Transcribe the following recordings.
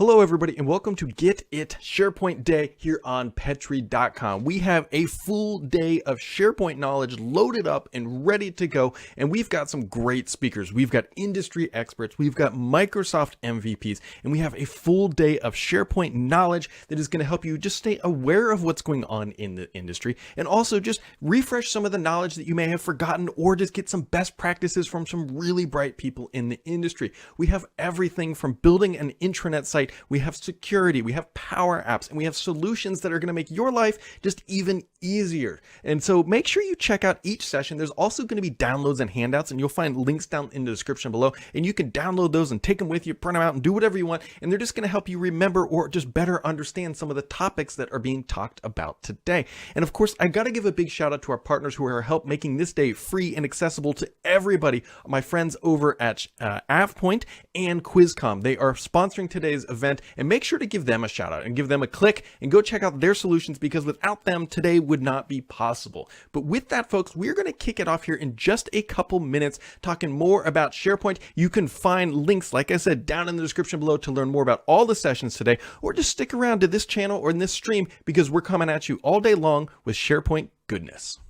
Hello everybody and welcome to Get It SharePoint Day here on Petri.com. We have a full day of SharePoint knowledge loaded up and ready to go, and we've got some great speakers. We've got industry experts, we've got Microsoft MVPs, and we have a full day of SharePoint knowledge that is going to help you just stay aware of what's going on in the industry and also just refresh some of the knowledge that you may have forgotten or just get some best practices from some really bright people in the industry. We have everything from building an intranet site. We have security, we have power apps, and we have solutions that are going to make your life just even easier. And so make sure you check out each session. There's also going to be downloads and handouts, and you'll find links down in the description below, and you can download those and take them with you, print them out, and do whatever you want. And they're just going to help you remember or just better understand some of the topics that are being talked about today. And of course, I got to give a big shout out to our partners who are helping making this day free and accessible to everybody. My friends over at AvePoint and QuizCom. They are sponsoring today's event, and make sure to give them a shout out and give them a click and go check out their solutions, because without them today would not be possible. But with that, folks, we're going to kick it off here in just a couple minutes talking more about SharePoint. You can find links, like I said, down in the description below to learn more about all the sessions today, or just stick around to this channel or in this stream, because we're coming at you all day long with SharePoint goodness.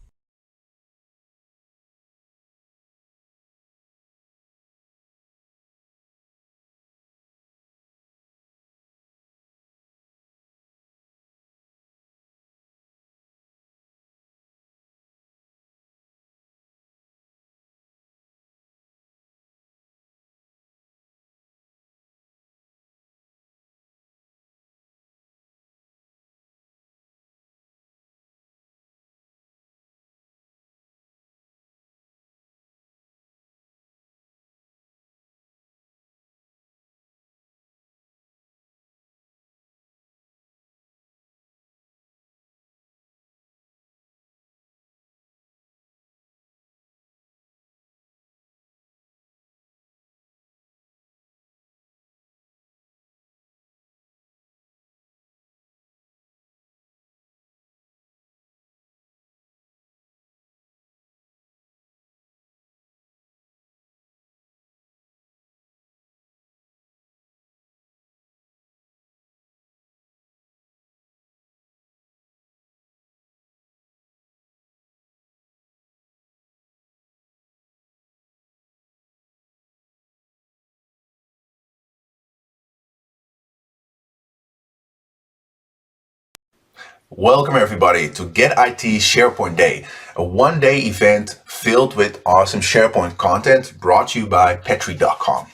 Welcome everybody to Get IT SharePoint Day, a one-day event filled with awesome SharePoint content brought to you by Petri.com.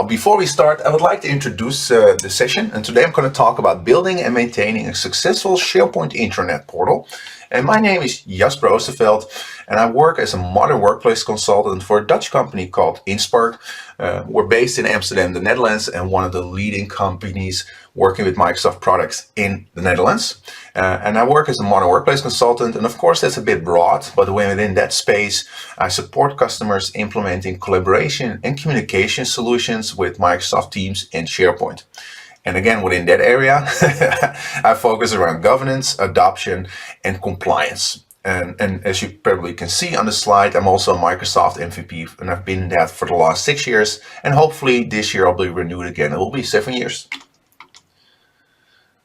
Before we start, I would like to introduce the session, and today I'm going to talk about building and maintaining a successful SharePoint intranet portal. And my name is Jasper Oosterveld, and I work as a modern workplace consultant for a Dutch company called Inspark. We're based in Amsterdam, the Netherlands, and one of the leading companies working with Microsoft products in the Netherlands. And I work as a modern workplace consultant, and of course that's a bit broad, but within that space I support customers implementing collaboration and communication solutions with Microsoft Teams and SharePoint. And again, within that area, I focus around governance, adoption, and compliance. And as you probably can see on the slide, I'm also a Microsoft MVP, and I've been that for the last 6 years. And hopefully this year I'll be renewed again. It will be 7 years.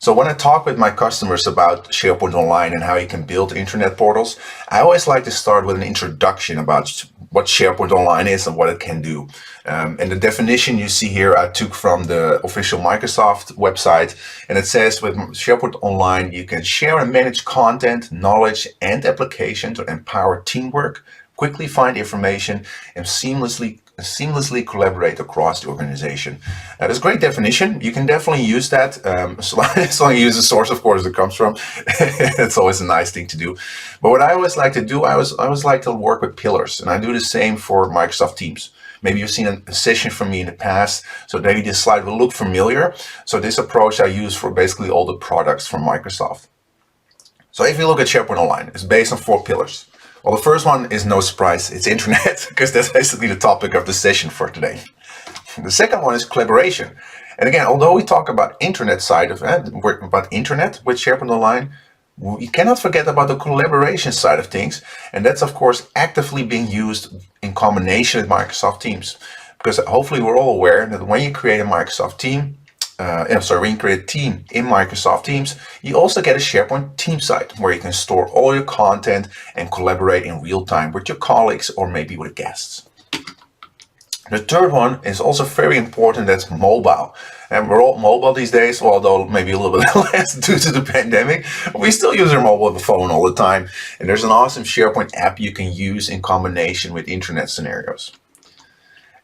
So when I talk with my customers about SharePoint Online and how you can build intranet portals, I always like to start with an introduction about what SharePoint Online is and what it can do. And the definition you see here I took from the official Microsoft website, and it says with SharePoint Online you can share and manage content, knowledge, and application to empower teamwork, quickly find information, and seamlessly collaborate across the organization. That's a great definition. You can definitely use that as long as you use the source, of course, it comes from. It's always a nice thing to do. But what I always like to do, I always like to work with pillars, and I do the same for Microsoft Teams. Maybe you've seen a session from me in the past, so maybe this slide will look familiar. So this approach I use for basically all the products from Microsoft. So if you look at SharePoint Online, it's based on 4 pillars. Well, the first one is no surprise, it's intranet, because that's basically the topic of the session for today. The second one is collaboration. And again, although we talk about internet side of it, about internet with SharePoint Online, we cannot forget about the collaboration side of things. And that's, of course, actively being used in combination with Microsoft Teams. Because hopefully we're all aware that when you create a Microsoft team, when you create a team in Microsoft Teams, you also get a SharePoint team site where you can store all your content and collaborate in real time with your colleagues or maybe with guests. The third one is also very important, that's mobile. And we're all mobile these days, although maybe a little bit less due to the pandemic. We still use our mobile phone all the time. And there's an awesome SharePoint app you can use in combination with internet scenarios.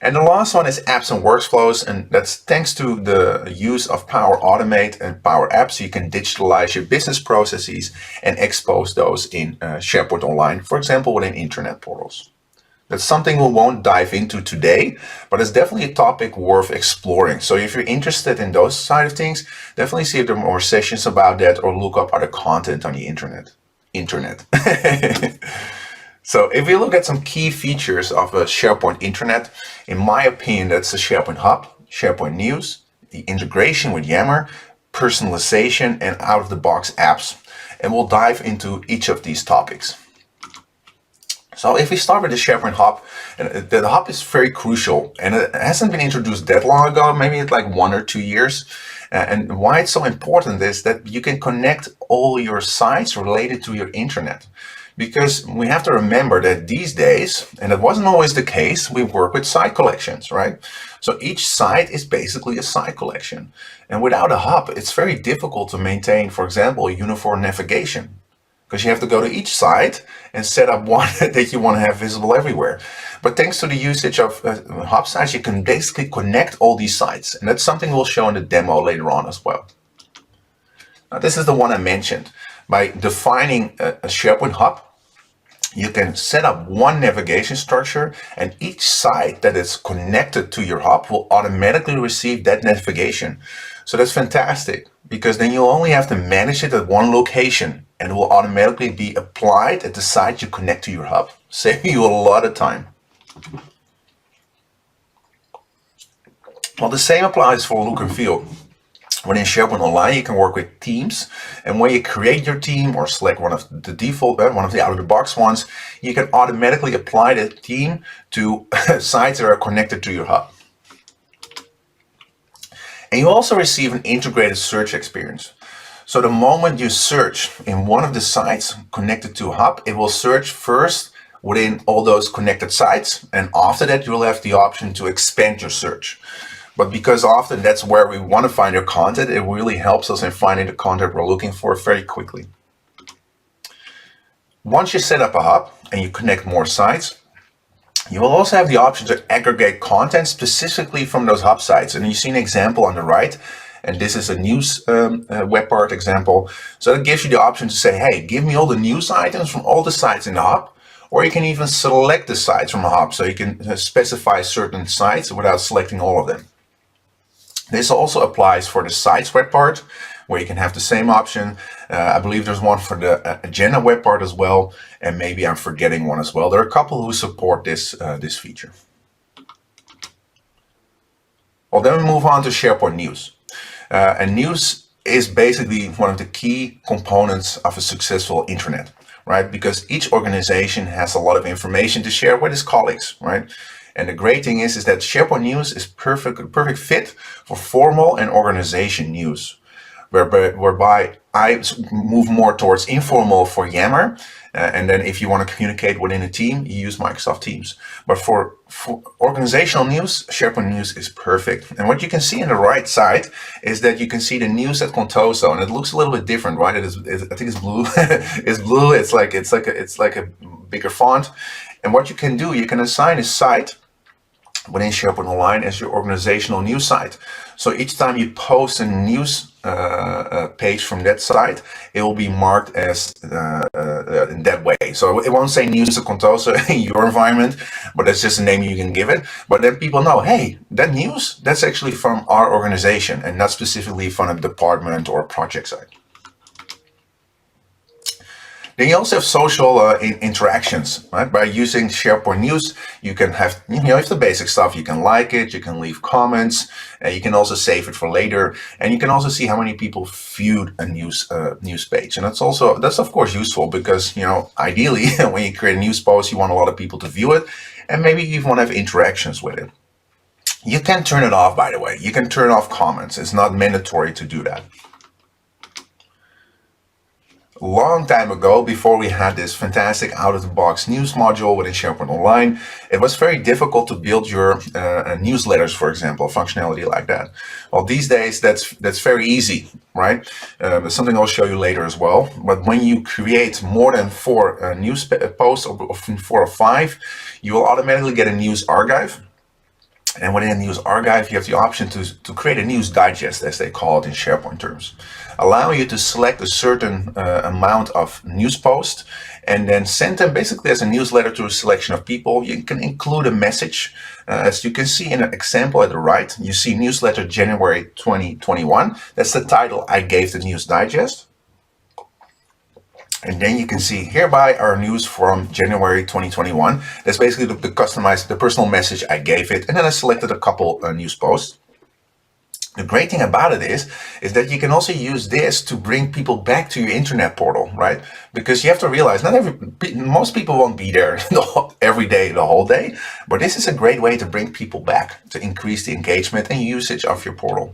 And the last one is apps and workflows, and that's thanks to the use of Power Automate and Power Apps, you can digitalize your business processes and expose those in SharePoint Online, for example, within internet portals. That's something we won't dive into today, but it's definitely a topic worth exploring. So if you're interested in those side of things, definitely see if there are more sessions about that or look up other content on the internet. So if we look at some key features of a SharePoint Intranet, in my opinion, that's the SharePoint Hub, SharePoint News, the integration with Yammer, personalization, and out-of-the-box apps. And we'll dive into each of these topics. So if we start with the SharePoint Hub, and the Hub is very crucial, and it hasn't been introduced that long ago, maybe it's like 1 or 2 years. And why it's so important is that you can connect all your sites related to your intranet. Because we have to remember that these days, and it wasn't always the case, we work with site collections, right? So each site is basically a site collection. And without a hub, it's very difficult to maintain, for example, uniform navigation. Because you have to go to each site and set up one that you want to have visible everywhere. But thanks to the usage of hub sites, you can basically connect all these sites. And that's something we'll show in the demo later on as well. Now, this is the one I mentioned. By defining a SharePoint Hub, you can set up one navigation structure, and each site that is connected to your hub will automatically receive that navigation. So that's fantastic, because then you'll only have to manage it at one location, and it will automatically be applied at the site you connect to your hub, saving you a lot of time. Well, the same applies for look and feel. Within SharePoint Online, you can work with teams, and when you create your team or select one of the default, one of the out-of-the-box ones, you can automatically apply the theme to sites that are connected to your hub. And you also receive an integrated search experience. So the moment you search in one of the sites connected to a hub, it will search first within all those connected sites, and after that, you'll have the option to expand your search. But because often that's where we want to find your content, it really helps us in finding the content we're looking for very quickly. Once you set up a hub and you connect more sites, you will also have the option to aggregate content specifically from those hub sites. And you see an example on the right, and this is a news web part example. So it gives you the option to say, hey, give me all the news items from all the sites in the hub. Or you can even select the sites from a hub, so you can specify certain sites without selecting all of them. This also applies for the sites web part, where you can have the same option. I believe there's one for the agenda web part as well, and maybe I'm forgetting one as well. There are a couple who support this feature. Well, then we move on to SharePoint News. And news is basically one of the key components of a successful intranet, right? Because each organization has a lot of information to share with its colleagues, right? And the great thing is that SharePoint News is perfect fit for formal and organization news, whereby I move more towards informal for Yammer. And then if you want to communicate within a team, you use Microsoft Teams. But for organizational news, SharePoint News is perfect. And what you can see on the right side is that you can see the news at Contoso, and it looks a little bit different, right? I think it's blue. It's blue. It's like a bigger font. And what you can do, you can assign a site within SharePoint Online as your organizational news site. So each time you post a news page from that site, it will be marked as in that way. So it won't say news to Contoso in your environment, but that's just a name you can give it. But then people know, hey, that news, that's actually from our organization and not specifically from a department or a project site. Then you also have social interactions, right? By using SharePoint News, you can have, it's the basic stuff. You can like it, you can leave comments, you can also save it for later, and you can also see how many people viewed a news page. And that's of course useful because, ideally when you create a news post, you want a lot of people to view it, and maybe you even want to have interactions with it. You can turn it off, by the way. You can turn off comments. It's not mandatory to do that. A long time ago, before we had this fantastic out-of-the-box news module within SharePoint Online, it was very difficult to build your newsletters, for example, functionality like that. Well, these days, that's very easy, right? It's something I'll show you later as well. But when you create more than 4 news posts, or 4 or 5, you will automatically get a news archive. And within a news archive, you have the option to create a news digest, as they call it in SharePoint terms, allowing you to select a certain amount of news posts and then send them basically as a newsletter to a selection of people. You can include a message. As you can see in an example at the right, you see newsletter January 2021. That's the title I gave the news digest. And then you can see hereby our news from January 2021. That's basically the customized, the personal message I gave it. And then I selected a couple news posts. The great thing about it is that you can also use this to bring people back to your internet portal, right? Because you have to realize most people won't be there every day, the whole day. But this is a great way to bring people back, to increase the engagement and usage of your portal.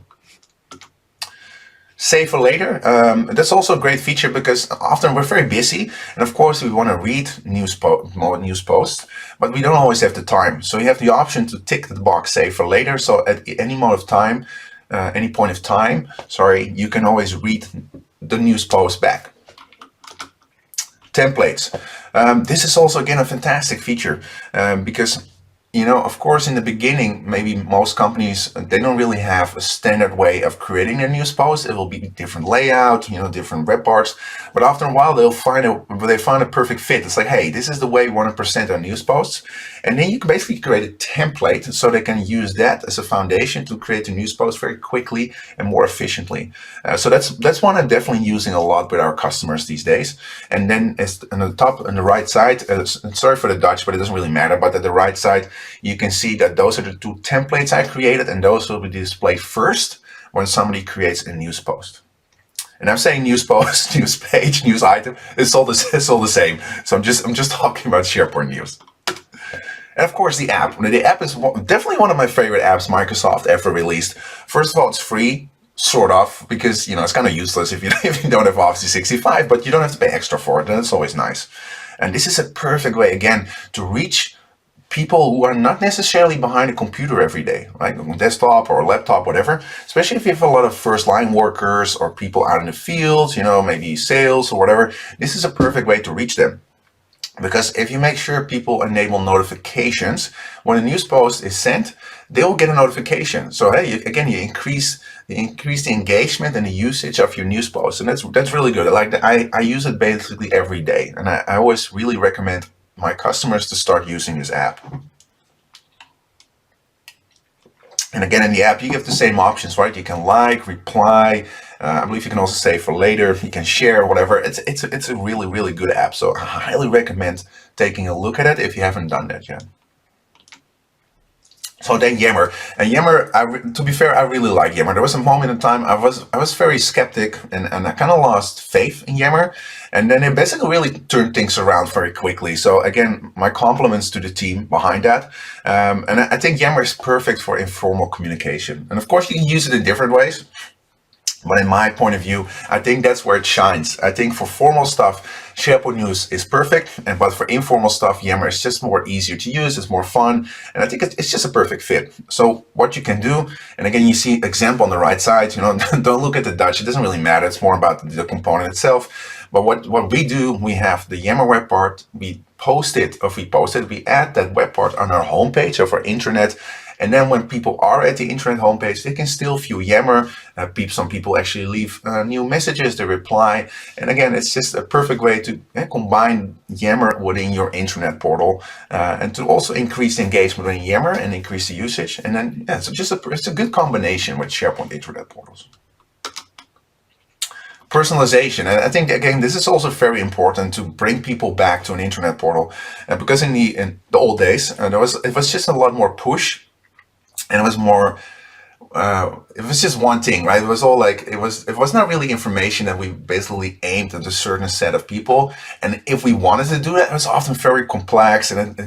Save for later. That's also a great feature because often we're very busy, and of course we want to read more news posts, but we don't always have the time. So you have the option to tick the box save for later. So at any point of time, you can always read the news post back. Templates. This is also again a fantastic feature because, you know, of course, in the beginning, maybe most companies, they don't really have a standard way of creating their news posts. It will be different layout, you know, different web parts. But after a while, they find a perfect fit. It's like, hey, this is the way we want to present our news posts. And then you can basically create a template so they can use that as a foundation to create a news post very quickly and more efficiently. So that's one I'm definitely using a lot with our customers these days. And then on the top, on the right side, sorry for the Dutch, but it doesn't really matter. But at the right side, you can see that those are the 2 templates I created, and those will be displayed first when somebody creates a news post. And I'm saying news post, news page, news item. It's all the same. So I'm just talking about SharePoint news. And of course, the app. The app is definitely one of my favorite apps Microsoft ever released. First of all, it's free, sort of, because, you know, it's kind of useless if you don't have Office 365, but you don't have to pay extra for it, and it's always nice. And this is a perfect way, again, to reach people who are not necessarily behind a computer every day, right? On desktop or laptop, whatever. Especially if you have a lot of first-line workers or people out in the field, you know, maybe sales or whatever. This is a perfect way to reach them. Because if you make sure people enable notifications, when a news post is sent, they will get a notification. So hey, you increase the engagement and the usage of your news posts, and that's really good. I use it basically every day, and I always really recommend my customers to start using this app. And again, in the app, you have the same options, right? You can like, reply. I believe you can also save for later. You can share, whatever. It's a really, really good app. So I highly recommend taking a look at it if you haven't done that yet. So then Yammer. And Yammer, to be fair, I really like Yammer. There was a moment in time I was very skeptic and I kind of lost faith in Yammer. And then it basically really turned things around very quickly. So again, my compliments to the team behind that. And I think Yammer is perfect for informal communication. And of course, you can use it in different ways. But in my point of view, I think that's where it shines. I think for formal stuff, SharePoint News is perfect, but for informal stuff, Yammer is just more easier to use, it's more fun, and I think it's just a perfect fit. So what you can do, and again, you see example on the right side, you know, don't look at the Dutch, it doesn't really matter, it's more about the component itself. But what we do, we have the Yammer web part, we add that web part on our homepage of our intranet. And then when people are at the internet homepage, they can still view Yammer. Some people actually leave new messages, they reply. And again, it's just a perfect way to combine Yammer within your intranet portal and to also increase the engagement within Yammer and increase the usage. And then, yeah, it's a good combination with SharePoint intranet portals. Personalization, and I think again this is also very important to bring people back to an internet portal, because in the old days it was just a lot more push, and it was more it was just one thing, right? It was all like it was not really information that we basically aimed at a certain set of people, and if we wanted to do that, it was often very complex and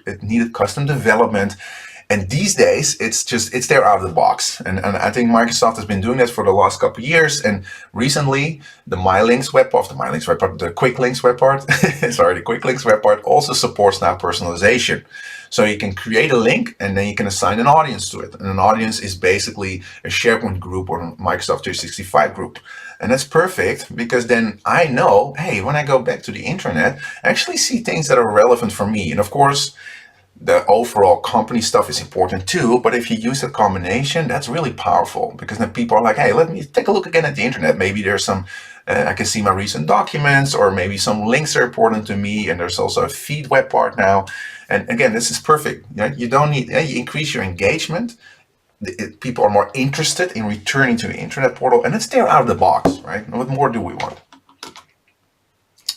it needed custom development. And these days, it's there out of the box. And I think Microsoft has been doing this for the last couple of years. And recently, the Quick Links web part, sorry, the Quick Links web part also supports now personalization. So you can create a link and then you can assign an audience to it. And an audience is basically a SharePoint group or a Microsoft 365 group. And that's perfect because then I know, hey, when I go back to the internet, I actually see things that are relevant for me. And of course, the overall company stuff is important too, but if you use that combination, that's really powerful because then people are like, hey, let me take a look again at the internet. Maybe there's some, I can see my recent documents, or maybe some links are important to me. And there's also a feed web part now. And again, this is perfect. You don't need, you increase your engagement. People are more interested in returning to the internet portal, and it's there out of the box, right? And what more do we want?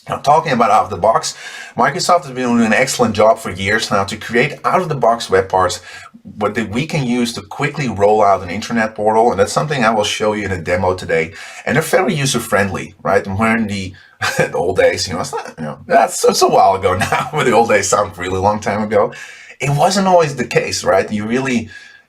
Now, talking about out of the box, Microsoft has been doing an excellent job for years now to create out of the box web parts that we can use to quickly roll out an internet portal. And that's something I will show you in a demo today. And they're very user friendly, right? And we're in the old days, it's not, that's a while ago now, but the old days sound really long time ago. It wasn't always the case, right?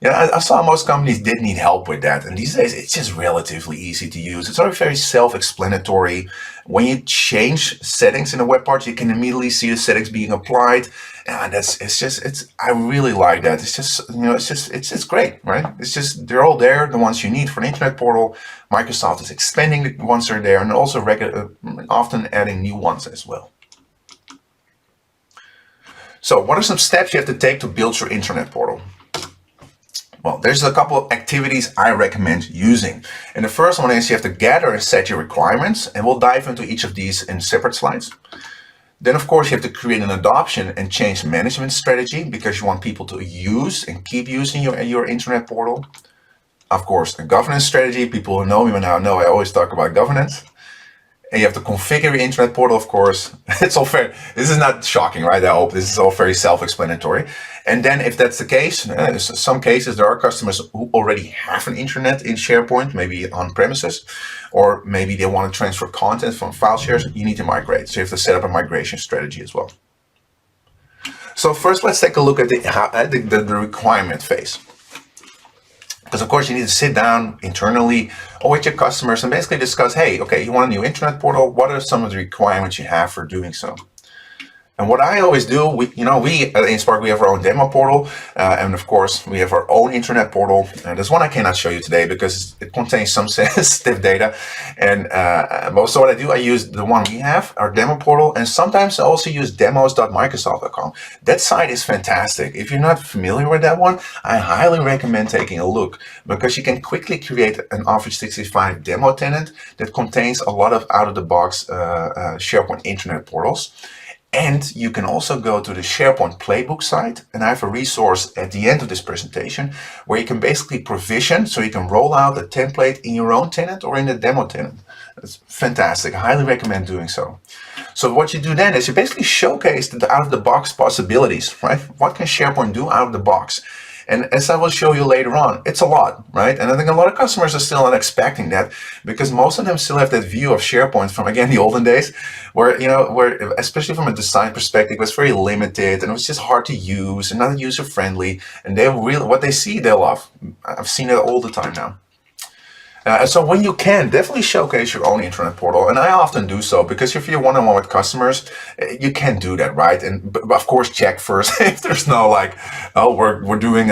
I saw most companies did need help with that. And these days, it's just relatively easy to use. It's already very self-explanatory. When you change settings in a web part, you can immediately see the settings being applied. And I really like that. It's just great, right? They're all there, the ones you need for an internet portal. Microsoft is expanding the ones that are there and also often adding new ones as well. So what are some steps you have to take to build your internet portal? Well, there's a couple of activities I recommend using. And the first one is you have to gather and set your requirements, and we'll dive into each of these in separate slides. Then, of course, you have to create an adoption and change management strategy because you want people to use and keep using your internet portal. Of course, a governance strategy. People who know me now know I always talk about governance. And you have to configure your internet portal, of course. It's all fair. This is not shocking, right? I hope this is all very self-explanatory. And then if that's the case, in some cases, there are customers who already have an internet in SharePoint, maybe on premises, or maybe they want to transfer content from file shares. You need to migrate. So you have to set up a migration strategy as well. So first, let's take a look at the requirement phase. Because of course you need to sit down internally or with your customers and basically discuss, hey, okay, you want a new internet portal? What are some of the requirements you have for doing so? And what I always do, we at InSpark, we have our own demo portal, and of course we have our own internet portal. There's one I cannot show you today because it contains some sensitive data. And most of what I do, I use the one we have, our demo portal, and sometimes I also use demos.microsoft.com. That site is fantastic. If you're not familiar with that one, I highly recommend taking a look because you can quickly create an Office 365 demo tenant that contains a lot of out-of-the-box SharePoint internet portals. And you can also go to the SharePoint playbook site, and I have a resource at the end of this presentation where you can basically provision, so you can roll out a template in your own tenant or in the demo tenant. It's fantastic. I highly recommend doing so. So what you do then is you basically showcase the out-of-the-box possibilities, right? What can SharePoint do out of the box? And as I will show you later on, it's a lot, right? And I think a lot of customers are still not expecting that because most of them still have that view of SharePoint from, again, the olden days where, especially from a design perspective, it was very limited and it was just hard to use and not user-friendly. And what they see, they love. I've seen it all the time now. So when you can, definitely showcase your own internet portal. And I often do so because if you're one-on-one with customers, you can do that, right? But of course, check first if there's no we're doing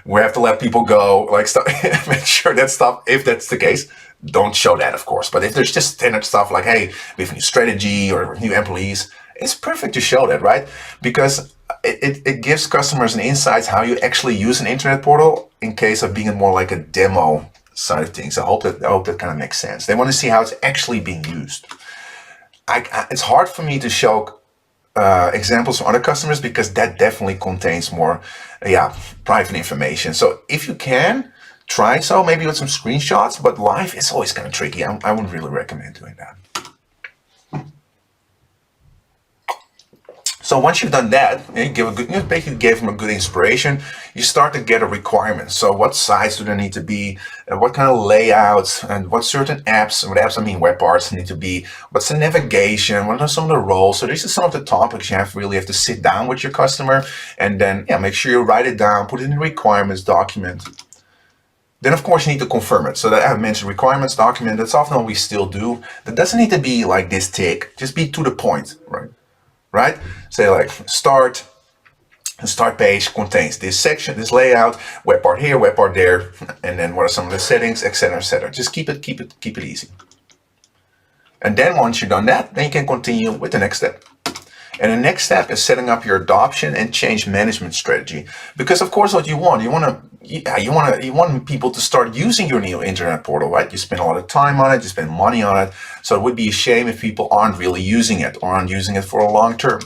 we have to let people go, like stuff. Make sure that stuff, if that's the case, don't show that, of course. But if there's just standard stuff like, hey, we have a new strategy or new employees, it's perfect to show that, right? Because it gives customers an insight how you actually use an internet portal in case of being more like a demo side of things. I hope that kind of makes sense. They want to see how it's actually being used. It's hard for me to show examples from other customers because that definitely contains more private information. So if you can, try so, maybe with some screenshots, but live is always kind of tricky. I wouldn't really recommend doing that. So once you've done that, you basically gave them a good inspiration. You start to get a requirement. So what size do they need to be? What kind of layouts and what certain apps, with apps I mean web parts, need to be? What's the navigation? What are some of the roles? So these are some of the topics you really have to sit down with your customer and then make sure you write it down, put it in the requirements document. Then of course you need to confirm it. So that I mentioned requirements document, that's often what we still do. That doesn't need to be like this thick, just be to the point, right? Say like start page contains this section, this layout, web part here, web part there, and then what are some of the settings, etc., etc. Just keep it easy. And then once you've done that, then you can continue with the next step. And the next step is setting up your adoption and change management strategy. Because of course, what you want people to start using your new internet portal, right? You spend a lot of time on it, you spend money on it. So it would be a shame if people aren't really using it or aren't using it for a long term.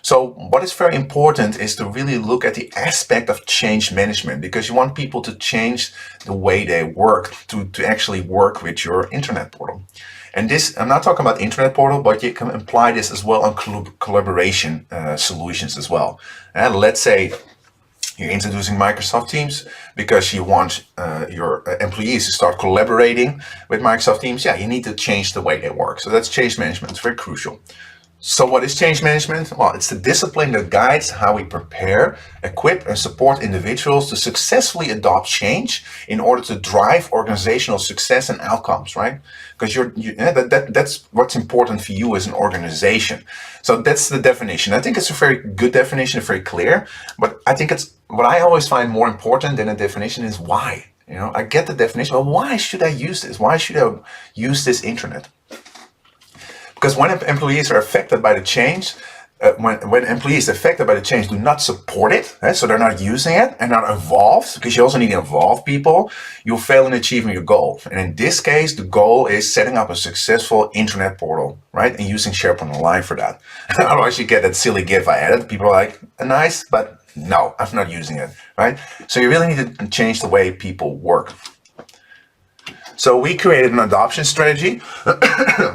So what is very important is to really look at the aspect of change management, because you want people to change the way they work, to actually work with your internet portal. And this, I'm not talking about internet portal, but you can apply this as well on collaboration solutions as well. And let's say you're introducing Microsoft Teams because you want your employees to start collaborating with Microsoft Teams. Yeah, you need to change the way they work. So that's change management. It's very crucial. So what is change management? Well, it's the discipline that guides how we prepare, equip, and support individuals to successfully adopt change in order to drive organizational success and outcomes, right? Because that's what's important for you as an organization. So that's the definition. I think it's a very good definition, very clear, but I think it's what I always find more important than a definition is why. I get the definition, but why should I use this? Why should I use this internet? Because when employees are affected by the change, when employees affected by the change do not support it, so they're not using it and not involved, because you also need to involve people, you'll fail in achieving your goal. And in this case, the goal is setting up a successful internet portal, right? And using SharePoint Online for that. Otherwise, you get that silly GIF I added. People are like, nice, but no, I'm not using it, right? So you really need to change the way people work. So we created an adoption strategy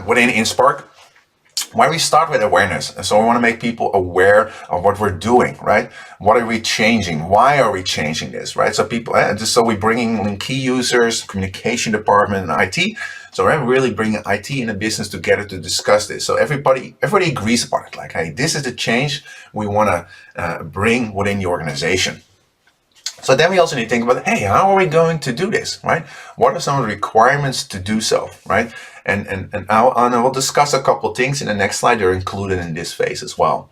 within InSpark, why we start with awareness. So we want to make people aware of what we're doing, right? What are we changing? Why are we changing this, right? So people, so we're bringing in key users, communication department, and IT. So we're really bringing IT and the business together to discuss this. So everybody agrees upon it. Like, hey, this is the change we want to bring within the organization. So then we also need to think about, hey, how are we going to do this, right? What are some of the requirements to do so, right? And I will discuss a couple of things in the next slide. They're included in this phase as well.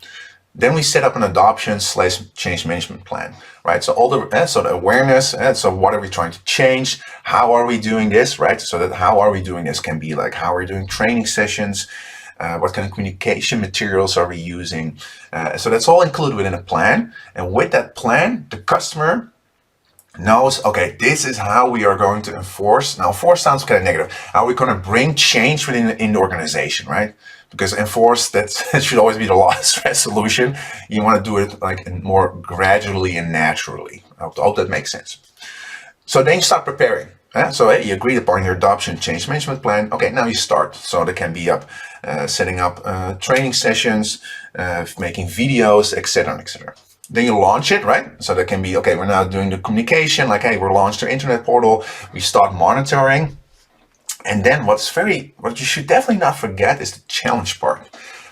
Then we set up an adoption/change management plan, right? So all the awareness, so what are we trying to change? How are we doing this, right? So that how are we doing this can be like, how are we doing training sessions? What kind of communication materials are we using? So that's all included within a plan. And with that plan, the customer knows, okay, this is how we are going to enforce. Now, enforce sounds kind of negative. How are we going to bring change within the organization, right? Because enforce, that should always be the last solution. You want to do it like more gradually and naturally. I hope that makes sense. So then you start preparing. So you agree upon your adoption change management plan. Okay, now you start. So there can be setting up training sessions, making videos, etc., etc. Then you launch it, right? So there can be, okay, we're now doing the communication, like, hey, we're launched our internet portal. We start monitoring. And then what you should definitely not forget is the challenge part.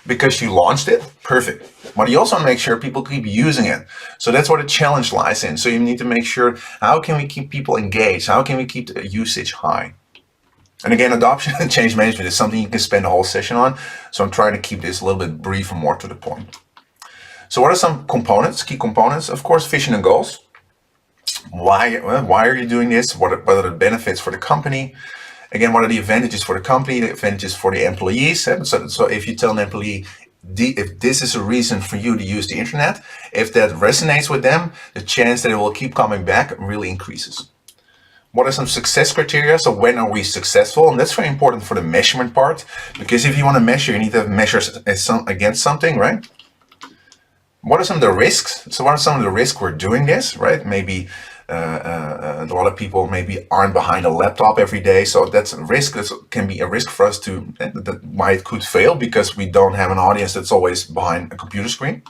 Because you launched it, perfect. But you also want to make sure people keep using it. So that's where the challenge lies in. So you need to make sure, how can we keep people engaged? How can we keep the usage high? And again, adoption and change management is something you can spend a whole session on. So I'm trying to keep this a little bit brief and more to the point. So what are some components, key components? Of course, vision and goals. Why are you doing this? What are the benefits for the company? Again, what are the advantages for the company, the advantages for the employees? So if you tell an employee, if this is a reason for you to use the internet, if that resonates with them, the chance that it will keep coming back really increases. What are some success criteria? So when are we successful? And that's very important for the measurement part, because if you want to measure, you need to have measures against something, right? What are some of the risks? So what are some of the risks we're doing this, right? Maybe A lot of people maybe aren't behind a laptop every day, so that's a risk. That can be a risk for us to why it could fail, because we don't have an audience that's always behind a computer screen.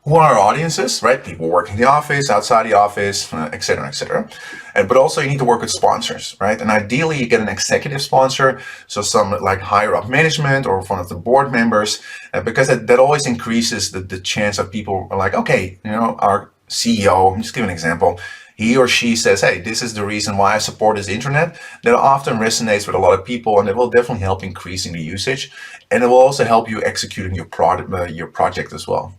Who are our audiences, right? People working in the office, outside the office, et cetera, et cetera. But also you need to work with sponsors, right? And ideally you get an executive sponsor, so some like higher up management or one of the board members, because that always increases the chance of people are like, okay, our CEO, just give an example, he or she says, hey, this is the reason why I support this internet. That often resonates with a lot of people, and it will definitely help increasing the usage, and it will also help you executing your project as well.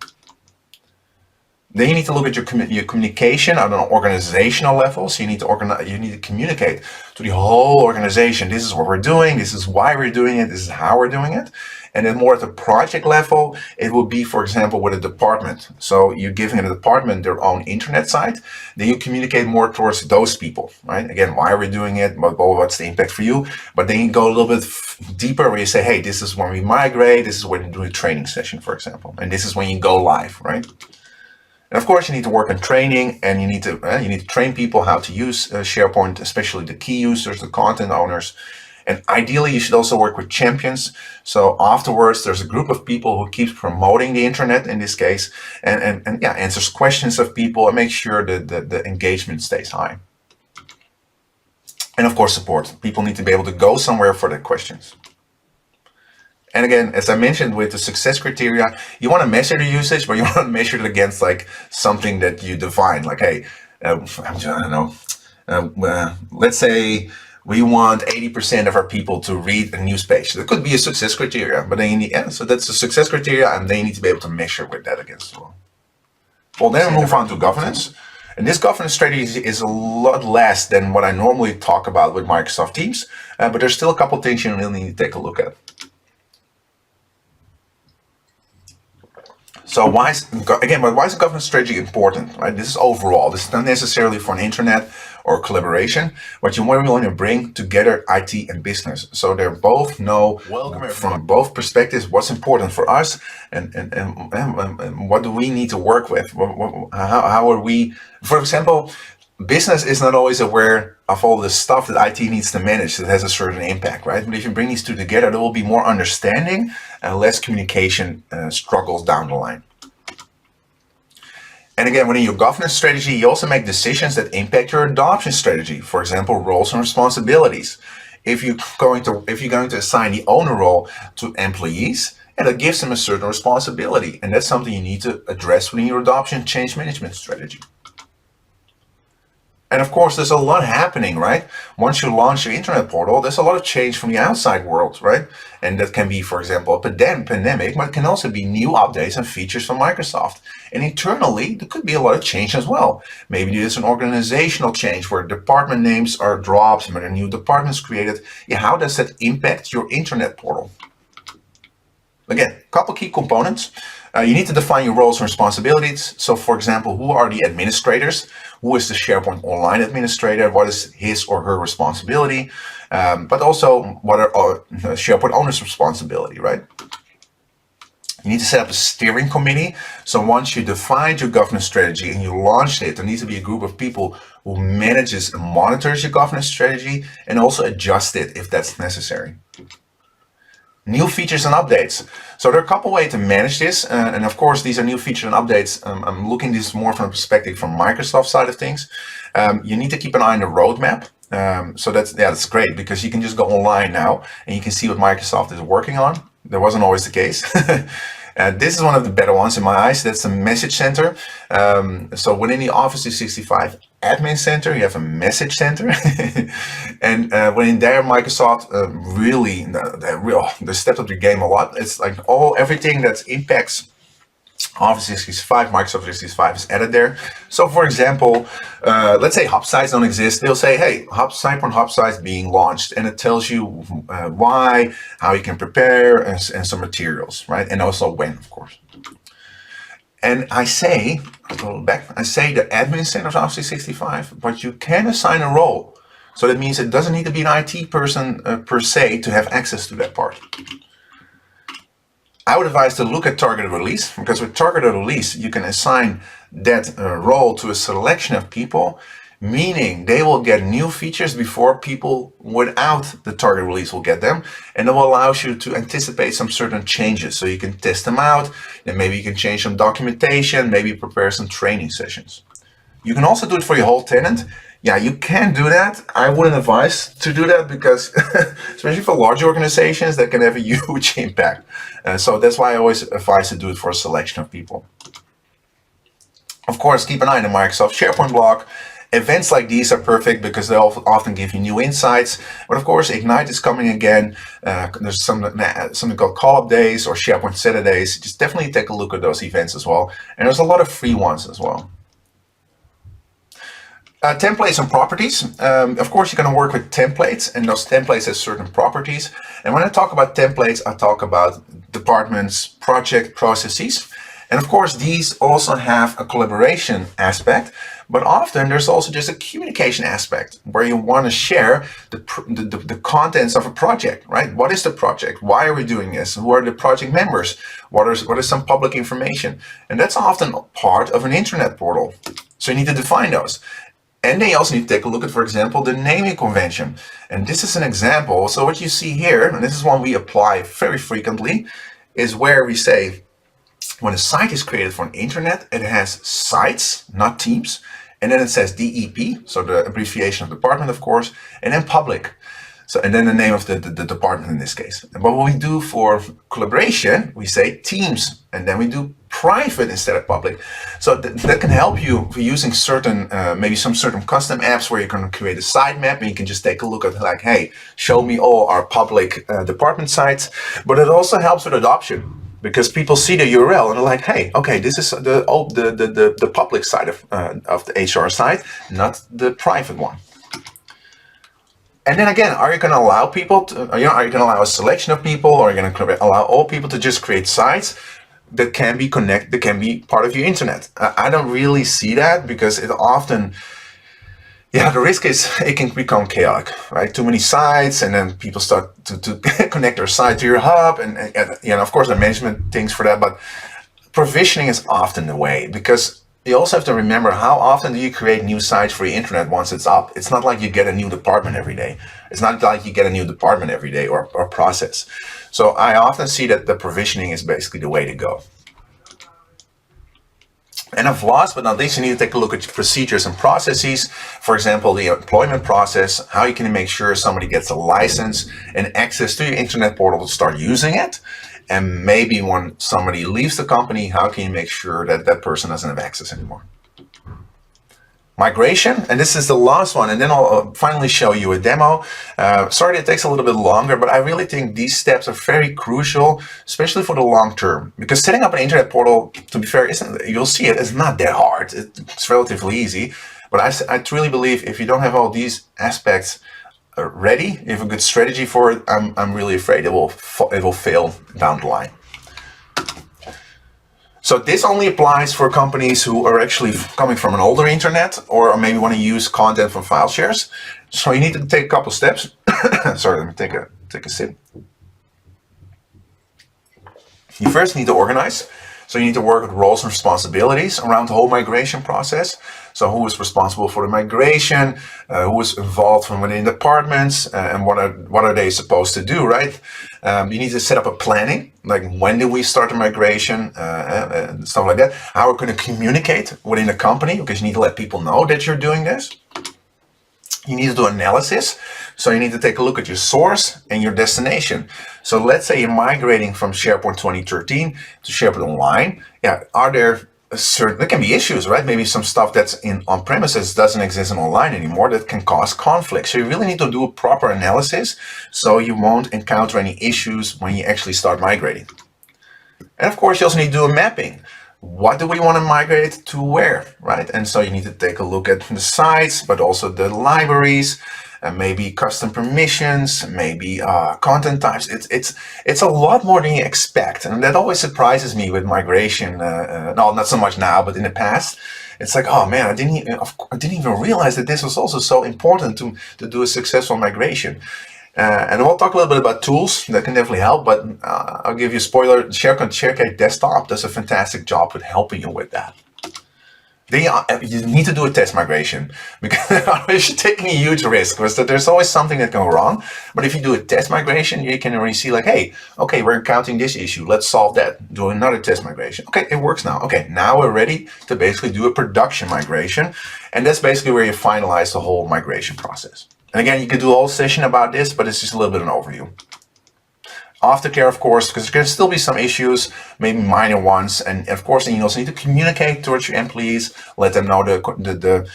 Then you need to look at your communication on an organizational level. So you need to communicate to the whole organization. This is what we're doing. This is why we're doing it. This is how we're doing it. And then more at the project level, it will be, for example, with a department. So you're giving a department their own internet site. Then you communicate more towards those people, right? Again, why are we doing it? What's the impact for you? But then you go a little bit deeper where you say, hey, this is when we migrate. This is when you do a training session, for example. And this is when you go live, right? And of course, you need to work on training, and you need to train people how to use SharePoint, especially the key users, the content owners. And ideally, you should also work with champions. So afterwards, there's a group of people who keeps promoting the internet in this case, and answers questions of people and makes sure that the engagement stays high. And of course, support. People need to be able to go somewhere for their questions. And again, as I mentioned with the success criteria, you want to measure the usage, but you want to measure it against like something that you define. Like, hey, I don't know, let's say we want 80% of our people to read a news page. That could be a success criteria, but then you need, so that's a success criteria, and then you need to be able to measure with that against as well. Well, then we move on to governance. And this governance strategy is a lot less than what I normally talk about with Microsoft Teams, but there's still a couple of things you really need to take a look at. So why is a governance strategy important, right? This is overall. This is not necessarily for an internet or collaboration, but you want to bring together IT and business. So they both know from both perspectives what's important for us and what do we need to work with. How are we, for example, business is not always aware of all the stuff that IT needs to manage that has a certain impact, right? But if you bring these two together, there will be more understanding and less communication struggles down the line. And again, within your governance strategy, you also make decisions that impact your adoption strategy. For example, roles and responsibilities. If you're going to assign the owner role to employees, and that gives them a certain responsibility, and that's something you need to address within your adoption change management strategy. And of course, there's a lot happening, right? Once you launch your internet portal, there's a lot of change from the outside world, right? And that can be, for example, a pandemic, but it can also be new updates and features from Microsoft. And internally, there could be a lot of change as well. Maybe there's an organizational change where department names are dropped, and a new department is created. Yeah, how does that impact your internet portal? Again, a couple key components. You need to define your roles and responsibilities. So, for example, who are the administrators? Who is the SharePoint Online administrator? What is his or her responsibility? But also, what are SharePoint owners' responsibility, right? You need to set up a steering committee. So once you defined your governance strategy and you launched it, there needs to be a group of people who manages and monitors your governance strategy and also adjust it if that's necessary. New features and updates. So there are a couple ways to manage this, and of course these are new features and updates. I'm looking at this more from a perspective from Microsoft side of things. You need to keep an eye on the roadmap. So that's great because you can just go online now and you can see what Microsoft is working on. That wasn't always the case. This is one of the better ones in my eyes. That's the message center. So within the Office 365 admin center, you have a message center. And within there, Microsoft really they stepped up the game a lot. It's like everything that impacts Office 365, Microsoft 365 is added there. So for example, let's say hub sites don't exist. They'll say, hey, SharePoint hub sites being launched. And it tells you why, how you can prepare, and some materials, right? And also when, of course. And I say the admin center of Office 365, but you can assign a role. So that means it doesn't need to be an IT person per se to have access to that part. I would advise to look at targeted release, because with targeted release, you can assign that role to a selection of people, meaning they will get new features before people without the target release will get them, and it will allow you to anticipate some certain changes so you can test them out, and maybe you can change some documentation, maybe prepare some training sessions. You can also do it for your whole tenant. Yeah, you can do that. I wouldn't advise to do that because, especially for large organizations, that can have a huge impact. So that's why I always advise to do it for a selection of people. Of course, keep an eye on the Microsoft SharePoint blog. Events like these are perfect because they often give you new insights. But of course, Ignite is coming again. There's something called Call-Up Days or SharePoint Saturdays. Just definitely take a look at those events as well. And there's a lot of free ones as well. Templates and properties. Of course, you're going to work with templates, and those templates have certain properties. And when I talk about templates, I talk about departments, project processes. And of course, these also have a collaboration aspect, but often there's also just a communication aspect where you want to share the contents of a project, right? What is the project? Why are we doing this? Who are the project members? What is some public information? And that's often part of an internet portal. So you need to define those. And then you also need to take a look at, for example, the naming convention. And this is an example. So what you see here, and this is one we apply very frequently, is where we say, when a site is created for an internet, it has sites, not teams. And then it says DEP, so the abbreviation of department, of course, and then public. So, and then the name of the department in this case. And what we do for collaboration, we say teams, and then we do private instead of public. So that can help you for using certain, maybe some certain custom apps where you can create a sitemap and you can just take a look at like, hey, show me all our public department sites. But it also helps with adoption. Because people see the URL and they're like, hey, okay, this is the public side of the HR site, not the private one. And then again, are you going to allow people to, are you going to allow a selection of people, or are you going to allow all people to just create sites that can be connected, that can be part of your internet? I don't really see that because it often, yeah, the risk is it can become chaotic, right? Too many sites, and then people start to connect their site to your hub, and you know, of course, the management things for that. But provisioning is often the way, because you also have to remember how often do you create new sites for your internet once it's up. It's not like you get a new department every day. It's not like you get a new department every day or process. So I often see that the provisioning is basically the way to go. And last but not least, you need to take a look at procedures and processes. For example, the employment process, how you can make sure somebody gets a license and access to your internet portal to start using it. And maybe when somebody leaves the company, how can you make sure that that person doesn't have access anymore? Migration, and this is the last one, and then I'll finally show you a demo. Sorry it takes a little bit longer, but I really think these steps are very crucial, especially for the long term. Because setting up an internet portal, to be fair, you'll see it's not that hard. It's relatively easy. But I truly believe if you don't have all these aspects ready, if you have a good strategy for it, I'm really afraid it will fail down the line. So this only applies for companies who are actually coming from an older internet, or maybe want to use content from file shares. So you need to take a couple steps. Sorry, let me take a sip. You first need to organize. So you need to work with roles and responsibilities around the whole migration process. So who is responsible for the migration, who is involved from within departments, and what are they supposed to do, right? You need to set up a planning, like when do we start the migration, and stuff like that. How we're going to communicate within the company, because you need to let people know that you're doing this. You need to do analysis. So you need to take a look at your source and your destination. So let's say you're migrating from SharePoint 2013 to SharePoint Online. Yeah, there can be issues, right? Maybe some stuff that's on premises doesn't exist in online anymore that can cause conflict. So you really need to do a proper analysis so you won't encounter any issues when you actually start migrating. And of course, you also need to do a mapping. What do we want to migrate to where, right? And so you need to take a look at the sites, but also the libraries, and maybe custom permissions, maybe content types. It's a lot more than you expect, and that always surprises me with migration. No, not so much now, but in the past, it's like, oh man, I didn't even realize that this was also so important to do a successful migration. And we'll talk a little bit about tools that can definitely help, but I'll give you a spoiler. SharePoint ShareCake Desktop does a fantastic job with helping you with that. then you need to do a test migration, because otherwise you're taking a huge risk, because there's always something that can go wrong. But if you do a test migration, you can already see like, hey, okay, we're encountering this issue. Let's solve that. Do another test migration. Okay, it works now. Okay, now we're ready to basically do a production migration. And that's basically where you finalize the whole migration process. And again, you could do a whole session about this, but it's just a little bit of an overview. Aftercare, of course, because there can still be some issues, maybe minor ones, and of course, then you also need to communicate towards your employees, let them know the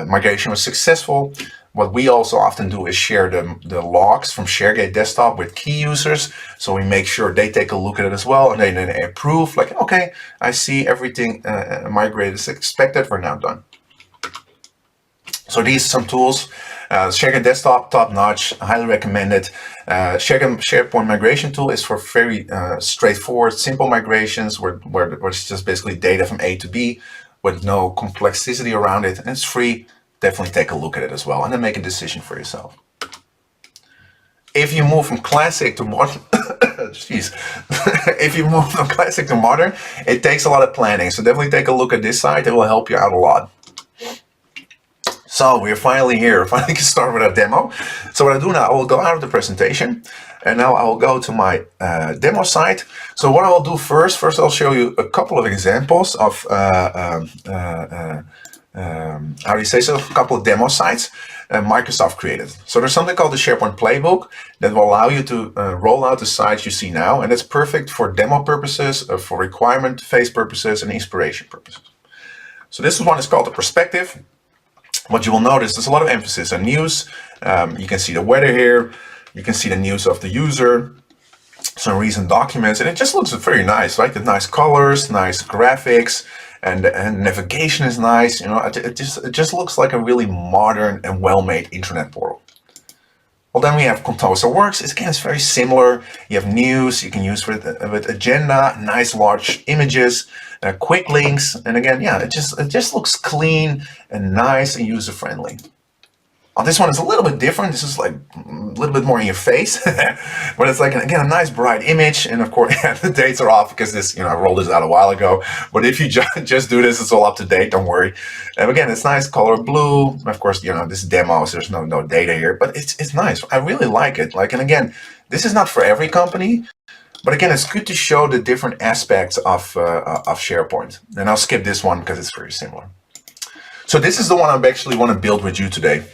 migration was successful. What we also often do is share the logs from ShareGate Desktop with key users, so we make sure they take a look at it as well, and then they approve, like, okay, I see everything migrated as expected, we're now done. So these are some tools. ShareGate Desktop, top notch, highly recommended. SharePoint migration tool is for very straightforward, simple migrations where it's just basically data from A to B with no complexity around it, and it's free. Definitely take a look at it as well, and then make a decision for yourself. If you move from classic to modern, if you move from classic to modern, it takes a lot of planning. So definitely take a look at this site. It will help you out a lot. So we're finally here. Finally can start with a demo. So what I do now, I will go out of the presentation, and now I will go to my demo site. So what I will do first I'll show you a couple of examples of how do you say so? A couple of demo sites Microsoft created. So there's something called the SharePoint Playbook that will allow you to roll out the sites you see now, and it's perfect for demo purposes, for requirement phase purposes, and inspiration purposes. So this one is called the Perspective. What you will notice, there's a lot of emphasis on news. You can see the weather here. You can see the news of the user, some recent documents, and it just looks very nice, right? The nice colors, nice graphics, and navigation is nice. You know, it just looks like a really modern and well-made internet portal. Well, then we have Contoso Works. Again, it's very similar. You have news you can use with agenda, nice large images, quick links, and again, yeah, it just looks clean and nice and user-friendly. This one is a little bit different. This is like a little bit more in your face, but it's like, again, a nice bright image. And of course, yeah, the dates are off because this, I rolled this out a while ago. But if you just do this, it's all up to date. Don't worry. And again, it's nice color blue. Of course, this is demos. There's no data here, but it's nice. I really like it. And again, this is not for every company, but again, it's good to show the different aspects of SharePoint. And I'll skip this one because it's very similar. So this is the one I actually want to build with you today.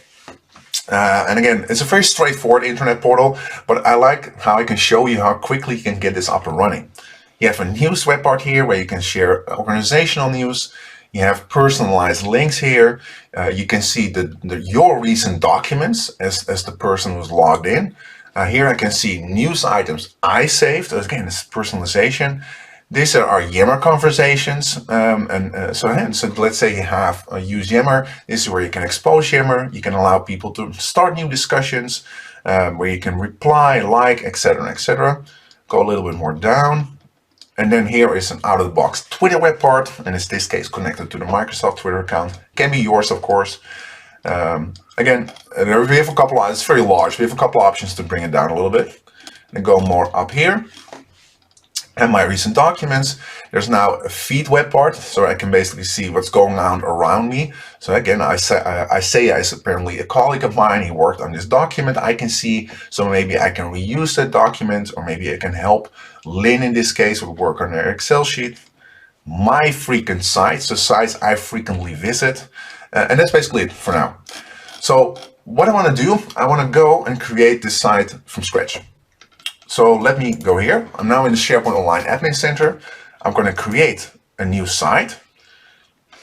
And again, it's a very straightforward internet portal, but I like how I can show you how quickly you can get this up and running. You have a news web part here where you can share organizational news. You have personalized links here. You can see your recent documents as the person who's logged in. Here I can see news items I saved. Again, it's personalization. These are our Yammer conversations, so let's say you have use Yammer. This is where you can expose Yammer. You can allow people to start new discussions, where you can reply, like, etc., etc. Go a little bit more down, and then here is an out-of-the-box Twitter web part, and in this case connected to the Microsoft Twitter account. Can be yours, of course. Again, we have a couple. It's very large. We have a couple options to bring it down a little bit, and go more up here. And my recent documents, there's now a feed web part, so I can basically see what's going on around me. So again, I say as apparently a colleague of mine, he worked on this document, I can see, so maybe I can reuse that document, or maybe I can help Lynn in this case with work on their Excel sheet. My frequent sites, the sites I frequently visit, and that's basically it for now. So what I want to do, I want to go and create this site from scratch. So let me go here. I'm now in the SharePoint Online Admin Center. I'm going to create a new site,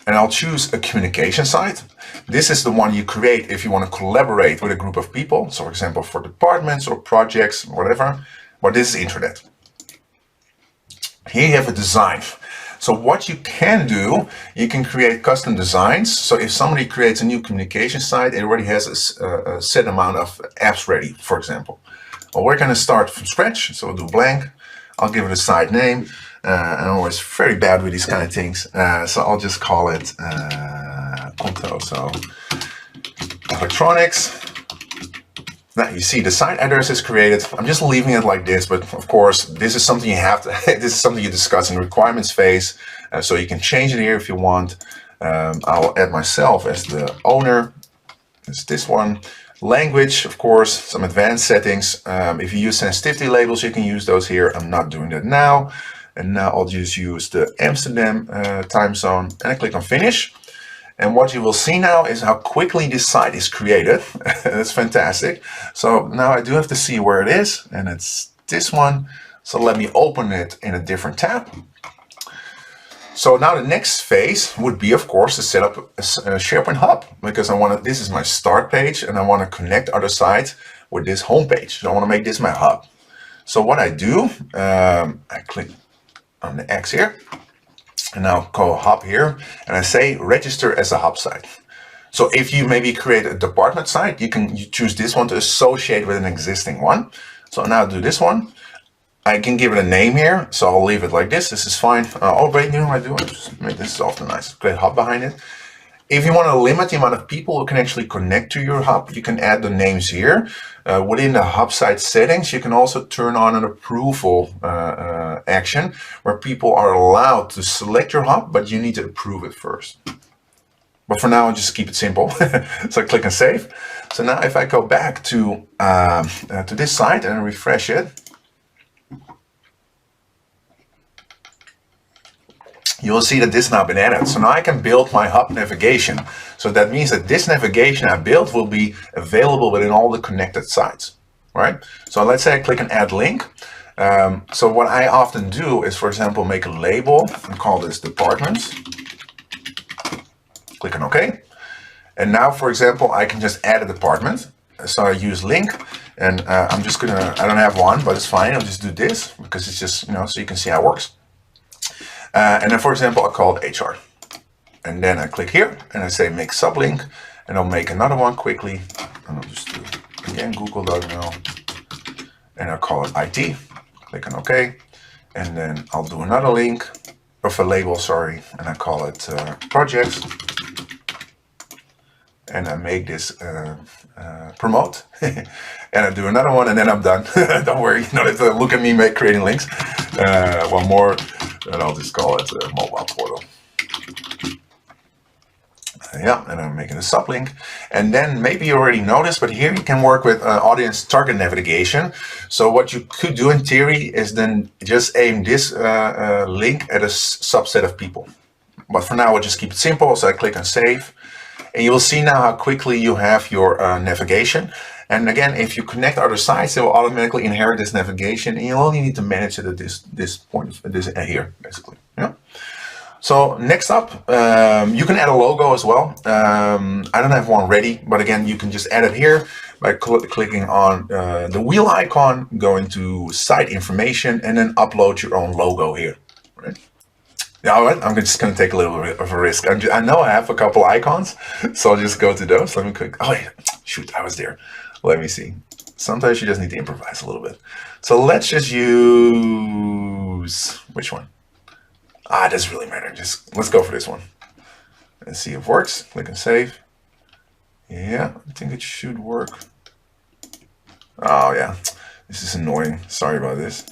and I'll choose a communication site. This is the one you create if you want to collaborate with a group of people. So for example, for departments or projects, whatever, but this is intranet. Here you have a design. So what you can do, you can create custom designs. So if somebody creates a new communication site, it already has a set amount of apps ready, for example. Well, we're going to start from scratch, so we'll do blank. I'll give it a site name. I'm always very bad with these kind of things, so I'll just call it Contoso Electronics. Now you see the site address is created. I'm just leaving it like this, but of course, this is something you have to, this is something you discuss in the requirements phase. So you can change it here if you want. I'll add myself as the owner. It's this one. Language, of course, some advanced settings. If you use sensitivity labels, you can use those here. I'm not doing that now. And now I'll just use the Amsterdam time zone and I click on finish. And what you will see now is how quickly this site is created. That's fantastic. So now I do have to see where it is, and it's this one. So let me open it in a different tab. So now the next phase would be, of course, to set up a SharePoint hub, because I want to, this is my start page and I want to connect other sites with this home page. So I want to make this my hub. So what I do, I click on the X here. And now go hub here, and I say register as a hub site. So if you maybe create a department site, you choose this one to associate with an existing one. So now do this one. I can give it a name here, so I'll leave it like this. This is fine. Oh, wait, you know what I do? I just make this often nice. Create hub behind it. If you want to limit the amount of people who can actually connect to your hub, you can add the names here. Within the hub site settings, you can also turn on an approval action where people are allowed to select your hub, but you need to approve it first. But for now, I'll just keep it simple. So I click on save. So now if I go back to this site and refresh it, you will see that this has now been added. So now I can build my hub navigation. So that means that this navigation I built will be available within all the connected sites, right? So let's say I click on add link. So what I often do is, for example, make a label and call this departments. Click on OK. And now, for example, I can just add a department. So I use link, and I'm just gonna, I don't have one, but it's fine. I'll just do this because it's just, so you can see how it works. And then, for example, I'll call it HR. And then I click here and I say make sublink, and I'll make another one quickly. And I'll just do again google.nl, and I'll call it IT. Click on OK. And then I'll do another link of a label, sorry, and I call it projects. And I make this promote. And I do another one, and then I'm done. Don't worry, look at me creating links. One more. And I'll just call it a mobile portal. Yeah, and I'm making a sublink. And then maybe you already noticed, but here you can work with audience target navigation. So what you could do in theory is then just aim this link at a subset of people. But for now, I'll just keep it simple. So I click on save. And you will see now how quickly you have your navigation. And again, if you connect other sites, it will automatically inherit this navigation, and you only need to manage it at this point, here, basically. Yeah. So next up, you can add a logo as well. I don't have one ready, but again, you can just add it here by clicking on the wheel icon, going to site information, and then upload your own logo here. Right? Yeah, all right, I'm just going to take a little bit of a risk. I know I have a couple icons, so I'll just go to those. Let me click. Oh, yeah. Shoot, I was there. Let me see. Sometimes you just need to improvise a little bit. So let's just use, which one? It doesn't really matter. Just let's go for this one. Let's see if it works. Click on save. Yeah, I think it should work. Oh yeah, this is annoying. Sorry about this.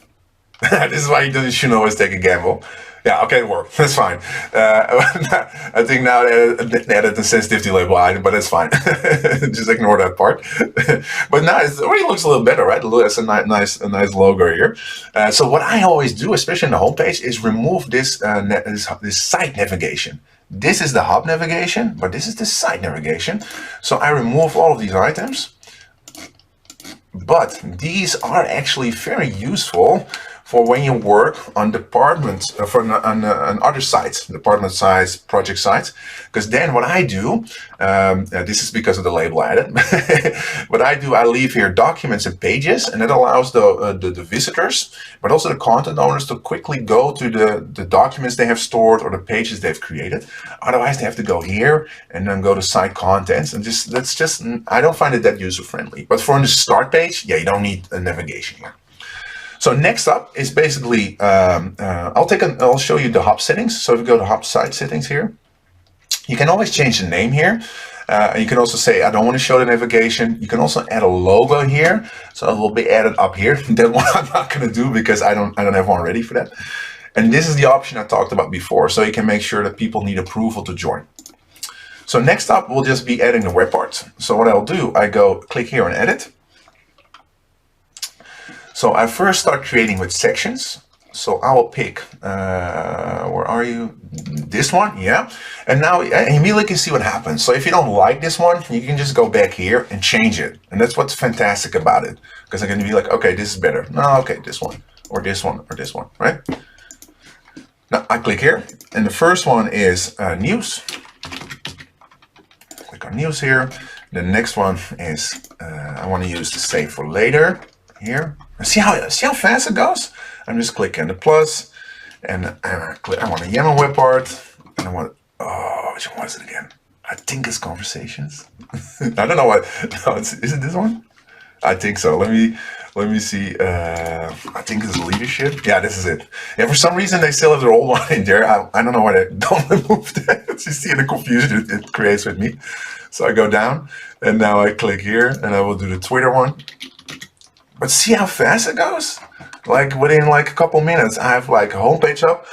This is why you shouldn't always take a gamble. Yeah, okay, it worked. That's fine. I think now they added the sensitivity label item, but that's fine. Just ignore that part. But now it already looks a little better, right? It's a nice logo here. So what I always do, especially in the homepage, is remove this site navigation. This is the hub navigation, but this is the site navigation. So I remove all of these items. But these are actually very useful for when you work on departments, on other sites, department sites, project sites. Because then what I do, this is because of the label added, what I do, I leave here documents and pages, and that allows the visitors, but also the content owners to quickly go to the documents they have stored or the pages they've created. Otherwise, they have to go here and then go to site contents, and I don't find it that user-friendly. But for the start page, yeah, you don't need a navigation here. So next up is basically, I'll show you the hub settings. So if you go to hub site settings here, you can always change the name here. And you can also say, I don't want to show the navigation. You can also add a logo here. So it will be added up here. That one I'm not going to do because I don't have one ready for that. And this is the option I talked about before. So you can make sure that people need approval to join. So next up, we'll just be adding the web part. So what I'll do, I go click here on edit. So I first start creating with sections. So I will pick, where are you? This one, yeah. And now I immediately can see what happens. So if you don't like this one, you can just go back here and change it. And that's what's fantastic about it. Because I can be like, okay, this is better. No, okay, this one, or this one, or this one, right? Now I click here, and the first one is news. Click on news here. The next one is, I want to use the save for later here. See how fast it goes? I'm just clicking the plus, and I want a YAML web part, and I want, oh, which one was it again? I think it's conversations. I don't know what, no, is it this one? I think so. Let me see. I think it's leadership. Yeah, this is it. Yeah, for some reason they still have their old one in there. I don't know why they don't remove that. You see the confusion it creates with me. So I go down, and now I click here, and I will do the Twitter one. But see how fast it goes? Like within like a couple minutes, I have like a homepage up.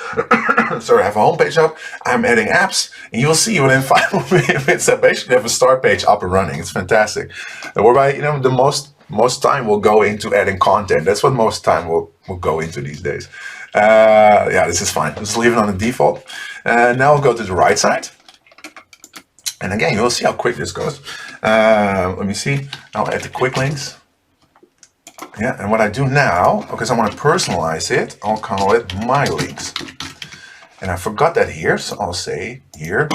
Sorry, I have a homepage up. I'm adding apps, and you'll see within 5 minutes, I basically have a start page up and running. It's fantastic. And whereby, you know, the most time will go into adding content. That's what most time will go into these days. Yeah, this is fine. Just leave it on the default. Now I'll go to the right side. And again, you'll see how quick this goes. Let me see. I'll add the quick links. Yeah, and what I do now, because I want to personalize it, I'll call it my links. And I forgot that here, so I'll say here,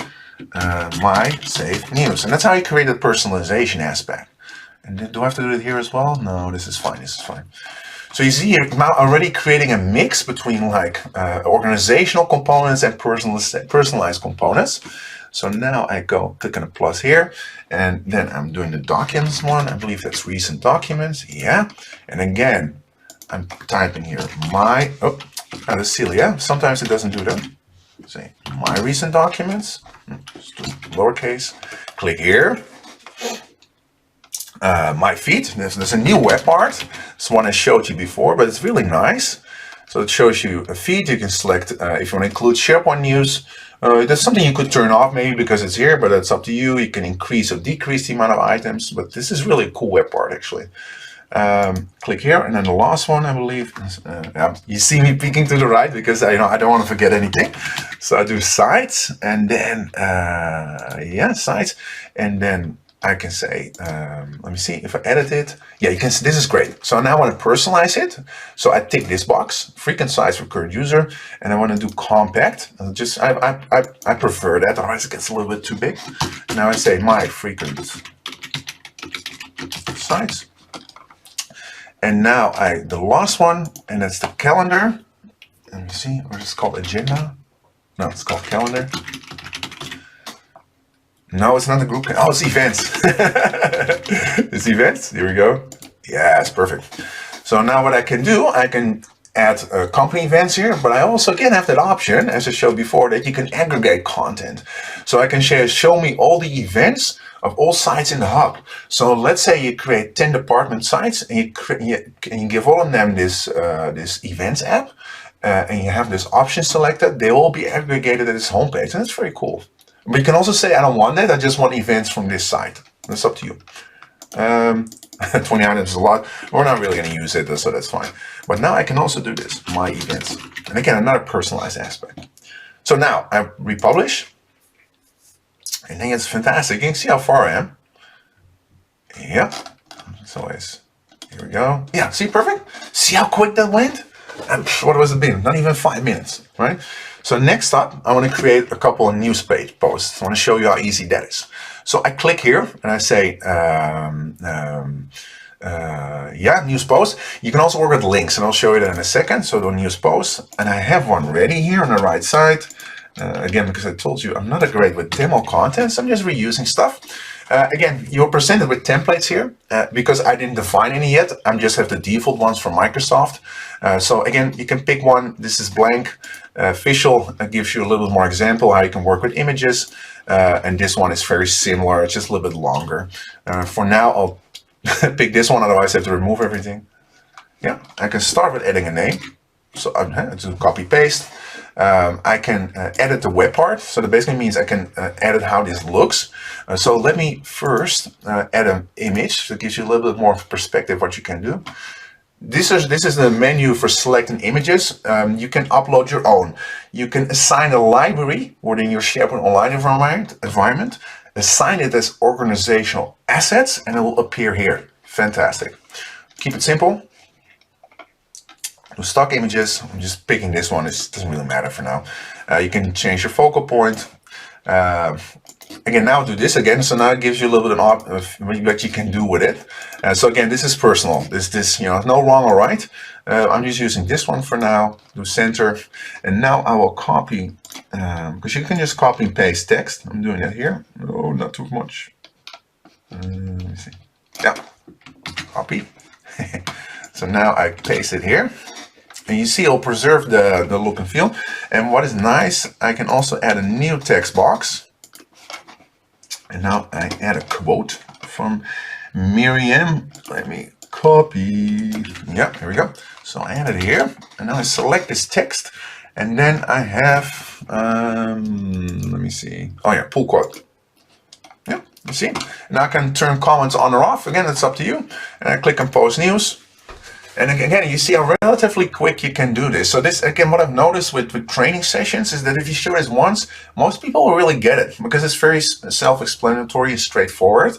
my save news. And that's how you create the personalization aspect. And do I have to do it here as well? No, this is fine, this is fine. So you see you're now already creating a mix between like organizational components and personalized components. So now I go click on the plus here, and then I'm doing the documents one. I believe that's recent documents. Yeah. And again, I'm typing here my, oh, that's silly, yeah? Sometimes it doesn't do that. Say my recent documents, just do lowercase, click here. My feed, there's a new web part. It's one I showed you before, but it's really nice. So it shows you a feed. You can select if you want to include SharePoint news. That's something you could turn off maybe because it's here, but it's up to you. You can increase or decrease the amount of items, but this is really a cool web part actually. Click here, and then the last one I believe is, you see me peeking to the right because I don't want to forget anything. So I do sites, and then yeah, sites, and then I can say, let me see if I edit it. Yeah, you can see this is great. So now I want to personalize it. So I tick this box, frequent size for current user, and I want to do compact. Just I prefer that, otherwise it gets a little bit too big. Now I say my frequent size. And now the last one, and that's the calendar. Let me see, or is it called agenda? No, it's called calendar. No, it's not the group. Oh, it's events. It's events. Here we go. Yeah, it's perfect. So now what I can do, I can add company events here, but I also again have that option, as I showed before, that you can aggregate content. So I can show me all the events of all sites in the hub. So let's say you create 10 department sites, and you give all of them this events app, and you have this option selected. They will be aggregated at this homepage, and that's very cool. But you can also say, I don't want that, I just want events from this site. That's up to you. 20 items is a lot. We're not really going to use it, so that's fine. But now I can also do this, my events. And again, another personalized aspect. So now I republish. And then it's fantastic. You can see how far I am. Yep. So here we go. Yeah, see, perfect. See how quick that went? And what was it been? Not even 5 minutes, right? So next up, I want to create a couple of news page posts. I want to show you how easy that is. So I click here and I say, yeah, news post. You can also work with links, and I'll show you that in a second. So the news post, and I have one ready here on the right side. Again, because I told you I'm not great with demo content, so I'm just reusing stuff. Again, you're presented with templates here because I didn't define any yet. I just have the default ones from Microsoft. So again, you can pick one. This is blank. Visual gives you a little bit more example how you can work with images. and this one is very similar. It's just a little bit longer. For now, I'll pick this one, otherwise I have to remove everything. Yeah, I can start with adding a name. So I do copy paste. I can edit the web part. So that basically means I can edit how this looks. So let me first add an image. So it gives you a little bit more perspective what you can do. This is the menu for selecting images. You can upload your own. You can assign a library within your SharePoint Online environment. Assign it as organizational assets, and it will appear here. Fantastic. Keep it simple. Stock images, I'm just picking this one, it doesn't really matter for now. You can change your focal point. Again, now do this again, so now it gives you a little bit of what you can do with it. So again, this is personal. This no wrong or right. I'm just using this one for now. Do center, and now I will copy, because you can just copy and paste text. I'm doing that here. Oh, not too much. Let me see. Yeah, copy. So now I paste it here. And you see it'll preserve the look and feel. And what is nice, I can also add a new text box. And now I add a quote from Miriam. Let me copy. Yeah, here we go. So I add it here. And now I select this text. And then I have, let me see. Oh yeah, pull quote. Yeah, you see. Now I can turn comments on or off. Again, it's up to you. And I click on post news. And again, you see how relatively quick you can do this. So this, again, what I've noticed with training sessions is that if you show this once, most people will really get it because it's very self-explanatory and straightforward.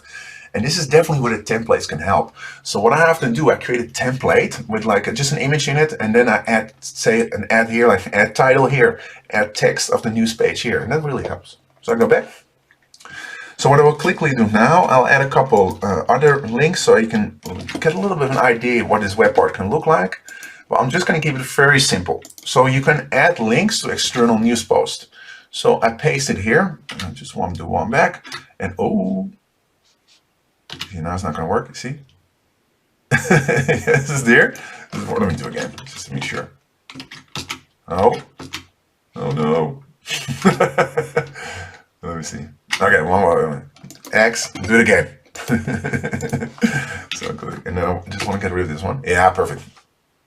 And this is definitely where the templates can help. So what I have to do, I create a template with like just an image in it, and then I add, say, an add here, like add title here, add text of the news page here, and that really helps. So I go back. So what I will quickly do now, I'll add a couple other links so you can get a little bit of an idea what this web part can look like. But I'm just going to keep it very simple. So you can add links to external news posts. So I paste it here. I just want to do one back. And oh, you know, it's not going to work. You see? This is there. Let me do it again, just to make sure. Oh, oh no. Let me see. Okay, one more. X, do it again. So good. And now I just want to get rid of this one. Yeah, perfect.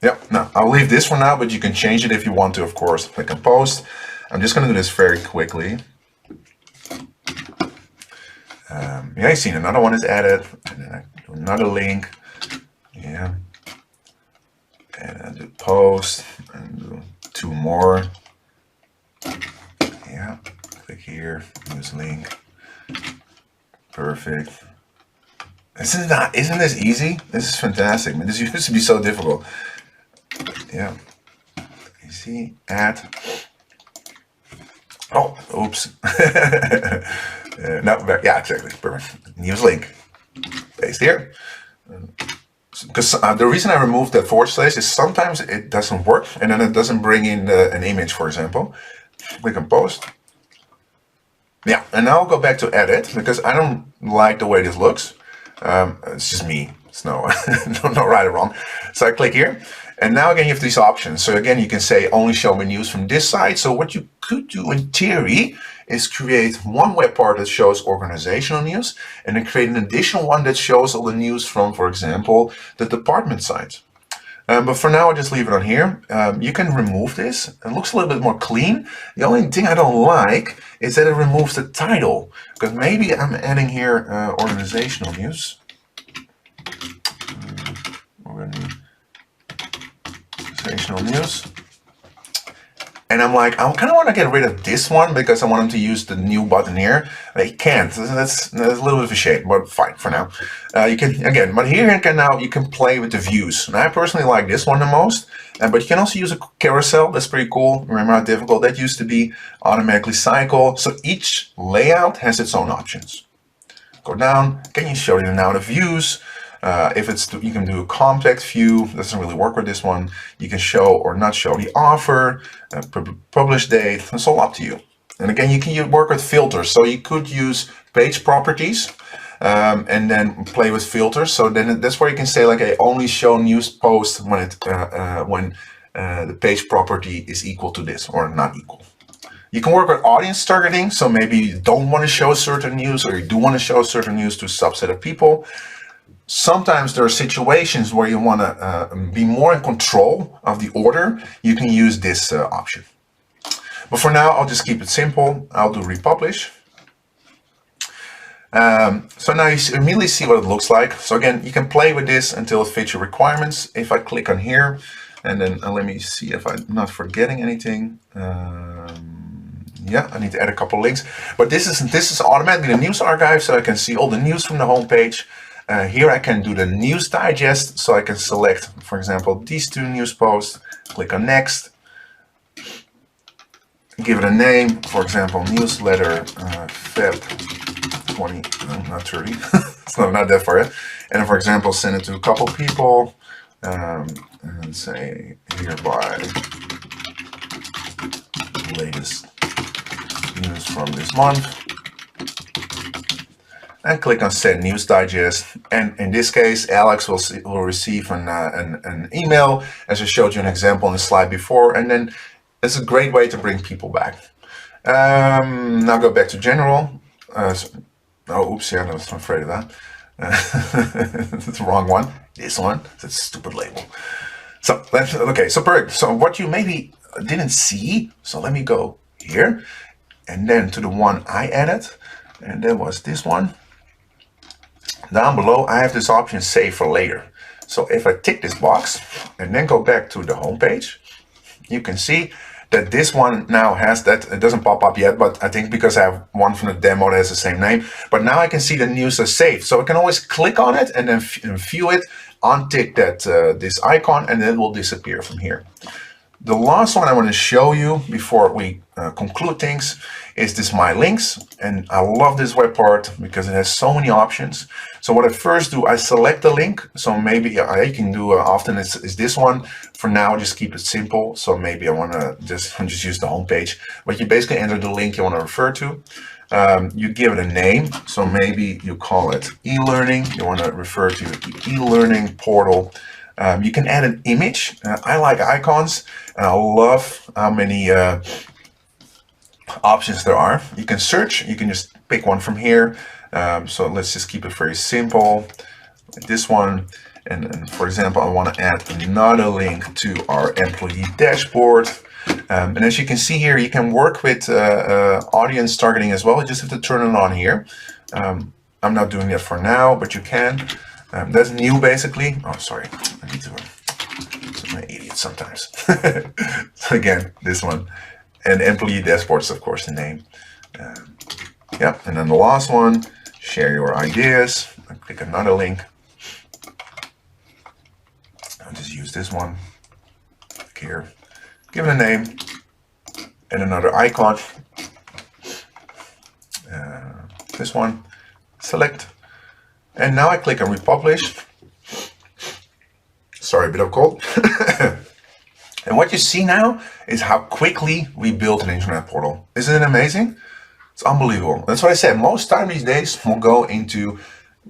Yep. Now I'll leave this for now, but you can change it if you want to, of course. Click on post. I'm just going to do this very quickly. Yeah, you see another one is added, and then I do another link. Yeah. And I do post and do two more. Yeah. Click here. Use link. Perfect. Isn't this easy? This is fantastic, man. This used to be so difficult. Yeah. You see, add. Oh, oops. No, yeah, exactly. Perfect. Use link. Paste here. Because the reason I removed that / is sometimes it doesn't work, and then it doesn't bring in an image, for example. Click on post. Yeah, and now I'll go back to edit because I don't like the way this looks. It's just me. It's no right or wrong. So I click here, and now again you have these options. So again, you can say only show me news from this site. So what you could do in theory is create one web part that shows organizational news, and then create an additional one that shows all the news from, for example, the department site. But for now, I'll just leave it on here. You can remove this. It looks a little bit more clean. The only thing I don't like is that it removes the title, because maybe I'm adding here organizational news. Organizational news. And I'm like, I kind of want to get rid of this one because I want him to use the new button here. He can't. That's a little bit of a shame, but fine for now. You can again, but here you can play with the views. And I personally like this one the most. But you can also use a carousel. That's pretty cool. Remember how difficult that used to be? Automatically cycle. So each layout has its own options. Go down. Can you show you now the views? If it's, you can do a compact view. Doesn't really work with this one. You can show or not show the offer, publish date. It's all up to you. And again, you can work with filters. So you could use page properties and then play with filters. So then that's where you can say like, I only show news post when the page property is equal to this or not equal. You can work with audience targeting. So maybe you don't want to show certain news, or you do want to show certain news to a subset of people. Sometimes there are situations where you want to be more in control of the order. You can use this option. But for now, I'll just keep it simple. I'll do republish. So now you immediately see what it looks like. So again, you can play with this until it fits your requirements. If I click on here, and then let me see if I'm not forgetting anything. Yeah, I need to add a couple links. But this is automatically the news archive, so I can see all the news from the home page. Here I can do the news digest, so I can select, for example, these 2 news posts, click on next, give it a name, for example, newsletter Feb 20, no, not 30, it's not that far yet. And for example, send it to a couple people, and say hereby latest news from this month. And click on Send News Digest. And in this case, Alex will receive an email, as I showed you an example in the slide before. And then it's a great way to bring people back. Now go back to general. Oh, oops, yeah, I was afraid of that. That's the wrong one. This one, that's a stupid label. So, okay, so perfect. So what you maybe didn't see, so let me go here, and then to the one I added, and that was this one. Down below, I have this option save for later. So if I tick this box and then go back to the home page, you can see that this one now has that. It doesn't pop up yet, but I think because I have one from the demo that has the same name. But now I can see the news are saved. So I can always click on it and then view it, untick that this icon, and it will disappear from here. The last one I want to show you before we conclude things is this My Links. And I love this web part because it has so many options. So what I first do, I select the link. So maybe I can do often is this one. For now, just keep it simple. So maybe I want to just use the home page. But you basically enter the link you want to refer to. You give it a name. So maybe you call it e-learning. You want to refer to the e-learning portal. You can add an image. I like icons, and I love how many options there are. You can search. You can just pick one from here. So let's just keep it very simple, like this one. And for example, I want to add another link to our employee dashboard. And as you can see here, you can work with audience targeting as well. You just have to turn it on here. I'm not doing that for now, but you can. That's new, basically. Oh, sorry. I need to. I'm an idiot sometimes. So again, this one. And employee dashboard is, of course, the name. Yeah, and then the last one, share your ideas. I click another link. I'll just use this one. Click here. Give it a name. And another icon. This one. Select. And now I click on republish. Sorry, a bit of cold. And what you see now is how quickly we built an internet portal. Isn't it amazing? It's unbelievable. That's what I said. Most time these days will go into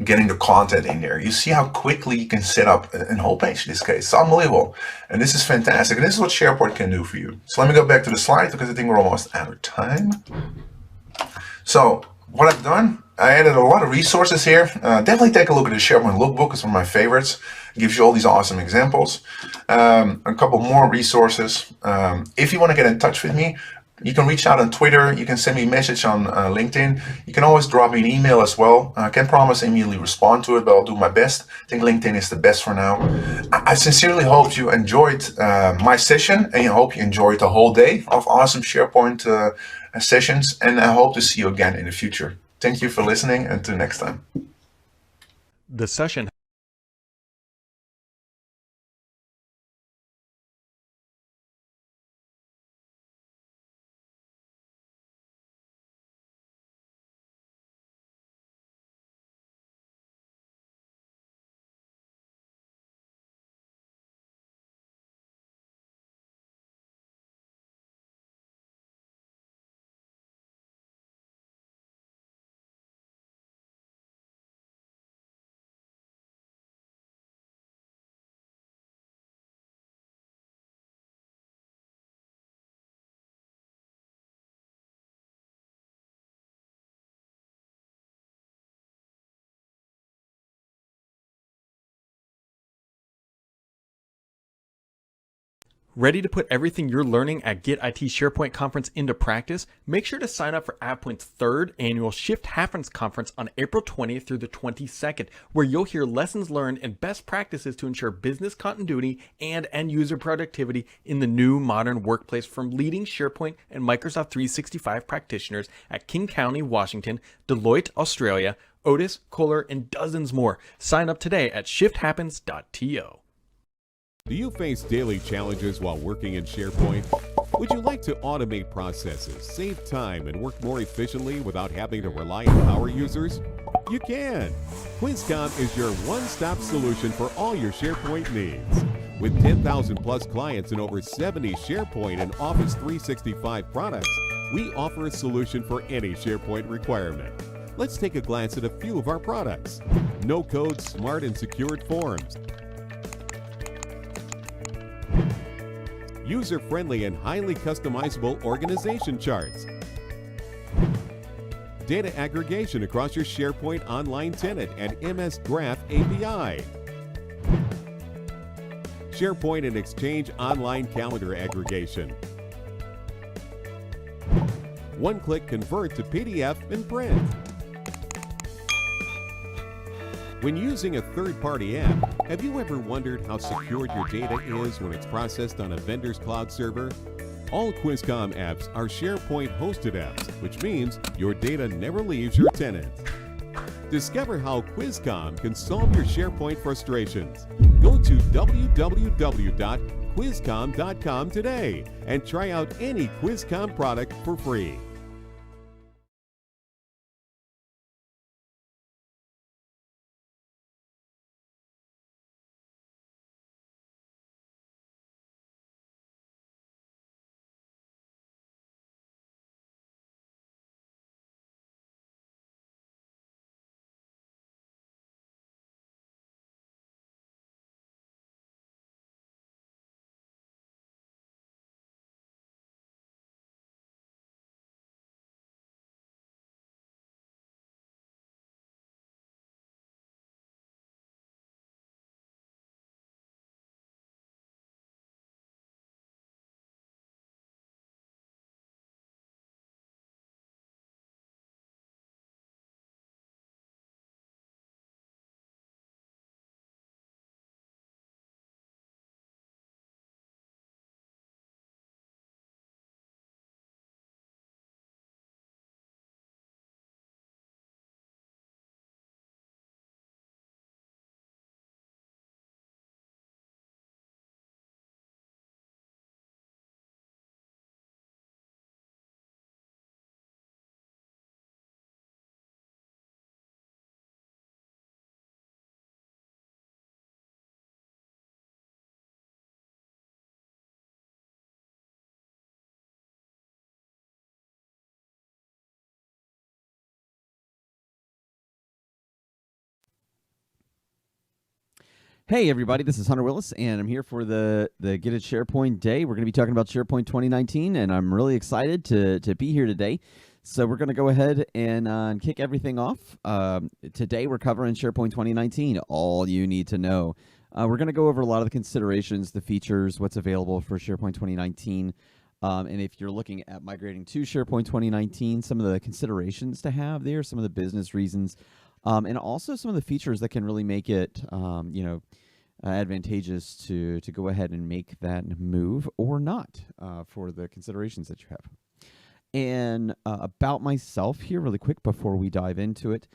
getting the content in there. You see how quickly you can set up a whole page in this case. It's unbelievable. And this is fantastic. And this is what SharePoint can do for you. So let me go back to the slide because I think we're almost out of time. So what I've done, I added a lot of resources here. Definitely take a look at the SharePoint lookbook. It's one of my favorites. It gives you all these awesome examples. A couple more resources. If you want to get in touch with me, you can reach out on Twitter. You can send me a message on LinkedIn. You can always drop me an email as well. I can't promise immediately respond to it, but I'll do my best. I think LinkedIn is the best for now. I sincerely hope you enjoyed my session, and I hope you enjoyed the whole day of awesome SharePoint sessions, and I hope to see you again in the future. Thank you for listening, and until next time. The session Ready to put everything you're learning at Get IT SharePoint Conference into practice? Make sure to sign up for AvePoint's third annual Shift Happens Conference on April 20th through the 22nd, where you'll hear lessons learned and best practices to ensure business continuity and end-user productivity in the new modern workplace from leading SharePoint and Microsoft 365 practitioners at King County, Washington, Deloitte, Australia, Otis, Kohler, and dozens more. Sign up today at shifthappens.to. Do you face daily challenges while working in SharePoint? Would you like to automate processes, save time, and work more efficiently without having to rely on power users? You can! QuizCom is your one-stop solution for all your SharePoint needs. With 10,000 plus clients and over 70 SharePoint and Office 365 products, we offer a solution for any SharePoint requirement. Let's take a glance at a few of our products. No-code, smart, and secured forms. User-friendly and highly customizable organization charts. Data aggregation across your SharePoint Online tenant and MS Graph API. SharePoint and Exchange Online calendar aggregation. One-click convert to PDF and print. When using a third-party app, have you ever wondered how secured your data is when it's processed on a vendor's cloud server? All QuizCom apps are SharePoint hosted apps, which means your data never leaves your tenant. Discover how QuizCom can solve your SharePoint frustrations. Go to www.quizcom.com today and try out any QuizCom product for free. Hey everybody, this is Hunter Willis, and I'm here for the Get It SharePoint Day. We're going to be talking about SharePoint 2019, and I'm really excited to be here today. So we're going to go ahead and kick everything off. Today we're covering SharePoint 2019, all you need to know. We're going to go over a lot of the considerations, the features, what's available for SharePoint 2019. And if you're looking at migrating to SharePoint 2019, some of the considerations to have there, some of the business reasons, and also some of the features that can really make it, advantageous to go ahead and make that move or not for the considerations that you have. And about myself here really quick before we dive into it.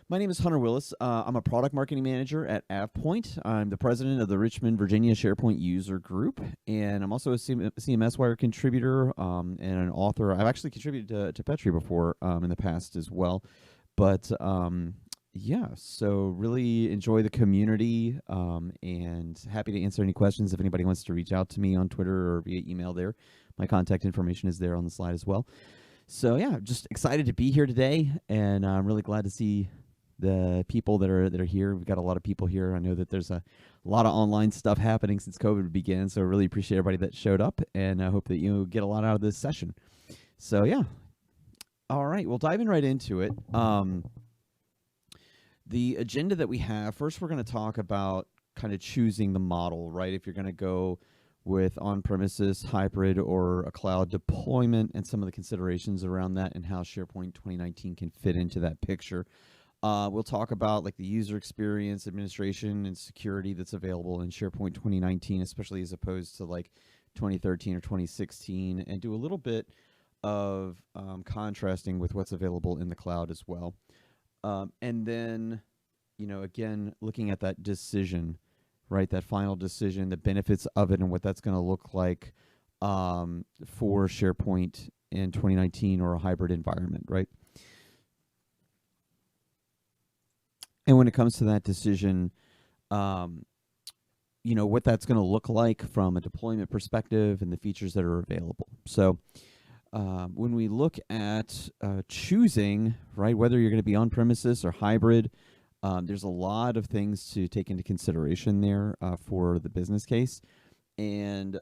My name is Hunter Willis. I'm a product marketing manager at AvePoint. I'm the president of the Richmond, Virginia SharePoint user group, and I'm also a CMS Wire contributor and an author. I've actually contributed to Petri before in the past as well. But yeah, so really enjoy the community and happy to answer any questions if anybody wants to reach out to me on Twitter or via email there. My contact information is there on the slide as well. So yeah, just excited to be here today, and I'm really glad to see the people that are here. We've got a lot of people here. I know that there's a lot of online stuff happening since COVID began, so I really appreciate everybody that showed up, and I hope that you get a lot out of this session. So yeah. All right, well, diving right into it. The agenda that we have, first we're going to talk about kind of choosing the model, right? If you're going to go with on-premises, hybrid, or a cloud deployment, and some of the considerations around that and how SharePoint 2019 can fit into that picture. We'll talk about like the user experience, administration, and security that's available in SharePoint 2019, especially as opposed to like 2013 or 2016, and do a little bit of contrasting with what's available in the cloud as well. And then, again, looking at that decision, right, that final decision, the benefits of it, and what that's going to look like for SharePoint in 2019 or a hybrid environment, right? And when it comes to that decision, what that's going to look like from a deployment perspective and the features that are available. So when we look at choosing, right, whether you're going to be on premises or hybrid, there's a lot of things to take into consideration there for the business case. And,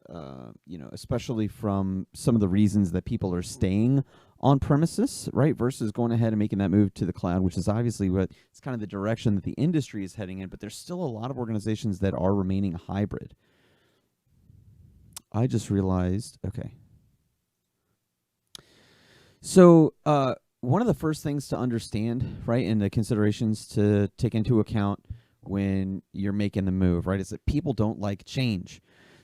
especially from some of the reasons that people are staying on premises, right, versus going ahead and making that move to the cloud, which is obviously it's kind of the direction that the industry is heading in, but there's still a lot of organizations that are remaining hybrid. I just realized, okay. So one of the first things to understand, right, and the considerations to take into account when you're making the move, right, is that people don't like change.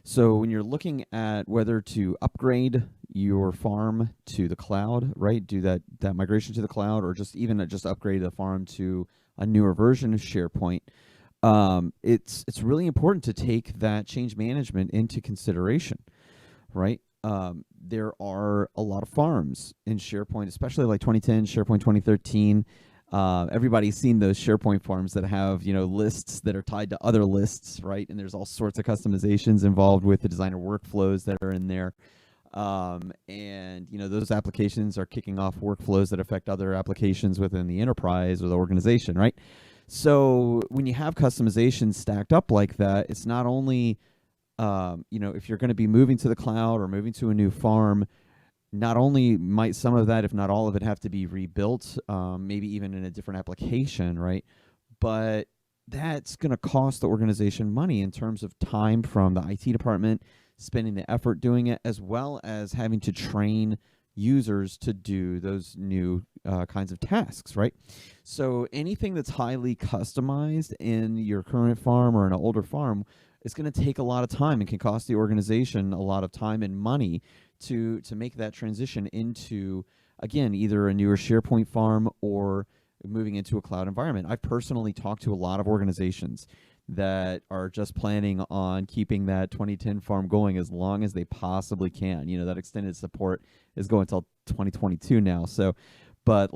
So when you're looking at whether to upgrade your farm to the cloud, right, do that migration to the cloud, or just upgrade the farm to a newer version of SharePoint, it's really important to take that change management into consideration, right? There are a lot of farms in SharePoint, especially like 2010, SharePoint 2013. Everybody's seen those SharePoint farms that have, lists that are tied to other lists, right? And there's all sorts of customizations involved with the designer workflows that are in there. And, those applications are kicking off workflows that affect other applications within the enterprise or the organization, right? So when you have customizations stacked up like that, it's not only, if you're going to be moving to the cloud or moving to a new farm, not only might some of that, if not all of it, have to be rebuilt, maybe even in a different application, right? But that's going to cost the organization money in terms of time from the IT department, spending the effort doing it, as well as having to train users to do those new kinds of tasks, right? So anything that's highly customized in your current farm or an older farm is going to take a lot of time and can cost the organization a lot of time and money to make that transition into, again, either a newer SharePoint farm or moving into a cloud environment. I've personally talked to a lot of organizations that are just planning on keeping that 2010 farm going as long as they possibly can. That extended support is going until 2022 now. So, but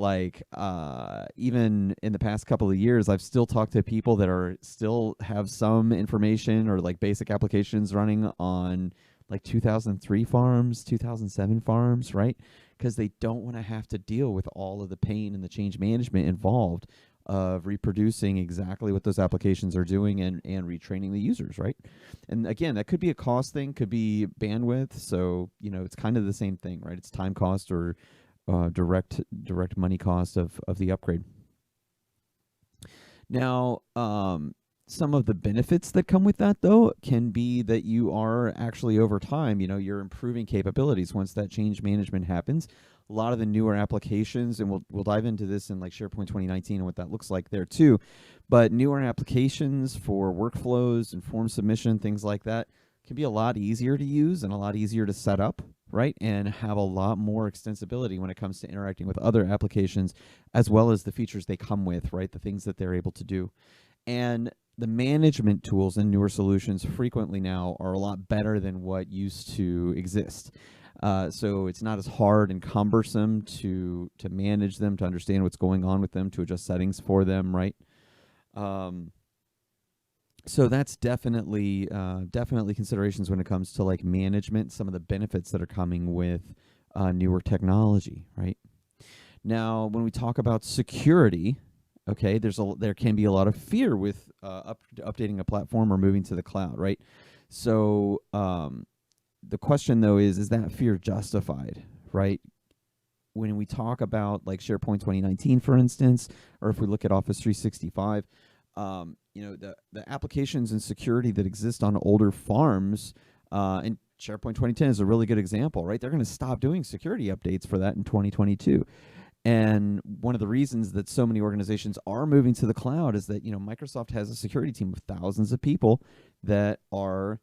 even in the past couple of years, I've still talked to people that are still have some information or like basic applications running on like 2003 farms, 2007 farms, right? Because they don't want to have to deal with all of the pain and the change management involved of reproducing exactly what those applications are doing and retraining the users, right? And again, that could be a cost thing, could be bandwidth. So, it's kind of the same thing, right? It's time cost or direct money cost of the upgrade. Now, some of the benefits that come with that, though, can be that you are actually, over time, you're improving capabilities once that change management happens. A lot of the newer applications, and we'll dive into this in like SharePoint 2019 and what that looks like there too, but newer applications for workflows and form submission, things like that, can be a lot easier to use and a lot easier to set up, right? And have a lot more extensibility when it comes to interacting with other applications, as well as the features they come with, right? The things that they're able to do. And the management tools in newer solutions frequently now are a lot better than what used to exist. So it's not as hard and cumbersome to manage them, to understand what's going on with them, to adjust settings for them, right? So that's definitely considerations when it comes to like management, some of the benefits that are coming with newer technology, right? Now, when we talk about security, okay, there can be a lot of fear with updating a platform or moving to the cloud, right? So the question, though, is that fear justified, right? When we talk about like SharePoint 2019, for instance, or if we look at Office 365, the applications and security that exist on older farms And SharePoint 2010 is a really good example, right? They're going to stop doing security updates for that in 2022. And one of the reasons that so many organizations are moving to the cloud is that, Microsoft has a security team of thousands of people that are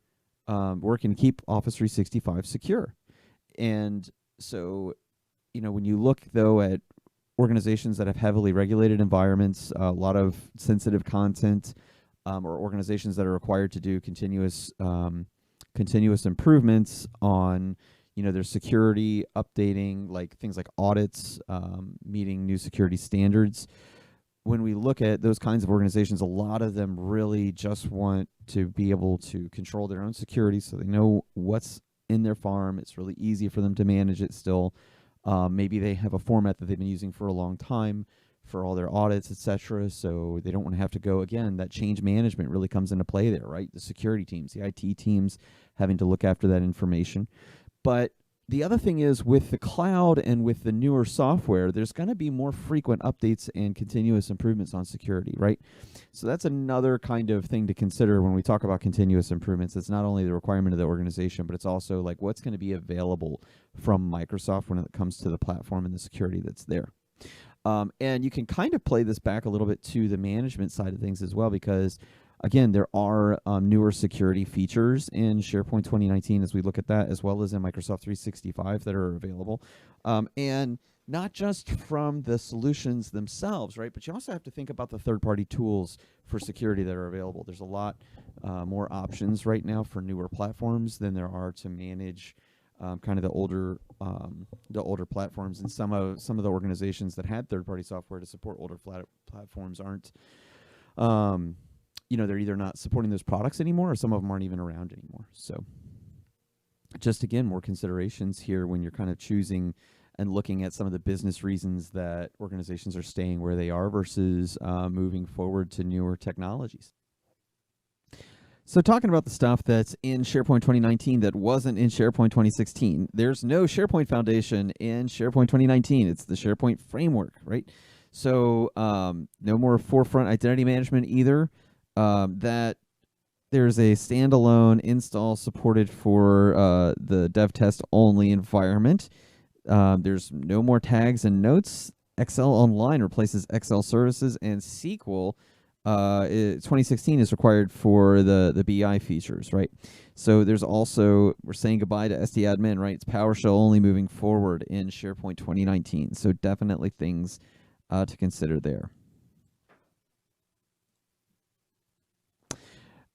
working to keep Office 365 secure. And so, when you look, though, at organizations that have heavily regulated environments, a lot of sensitive content, or organizations that are required to do continuous improvements on their security, updating, like things like audits, meeting new security standards. When we look at those kinds of organizations, a lot of them really just want to be able to control their own security, so they know what's in their farm. It's really easy for them to manage it still. Maybe they have a format that they've been using for a long time for all their audits, etc. So they don't want to have to go again. That change management really comes into play there, right? The security teams, the IT teams having to look after that information. But the other thing is, with the cloud and with the newer software, there's going to be more frequent updates and continuous improvements on security, right? So that's another kind of thing to consider when we talk about continuous improvements. It's not only the requirement of the organization, but it's also like what's going to be available from Microsoft when it comes to the platform and the security that's there. And you can kind of play this back a little bit to the management side of things as well, because again, there are newer security features in SharePoint 2019 as we look at that, as well as in Microsoft 365 that are available. And not just from the solutions themselves, right? But you also have to think about the third-party tools for security that are available. There's a lot more options right now for newer platforms than there are to manage kind of the older platforms. And some of the organizations that had third-party software to support older platforms aren't. They're either not supporting those products anymore, or some of them aren't even around anymore. So just, again, more considerations here when you're kind of choosing and looking at some of the business reasons that organizations are staying where they are versus moving forward to newer technologies. So talking about the stuff that's in SharePoint 2019 that wasn't in SharePoint 2016, there's no SharePoint Foundation in SharePoint 2019. It's the SharePoint framework, right? So no more forefront identity management either. That there's a standalone install supported for the dev test only environment. There's no more tags and notes. Excel Online replaces Excel services, and SQL 2016 is required for the BI features, right? So there's also, we're saying goodbye to SD-admin, right? It's PowerShell only moving forward in SharePoint 2019. So definitely things to consider there.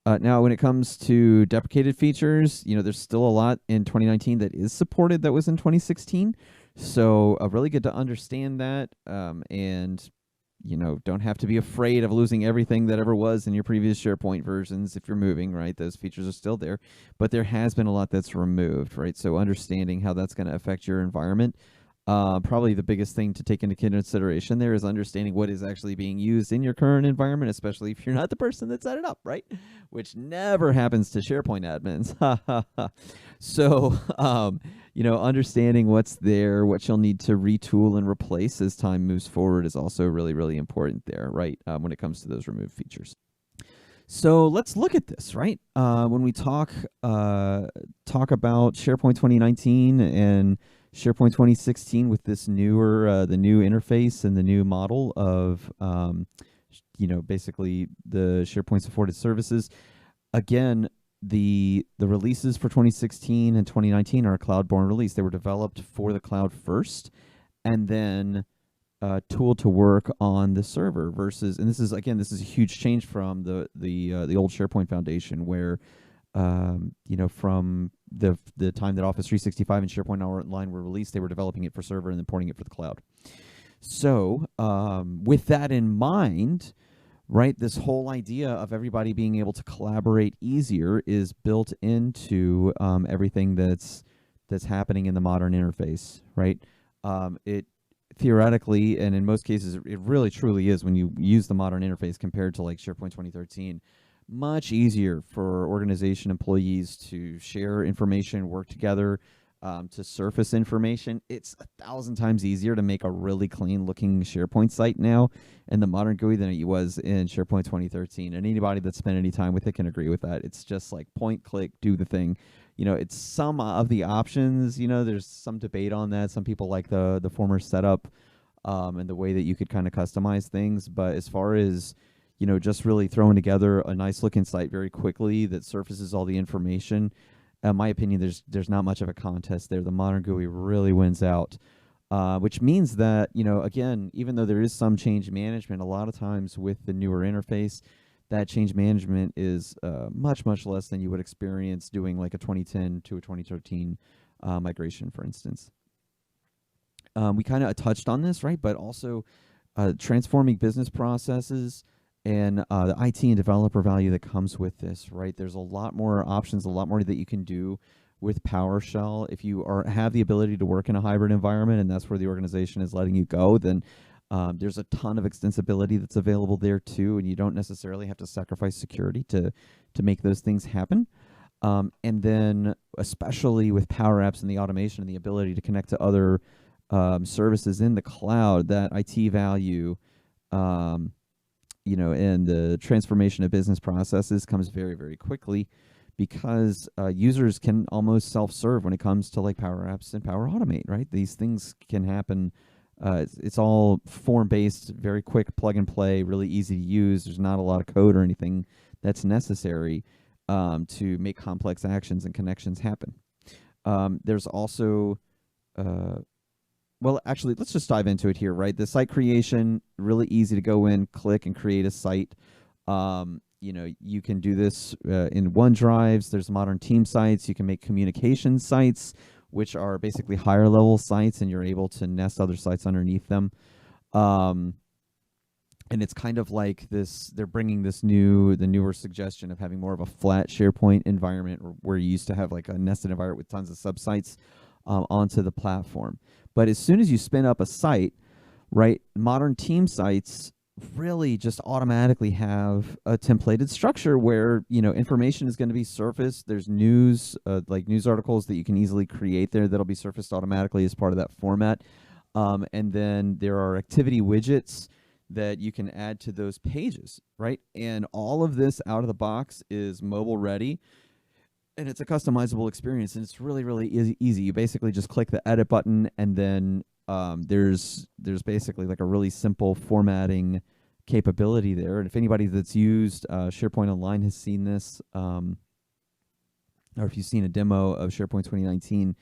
Now, when it comes to deprecated features, there's still a lot in 2019 that is supported that was in 2016. So really good to understand that, and don't have to be afraid of losing everything that ever was in your previous SharePoint versions if you're moving, right? Those features are still there, but there has been a lot that's removed, right? So understanding how that's going to affect your environment. Probably the biggest thing to take into consideration there is understanding what is actually being used in your current environment, especially if you're not the person that set it up, right? Which never happens to SharePoint admins. So, understanding what's there, what you'll need to retool and replace as time moves forward is also really, really important there, right? When it comes to those removed features. So let's look at this, right? When we talk about SharePoint 2019 and SharePoint 2016 with this the new interface and the new model of, basically the SharePoint supported services. Again, the releases for 2016 and 2019 are a cloud-born release. They were developed for the cloud first, and then tooled to work on the server versus, and this is a huge change from the old SharePoint Foundation, where from the time that Office 365 and SharePoint Online were released, they were developing it for server and then porting it for the cloud. So with that in mind, right, this whole idea of everybody being able to collaborate easier is built into everything that's happening in the modern interface, right? It theoretically, and in most cases, it really truly is, when you use the modern interface compared to like SharePoint 2013, much easier for organization employees to share information, work together, to surface information. It's 1,000 times easier to make a really clean looking SharePoint site now in the modern GUI than it was in SharePoint 2013. And anybody that's spent any time with it can agree with that. It's just like point, click, do the thing. It's some of the options, there's some debate on that. Some people like the former setup and the way that you could kind of customize things. But as far as, just really throwing together a nice looking site very quickly that surfaces all the information, in my opinion, there's not much of a contest there. The modern GUI really wins out, which means that, again, even though there is some change management, a lot of times with the newer interface, that change management is much, much less than you would experience doing like a 2010 to a 2013 migration, for instance. We kind of touched on this, right? But also transforming business processes and the IT and developer value that comes with this, right? There's a lot more options, a lot more that you can do with PowerShell. If you have the ability to work in a hybrid environment and that's where the organization is letting you go, then there's a ton of extensibility that's available there too, and you don't necessarily have to sacrifice security to make those things happen. And then especially with Power Apps and the automation and the ability to connect to other services in the cloud, that IT value and the transformation of business processes comes very, very quickly because users can almost self-serve when it comes to like Power Apps and Power Automate, right? These things can happen. It's all form-based, very quick plug and play, really easy to use. There's not a lot of code or anything that's necessary to make complex actions and connections happen. There's also well, actually, let's just dive into it here, right? The site creation, really easy to go in, click, and create a site. You can do this in OneDrives. There's modern team sites. You can make communication sites, which are basically higher level sites, and you're able to nest other sites underneath them. And it's kind of like this, they're bringing the newer suggestion of having more of a flat SharePoint environment where you used to have like a nested environment with tons of subsites onto the platform. But as soon as you spin up a site, right, modern team sites really just automatically have a templated structure where, information is going to be surfaced. There's news, like news articles that you can easily create there that'll be surfaced automatically as part of that format. And then there are activity widgets that you can add to those pages, right? And all of this out of the box is mobile ready. And it's a customizable experience, and it's really, really easy. You basically just click the edit button, and then there's basically like a really simple formatting capability there. And if anybody that's used SharePoint Online has seen this, or if you've seen a demo of SharePoint 2019,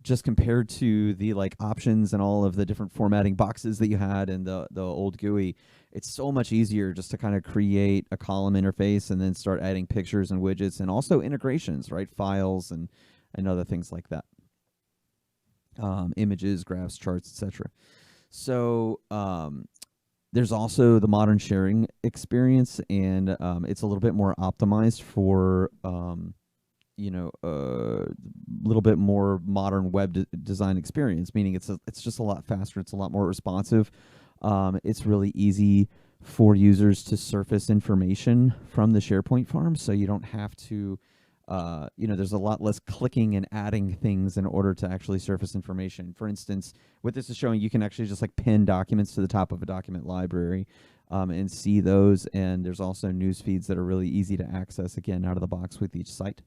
just compared to the like options and all of the different formatting boxes that you had in the old GUI, it's so much easier just to kind of create a column interface and then start adding pictures and widgets and also integrations, right? Files and other things like that. Images, graphs, charts, etc. So there's also the modern sharing experience, and it's a little bit more optimized for a little bit more modern web design experience, meaning it's just a lot faster. It's a lot more responsive. It's really easy for users to surface information from the SharePoint farm, so you don't have to, there's a lot less clicking and adding things in order to actually surface information. For instance, what this is showing, you can actually just like pin documents to the top of a document library and see those, and there's also news feeds that are really easy to access, again, out of the box with each site.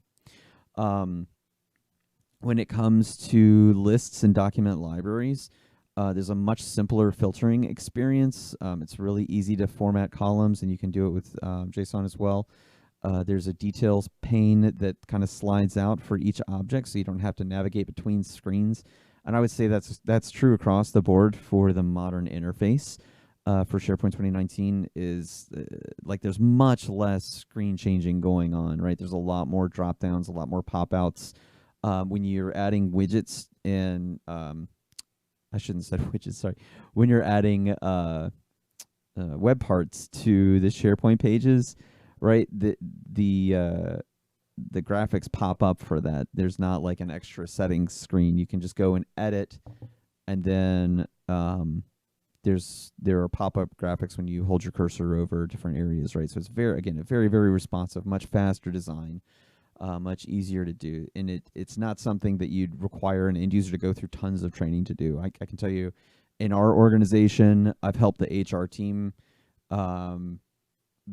When it comes to lists and document libraries, there's a much simpler filtering experience. It's really easy to format columns, and you can do it with JSON as well. There's a details pane that kind of slides out for each object, so you don't have to navigate between screens. And I would say that's true across the board for the modern interface. For SharePoint 2019 is like there's much less screen changing going on, right? There's a lot more drop downs, a lot more pop outs. When you're adding widgets and I shouldn't have said widgets, sorry. When you're adding web parts to the SharePoint pages, right? The graphics pop up for that. There's not like an extra settings screen. You can just go and edit, and then there are pop-up graphics when you hold your cursor over different areas, right? So it's very, very, very responsive, much faster design. much easier to do. And it's not something that you'd require an end user to go through tons of training to do. I can tell you, in our organization, I've helped the HR team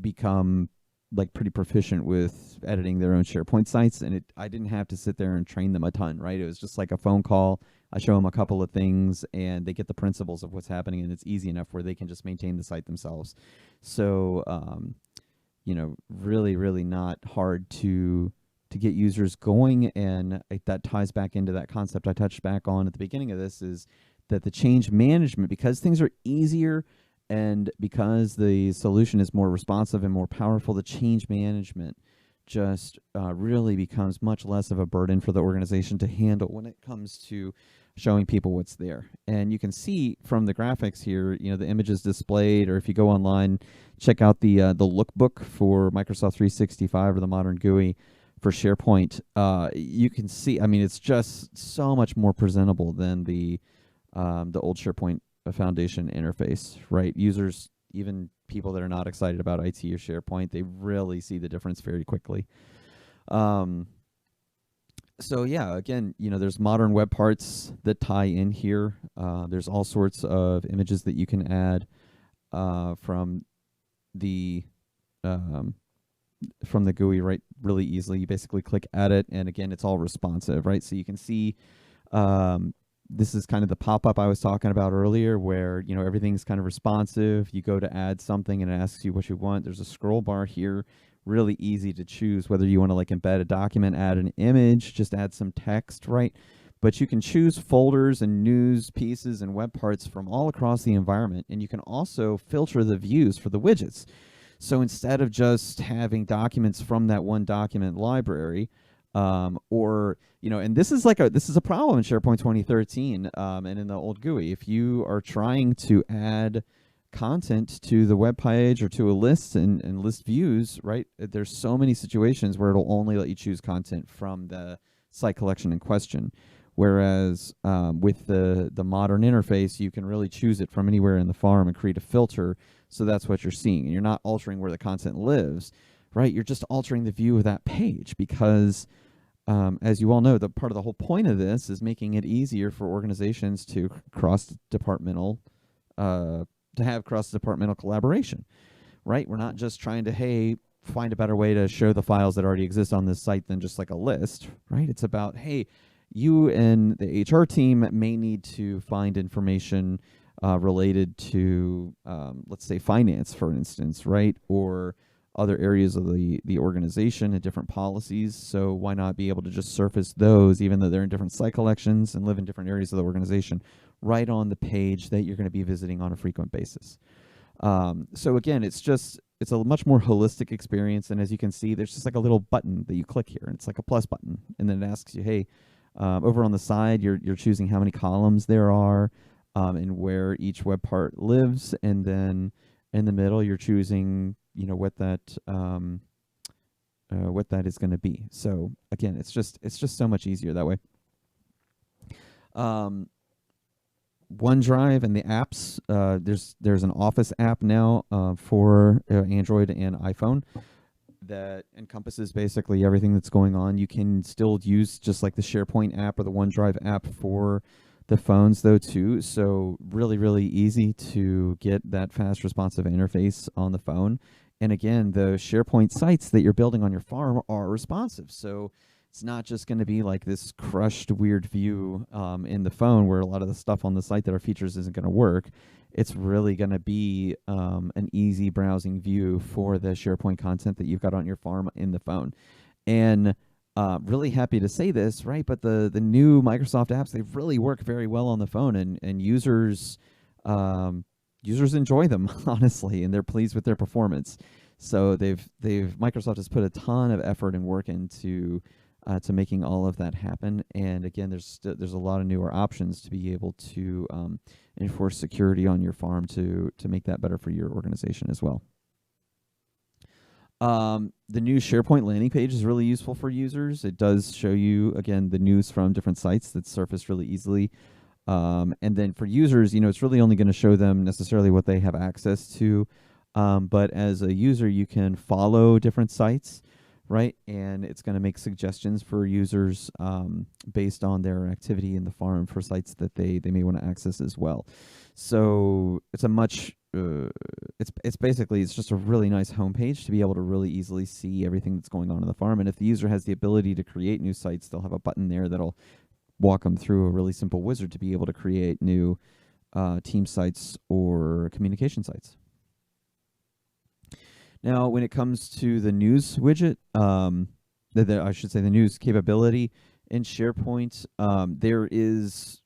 become like pretty proficient with editing their own SharePoint sites, and I didn't have to sit there and train them a ton, right? It was just like a phone call. I show them a couple of things, and they get the principles of what's happening, and it's easy enough where they can just maintain the site themselves. So, really, really not hard to get users going, and that ties back into that concept I touched back on at the beginning of this, is that the change management, because things are easier and because the solution is more responsive and more powerful, the change management just really becomes much less of a burden for the organization to handle when it comes to showing people what's there. And you can see from the graphics here, the images displayed, or if you go online, check out the lookbook for Microsoft 365 or the modern GUI for SharePoint. You can see, it's just so much more presentable than the old SharePoint Foundation interface, right? Users, even people that are not excited about IT or SharePoint, they really see the difference very quickly. So yeah, again, there's modern web parts that tie in here. There's all sorts of images that you can add from the GUI, right? Really easily. You basically click edit, and again, it's all responsive, right? So you can see this is kind of the pop-up I was talking about earlier, where everything's kind of responsive. You go to add something and it asks you what you want. There's a scroll bar here, really easy to choose whether you want to like embed a document, add an image, just add some text, right? But you can choose folders and news pieces and web parts from all across the environment, and you can also filter the views for the widgets. So instead of just having documents from that one document library, and this is a problem in SharePoint 2013 and in the old GUI. If you are trying to add content to the web page or to a list and list views, right? There's so many situations where it'll only let you choose content from the site collection in question. Whereas with the modern interface, you can really choose it from anywhere in the farm and create a filter. So that's what you're seeing. And you're not altering where the content lives, right? You're just altering the view of that page because, as you all know, the part of the whole point of this is making it easier for organizations to have cross-departmental collaboration, right? We're not just trying to, find a better way to show the files that already exist on this site than just like a list, right? It's about, you and the HR team may need to find information related to, let's say, finance, for instance, right? Or other areas of the organization and different policies. So why not be able to just surface those, even though they're in different site collections and live in different areas of the organization, right on the page that you're going to be visiting on a frequent basis. So again, it's a much more holistic experience. And as you can see, there's just like a little button that you click here, and it's like a plus button. And then it asks you, over on the side, you're choosing how many columns there are and where each web part lives. And then in the middle, you're choosing what that is going to be. So again, it's just so much easier that way. OneDrive and the apps, there's an Office app now for Android and iPhone that encompasses basically everything that's going on. You can still use just like the SharePoint app or the OneDrive app for the phones though too. So really, really easy to get that fast responsive interface on the phone. And again, the SharePoint sites that you're building on your farm are responsive. So it's not just going to be like this crushed weird view in the phone where a lot of the stuff on the site that are features isn't going to work. It's really going to be an easy browsing view for the SharePoint content that you've got on your farm in the phone. And really happy to say this, right? But the new Microsoft apps, they really work very well on the phone, and users enjoy them, honestly, and they're pleased with their performance. So Microsoft has put a ton of effort and work into to making all of that happen. And again, there's a lot of newer options to be able to enforce security on your farm to make that better for your organization as well. The new SharePoint landing page is really useful for users. It does show you, again, the news from different sites that surface really easily. And then for users, it's really only going to show them necessarily what they have access to. But as a user, you can follow different sites, right? And it's going to make suggestions for users based on their activity in the farm for sites that they may want to access as well. So it's a much it's basically it's just a really nice homepage to be able to really easily see everything that's going on in the farm. And if the user has the ability to create new sites, they'll have a button there that'll walk them through a really simple wizard to be able to create new team sites or communication sites. Now, when it comes to the news widget, I should say the news capability in SharePoint, there is,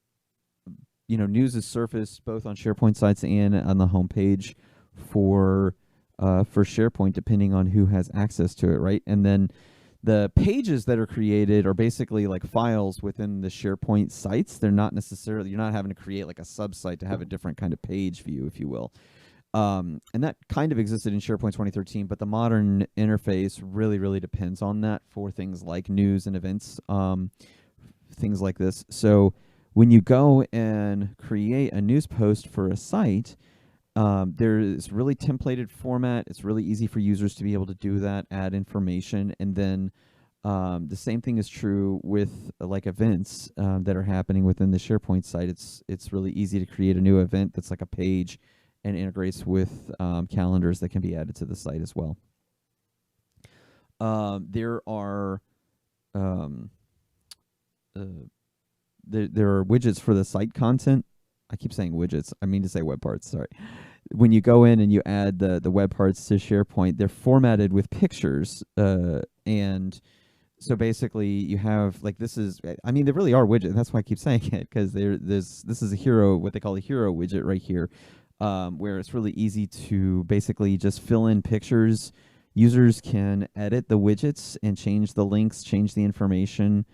news is surfaced both on SharePoint sites and on the homepage for SharePoint, depending on who has access to it, right? And then the pages that are created are basically like files within the SharePoint sites. They're not necessarily, you're not having to create like a sub-site to have a different kind of page view, if you will. And that kind of existed in SharePoint 2013, but the modern interface really, really depends on that for things like news and events, things like this. So when you go and create a news post for a site, there is really templated format. It's really easy for users to be able to do that, add information, and then the same thing is true with like events that are happening within the SharePoint site. It's really easy to create a new event that's like a page and integrates with calendars that can be added to the site as well. There are widgets for the site content. I keep saying widgets. I mean to say web parts. Sorry. When you go in and you add the web parts to SharePoint, they're formatted with pictures, and so basically you have like this is. I mean, they really are widgets. That's why I keep saying it, because this is a hero, what they call a hero widget right here. Where it's really easy to basically just fill in pictures. Users can edit the widgets and change the links, change the information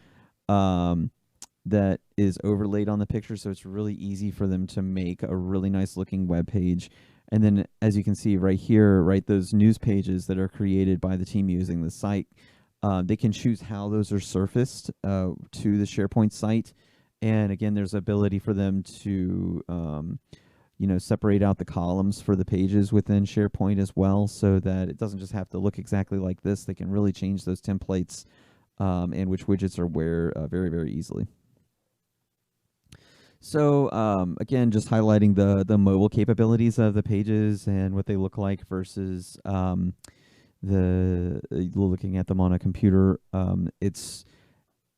that is overlaid on the picture. So it's really easy for them to make a really nice looking web page. And then as you can see right here, right, those news pages that are created by the team using the site, they can choose how those are surfaced to the SharePoint site. And again, there's ability for them to separate out the columns for the pages within SharePoint as well, so that it doesn't just have to look exactly like this. They can really change those templates and which widgets are where very, very easily. So again, just highlighting the mobile capabilities of the pages and what they look like versus looking at them on a computer.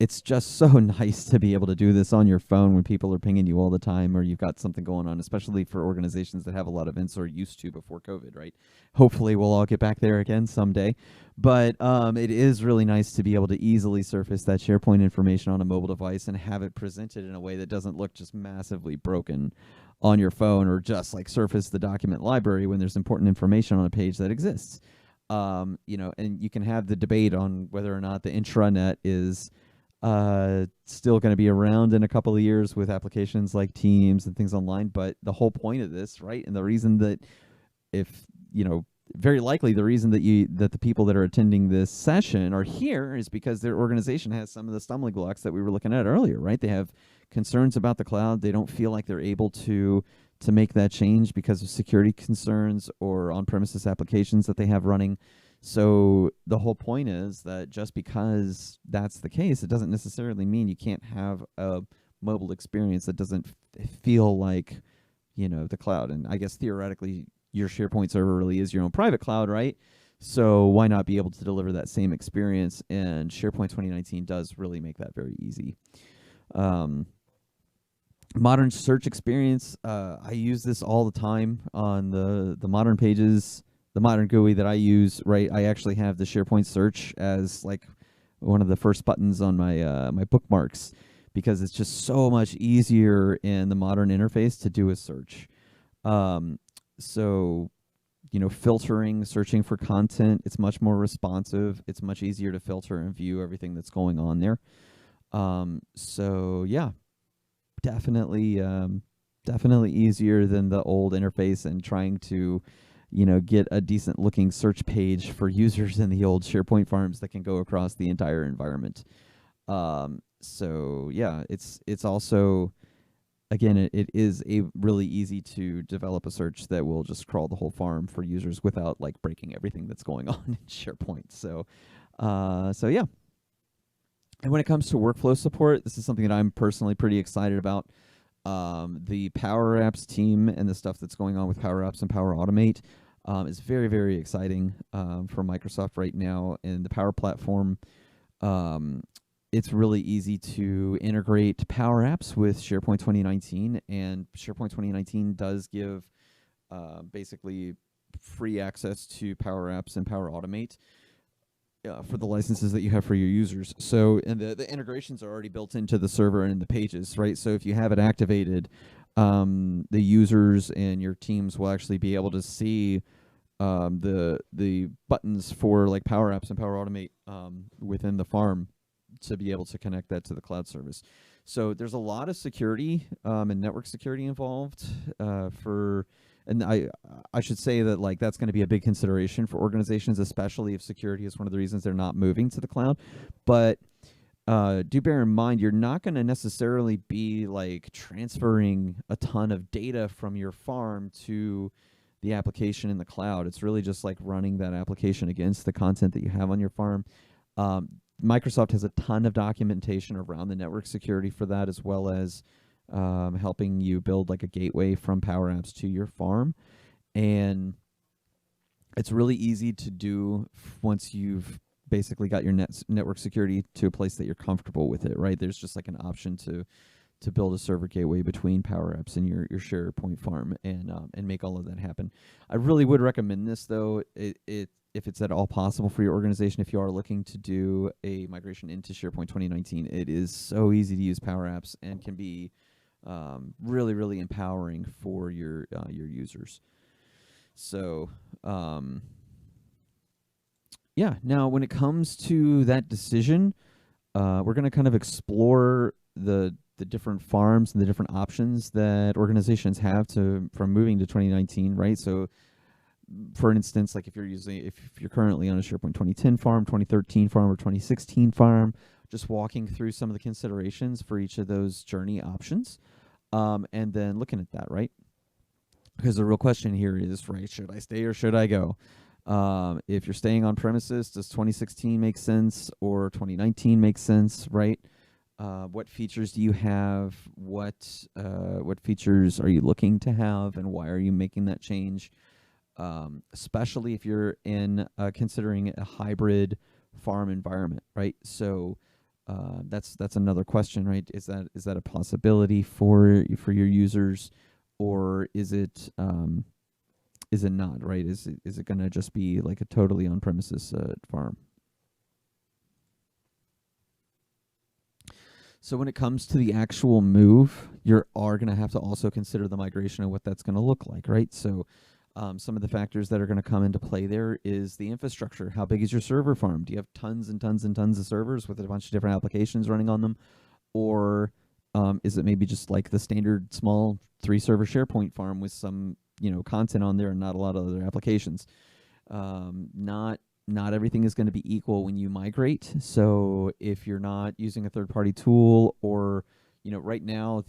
It's just so nice to be able to do this on your phone when people are pinging you all the time, or you've got something going on, especially for organizations that have a lot of events or used to before COVID, right? Hopefully we'll all get back there again someday. But it is really nice to be able to easily surface that SharePoint information on a mobile device and have it presented in a way that doesn't look just massively broken on your phone, or just like surface the document library when there's important information on a page that exists. And you can have the debate on whether or not the intranet is still going to be around in a couple of years with applications like Teams and things online. But the whole point of this, right, and the reason that very likely the reason that the people that are attending this session are here is because their organization has some of the stumbling blocks that we were looking at earlier, right? They have concerns about the cloud. They don't feel like they're able to make that change because of security concerns or on-premises applications that they have running. So the whole point is that just because that's the case, it doesn't necessarily mean you can't have a mobile experience that doesn't feel like, the cloud. And I guess theoretically, your SharePoint server really is your own private cloud, right? So why not be able to deliver that same experience? And SharePoint 2019 does really make that very easy. Modern search experience, I use this all the time on the modern pages. The modern GUI that I use, right? I actually have the SharePoint search as like one of the first buttons on my my bookmarks, because it's just so much easier in the modern interface to do a search. So, filtering, searching for content, it's much more responsive. It's much easier to filter and view everything that's going on there. So yeah, definitely easier than the old interface and trying to get a decent looking search page for users in the old SharePoint farms that can go across the entire environment. So yeah, it's also, again, it is a really easy to develop a search that will just crawl the whole farm for users without like breaking everything that's going on in SharePoint. So So yeah. And when it comes to workflow support, this is something that I'm personally pretty excited about. The Power Apps team and the stuff that's going on with Power Apps and Power Automate is very, very exciting for Microsoft right now. And the Power Platform, it's really easy to integrate Power Apps with SharePoint 2019, and SharePoint 2019 does give basically free access to Power Apps and Power Automate for the licenses that you have for your users. So, and the integrations are already built into the server and in the pages, right? So if you have it activated, the users and your teams will actually be able to see the buttons for like Power Apps and Power Automate within the farm to be able to connect that to the cloud service. So there's a lot of security and network security involved and I should say that like that's going to be a big consideration for organizations, especially if security is one of the reasons they're not moving to the cloud. But do bear in mind, you're not going to necessarily be like transferring a ton of data from your farm to the application in the cloud. It's really just like running that application against the content that you have on your farm. Microsoft has a ton of documentation around the network security for that, as well as helping you build like a gateway from Power Apps to your farm. And it's really easy to do once you've basically got your network security to a place that you're comfortable with it, right? There's just like an option to build a server gateway between Power Apps and your SharePoint farm and make all of that happen. I really would recommend this though, if it's at all possible for your organization, if you are looking to do a migration into SharePoint 2019, it is so easy to use Power Apps and can be really, really empowering for your users. So, yeah. Now, when it comes to that decision, we're going to kind of explore the different farms and the different options that organizations have from moving to 2019, right? So, for instance, like if you're currently on a SharePoint 2010 farm, 2013 farm, or 2016 farm, just walking through some of the considerations for each of those journey options, and then looking at that, right? Because the real question here is, right, should I stay or should I go? If you're staying on premises, does 2016 make sense or 2019 make sense, right? What features do you have? What features are you looking to have, and why are you making that change? Especially if you're in considering a hybrid farm environment, right? So that's another question, right? Is that a possibility for your users, or is it not, right? Is it going to just be like a totally on premises farm? So when it comes to the actual move, you are going to have to also consider the migration and what that's going to look like, right? So some of the factors that are going to come into play there is the infrastructure. How big is your server farm? Do you have tons and tons and tons of servers with a bunch of different applications running on them? Or is it maybe just like the standard small 3-server SharePoint farm with some content on there and not a lot of other applications? Not everything is going to be equal when you migrate. So if you're not using a third-party tool, or right now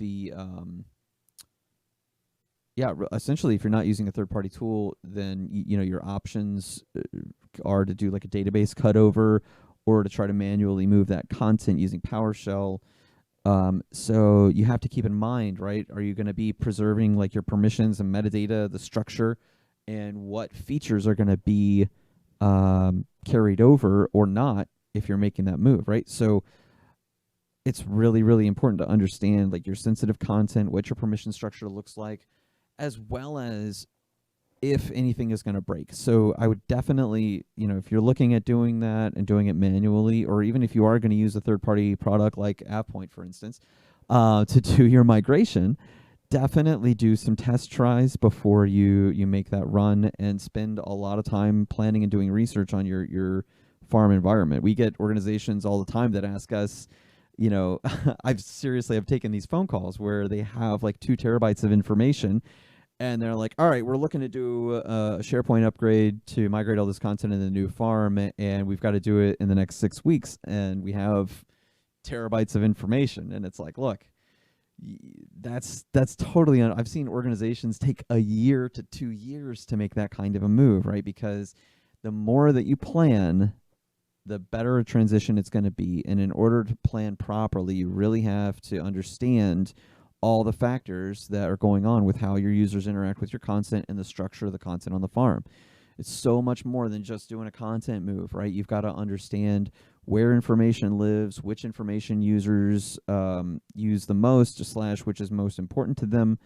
essentially if you're not using a third-party tool, then your options are to do like a database cutover or to try to manually move that content using PowerShell. So you have to keep in mind, right? Are you going to be preserving like your permissions and metadata, the structure, and what features are going to be carried over or not if you're making that move, right? So it's really, really important to understand like your sensitive content, what your permission structure looks like, as well as if anything is going to break. So I would definitely, if you're looking at doing that and doing it manually, or even if you are going to use a third-party product like AvePoint, for instance, to do your migration, definitely do some test tries before you make that run, and spend a lot of time planning and doing research on your farm environment. We get organizations all the time that ask us, I've taken these phone calls where they have like 2 terabytes of information, and they're like, all right, we're looking to do a SharePoint upgrade to migrate all this content in the new farm, and we've got to do it in the next 6 weeks, and we have terabytes of information. And it's like, look, that's totally I've seen organizations take a year to 2 years to make that kind of a move, right? Because the more that you plan, the better a transition it's going to be. And in order to plan properly, you really have to understand all the factors that are going on with how your users interact with your content and the structure of the content on the farm. It's so much more than just doing a content move, right? You've got to understand where information lives, which information users use the most, / which is most important to them,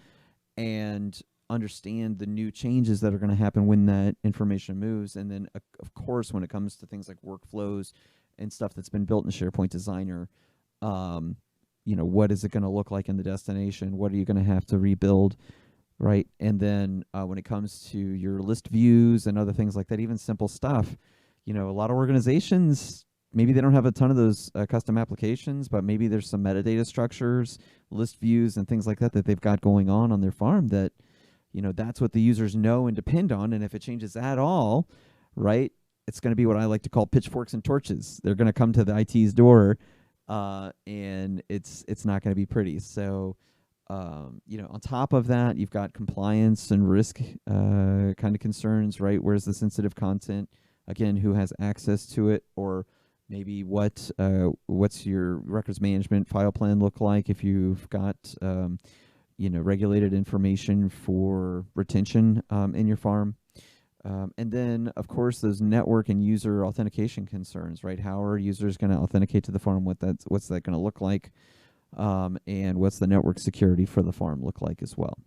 and understand the new changes that are going to happen when that information moves. And then, of course, when it comes to things like workflows and stuff that's been built in SharePoint Designer, what is it going to look like in the destination? What are you going to have to rebuild? Right. And then when it comes to your list views and other things like that, even simple stuff, a lot of organizations, maybe they don't have a ton of those custom applications, but maybe there's some metadata structures, list views, and things like that they've got going on their farm that, that's what the users know and depend on. And if it changes at all, right, it's going to be what I like to call pitchforks and torches. They're going to come to the IT's door, and it's not going to be pretty. So, on top of that, you've got compliance and risk kind of concerns, right? Where's the sensitive content? Again, who has access to it? Or maybe what's your records management file plan look like if you've got regulated information for retention in your farm? And then, of course, those network and user authentication concerns, right? How are users going to authenticate to the farm? What's that going to look like? And what's the network security for the farm look like as well?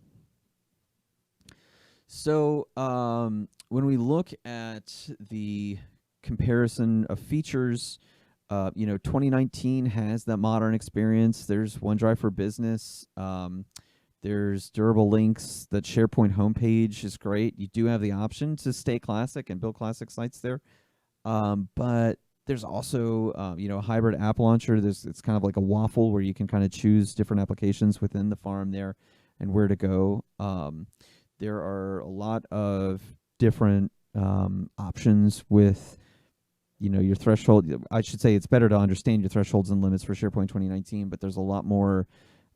So when we look at the comparison of features, 2019 has that modern experience. There's OneDrive for Business. There's durable links. That SharePoint homepage is great. You do have the option to stay classic and build classic sites there. But there's also, a hybrid app launcher. It's kind of like a waffle where you can kind of choose different applications within the farm there and where to go. There are a lot of different options with, your threshold. I should say it's better to understand your thresholds and limits for SharePoint 2019, but there's a lot more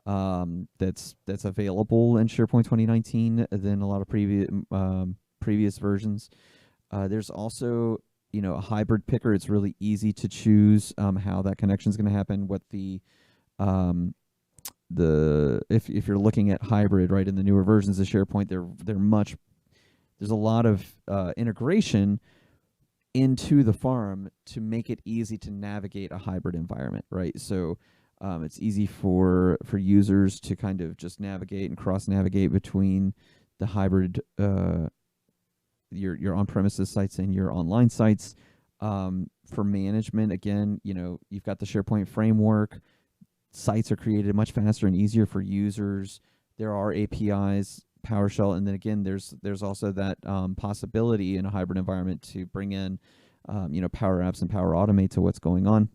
that's available in SharePoint 2019 than a lot of previous versions. There's also a hybrid picker. It's really easy to choose how that connection is going to happen. What if you're looking at hybrid, right, in the newer versions of SharePoint, there's a lot of integration into the farm to make it easy to navigate a hybrid environment, right? So it's easy for users to kind of just navigate and cross navigate between the hybrid your on-premises sites and your online sites. For management, again, you've got the SharePoint framework. Sites are created much faster and easier for users. There are APIs, PowerShell, and then again, there's also that possibility in a hybrid environment to bring in, Power Apps and Power Automate to what's going on.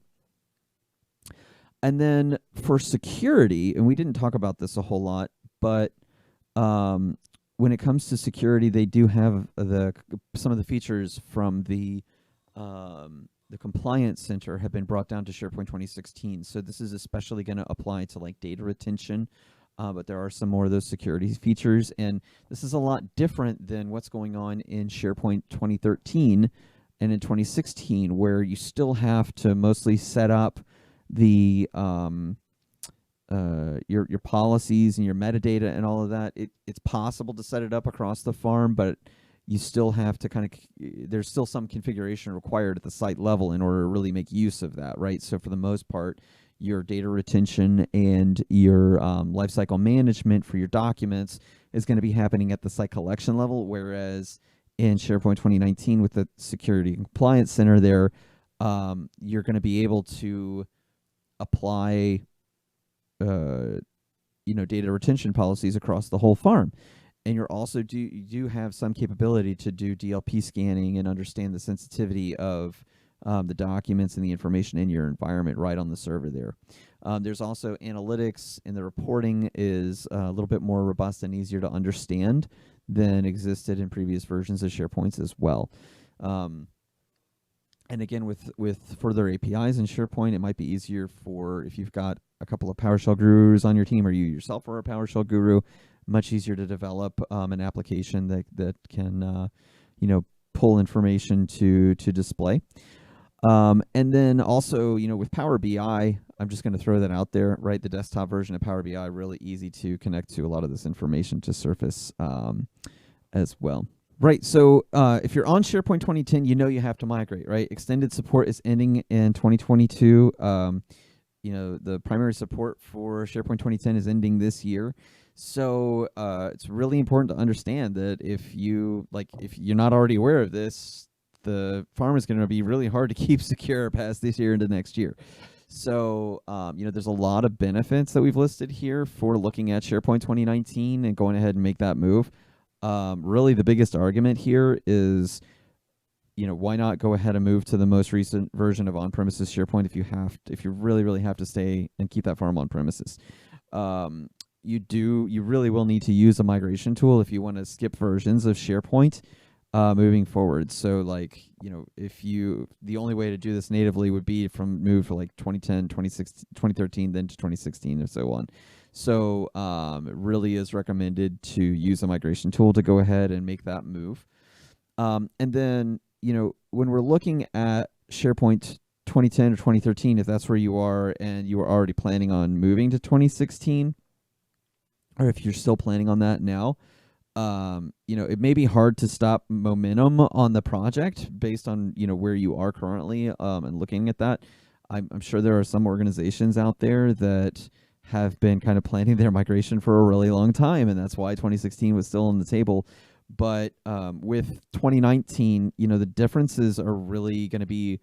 And then for security, and we didn't talk about this a whole lot, but when it comes to security, they do have some of the features from the Compliance Center have been brought down to SharePoint 2016. So this is especially going to apply to like data retention, but there are some more of those security features. And this is a lot different than what's going on in SharePoint 2013 and in 2016, where you still have to mostly set up the your policies and your metadata and all of that. It's possible to set it up across the farm, but you still have to there's still some configuration required at the site level in order to really make use of that, right? So for the most part, your data retention and your lifecycle management for your documents is going to be happening at the site collection level, whereas in SharePoint 2019 with the Security and Compliance Center there, you're going to be able to apply data retention policies across the whole farm. And you're also you do have some capability to do DLP scanning and understand the sensitivity of the documents and the information in your environment right on the server there. There's also analytics, and the reporting is a little bit more robust and easier to understand than existed in previous versions of SharePoint as well. And again, with further APIs in SharePoint, it might be easier for if you've got a couple of PowerShell gurus on your team, or you yourself are a PowerShell guru, much easier to develop an application that can pull information to display. And then also, with Power BI, I'm just going to throw that out there, right? The desktop version of Power BI, really easy to connect to a lot of this information to surface as well. Right, so if you're on SharePoint 2010, you have to migrate, right? Extended support is ending in 2022. The primary support for SharePoint 2010 is ending this year. So it's really important to understand that if you're not already aware of this, the farm is going to be really hard to keep secure past this year into next year. So, there's a lot of benefits that we've listed here for looking at SharePoint 2019 and going ahead and make that move. Really, the biggest argument here is, why not go ahead and move to the most recent version of on-premises SharePoint if you really, really have to stay and keep that farm on-premises. You really will need to use a migration tool if you want to skip versions of SharePoint moving forward. So the only way to do this natively would be from move to 2010, 2013, then to 2016 and so on. So it really is recommended to use a migration tool to go ahead and make that move. And then, when we're looking at SharePoint 2010 or 2013, if that's where you are and you are already planning on moving to 2016, or if you're still planning on that now, it may be hard to stop momentum on the project based on, where you are currently and looking at that. I'm sure there are some organizations out there that have been kind of planning their migration for a really long time, and that's why 2016 was still on the table. But with 2019, the differences are really going to be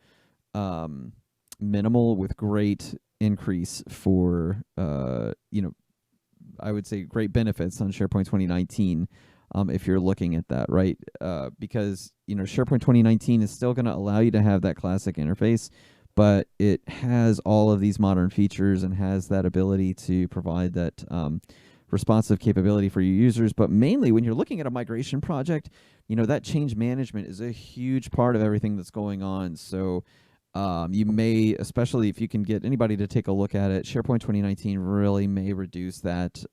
minimal with great increase for, I would say great benefits on SharePoint 2019 if you're looking at that, right? Because, SharePoint 2019 is still going to allow you to have that classic interface, but it has all of these modern features and has that ability to provide that responsive capability for your users. But mainly when you're looking at a migration project, that change management is a huge part of everything that's going on. So you may, especially if you can get anybody to take a look at it, SharePoint 2019 really may reduce that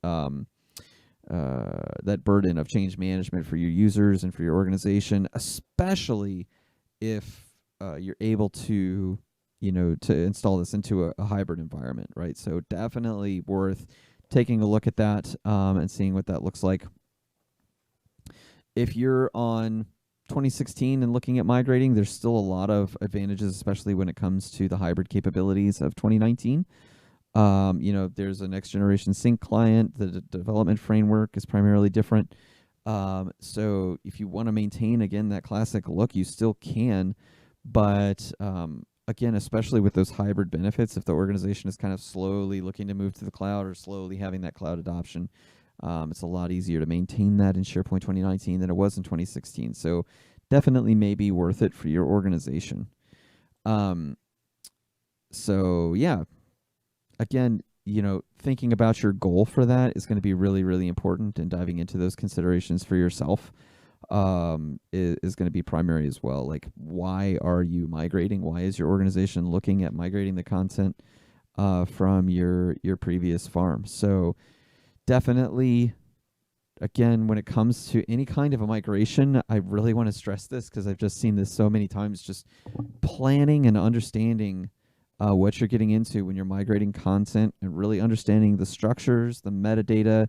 that burden of change management for your users and for your organization, especially if you're able to, to install this into a hybrid environment, right? So definitely worth taking a look at that and seeing what that looks like. If you're on 2016 and looking at migrating, there's still a lot of advantages, especially when it comes to the hybrid capabilities of 2019. There's a next generation sync client. The development framework is primarily different. So if you want to maintain, again, that classic look, you still can. But again, especially with those hybrid benefits, if the organization is kind of slowly looking to move to the cloud or slowly having that cloud adoption, it's a lot easier to maintain that in SharePoint 2019 than it was in 2016. So definitely may be worth it for your organization. So yeah, again, thinking about your goal for that is going to be really, really important, and diving into those considerations for yourself is going to be primary as well. Like, why are you migrating? Why is your organization looking at migrating the content from your previous farm? So definitely, again, when it comes to any kind of a migration, I really want to stress this because I've just seen this so many times, just planning and understanding what you're getting into when you're migrating content, and really understanding the structures, the metadata,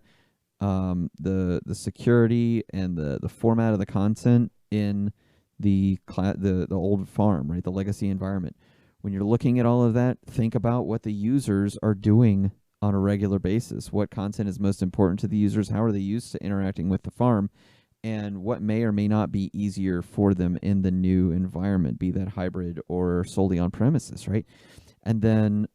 the security, and the format of the content in the old farm, right? The legacy environment. When you're looking at all of that, think about what the users are doing on a regular basis. What content is most important to the users? How are they used to interacting with the farm? And what may or may not be easier for them in the new environment, be that hybrid or solely on premises, right? And then,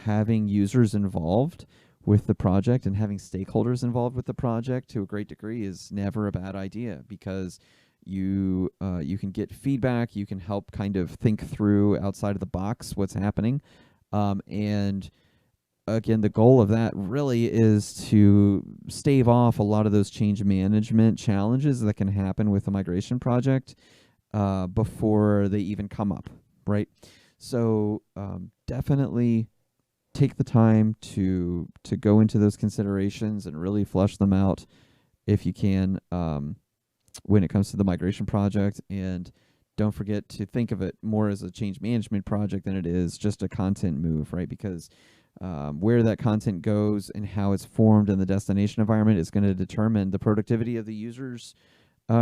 having users involved with the project and having stakeholders involved with the project to a great degree is never a bad idea, because you can get feedback, you can help kind of think through outside of the box what's happening, and again, the goal of that really is to stave off a lot of those change management challenges that can happen with a migration project before they even come up, right? So definitely take the time to go into those considerations and really flesh them out if you can when it comes to the migration project, and don't forget to think of it more as a change management project than it is just a content move, right? Because where that content goes and how it's formed in the destination environment is going to determine the productivity of the users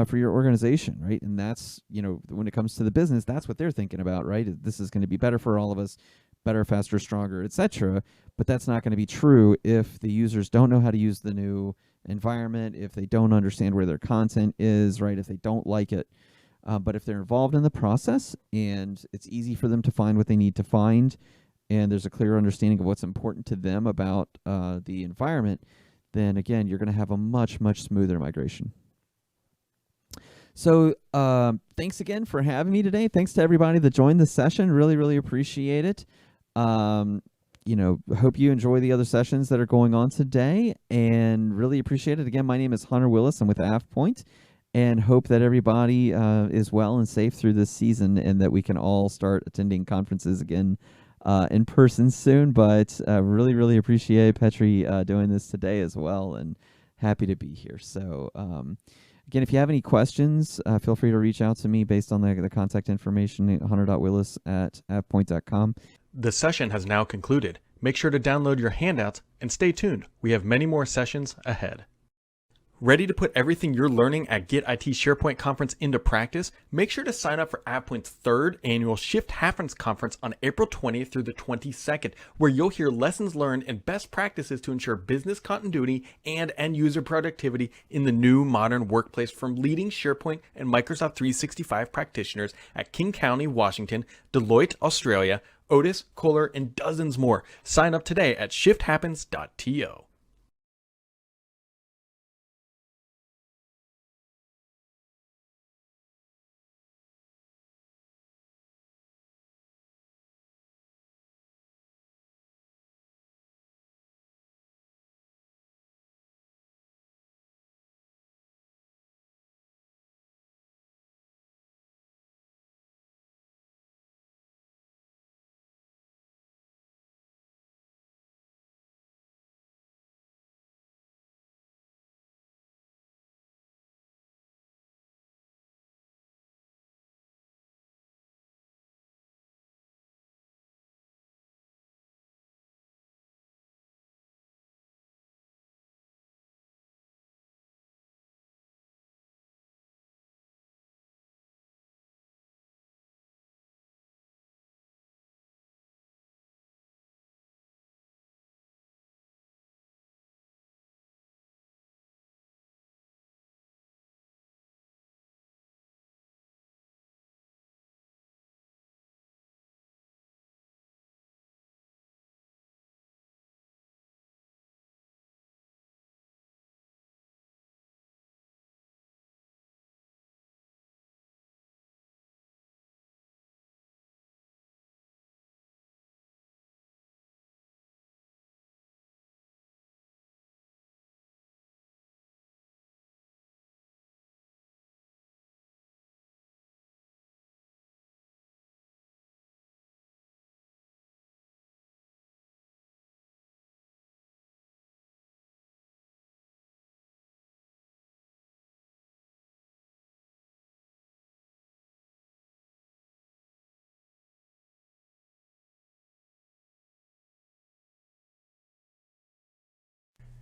for your organization, right? And that's, when it comes to the business, that's what they're thinking about, right? This is going to be better for all of us, better, faster, stronger, etc. But that's not going to be true if the users don't know how to use the new environment, if they don't understand where their content is, right? If they don't like it. But if they're involved in the process and it's easy for them to find what they need to find, and there's a clear understanding of what's important to them about the environment, then again, you're going to have a much, much smoother migration. So thanks again for having me today. Thanks to everybody that joined the session. Really, really appreciate it. Hope you enjoy the other sessions that are going on today, and really appreciate it. Again, my name is Hunter Willis. I'm with AvePoint, and hope that everybody is well and safe through this season, and that we can all start attending conferences again in person soon. But really, really appreciate Petri doing this today as well, and happy to be here. So again, if you have any questions, feel free to reach out to me based on the contact information, hunter.willis@avepoint.com. The session has now concluded. Make sure to download your handouts and stay tuned. We have many more sessions ahead. Ready to put everything you're learning at Get IT SharePoint Conference into practice? Make sure to sign up for AvePoint's 3rd annual Shift Happens Conference on April 20th through the 22nd, where you'll hear lessons learned and best practices to ensure business continuity and end user productivity in the new modern workplace from leading SharePoint and Microsoft 365 practitioners at King County, Washington, Deloitte, Australia, Otis, Kohler, and dozens more. Sign up today at shifthappens.to.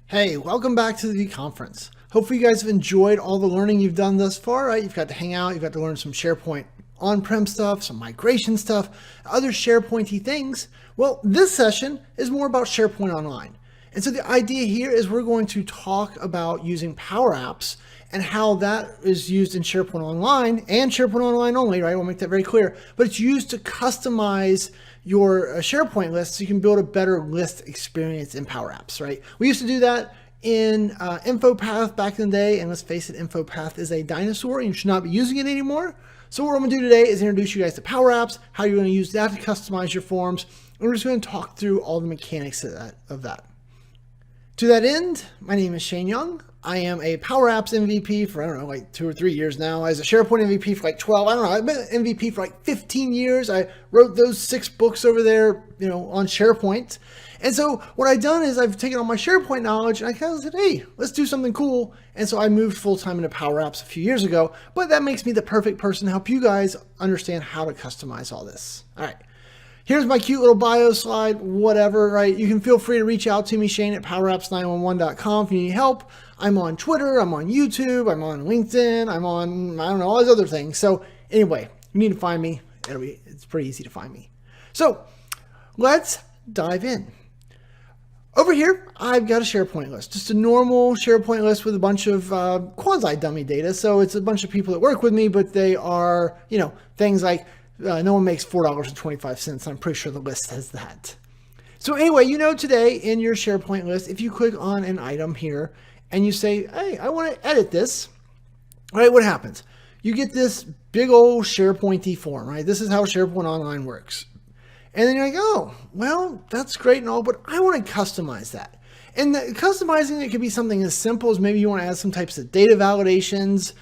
Hey, welcome back to the conference. Hopefully you guys have enjoyed all the learning you've done thus far, right? You've got to hang out, you've got to learn some SharePoint on-prem stuff, some migration stuff, other SharePointy things. Well, this session is more about SharePoint Online. And so the idea here is we're going to talk about using Power Apps and how that is used in SharePoint Online and SharePoint Online only, right? We'll make that very clear. But it's used to customize your SharePoint list so you can build a better list experience in Power Apps, right? We used to do that in InfoPath back in the day, and let's face it, InfoPath is a dinosaur and you should not be using it anymore. So what I'm gonna do today is introduce you guys to Power Apps, how you're gonna use that to customize your forms, and we're just gonna talk through all the mechanics of that. To that end, my name is Shane Young. I am a Power Apps MVP for, I don't know, like 2 or 3 years now. I was a SharePoint MVP for like 12. I don't know. I've been an MVP for like 15 years. I wrote those 6 books over there, on SharePoint. And so what I've done is I've taken all my SharePoint knowledge and I kind of said, hey, let's do something cool. And so I moved full-time into Power Apps a few years ago, but that makes me the perfect person to help you guys understand how to customize all this. All right. Here's my cute little bio slide, whatever, right? You can feel free to reach out to me, Shane at powerapps911.com if you need help. I'm on Twitter, I'm on YouTube, I'm on LinkedIn, I'm on, I don't know, all these other things. So anyway, you need to find me. It's pretty easy to find me. So let's dive in. Over here, I've got a SharePoint list, just a normal SharePoint list with a bunch of quasi-dummy data. So it's a bunch of people that work with me, but they are, things like no one makes $4.25. I'm pretty sure the list says that. So anyway, today in your SharePoint list, if you click on an item here and you say, hey, I want to edit this, right? What happens? You get this big old SharePoint-y form, right? This is how SharePoint Online works. And then you're like, oh, well, that's great and all, but I want to customize that. And customizing it could be something as simple as maybe you want to add some types of data validations,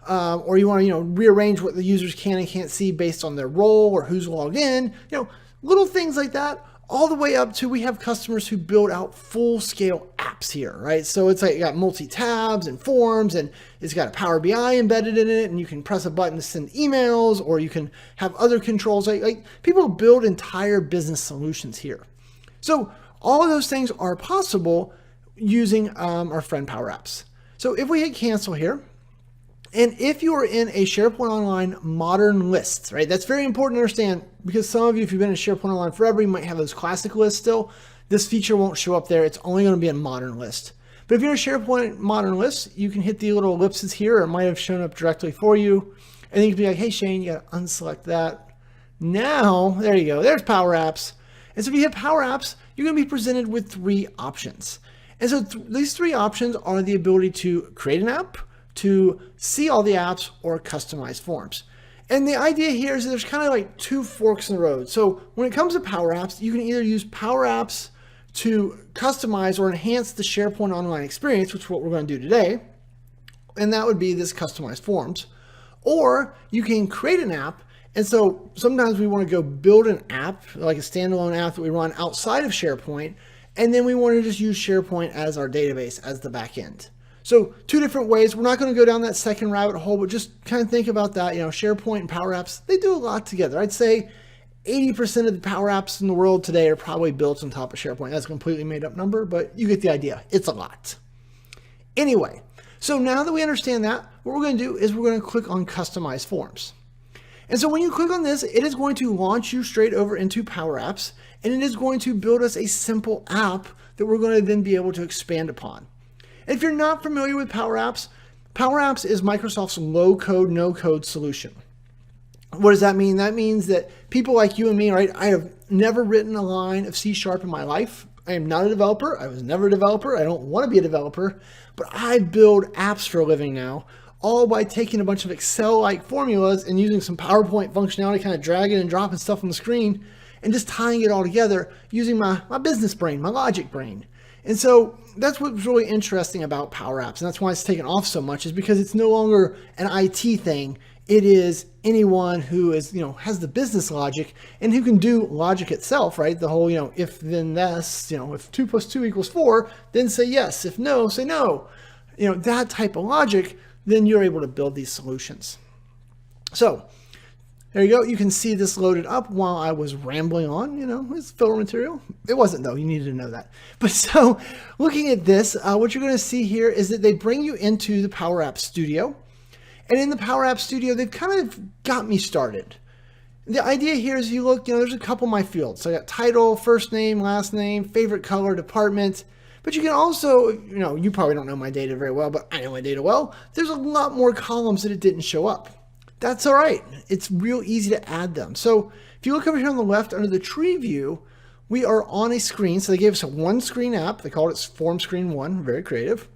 or you want to, rearrange what the users can and can't see based on their role or who's logged in, little things like that, all the way up to we have customers who build out full-scale apps here, right? So it's like you got multi-tabs and forms, and it's got a Power BI embedded in it, and you can press a button to send emails, or you can have other controls. Like people build entire business solutions here. So all of those things are possible using our friend Power Apps. So if we hit cancel here, and if you are in a SharePoint Online modern list, right, that's very important to understand because some of you, if you've been in SharePoint Online forever, you might have those classic lists still. This feature won't show up there. It's only going to be a modern list. But if you're in a SharePoint modern list, you can hit the little ellipses here. It might have shown up directly for you. And then you can be like, hey, Shane, you got to unselect that. Now, there you go. There's Power Apps. And so if you hit Power Apps, you're going to be presented with 3 options. And so these 3 options are the ability to create an app, to see all the apps, or customize forms. And the idea here is that there's kind of like 2 forks in the road. So when it comes to Power Apps, you can either use Power Apps to customize or enhance the SharePoint Online experience, which is what we're going to do today. And that would be this customized forms. Or you can create an app. And so sometimes we want to go build an app, like a standalone app that we run outside of SharePoint. And then we want to just use SharePoint as our database, as the back end. So 2 different ways. We're not going to go down that second rabbit hole, but just kind of think about that. SharePoint and Power Apps, they do a lot together. I'd say 80% of the Power Apps in the world today are probably built on top of SharePoint. That's a completely made up number, but you get the idea. It's a lot. Anyway, so now that we understand that, what we're going to do is we're going to click on Customize Forms. And so when you click on this, it is going to launch you straight over into Power Apps, and it is going to build us a simple app that we're going to then be able to expand upon. If you're not familiar with Power Apps is Microsoft's low-code, no-code solution. What does that mean? That means that people like you and me, right? I have never written a line of C# in my life. I am not a developer. I was never a developer. I don't want to be a developer, but I build apps for a living now, all by taking a bunch of Excel-like formulas and using some PowerPoint functionality, kind of dragging and dropping stuff on the screen, and just tying it all together using my business brain, my logic brain. And so that's what's really interesting about Power Apps, and that's why it's taken off so much, is because it's no longer an IT thing. It is anyone who is, has the business logic and who can do logic itself, right? The whole, if then this, if 2 + 2 = 4, then say yes. If no, say no. That type of logic, then you're able to build these solutions. So there you go. You can see this loaded up while I was rambling on, it's filler material. It wasn't though, you needed to know that. But so looking at this, what you're going to see here is that they bring you into the Power Apps Studio. And in the Power Apps Studio, they've kind of got me started. The idea here is you look, there's a couple of my fields. So I got title, first name, last name, favorite color, department. But you can also, you probably don't know my data very well, but I know my data well. There's a lot more columns that it didn't show up. That's all right. It's real easy to add them. So if you look over here on the left under the tree view, we are on a screen. So they gave us a 1-screen app. They called it Form Screen 1, very creative.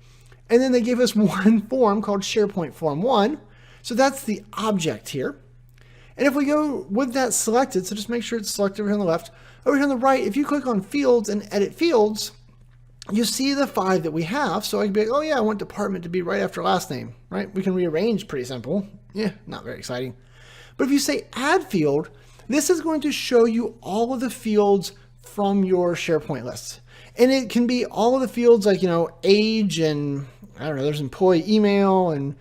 And then they gave us one form called SharePoint Form 1. So that's the object here. And if we go with that selected, so just make sure it's selected over here on the left. Over here on the right, if you click on Fields and Edit Fields, you see the 5 that we have. So I can be like, oh yeah, I want department to be right after last name, right? We can rearrange, pretty simple. Yeah, not very exciting. But if you say add field, this is going to show you all of the fields from your SharePoint list. And it can be all of the fields like, age and I don't know, there's employee email and,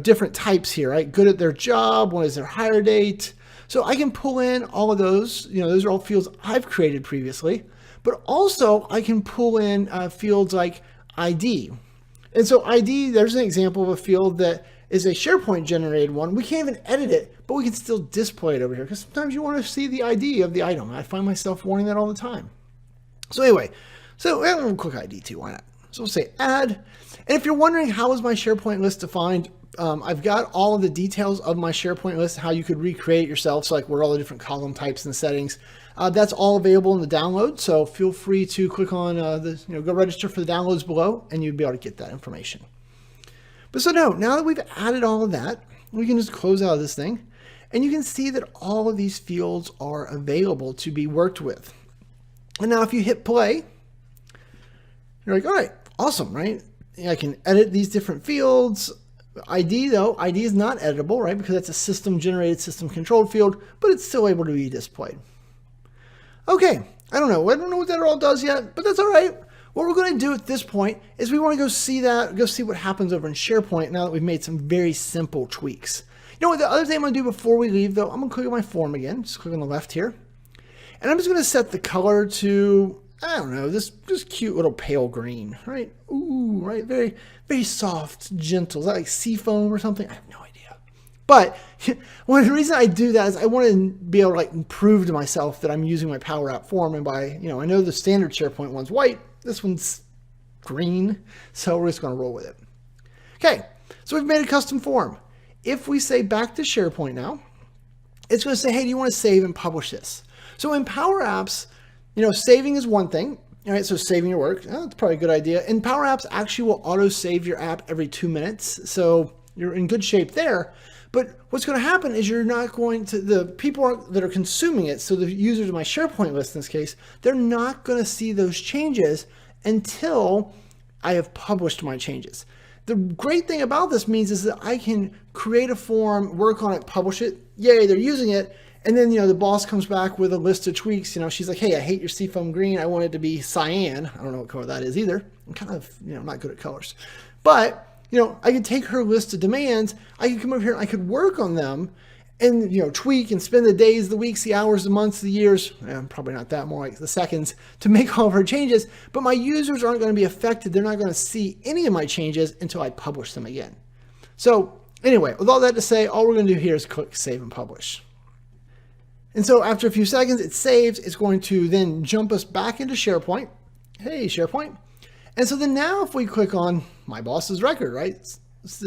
different types here, right? Good at their job. What is their hire date? So I can pull in all of those, those are all fields I've created previously, but also I can pull in fields like ID. And so ID, there's an example of a field that is a SharePoint generated one. We can't even edit it, but we can still display it over here because sometimes you want to see the ID of the item. I find myself wanting that all the time. So anyway, we'll click ID too, why not? So we'll say add. And if you're wondering how is my SharePoint list defined, I've got all of the details of my SharePoint list, how you could recreate it yourself. So like where all the different column types and settings, that's all available in the download. So feel free to click on go register for the downloads below and you'll be able to get that information. But so now that we've added all of that, we can just close out of this thing and you can see that all of these fields are available to be worked with. And now if you hit play, you're like, all right, awesome, right? I can edit these different fields. ID though, ID is not editable, right? Because that's a system generated, system controlled field, but it's still able to be displayed. Okay, I don't know what that all does yet, but that's all right. What we're going to do at this point is we want to go see what happens over in SharePoint now that we've made some very simple tweaks. You know what, the other thing I'm going to do before we leave though, I'm going to click on my form again, just click on the left here. And I'm just going to set the color to, I don't know, this cute little pale green, right? Ooh, right, very, very soft, gentle. Is that like seafoam or something? I have no idea. But one of the reasons I do that is I want to be able to prove to myself that I'm using my Power App form. And by, I know the standard SharePoint one's white. This one's green. So we're just going to roll with it. Okay, so we've made a custom form. If we say back to SharePoint now, it's going to say, hey, do you want to save and publish this? So in Power Apps, saving is one thing. All right, so saving your work, that's probably a good idea. And Power Apps actually will auto-save your app every 2 minutes. So you're in good shape there. But what's going to happen is you're not going to, the people that are consuming it, so the users of my SharePoint list in this case, they're not going to see those changes until I have published my changes. The great thing about this means is that I can create a form, work on it, publish it. Yay, they're using it. And then, the boss comes back with a list of tweaks. She's like, hey, I hate your seafoam green. I want it to be cyan. I don't know what color that is either. I'm kind of, not good at colors. But, I could take her list of demands. I could come over here and I could work on them and, tweak and spend the days, the weeks, the hours, the months, the years, probably not that, more like the seconds, to make all of her changes. But my users aren't going to be affected. They're not going to see any of my changes until I publish them again. So anyway, with all that to say, all we're going to do here is click Save and Publish. And so after a few seconds, it saves. It's going to then jump us back into SharePoint. Hey, SharePoint. And so then now if we click on my boss's record, right?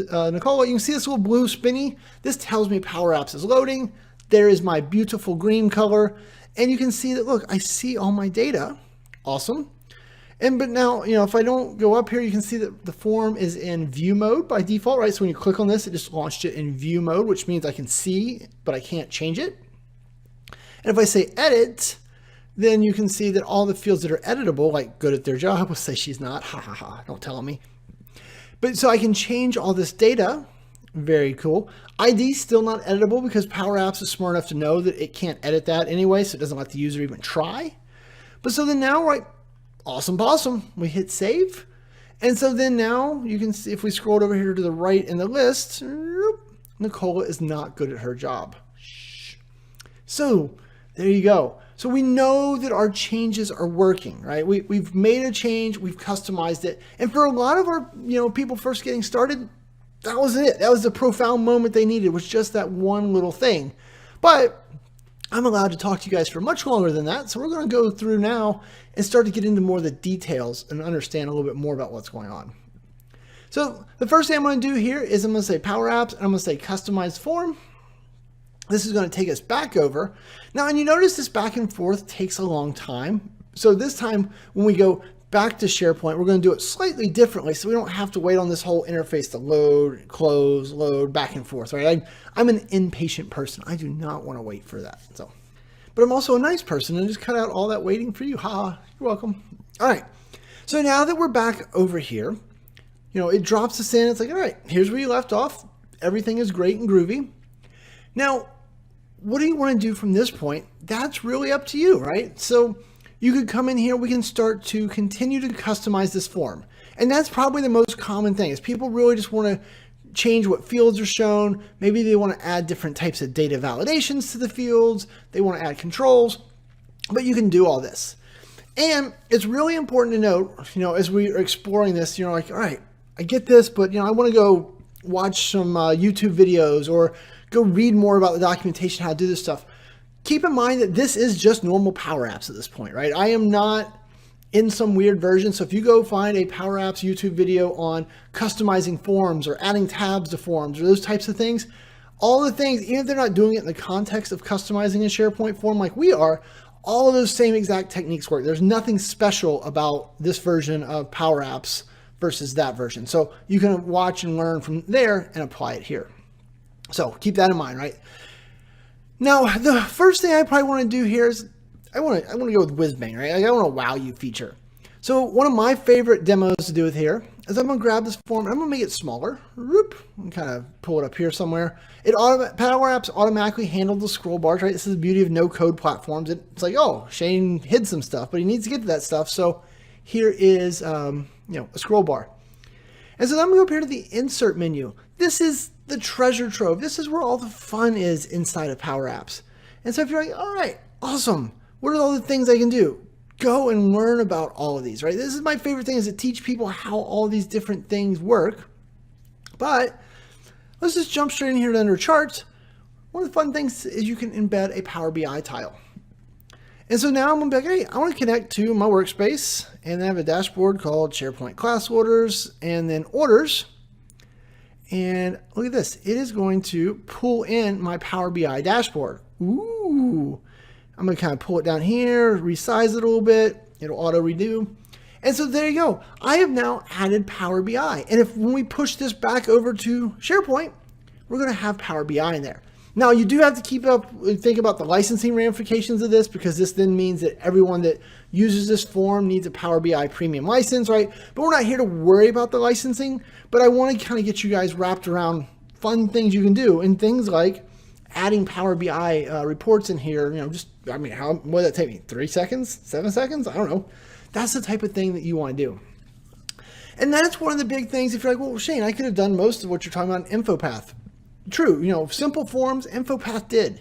Nicole, you can see this little blue spinny. This tells me Power Apps is loading. There is my beautiful green color. And you can see that, look, I see all my data. Awesome. But now, if I don't go up here, you can see that the form is in view mode by default, right? So when you click on this, it just launched it in view mode, which means I can see, but I can't change it. And if I say edit, then you can see that all the fields that are editable, like good at their job, will say she's not, ha ha ha, don't tell me. But so I can change all this data, very cool. ID still not editable because Power Apps is smart enough to know that it can't edit that anyway, so it doesn't let the user even try. But so then now, right, awesome possum, we hit save. And so then now you can see if we scroll over here to the right in the list, Nicola is not good at her job. So there you go. So we know that our changes are working, right? We've made a change, we've customized it. And for a lot of our, people first getting started, that was it. That was the profound moment they needed, was just that one little thing. But I'm allowed to talk to you guys for much longer than that. So we're going to go through now and start to get into more of the details and understand a little bit more about what's going on. So the first thing I'm going to do here is I'm going to say Power Apps and I'm going to say Customize Form. This is going to take us back over. Now, and you notice this back and forth takes a long time. So this time when we go back to SharePoint, we're going to do it slightly differently so we don't have to wait on this whole interface to load, close, load, back and forth, right? I'm an impatient person. I do not want to wait for that. But I'm also a nice person and just cut out all that waiting for you. Ha, you're welcome. All right. So now that we're back over here, it drops us in. It's like, all right, here's where you left off. Everything is great and groovy. Now, what do you want to do from this point? That's really up to you, right? So you could come in here. We can start to continue to customize this form. And that's probably the most common thing is people really just want to change what fields are shown. Maybe they want to add different types of data validations to the fields. They want to add controls, but you can do all this. And it's really important to note, as we are exploring this, like, all right, I get this, but, I want to go watch some YouTube videos or go read more about the documentation, how to do this stuff. Keep in mind that this is just normal Power Apps at this point, right? I am not in some weird version. So if you go find a Power Apps YouTube video on customizing forms or adding tabs to forms or those types of things, all the things, even if they're not doing it in the context of customizing a SharePoint form like we are, all of those same exact techniques work. There's nothing special about this version of Power Apps versus that version. So you can watch and learn from there and apply it here. So keep that in mind, right? Now, the first thing I probably want to do here is I want to go with whiz bang, right? I want a wow you feature. So one of my favorite demos to do with here is I'm going to grab this form and I'm going to make it smaller. Whoop, and kind of pull it up here somewhere. Power Apps automatically handled the scroll bars, right? This is the beauty of no code platforms. It's like, oh, Shane hid some stuff, but he needs to get to that stuff. So here is, a scroll bar. And so then I'm going to go up here to the insert menu. This is the treasure trove. This is where all the fun is inside of Power Apps. And so if you're like, all right, awesome. What are all the things I can do? Go and learn about all of these, right? This is my favorite thing is to teach people how all these different things work. But let's just jump straight in here to under charts. One of the fun things is you can embed a Power BI tile. And so now I'm going to be like, hey, I want to connect to my workspace and then I have a dashboard called SharePoint class orders and then orders. And look at this. It is going to pull in my Power BI dashboard. Ooh. I'm going to kind of pull it down here, resize it a little bit. It'll auto redo. And so there you go. I have now added Power BI. And when we push this back over to SharePoint, we're going to have Power BI in there. Now you do have to think about the licensing ramifications of this because this then means that everyone that uses this form needs a Power BI premium license, right? But we're not here to worry about the licensing, but I want to kind of get you guys wrapped around fun things you can do and things like adding Power BI reports in here, what did that take me? 3 seconds? 7 seconds? I don't know. That's the type of thing that you want to do. And that's one of the big things. If you're like, well, Shane, I could have done most of what you're talking about in InfoPath. True, simple forms, InfoPath did.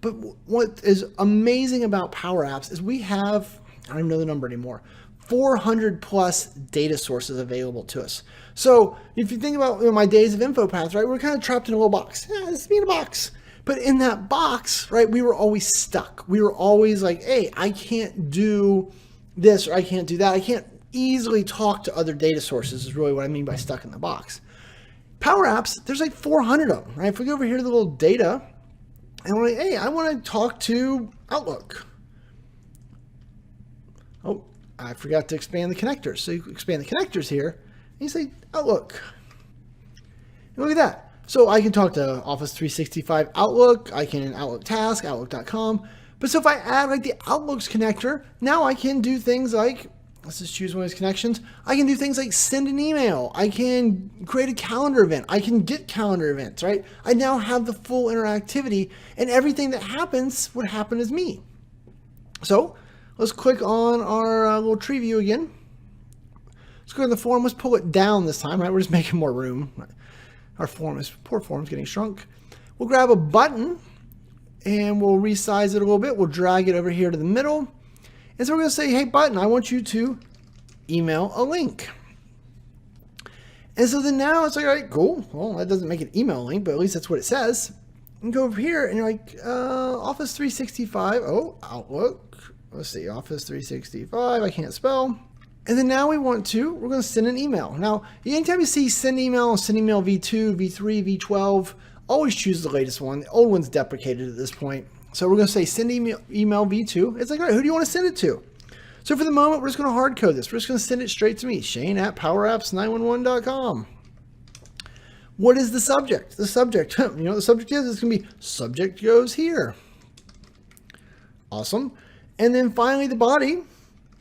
But what is amazing about Power Apps is we have, I don't even know the number anymore, 400 plus data sources available to us. So if you think about my days of InfoPath, right, we're kind of trapped in a little box. Yeah, this is me in a box. But in that box, right, we were always stuck. We were always like, hey, I can't do this or I can't do that. I can't easily talk to other data sources is really what I mean by stuck in the box. Power Apps, there's like 400 of them, right? If we go over here to the little data and we're like, hey, I want to talk to Outlook. Oh, I forgot to expand the connectors. So you expand the connectors here and you say Outlook. And look at that. So I can talk to Office 365 Outlook, I can Outlook Task, Outlook.com. But so if I add like the Outlook's connector, now I can do things like, let's just choose one of these connections. I can do things like send an email. I can create a calendar event. I can get calendar events, right? I now have the full interactivity and everything that happens would happen as me. So let's click on our little tree view again. Let's go to the form. Let's pull it down this time, right? We're just making more room. Our poor form's getting shrunk. We'll grab a button and we'll resize it a little bit. We'll drag it over here to the middle. And so we're going to say, hey, button, I want you to email a link. And so then now it's like, all right, cool. Well, that doesn't make an email link, but at least that's what it says. And go over here and you're like, Office 365. Oh, Outlook. Let's see, Office 365. I can't spell. And then now we're going to send an email. Now, anytime you see send email V2, V3, V12, always choose the latest one. The old one's deprecated at this point. So we're going to say send email V2. It's like, all right, who do you want to send it to? So for the moment, we're just going to hard code this. We're just going to send it straight to me, Shane@PowerApps911.com. What is the subject? The subject, the subject is, it's going to be subject goes here. Awesome. And then finally the body,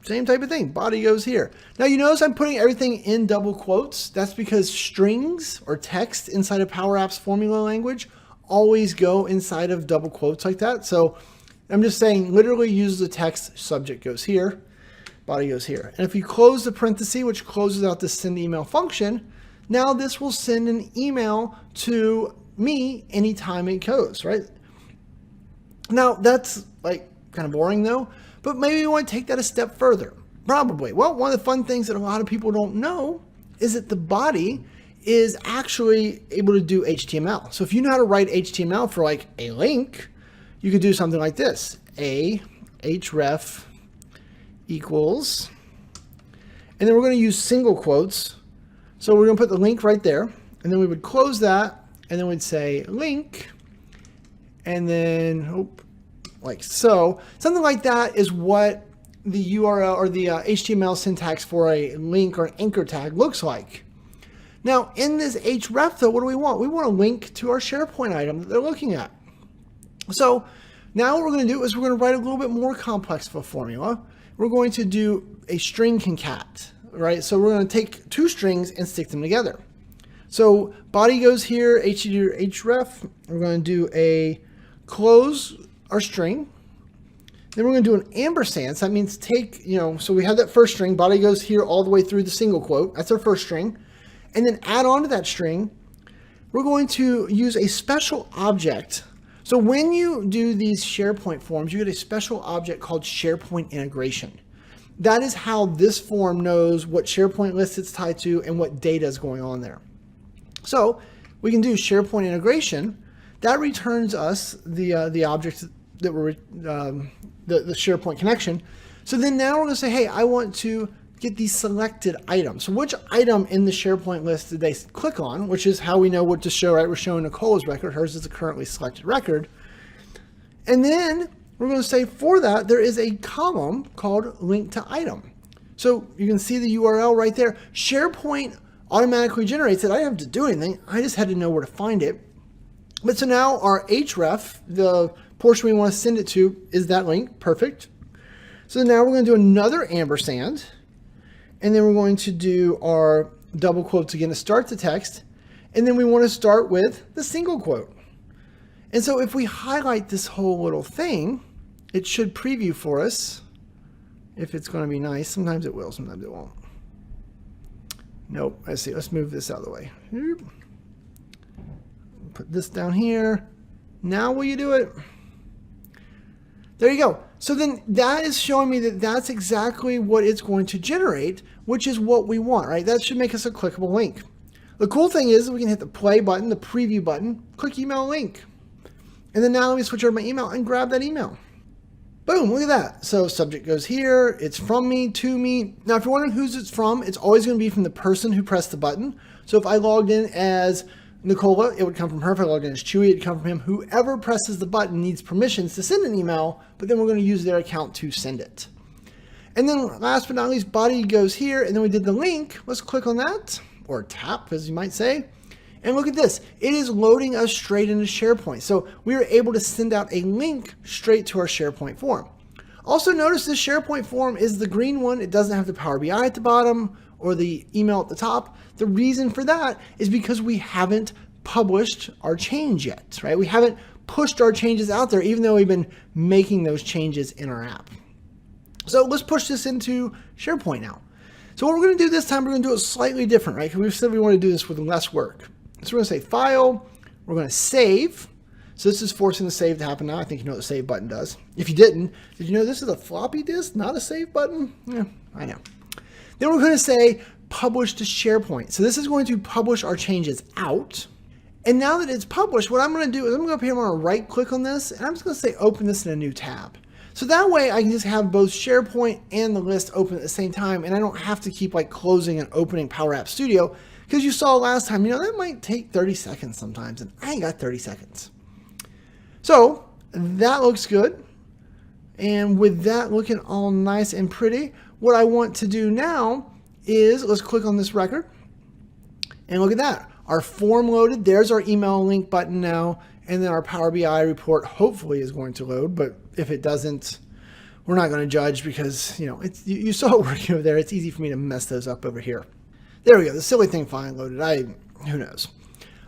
same type of thing. Body goes here. Now you notice I'm putting everything in double quotes. That's because strings or text inside of Power Apps formula language always go inside of double quotes like that. So I'm just saying literally use the text, subject goes here, body goes here. And if you close the parenthesis, which closes out the send email function, now this will send an email to me anytime it goes, right? Now that's like kind of boring though, but maybe you want to take that a step further. Probably. Well, one of the fun things that a lot of people don't know is that the body is actually able to do HTML. So if you know how to write HTML for like a link, you could do something like this. href equals, and then we're going to use single quotes. So we're going to put the link right there, and then we would close that, and then we'd say link, and then like so. Something like that is what the URL or the HTML syntax for a link or an anchor tag looks like. Now in this href though, what do we want? We want a link to our SharePoint item that they're looking at. So now what we're going to do is we're going to write a little bit more complex of a formula. We're going to do a string concat, right? So we're going to take two strings and stick them together. So body goes here, href. We're going to do a close our string. Then we're going to do an ampersand. So that means take, so we have that first string, body goes here all the way through the single quote. That's our first string. And then add on to that string, we're going to use a special object. So when you do these SharePoint forms, you get a special object called SharePoint integration. That is how this form knows what SharePoint list it's tied to and what data is going on there. So we can do SharePoint integration. That returns us the object that we're the SharePoint connection. So then now we're going to say, hey, I want to get these selected items. So which item in the SharePoint list did they click on, which is how we know what to show, right? We're showing Nicola's record. Hers is a currently selected record. And then we're going to say for that, there is a column called link to item. So you can see the URL right there. SharePoint automatically generates it. I didn't have to do anything. I just had to know where to find it. But so now our href, the portion we want to send it to, is that link. Perfect. So now we're going to do another ampersand. And then we're going to do our double quotes again to start the text. And then we want to start with the single quote. And so if we highlight this whole little thing, it should preview for us if it's going to be nice. Sometimes it will, sometimes it won't. Nope, let's see. Let's move this out of the way. Put this down here. Now will you do it? There you go. So then that is showing me that that's exactly what it's going to generate, which is what we want, right? That should make us a clickable link. The cool thing is we can hit the play button, the preview button, click email link. And then now let me switch over my email and grab that email. Boom, look at that. So subject goes here, it's from me, to me. Now, if you're wondering who's it's from, it's always going to be from the person who pressed the button. So if I logged in as Nicola, it would come from her. If I logged in as Chewy, it'd come from him. Whoever presses the button needs permissions to send an email, but then we're going to use their account to send it. And then last but not least, body goes here, and then we did the link. Let's click on that, or tap, as you might say. And look at this. It is loading us straight into SharePoint. So we are able to send out a link straight to our SharePoint form. Also notice this SharePoint form is the green one. It doesn't have the Power BI at the bottom or the email at the top. The reason for that is because we haven't published our change yet, right? We haven't pushed our changes out there, even though we've been making those changes in our app. So let's push this into SharePoint now. So what we're going to do this time, we're going to do it slightly different, right? Because we've said we want to do this with less work. So we're going to say File, we're going to Save. So this is forcing the save to happen now. I think you know what the save button does. If you didn't, did you know this is a floppy disk, not a save button? Yeah, I know. Then we're going to say Publish to SharePoint. So this is going to publish our changes out. And now that it's published, what I'm going to do is I'm going to go up here, I'm going to right click on this, and I'm just going to say Open this in a new tab. So that way I can just have both SharePoint and the list open at the same time, and I don't have to keep like closing and opening Power Apps Studio, because you saw last time, that might take 30 seconds sometimes, and I ain't got 30 seconds. So that looks good. And with that looking all nice and pretty, what I want to do now is let's click on this record, and look at that. Our form loaded. There's our email link button now. And then our Power BI report hopefully is going to load, but if it doesn't, we're not going to judge because, it's you saw it working over there. It's easy for me to mess those up over here. There we go. The silly thing finally loaded. Who knows?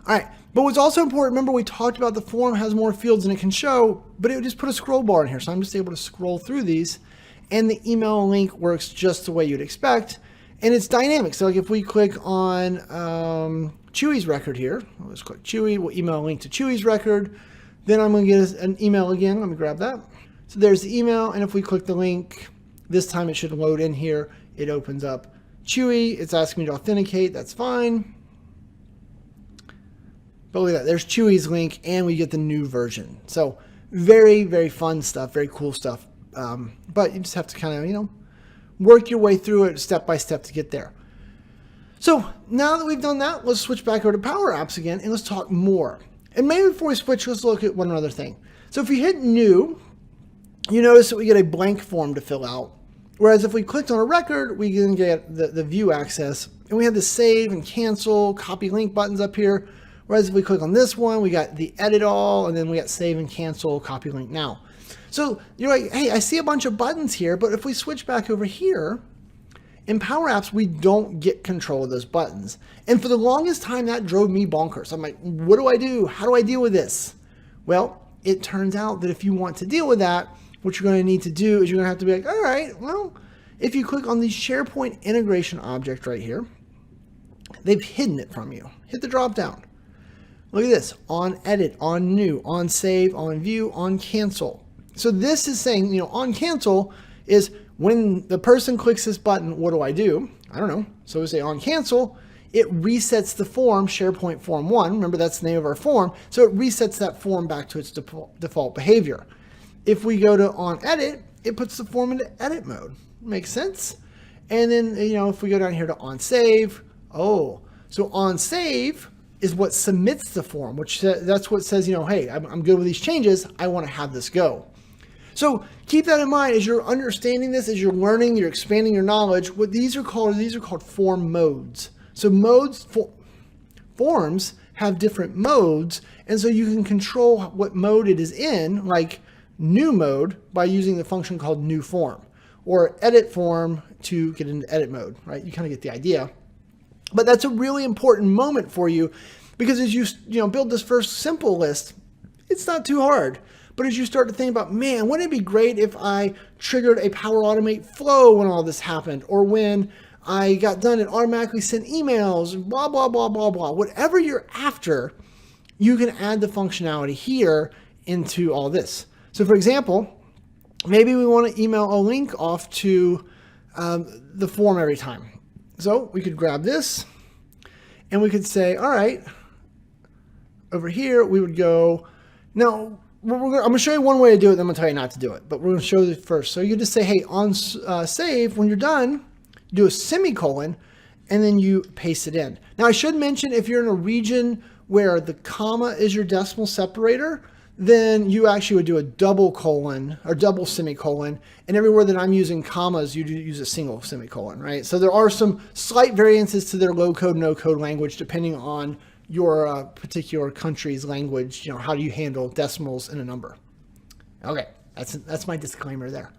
All right. But what's also important, remember we talked about the form has more fields than it can show, but it would just put a scroll bar in here. So I'm just able to scroll through these, and the email link works just the way you'd expect. And it's dynamic. So like if we click on Chewy's record here, let's click Chewy, we'll email a link to Chewy's record. Then I'm going to get an email again. Let me grab that. So there's the email, and if we click the link, this time it should load in here. It opens up Chewy. It's asking me to authenticate. That's fine. But look at that. There's Chewy's link, and we get the new version. So very, very fun stuff. Very cool stuff. But you just have to kind of, work your way through it step by step to get there. So now that we've done that, let's switch back over to Power Apps again, and let's talk more. And maybe before we switch, let's look at one other thing. So if you hit New, you notice that we get a blank form to fill out. Whereas if we clicked on a record, we can get the view access. And we have the save and cancel, copy link buttons up here. Whereas if we click on this one, we got the edit all, and then we got save and cancel, copy link now. So you're like, hey, I see a bunch of buttons here, but if we switch back over here, in Power Apps, we don't get control of those buttons. And for the longest time, that drove me bonkers. I'm like, what do I do? How do I deal with this? Well, it turns out that if you want to deal with that, what you're going to need to do is you're going to have to be like, all right, well, if you click on the SharePoint integration object right here, they've hidden it from you. Hit the drop down. Look at this, on edit, on new, on save, on view, on cancel. So this is saying, on cancel is when the person clicks this button, what do I do? I don't know. So we say on cancel, it resets the form, SharePoint form 1. Remember, that's the name of our form. So it resets that form back to its default behavior. If we go to on edit, it puts the form into edit mode. Makes sense? And then, if we go down here to on save, so on save is what submits the form, which that's what says, hey, I'm good with these changes. I want to have this go. So keep that in mind as you're understanding this, as you're learning, you're expanding your knowledge. What these are called form modes. So forms have different modes, and so you can control what mode it is in, like new mode, by using the function called new form, or edit form to get into edit mode, right? You kind of get the idea. But that's a really important moment for you, because as you build this first simple list, it's not too hard. But as you start to think about, man, wouldn't it be great if I triggered a Power Automate flow when all this happened, or when I got done, it automatically sent emails, blah, blah, blah, blah, blah. Whatever you're after, you can add the functionality here into all this. So for example, maybe we want to email a link off to the form every time. So we could grab this and we could say, all right, over here, we would go, now, I'm going to show you one way to do it, then I'm going to tell you not to do it. But we're going to show it first. So you just say, hey, on save, when you're done, do a semicolon, and then you paste it in. Now, I should mention, if you're in a region where the comma is your decimal separator, then you actually would do a double colon or double semicolon. And everywhere that I'm using commas, you use a single semicolon, right? So there are some slight variances to their low code, no code language, depending on your particular country's language. How do you handle decimals in a number? Okay, that's my disclaimer there.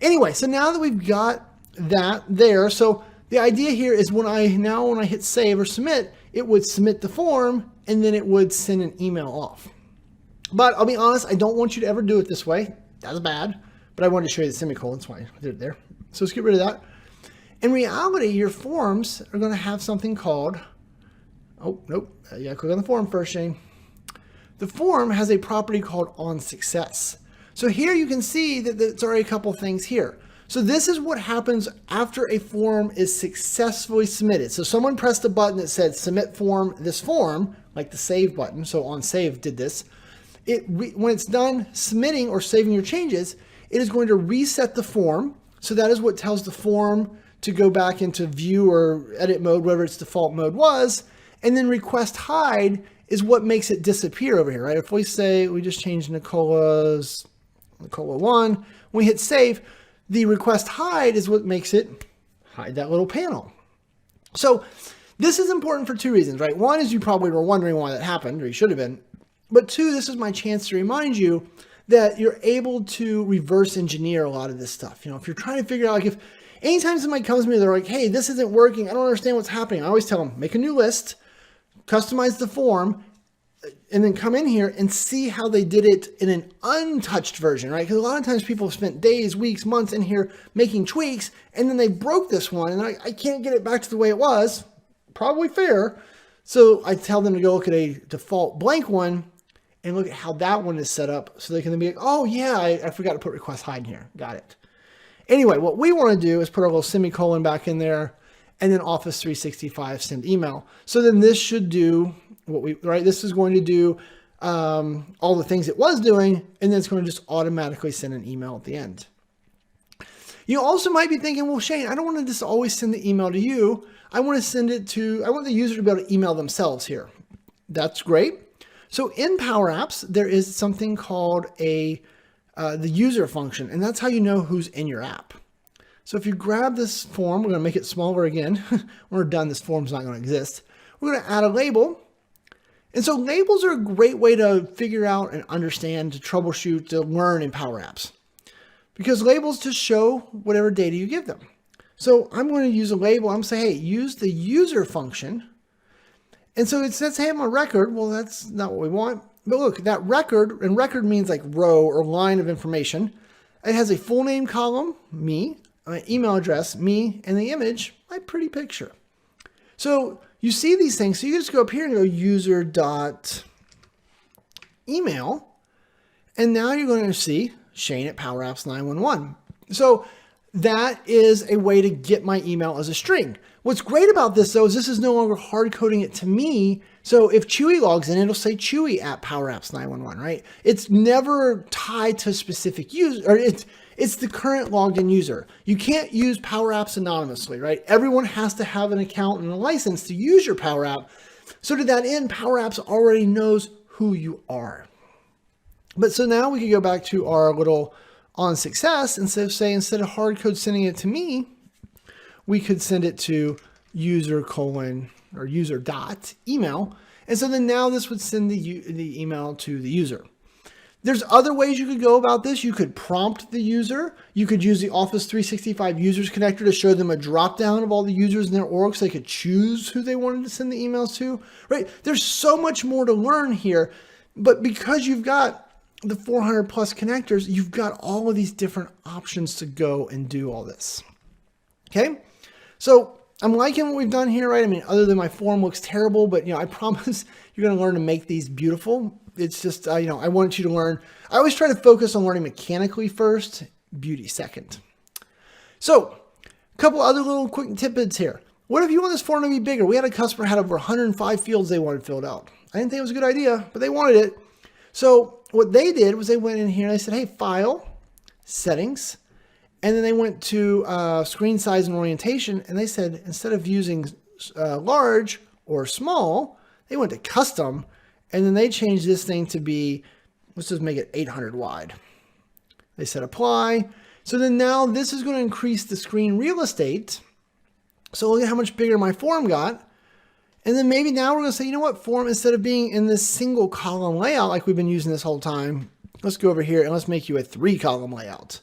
Anyway, so now that we've got that there, so the idea here is when I hit save or submit, it would submit the form and then it would send an email off. But I'll be honest, I don't want you to ever do it this way. That's bad. But I wanted to show you the semicolon, that's why I did it there. So let's get rid of that. In reality, your forms are going to have something called, oh, nope, you got to click on the form first, Shane. The form has a property called onSuccess. So here you can see that there's already a couple things here. So this is what happens after a form is successfully submitted. So someone pressed a button that said submit form, this form, like the save button. So on save did this. When it's done submitting or saving your changes, it is going to reset the form. So that is what tells the form to go back into view or edit mode, whatever its default mode was. And then request hide is what makes it disappear over here, right? If we say we just changed Nicola 1, we hit save, the request hide is what makes it hide that little panel. So this is important for two reasons, right? One is you probably were wondering why that happened, or you should have been. But two, this is my chance to remind you that you're able to reverse engineer a lot of this stuff. You know, if you're trying to figure out, like, if anytime somebody comes to me, they're like, hey, this isn't working, I don't understand what's happening, I always tell them, make a new list, customize the form, and then come in here and see how they did it in an untouched version, right? Because a lot of times people have spent days, weeks, months in here making tweaks, and then they broke this one, and I can't get it back to the way it was. Probably fair. So I tell them to go look at a default blank one and look at how that one is set up, so they can then be like, oh yeah, I forgot to put request hide in here. Got it. Anyway, what we want to do is put our little semicolon back in there, and then Office 365 send email. So then this should do this is going to do all the things it was doing, and then it's going to just automatically send an email at the end. You also might be thinking, well, Shane, I don't want to just always send the email to you. I want the user to be able to email themselves here. That's great. So in Power Apps, there is something called the user function, and that's how you know who's in your app. So if you grab this form, we're going to make it smaller again. When we're done, this form's not going to exist. We're going to add a label. And so labels are a great way to figure out and understand, to troubleshoot, to learn in Power Apps. Because labels just show whatever data you give them. So I'm going to use a label. I'm going to say, hey, use the user function. And so it says, hey, I'm a record. Well, that's not what we want. But look, that record, and record means like row or line of information. It has a full name column, me, my email address, me, and the image, my pretty picture. So you see these things. So you just go up here and go user.email. And now you're going to see Shane at Power Apps 911. So that is a way to get my email as a string. What's great about this, though, is this is no longer hard coding it to me. So if Chewy logs in, it'll say Chewy at Power Apps 911, right? It's never tied to a specific user, or it's the current logged in user. You can't use Power Apps anonymously, right? Everyone has to have an account and a license to use your Power App. So to that end, Power Apps already knows who you are. But so now we can go back to our little on success, instead of hard code sending it to me, we could send it to user.email. And so then now this would send the email to the user. There's other ways you could go about this. You could prompt the user. You could use the Office 365 users connector to show them a drop down of all the users in their org so they could choose who they wanted to send the emails to, right? There's so much more to learn here, but because you've got the 400 plus connectors, you've got all of these different options to go and do all this. Okay. So I'm liking what we've done here, right? I mean, other than my form looks terrible, but I promise you're going to learn to make these beautiful. It's just, I want you to learn. I always try to focus on learning mechanically first, beauty second. So a couple other little quick tidbits here. What if you want this form to be bigger? We had a customer had over 105 fields they wanted filled out. I didn't think it was a good idea, but they wanted it. So what they did was they went in here and they said, hey, file, settings, and then they went to screen size and orientation, and they said, instead of using large or small, they went to custom, and then they changed this thing to be, let's just make it 800 wide. They said apply. So then now this is going to increase the screen real estate. So look at how much bigger my form got. And then maybe now we're going to say, you know what, form, instead of being in this single column layout like we've been using this whole time, let's go over here and let's make you a 3-column layout.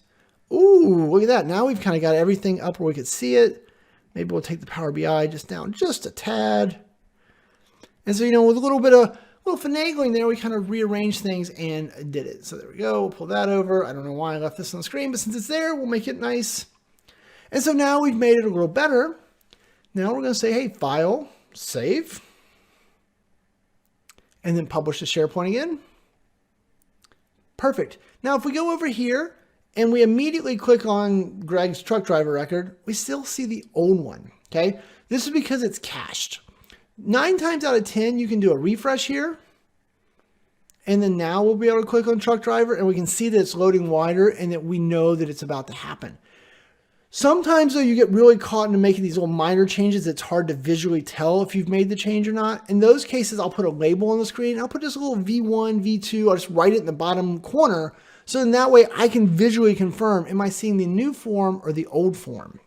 Ooh, look at that. Now we've kind of got everything up where we could see it. Maybe we'll take the Power BI just down just a tad. And so, with a little finagling there, we kind of rearranged things and did it. So there we go. We'll pull that over. I don't know why I left this on the screen, but since it's there, we'll make it nice. And so now we've made it a little better. Now we're going to say, hey, file, save, and then publish to SharePoint again. Perfect. Now, if we go over here and we immediately click on Greg's truck driver record, we still see the old one. Okay. This is because it's cached. 9 times out of 10, you can do a refresh here. And then now we'll be able to click on truck driver and we can see that it's loading wider and that we know that it's about to happen. Sometimes though, you get really caught into making these little minor changes. It's hard to visually tell if you've made the change or not. In those cases, I'll put a label on the screen. I'll put just a little V1, V2. I'll just write it in the bottom corner. So in that way, I can visually confirm, am I seeing the new form or the old form?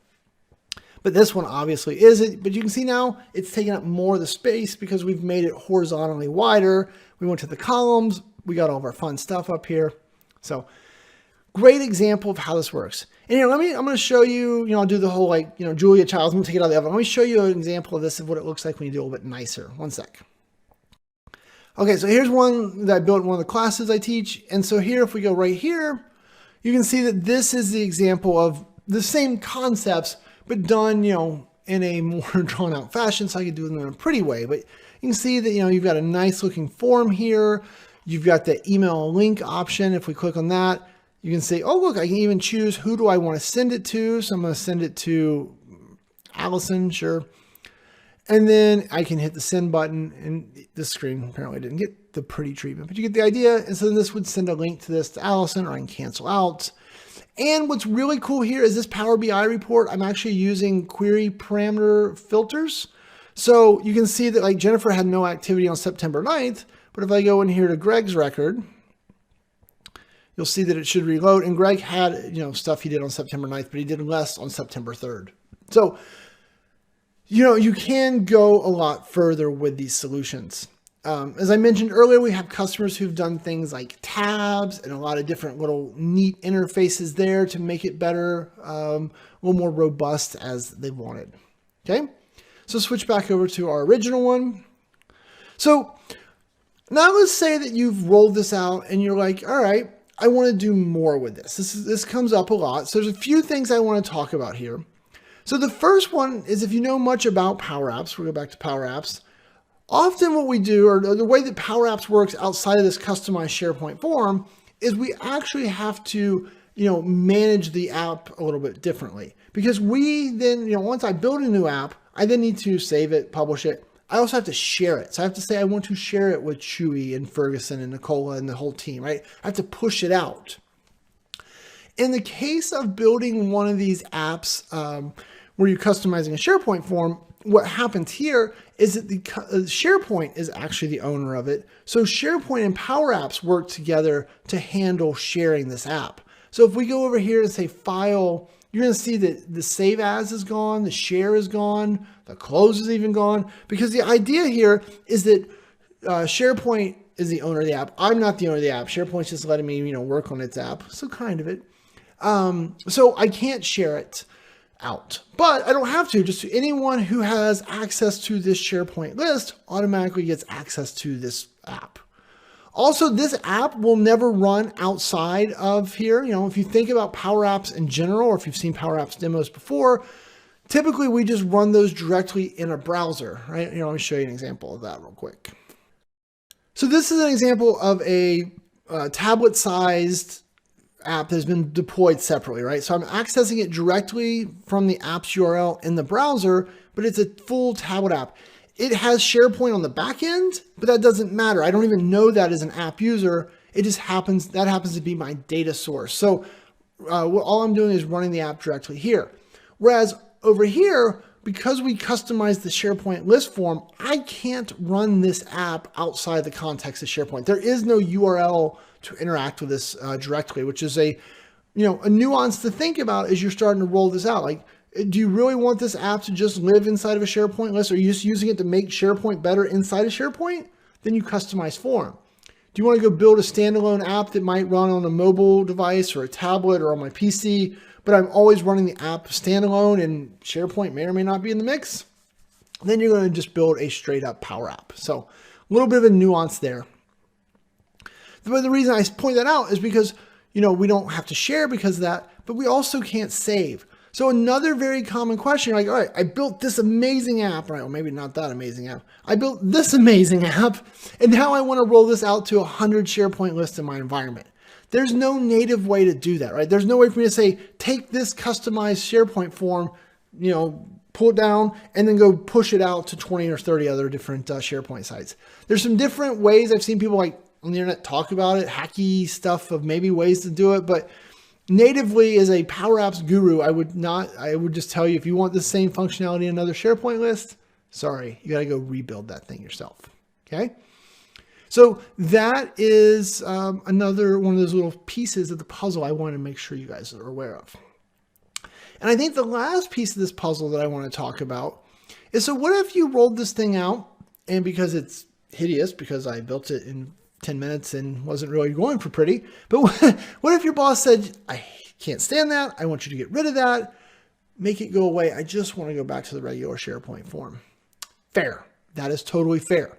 But this one obviously isn't. But you can see now it's taking up more of the space because we've made it horizontally wider. We went to the columns. We got all of our fun stuff up here. So great example of how this works. And here, I'm going to show you, I'll do the whole Julia Childs. I'm going to take it out of the oven. Let me show you an example of this, of what it looks like when you do it a little bit nicer. One sec. Okay, so here's one that I built in one of the classes I teach. And so here, if we go right here, you can see that this is the example of the same concepts, but done, in a more drawn out fashion. So I could do them in a pretty way, but you can see that, you've got a nice looking form here. You've got the email link option. If we click on that, you can say, oh, look, I can even choose who do I want to send it to. So I'm going to send it to Allison, sure. And then I can hit the send button, and this screen apparently didn't get the pretty treatment, but you get the idea. And so then this would send a link to this to Allison, or I can cancel out. And what's really cool here is this Power BI report. I'm actually using query parameter filters. So you can see that like Jennifer had no activity on September 9th, but if I go in here to Greg's record, you'll see that it should reload. And Greg had, stuff he did on September 9th, but he did less on September 3rd. So, you can go a lot further with these solutions. As I mentioned earlier, we have customers who've done things like tabs and a lot of different little neat interfaces there to make it better, a little more robust as they wanted. Okay. So switch back over to our original one. So now let's say that you've rolled this out and you're like, all right, I want to do more with this. This comes up a lot. So there's a few things I want to talk about here. So the first one is, if you know much about Power Apps, we'll go back to Power Apps. Often what we do, or the way that Power Apps works outside of this customized SharePoint form, is we actually have to, manage the app a little bit differently. Because we then, once I build a new app, I then need to save it, publish it. I also have to share it. So I have to say I want to share it with Chewy and Ferguson and Nicola and the whole team, right? I have to push it out. In the case of building one of these apps where you're customizing a SharePoint form, what happens here is that the SharePoint is actually the owner of it. So SharePoint and Power Apps work together to handle sharing this app. So if we go over here and say File, you're going to see that the Save As is gone, the Share is gone, the Close is even gone, because the idea here is that SharePoint is the owner of the app. I'm not the owner of the app. SharePoint's just letting me, work on its app. So kind of it. So I can't share it out, but I don't have to. Just anyone who has access to this SharePoint list automatically gets access to this app. Also, this app will never run outside of here. If you think about Power Apps in general, or if you've seen Power Apps demos before, typically we just run those directly in a browser, right? Let me show you an example of that real quick. So this is an example of a tablet-sized app that has been deployed separately, right? So I'm accessing it directly from the app's URL in the browser, but it's a full tablet app. It has SharePoint on the back end, but that doesn't matter. I don't even know that as an app user. It just happens to be my data source. So all I'm doing is running the app directly here. Whereas over here, because we customized the SharePoint list form, I can't run this app outside the context of SharePoint. There is no URL to interact with this directly, which is a nuance to think about as you're starting to roll this out. Like, do you really want this app to just live inside of a SharePoint list? Or are you just using it to make SharePoint better inside of SharePoint? Then you customize form. Do you want to go build a standalone app that might run on a mobile device or a tablet or on my PC, but I'm always running the app standalone and SharePoint may or may not be in the mix? Then you're going to just build a straight up Power App. So a little bit of a nuance there. But the reason I point that out is because, we don't have to share because of that, but we also can't save. So another very common question, like, all right, I built this amazing app, right? Or maybe not that amazing app. I built this amazing app, and now I want to roll this out to 100 SharePoint lists in my environment. There's no native way to do that, right? There's no way for me to say, take this customized SharePoint form, pull it down, and then go push it out to 20 or 30 other different SharePoint sites. There's some different ways. I've seen people like on the internet talk about it, hacky stuff of maybe ways to do it, but natively as a Power Apps guru, I would just tell you, if you want the same functionality in another SharePoint list, sorry, you got to go rebuild that thing yourself. Okay. So that is another one of those little pieces of the puzzle I want to make sure you guys are aware of. And I think the last piece of this puzzle that I want to talk about is, so what if you rolled this thing out and because it's hideous, because I built it in 10 minutes and wasn't really going for pretty. But what if your boss said, I can't stand that. I want you to get rid of that. Make it go away. I just want to go back to the regular SharePoint form. Fair. That is totally fair.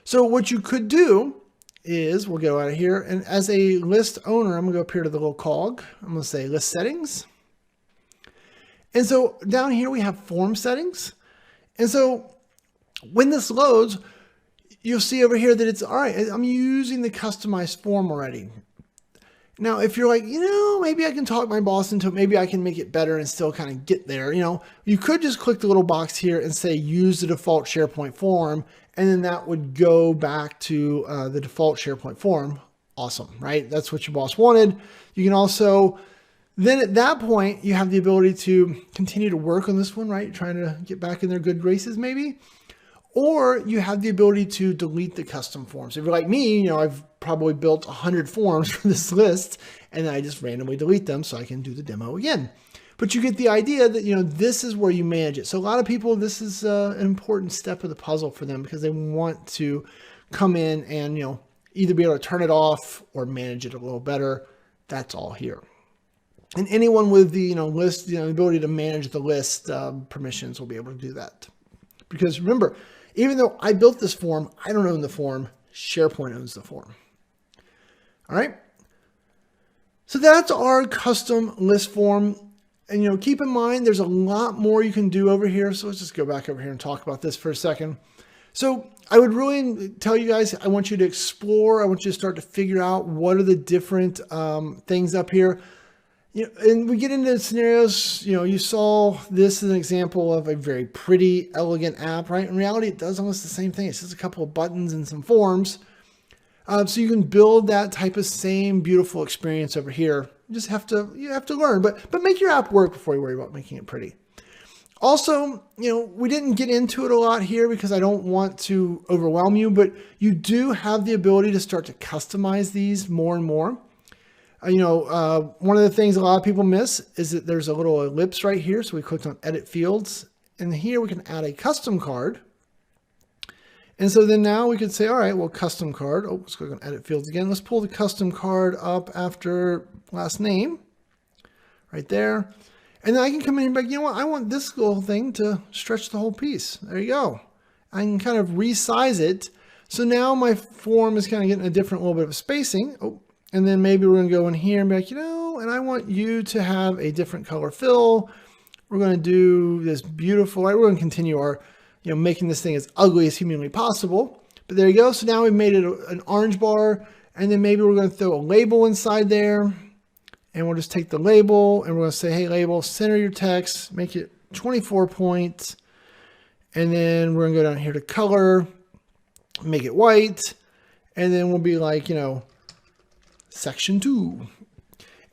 So what you could do is we'll go out of here. And as a list owner, I'm going to go up here to the little cog. I'm going to say list settings. And so down here we have form settings. And so when this loads, you'll see over here that it's all right. I'm using the customized form already. Now, if you're like, maybe I can talk my boss into it. Maybe I can make it better and still kind of get there. You could just click the little box here and say, use the default SharePoint form. And then that would go back to the default SharePoint form. Awesome, right? That's what your boss wanted. You can also, then at that point, you have the ability to continue to work on this one, right? Trying to get back in their good graces, maybe. Or you have the ability to delete the custom forms. If you're like me, I've probably built 100 forms for this list, and then I just randomly delete them so I can do the demo again. But you get the idea that, this is where you manage it. So a lot of people, this is an important step of the puzzle for them because they want to come in and, either be able to turn it off or manage it a little better. That's all here. And anyone with the, list, the ability to manage the list permissions will be able to do that. Because remember, even though I built this form, I don't own the form. SharePoint owns the form. All right. So that's our custom list form. And, keep in mind, there's a lot more you can do over here. So let's just go back over here and talk about this for a second. So I would really tell you guys, I want you to explore. I want you to start to figure out what are the different things up here. And we get into scenarios, you saw this as an example of a very pretty, elegant app, right? In reality, it does almost the same thing. It's just a couple of buttons and some forms. So you can build that type of same beautiful experience over here. You have to learn, but make your app work before you worry about making it pretty. Also, we didn't get into it a lot here because I don't want to overwhelm you, but you do have the ability to start to customize these more and more. One of the things a lot of people miss is that there's a little ellipse right here. So we clicked on edit fields, and here we can add a custom card. And so then now we could say, all right, well, custom card. Oh, let's click on edit fields again. Let's pull the custom card up after last name right there. And then I can come in and be like, what? I want this little thing to stretch the whole piece. There you go. I can kind of resize it. So now my form is kind of getting a different little bit of spacing. Oh. And then maybe we're going to go in here and be like, and I want you to have a different color fill. We're going to do this beautiful, right? We're going to continue our, making this thing as ugly as humanly possible. But there you go. So now we've made it an orange bar. And then maybe we're going to throw a label inside there. And we'll just take the label and we're going to say, hey, label, center your text, make it 24 points. And then we're going to go down here to color, make it white. And then we'll be like, section 2.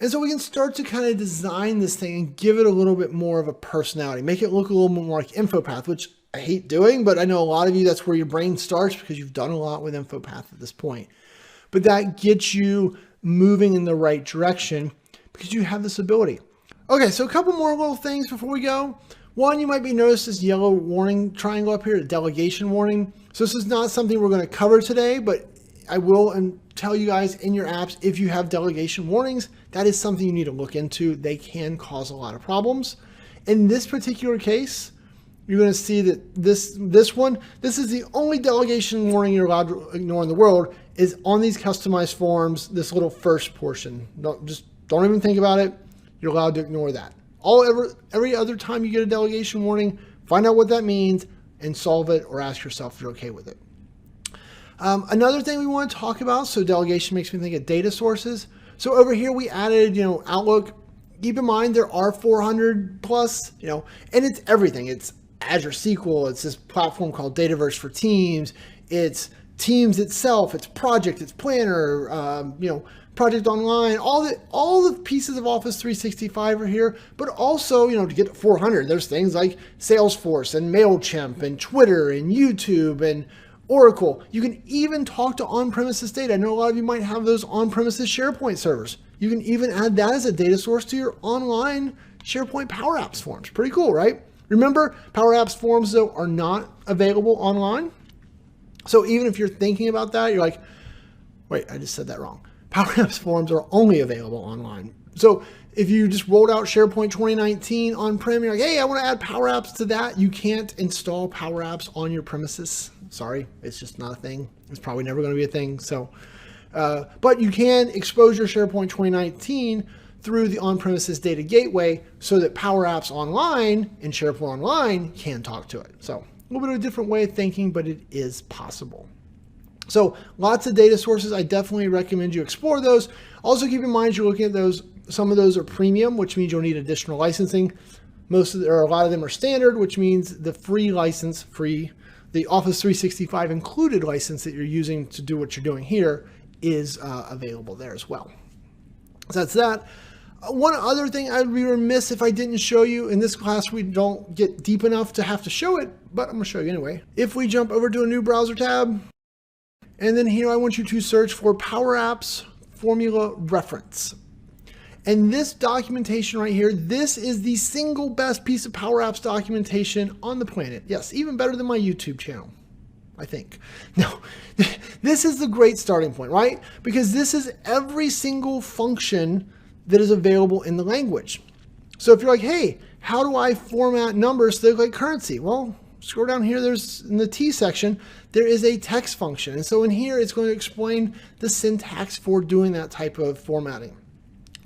And so we can start to kind of design this thing and give it a little bit more of a personality, make it look a little bit more like InfoPath, which I hate doing, but I know a lot of you, that's where your brain starts because you've done a lot with InfoPath at this point. But that gets you moving in the right direction because you have this ability. Okay, so a couple more little things before we go. One, you might be noticed this yellow warning triangle up here, the delegation warning. So this is not something we're going to cover today, but I will tell you guys in your apps, if you have delegation warnings, that is something you need to look into. They can cause a lot of problems. In this particular case, you're going to see that this is the only delegation warning you're allowed to ignore in the world is on these customized forms, this little first portion. Don't even think about it. You're allowed to ignore that. Every other time you get a delegation warning, find out what that means and solve it or ask yourself if you're okay with it. Another thing we want to talk about, so delegation makes me think of data sources. So over here we added, Outlook. Keep in mind there are 400 plus, and it's everything. It's Azure SQL. It's this platform called Dataverse for Teams. It's Teams itself. It's Project. It's Planner. Project Online. All the pieces of Office 365 are here. But also, to get to 400, there's things like Salesforce and MailChimp and Twitter and YouTube and Oracle. You can even talk to on-premises data. I know a lot of you might have those on-premises SharePoint servers. You can even add that as a data source to your online SharePoint Power Apps forms. Pretty cool, right? Remember, Power Apps forms, though, are not available online. So even if you're thinking about that, you're like, Wait, I just said that wrong. Power Apps forms are only available online. So if you just rolled out SharePoint 2019 on-prem, you're like, hey, I want to add Power Apps to that. You can't install Power Apps on your premises. Sorry, it's just not a thing. It's probably never going to be a thing. So, but you can expose your SharePoint 2019 through the on-premises data gateway so that Power Apps Online and SharePoint Online can talk to it. So a little bit of a different way of thinking, but it is possible. So lots of data sources. I definitely recommend you explore those. Also keep in mind you're looking at those. Some of those are premium, which means you'll need additional licensing. A lot of them are standard, which means the free license, the Office 365 included license that you're using to do what you're doing here is available there as well. So that's that. One other thing I'd be remiss if I didn't show you. In this class, we don't get deep enough to have to show it, but I'm going to show you anyway. If we jump over to a new browser tab, and then here I want you to search for Power Apps Formula Reference. And this documentation right here, this is the single best piece of Power Apps documentation on the planet. Yes, even better than my YouTube channel, I think. No, this is the great starting point, right? Because this is every single function that is available in the language. So if you're like, hey, how do I format numbers to look like currency? Well, scroll down here, there's in the T section, there is a text function. And so in here, it's going to explain the syntax for doing that type of formatting.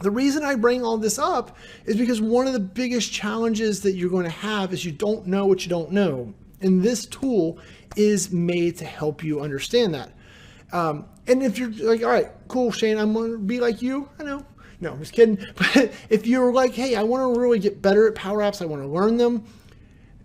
The reason I bring all this up is because one of the biggest challenges that you're going to have is you don't know what you don't know. And this tool is made to help you understand that. And if you're like, all right, cool, Shane, I'm going to be like you. I know. No, I'm just kidding. But if you're like, hey, I want to really get better at Power Apps, I want to learn them,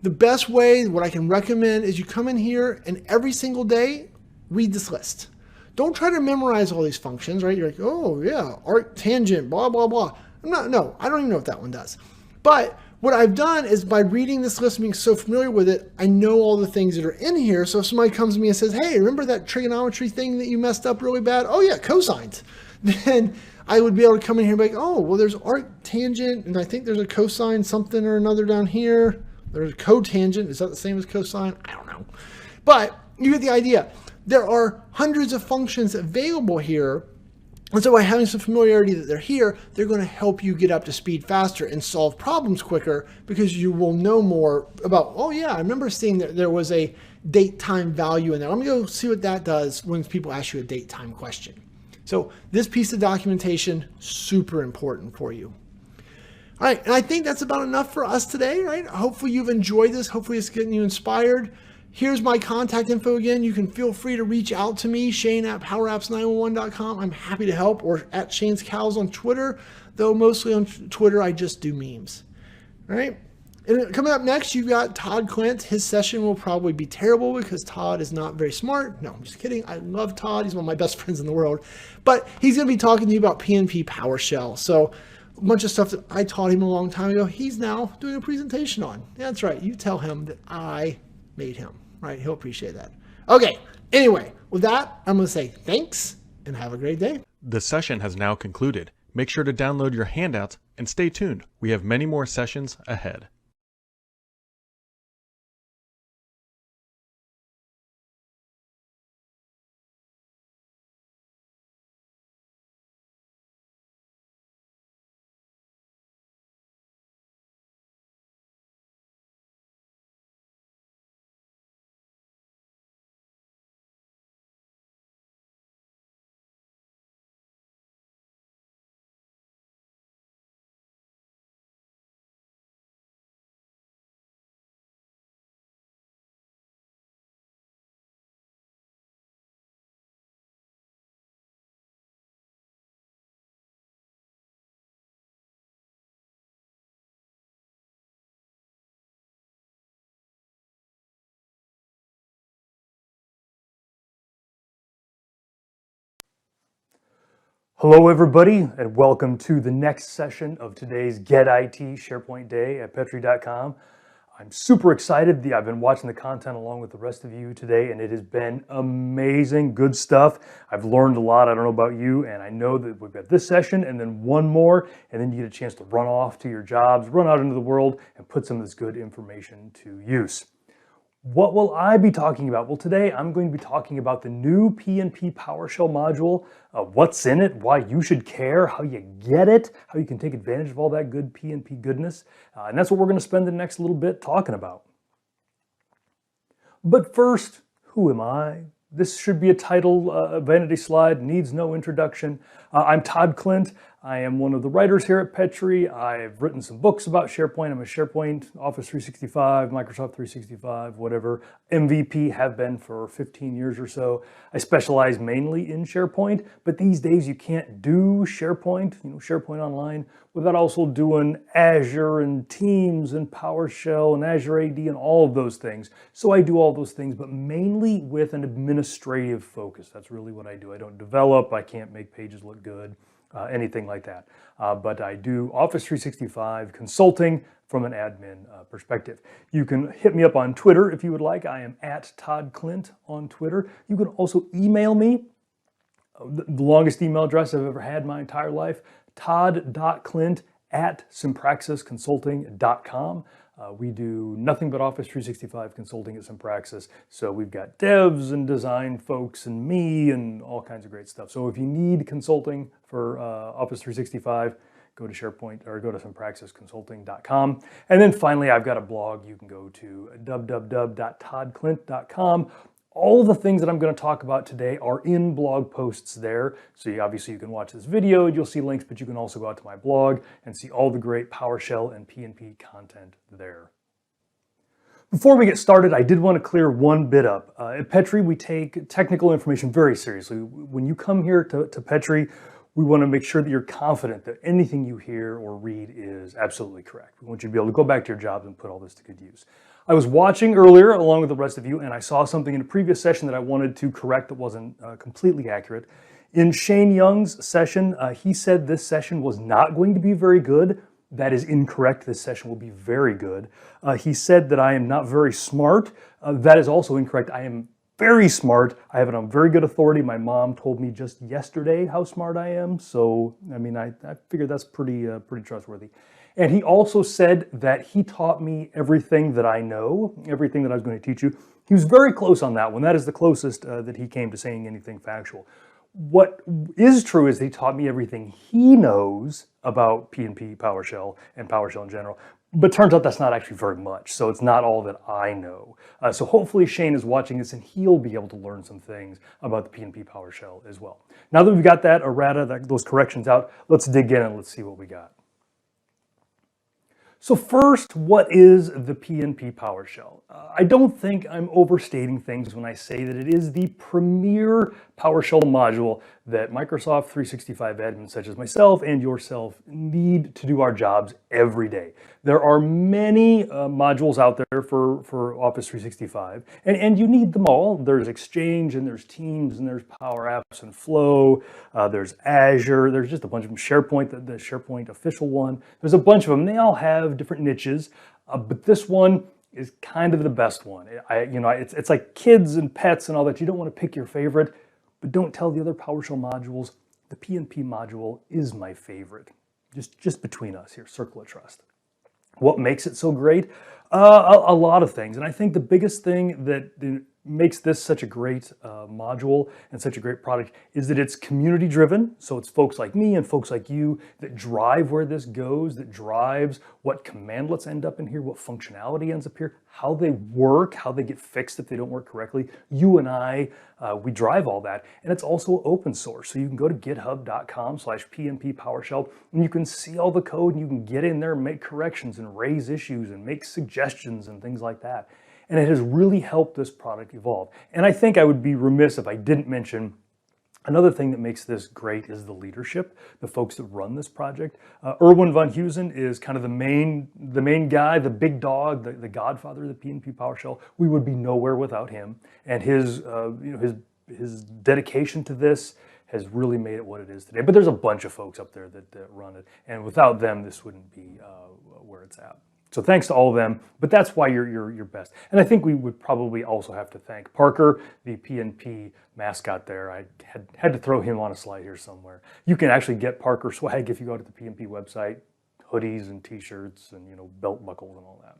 the best way, what I can recommend is you come in here and every single day, read this list. Don't try to memorize all these functions, right? You're like, oh yeah, arc tangent, blah, blah, blah. I don't even know what that one does. But what I've done is by reading this list and being so familiar with it, I know all the things that are in here. So if somebody comes to me and says, hey, remember that trigonometry thing that you messed up really bad? Oh yeah, cosines. Then I would be able to come in here and be like, oh, well, there's arc tangent, and I think there's a cosine something or another down here. There's a cotangent. Is that the same as cosine? I don't know. But you get the idea. There are hundreds of functions available here. And so by having some familiarity that they're here, they're going to help you get up to speed faster and solve problems quicker because you will know more about, oh yeah, I remember seeing that there was a date time value in there. Let me go see what that does when people ask you a date time question. So this piece of documentation, super important for you. All right, and I think that's about enough for us today, right? Hopefully you've enjoyed this. Hopefully it's getting you inspired. Here's my contact info again. You can feel free to reach out to me, Shane at powerapps911.com. I'm happy to help, or at Shane's Cows on Twitter, though mostly on Twitter I just do memes. All right, and coming up next, you've got Todd Clint. His session will probably be terrible because Todd is not very smart. No, I'm just kidding. I love Todd. He's one of my best friends in the world. But he's going to be talking to you about PNP PowerShell. So a bunch of stuff that I taught him a long time ago, he's now doing a presentation on. That's right. You tell him that I made him, right? He'll appreciate that. Okay. Anyway, with that, I'm going to say thanks and have a great day. The session has now concluded. Make sure to download your handouts and stay tuned. We have many more sessions ahead. Hello everybody, and welcome to the next session of today's Get IT SharePoint Day at Petri.com. I'm super excited. I've been watching the content along with the rest of you today, and it has been amazing, good stuff. I've learned a lot. I don't know about you, and I know that we've got this session and then one more, and then you get a chance to run off to your jobs, run out into the world, and put some of this good information to use. What will I be talking about? Well, today I'm going to be talking about the new PNP PowerShell module, what's in it, why you should care, how you get it, how you can take advantage of all that good PNP goodness. And that's what we're going to spend the next little bit talking about. But first, who am I? This should be a title, vanity slide, needs no introduction. I'm Todd Klint. I am one of the writers here at Petri. I've written some books about SharePoint. I'm a SharePoint, Office 365, Microsoft 365, whatever, MVP, have been for 15 years or so. I specialize mainly in SharePoint, but these days you can't do SharePoint, SharePoint Online, without also doing Azure and Teams and PowerShell and Azure AD and all of those things. So I do all those things, but mainly with an administrative focus. That's really what I do. I don't develop, I can't make pages look good. Anything like that. But I do Office 365 consulting from an admin perspective. You can hit me up on Twitter if you would like. I am at Todd Klint on Twitter. You can also email me. The longest email address I've ever had my entire life, todd.klint@sympraxisconsulting.com. We do nothing but Office 365 consulting at Sympraxis. So we've got devs and design folks and me and all kinds of great stuff. So if you need consulting for Office 365, go to SharePoint or go to sympraxisconsulting.com. And then finally, I've got a blog. You can go to www.toddklint.com. All the things that I'm going to talk about today are in blog posts there. So obviously you can watch this video, you'll see links, but you can also go out to my blog and see all the great PowerShell and PNP content there. Before we get started, I did want to clear one bit up. At Petri, we take technical information very seriously. When you come here to Petri, we want to make sure that you're confident that anything you hear or read is absolutely correct. We want you to be able to go back to your jobs and put all this to good use. I was watching earlier along with the rest of you, and I saw something in a previous session that I wanted to correct that wasn't completely accurate. In Shane Young's session, he said this session was not going to be very good. That is incorrect. This session will be very good. He said that I am not very smart. That is also incorrect. I am very smart. I have it on very good authority. My mom told me just yesterday how smart I am. So, I mean, I figured that's pretty trustworthy. And he also said that he taught me everything that I know, everything that I was going to teach you. He was very close on that one. That is the closest that he came to saying anything factual. What is true is that he taught me everything he knows about PNP PowerShell and PowerShell in general. But turns out that's not actually very much, so it's not all that I know. So hopefully Shane is watching this and he'll be able to learn some things about the PNP PowerShell as well. Now that we've got that errata, those corrections out, let's dig in and let's see what we got. So first, what is the PNP PowerShell? I don't think I'm overstating things when I say that it is the premier PowerShell module that Microsoft 365 admins such as myself and yourself need to do our jobs every day. There are many modules out there for Office 365, and you need them all. There's Exchange, and there's Teams, and there's Power Apps and Flow. There's Azure. There's just a bunch of them. SharePoint, the SharePoint official one. There's a bunch of them. They all have different niches, but this one is kind of the best one. It's like kids and pets and all that. You don't want to pick your favorite, but don't tell the other PowerShell modules. The PNP module is my favorite. Just between us here, circle of trust. What makes it so great? A lot of things. And I think the biggest thing that makes this such a great module and such a great product is that it's community driven. So it's folks like me and folks like you that drive where this goes, that drives what commandlets end up in here, what functionality ends up here, how they work, how they get fixed if they don't work correctly. You and I, we drive all that. And it's also open source. So you can go to github.com/PNP PowerShell and you can see all the code and you can get in there and make corrections and raise issues and make suggestions and things like that. And it has really helped this product evolve. And I think I would be remiss if I didn't mention another thing that makes this great is the leadership, the folks that run this project. Erwin von Husen is kind of the main guy, the big dog, the godfather of the PNP PowerShell. We would be nowhere without him. And his dedication to this has really made it what it is today. But there's a bunch of folks up there that run it. And without them, this wouldn't be where it's at. So thanks to all of them, but that's why you're best. And I think we would probably also have to thank Parker, the PNP mascot there. I had to throw him on a slide here somewhere. You can actually get Parker swag if you go to the PNP website, hoodies and t-shirts and belt buckles and all that.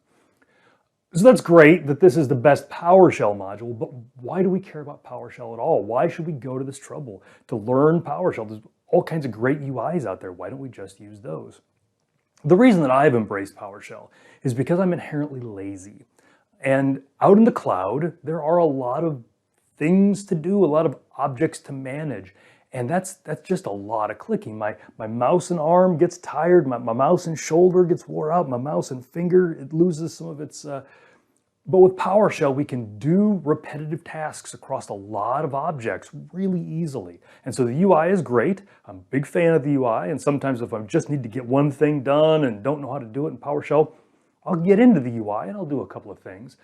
So that's great that this is the best PowerShell module, but why do we care about PowerShell at all? Why should we go to this trouble to learn PowerShell? There's all kinds of great UIs out there. Why don't we just use those? The reason that I've embraced PowerShell is because I'm inherently lazy. And out in the cloud, there are a lot of things to do, a lot of objects to manage. And that's just a lot of clicking. My mouse and arm gets tired, my mouse and shoulder gets wore out, my mouse and finger, it loses some of its... But with PowerShell, we can do repetitive tasks across a lot of objects really easily. And so the UI is great. I'm a big fan of the UI. And sometimes if I just need to get one thing done and don't know how to do it in PowerShell, I'll get into the UI and I'll do a couple of things.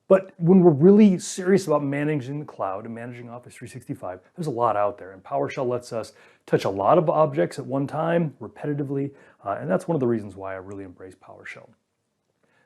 But when we're really serious about managing the cloud and managing Office 365, there's a lot out there. And PowerShell lets us touch a lot of objects at one time, repetitively. And that's one of the reasons why I really embrace PowerShell.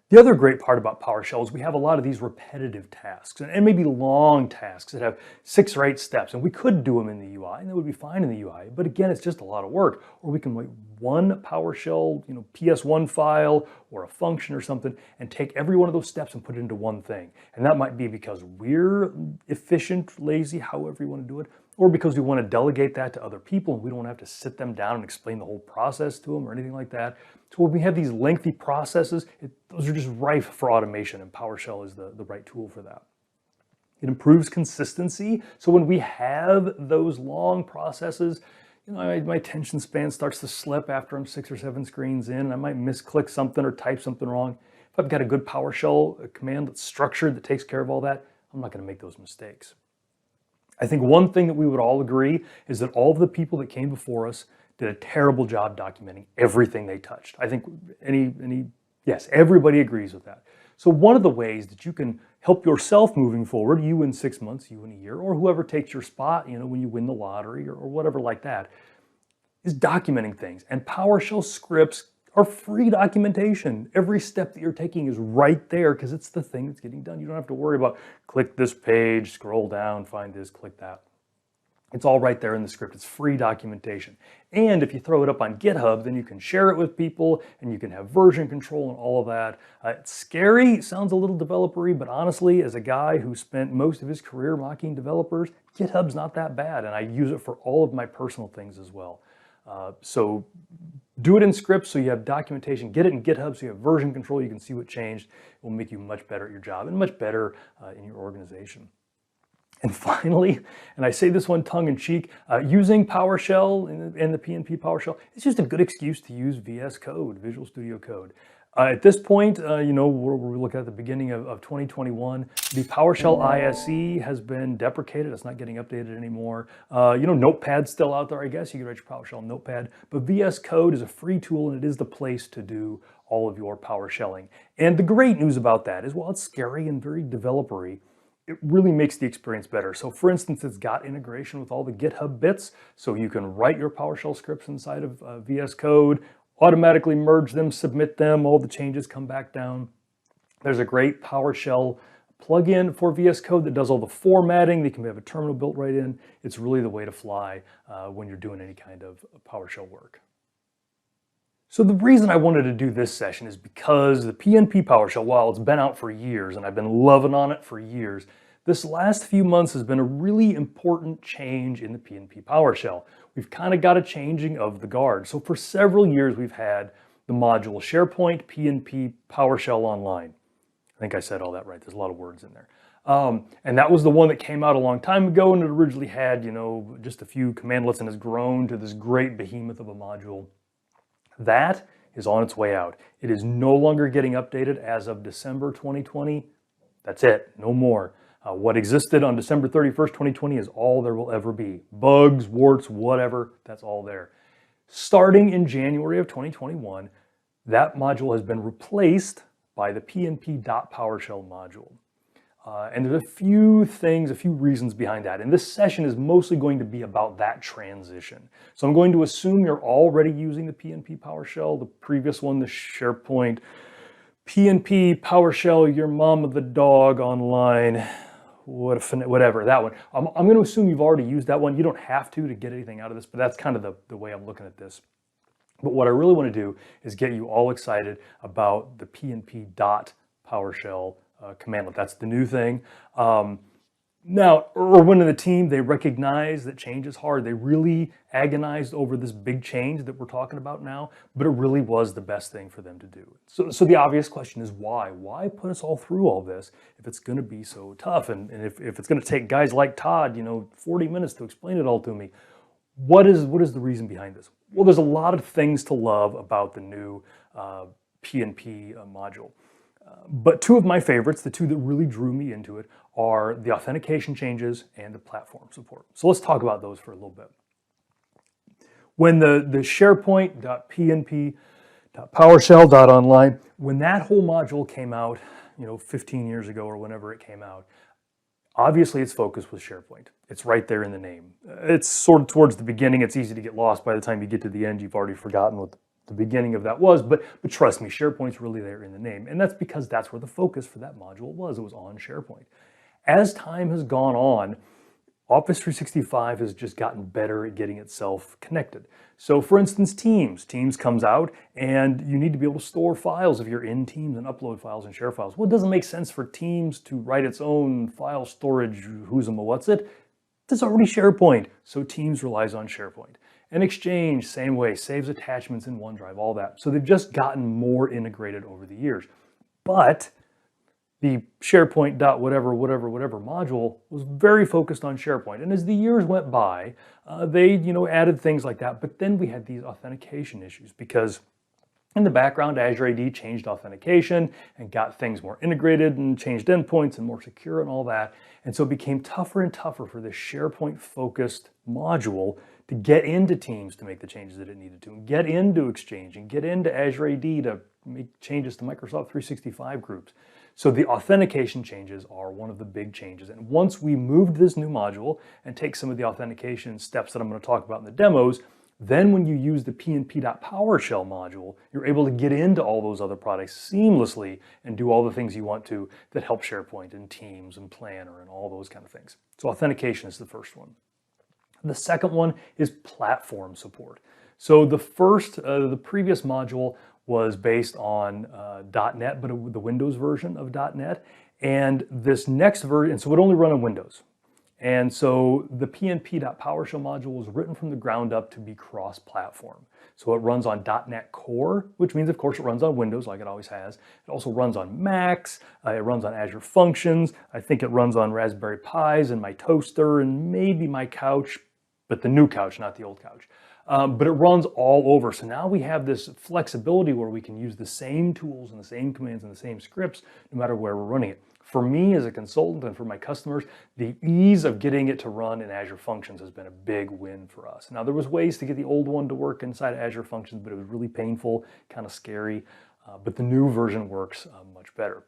The other great part about PowerShell is we have a lot of these repetitive tasks and maybe long tasks that have 6 or 8 steps. And we could do them in the UI and they would be fine in the UI. But again, it's just a lot of work. Or we can write one PowerShell, PS1 file or a function or something and take every one of those steps and put it into one thing. And that might be because we're efficient, lazy, however you want to do it, or because we want to delegate that to other people and we don't want to have to sit them down and explain the whole process to them or anything like that. So when we have these lengthy processes, those are just rife for automation, and PowerShell is the right tool for that. It improves consistency. So when we have those long processes, my attention span starts to slip after I'm 6 or 7 screens in, and I might misclick something or type something wrong. If I've got a good PowerShell command that's structured, that takes care of all that, I'm not going to make those mistakes. I think one thing that we would all agree is that all of the people that came before us did a terrible job documenting everything they touched. I think yes, everybody agrees with that. So one of the ways that you can help yourself moving forward, you in 6 months, you in a year, or whoever takes your spot, when you win the lottery or whatever like that, is documenting things. And PowerShell scripts are free documentation. Every step that you're taking is right there because it's the thing that's getting done. You don't have to worry about click this page, scroll down, find this, click that. It's all right there in the script. It's free documentation. And if you throw it up on GitHub, then you can share it with people and you can have version control and all of that. It's scary, sounds a little developer-y, but honestly, as a guy who spent most of his career mocking developers, GitHub's not that bad. And I use it for all of my personal things as well. So do it in scripts so you have documentation. Get it in GitHub so you have version control. You can see what changed. It will make you much better at your job and much better in your organization. And finally, and I say this one tongue-in-cheek, using PowerShell and the PNP PowerShell, it's just a good excuse to use VS Code, Visual Studio Code. At this point, we're looking at the beginning of 2021. The PowerShell ISE has been deprecated. It's not getting updated anymore. Notepad's still out there, I guess. You can write your PowerShell in Notepad. But VS Code is a free tool, and it is the place to do all of your PowerShelling. And the great news about that is, while it's scary and very developer-y, it really makes the experience better. So for instance, it's got integration with all the GitHub bits, so you can write your PowerShell scripts inside of VS Code, automatically merge them, submit them, all the changes come back down. There's a great PowerShell plugin for VS Code that does all the formatting. They can have a terminal built right in. It's really the way to fly when you're doing any kind of PowerShell work. So the reason I wanted to do this session is because the PNP PowerShell, while it's been out for years and I've been loving on it for years, this last few months has been a really important change in the PNP PowerShell. We've kind of got a changing of the guard. So for several years, we've had the module SharePoint PNP PowerShell Online. I think I said all that right. There's a lot of words in there. And that was the one that came out a long time ago, and it originally had, just a few commandlets and has grown to this great behemoth of a module. That is on its way out. It is no longer getting updated as of December 2020. That's it, no more. What existed on December 31st, 2020 is all there will ever be. Bugs, warts, whatever, that's all there. Starting in January of 2021, that module has been replaced by the PNP.PowerShell module. And there's a few reasons behind that. And this session is mostly going to be about that transition. So I'm going to assume you're already using the PNP PowerShell, the previous one, the SharePoint, PNP PowerShell, your mom of the dog online, whatever, that one. I'm going to assume you've already used that one. You don't have to get anything out of this, but that's kind of the way I'm looking at this. But what I really want to do is get you all excited about the PNP.PowerShell PowerShell commandlet. That's the new thing. Now, Erwin and the team, they recognize that change is hard. They really agonized over this big change that we're talking about now, but it really was the best thing for them to do. So the obvious question is why? Why put us all through all this if it's going to be so tough? And if it's going to take guys like Todd, 40 minutes to explain it all to me, what is the reason behind this? Well, there's a lot of things to love about the new PNP module. But two of my favorites, the two that really drew me into it, are the authentication changes and the platform support. So let's talk about those for a little bit. When the SharePoint.pnp.PowerShell.online, when that whole module came out, 15 years ago or whenever it came out, obviously its focus was SharePoint. It's right there in the name. It's sort of towards the beginning. It's easy to get lost. By the time you get to the end, you've already forgotten what the beginning of that was, but trust me, SharePoint's really there in the name. And that's because that's where the focus for that module was. It was on SharePoint. As time has gone on, Office 365 has just gotten better at getting itself connected. So for instance, Teams comes out and you need to be able to store files if you're in Teams and upload files and share files. Well, it doesn't make sense for Teams to write its own file storage, who's and what's it. There's already SharePoint, so Teams relies on SharePoint. And Exchange, same way, saves attachments in OneDrive, all that. So they've just gotten more integrated over the years. But the SharePoint whatever module was very focused on SharePoint. And as the years went by, they added things like that. But then we had these authentication issues because in the background, Azure AD changed authentication and got things more integrated and changed endpoints and more secure and all that. And so it became tougher and tougher for this SharePoint-focused module to get into Teams to make the changes that it needed to, and get into Exchange, and get into Azure AD to make changes to Microsoft 365 groups. So the authentication changes are one of the big changes. And once we moved this new module and take some of the authentication steps that I'm going to talk about in the demos, then when you use the PNP.PowerShell module, you're able to get into all those other products seamlessly and do all the things you want to that help SharePoint and Teams and Planner and all those kind of things. So authentication is the first one. The second one is platform support. So the previous module was based on .NET, but the Windows version of .NET. And this next version, so it would only run on Windows. And so the PNP.PowerShell module was written from the ground up to be cross-platform. So it runs on .NET Core, which means, of course, it runs on Windows like it always has. It also runs on Macs. It runs on Azure Functions. I think it runs on Raspberry Pis and my toaster and maybe my couch, but the new couch, not the old couch. But it runs all over. So now we have this flexibility where we can use the same tools and the same commands and the same scripts no matter where we're running it. For me as a consultant and for my customers, the ease of getting it to run in Azure Functions has been a big win for us. Now there was ways to get the old one to work inside Azure Functions, but it was really painful, kind of scary. But the new version works much better.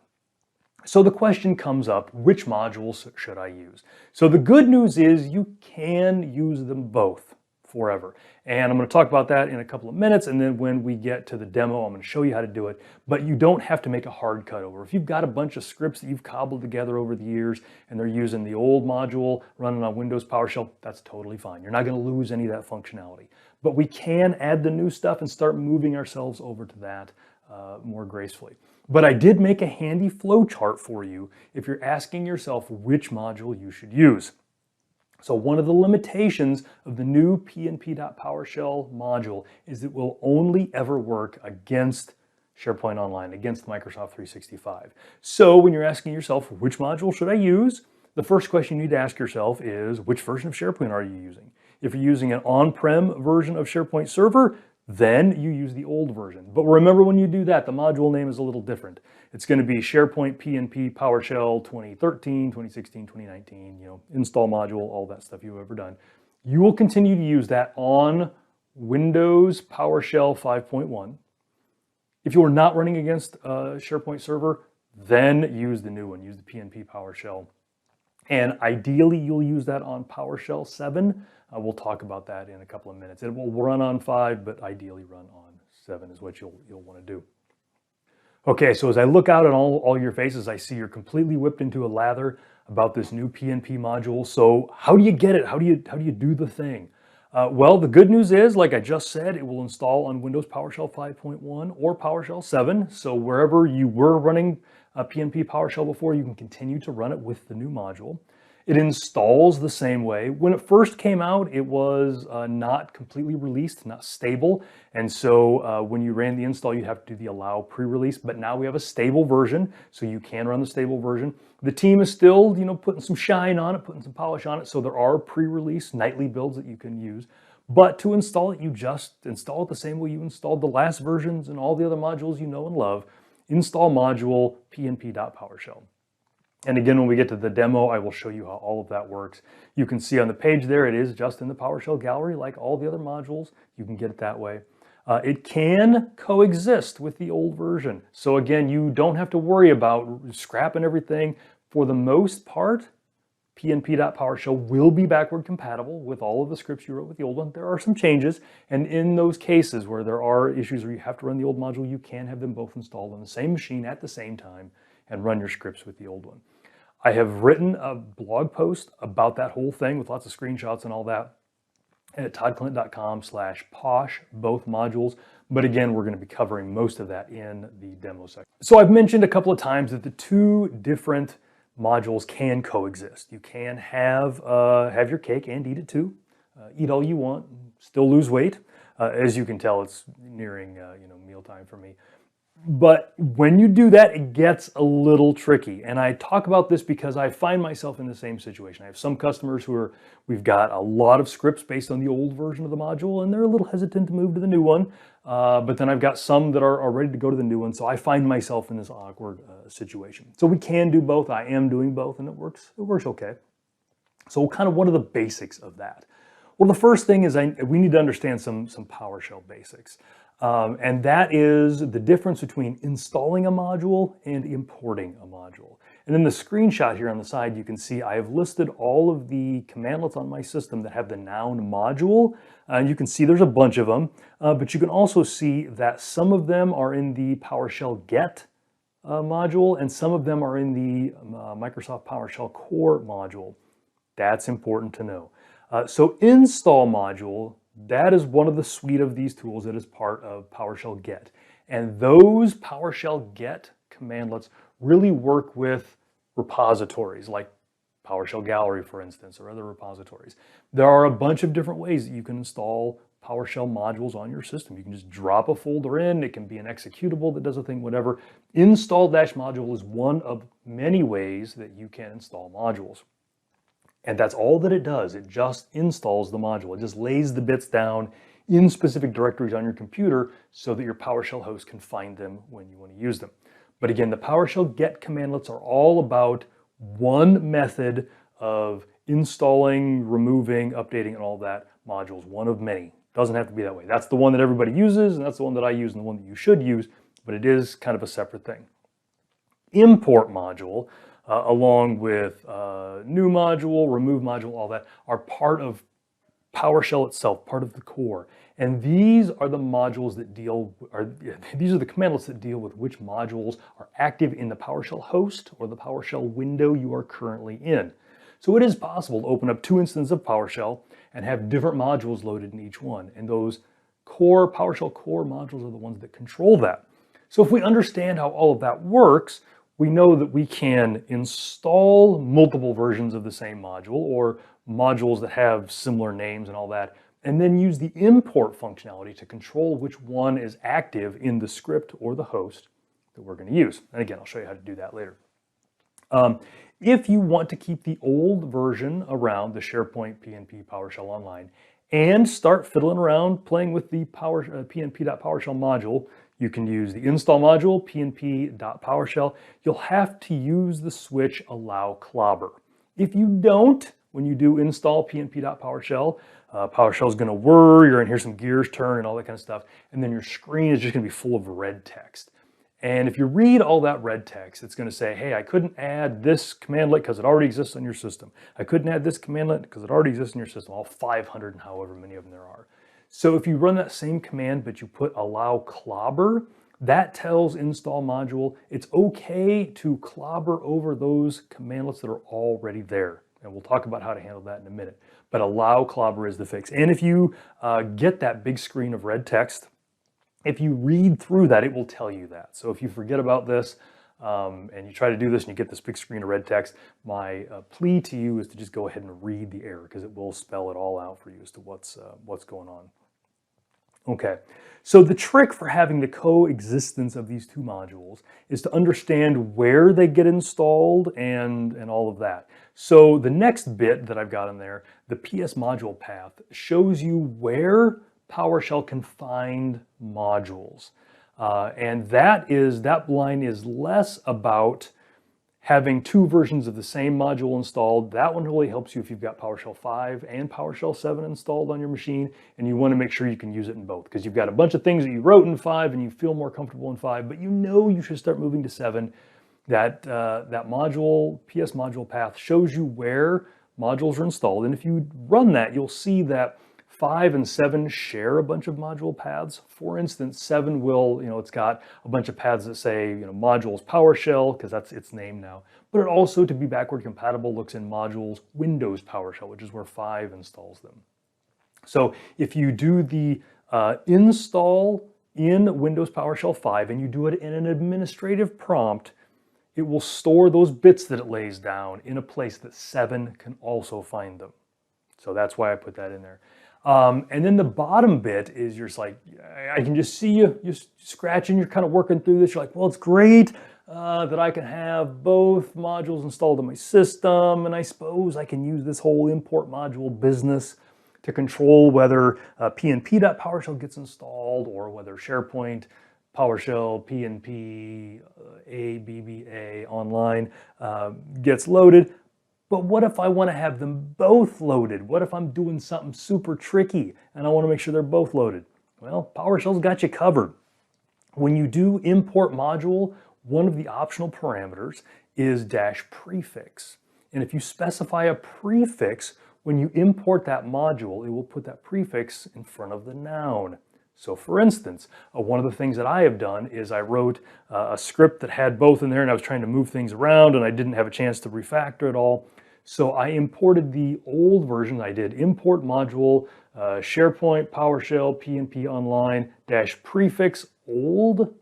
So the question comes up, which modules should I use? So the good news is you can use them both forever. And I'm going to talk about that in a couple of minutes. And then when we get to the demo, I'm going to show you how to do it. But you don't have to make a hard cutover. If you've got a bunch of scripts that you've cobbled together over the years and they're using the old module running on Windows PowerShell, that's totally fine. You're not going to lose any of that functionality. But we can add the new stuff and start moving ourselves over to that more gracefully. But I did make a handy flow chart for you if you're asking yourself which module you should use. So one of the limitations of the new PNP.PowerShell module is it will only ever work against SharePoint Online, against Microsoft 365. So when you're asking yourself, which module should I use? The first question you need to ask yourself is, which version of SharePoint are you using? If you're using an on-prem version of SharePoint Server, then you use the old version. But remember when you do that, the module name is a little different. It's going to be SharePoint PNP PowerShell 2013, 2016, 2019, install module, all that stuff you've ever done. You will continue to use that on Windows PowerShell 5.1. If you are not running against SharePoint Server, then use the new one, use the PNP PowerShell. And ideally, you'll use that on PowerShell 7. We'll talk about that in a couple of minutes. It will run on 5, but ideally run on 7 is what you'll want to do. Okay, so as I look out at all your faces, I see you're completely whipped into a lather about this new PNP module. So how do you get it? How do you do the thing? Well, the good news is, like I just said, it will install on Windows PowerShell 5.1 or PowerShell 7. So wherever you were running PNP PowerShell before, you can continue to run it with the new module. It installs the same way. When it first came out, it was not completely released, not stable. And so when you ran the install, you have to do the allow pre-release. But now we have a stable version, so you can run the stable version. The team is still, putting some shine on it, putting some polish on it. So there are pre-release nightly builds that you can use. But to install it, you just install it the same way you installed the last versions and all the other modules you know and love. Install module pnp.powershell. And again, when we get to the demo, I will show you how all of that works. You can see on the page there, it is just in the PowerShell gallery like all the other modules. You can get it that way. It can coexist with the old version. So again, you don't have to worry about scrapping everything. For the most part, pnp.powershell will be backward compatible with all of the scripts you wrote with the old one. There are some changes, and in those cases where there are issues where you have to run the old module, you can have them both installed on the same machine at the same time and run your scripts with the old one. I have written a blog post about that whole thing with lots of screenshots and all that at toddclint.com/posh, both modules. But again, we're going to be covering most of that in the demo section. So I've mentioned a couple of times that the two different modules can coexist. You can have your cake and eat it too. Eat all you want, still lose weight. As you can tell, it's nearing mealtime for me. But when you do that, it gets a little tricky. And I talk about this because I find myself in the same situation. I have some customers we've got a lot of scripts based on the old version of the module, and they're a little hesitant to move to the new one. But then I've got some that are ready to go to the new one. So I find myself in this awkward situation. So we can do both. I am doing both, and it works okay. So kind of what are the basics of that? Well, the first thing is we need to understand some PowerShell basics. And that is the difference between installing a module and importing a module. And in the screenshot here on the side, you can see I have listed all of the commandlets on my system that have the noun module. You can see there's a bunch of them, but you can also see that some of them are in the PowerShell get module, and some of them are in the Microsoft PowerShell core module. That's important to know. So install module, that is one of the suite of these tools that is part of PowerShell get. And those PowerShell get commandlets really work with repositories like PowerShell Gallery, for instance, or other repositories. There are a bunch of different ways that you can install PowerShell modules on your system. You can just drop a folder in. It can be an executable that does a thing, whatever. Install-module is one of many ways that you can install modules. And that's all that it does. It just installs the module. It just lays the bits down in specific directories on your computer so that your PowerShell host can find them when you want to use them. But again, the PowerShell get commandlets are all about one method of installing, removing, updating, and all that modules, one of many. Doesn't have to be that way. That's the one that everybody uses, and that's the one that I use, and the one that you should use, but it is kind of a separate thing. Import module, along with new module, remove module, all that, are part of PowerShell itself, part of the core. And these are the modules that these are the commandlets that deal with which modules are active in the PowerShell host or the PowerShell window you are currently in. So it is possible to open up two instances of PowerShell and have different modules loaded in each one. And those core PowerShell core modules are the ones that control that. So if we understand how all of that works, we know that we can install multiple versions of the same module or modules that have similar names and all that, and then use the import functionality to control which one is active in the script or the host that we're going to use. And again, I'll show you how to do that later. If you want to keep the old version around, the SharePoint PNP PowerShell Online, and start fiddling around playing with the pnp.powershell module, you can use the install module, pnp.powershell. You'll have to use the switch allow clobber. If you don't, when you do install pnp.powershell, PowerShell is going to whir, you're going to hear some gears turn and all that kind of stuff, and then your screen is just going to be full of red text. And if you read all that red text, it's going to say, hey, I couldn't add this commandlet because it already exists on your system. I couldn't add this commandlet because it already exists in your system, all 500 and however many of them there are. So if you run that same command, but you put allow clobber, that tells install module it's okay to clobber over those commandlets that are already there. And we'll talk about how to handle that in a minute. But allow clobber is the fix. And if you get that big screen of red text, if you read through that, it will tell you that. So if you forget about this, and you try to do this and you get this big screen of red text, my plea to you is to just go ahead and read the error, because it will spell it all out for you as to what's going on. Okay, so the trick for having the coexistence of these two modules is to understand where they get installed and all of that. So the next bit that I've got in there, the PS module path, shows you where PowerShell can find modules. And that line is less about having two versions of the same module installed. That one really helps you if you've got PowerShell 5 and PowerShell 7 installed on your machine, and you want to make sure you can use it in both, because you've got a bunch of things that you wrote in 5 and you feel more comfortable in 5, but you know you should start moving to 7. That module, PS module path, shows you where modules are installed, and if you run that, you'll see that 5 and 7 share a bunch of module paths. For instance, 7 will, it's got a bunch of paths that say, modules PowerShell, because that's its name now. But it also, to be backward compatible, looks in modules Windows PowerShell, which is where 5 installs them. So if you do the install in Windows PowerShell 5 and you do it in an administrative prompt, it will store those bits that it lays down in a place that 7 can also find them. So that's why I put that in there. And then the bottom bit is you're just like, I can just see you're scratching, you're kind of working through this. You're like, well, it's great that I can have both modules installed on my system, and I suppose I can use this whole import module business to control whether pnp.powershell gets installed or whether SharePoint, PowerShell, PNP, ABBA online gets loaded. But what if I want to have them both loaded? What if I'm doing something super tricky and I want to make sure they're both loaded? Well, PowerShell's got you covered. When you do import module, one of the optional parameters is -prefix. And if you specify a prefix, when you import that module, it will put that prefix in front of the noun. So for instance, one of the things that I have done is I wrote a script that had both in there, and I was trying to move things around and I didn't have a chance to refactor it all. So I imported the old version. I did import module, SharePoint, PowerShell, PNP online, -prefix old.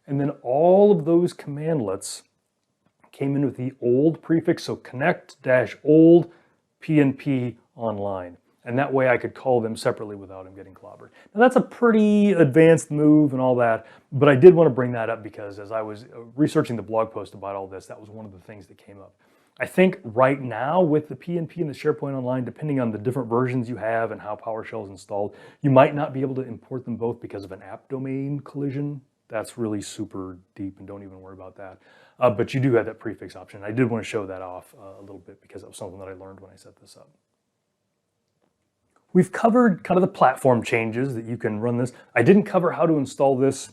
And then all of those commandlets came in with the old prefix. So connect -old PNP online. And that way I could call them separately without them getting clobbered. Now that's a pretty advanced move and all that, but I did want to bring that up because as I was researching the blog post about all this, that was one of the things that came up. I think right now with the PNP and the SharePoint Online, depending on the different versions you have and how PowerShell is installed, you might not be able to import them both because of an app domain collision. That's really super deep and don't even worry about that. But you do have that prefix option. I did want to show that off a little bit because it was something that I learned when I set this up. We've covered kind of the platform changes that you can run this. I didn't cover how to install this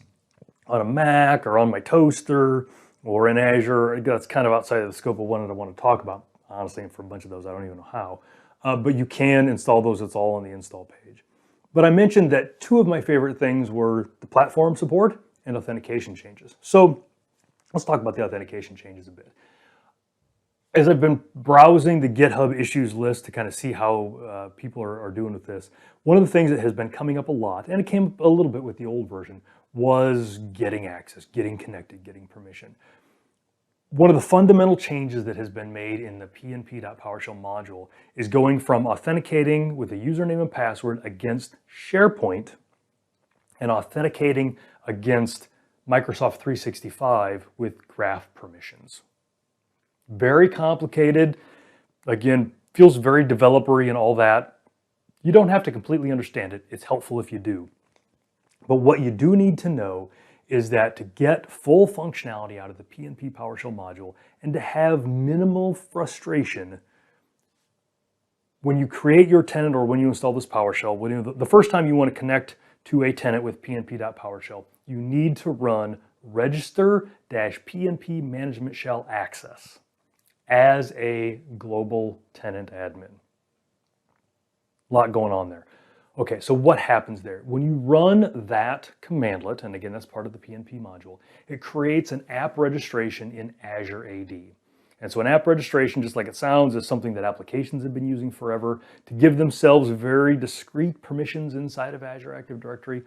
on a Mac or on my toaster or in Azure. That's kind of outside of the scope of what I want to talk about. Honestly, and for a bunch of those, I don't even know how. But you can install those. It's all on the install page. But I mentioned that two of my favorite things were the platform support and authentication changes. So let's talk about the authentication changes a bit. As I've been browsing the GitHub issues list to kind of see how people are doing with this, one of the things that has been coming up a lot, and it came up a little bit with the old version, was getting access, getting connected, getting permission. One of the fundamental changes that has been made in the pnp.powershell module is going from authenticating with a username and password against SharePoint and authenticating against Microsoft 365 with graph permissions. Very complicated. Again, feels very developer-y and all that. You don't have to completely understand it. It's helpful if you do. But what you do need to know is that to get full functionality out of the PNP PowerShell module and to have minimal frustration when you create your tenant or when you install this PowerShell, the first time you want to connect to a tenant with pnp.powershell, you need to run register-pnp management shell access as a global tenant admin. A lot going on there. Okay, so what happens there? When you run that commandlet, and again, that's part of the PNP module, it creates an app registration in Azure AD. And so an app registration, just like it sounds, is something that applications have been using forever to give themselves very discrete permissions inside of Azure Active Directory.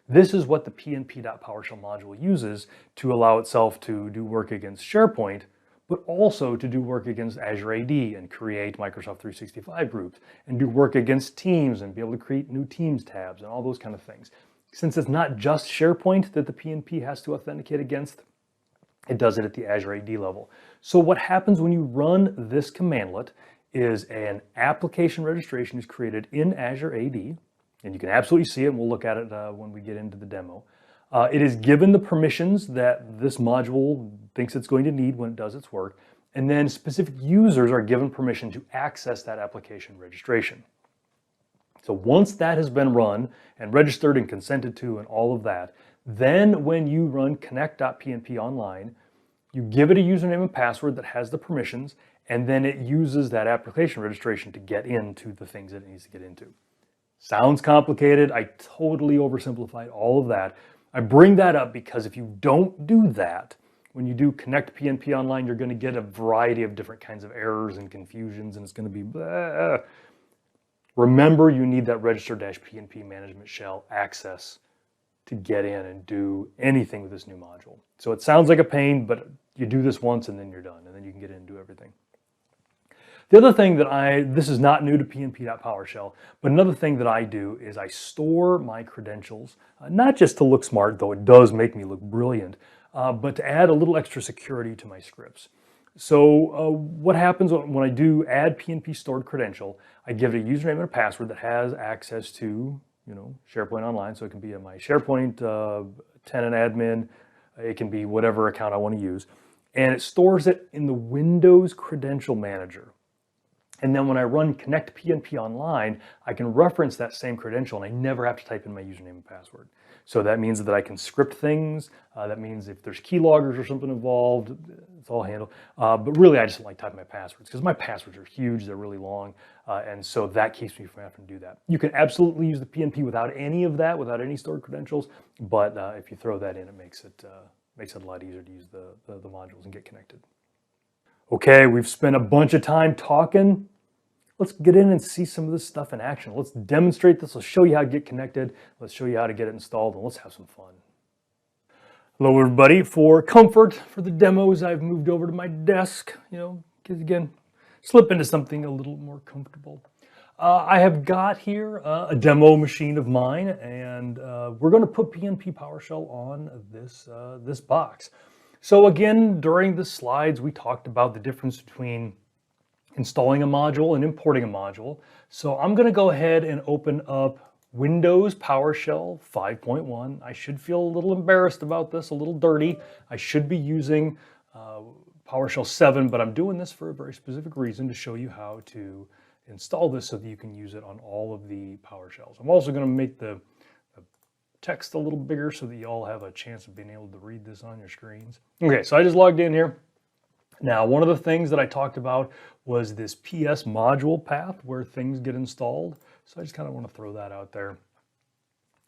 This is what the PNP.PowerShell module uses to allow itself to do work against SharePoint, but also to do work against Azure AD and create Microsoft 365 groups and do work against Teams and be able to create new Teams tabs and all those kind of things. Since it's not just SharePoint that the PNP has to authenticate against, it does it at the Azure AD level. So what happens when you run this commandlet is an application registration is created in Azure AD, and you can absolutely see it, and we'll look at it when we get into the demo. It is given the permissions that this module thinks it's going to need when it does its work, and then specific users are given permission to access that application registration. So once that has been run and registered and consented to and all of that, then when you run connect.pnp online, you give it a username and password that has the permissions, and then it uses that application registration to get into the things that it needs to get into. Sounds complicated. I totally oversimplified all of that. I bring that up because if you don't do that, when you do connect PNP online, you're going to get a variety of different kinds of errors and confusions, and it's going to be blah. Remember, you need that register-PNP management shell access to get in and do anything with this new module. So it sounds like a pain, but you do this once and then you're done, and then you can get in and do everything. The other thing that this is not new to PNP.PowerShell, but another thing that I do is I store my credentials, not just to look smart, though it does make me look brilliant, but to add a little extra security to my scripts. So what happens when I do add PNP stored credential, I give it a username and a password that has access to, SharePoint Online. So it can be my SharePoint tenant admin, it can be whatever account I want to use, and it stores it in the Windows Credential Manager. And then when I run Connect PNP Online, I can reference that same credential and I never have to type in my username and password. So that means that I can script things. That means if there's keyloggers or something involved, it's all handled. But really, I just don't like typing my passwords because my passwords are huge, they're really long. And so that keeps me from having to do that. You can absolutely use the PNP without any of that, without any stored credentials. But if you throw that in, it makes it a lot easier to use the modules and get connected. Okay, we've spent a bunch of time talking. Let's get in and see some of this stuff in action. Let's demonstrate this. Let's show you how to get connected. Let's show you how to get it installed, and let's have some fun. Hello, everybody. For comfort, for the demos, I've moved over to my desk, because again, slip into something a little more comfortable. I have got here a demo machine of mine, and we're going to put PNP PowerShell on this box. So again, during the slides, we talked about the difference between installing a module and importing a module. So I'm going to go ahead and open up Windows PowerShell 5.1. I should feel a little embarrassed about this, a little dirty. I should be using PowerShell 7, but I'm doing this for a very specific reason, to show you how to install this so that you can use it on all of the PowerShells. I'm also going to make the text a little bigger so that you all have a chance of being able to read this on your screens. Okay, so I just logged in here. Now, one of the things that I talked about was this PS module path where things get installed. So I just kind of want to throw that out there.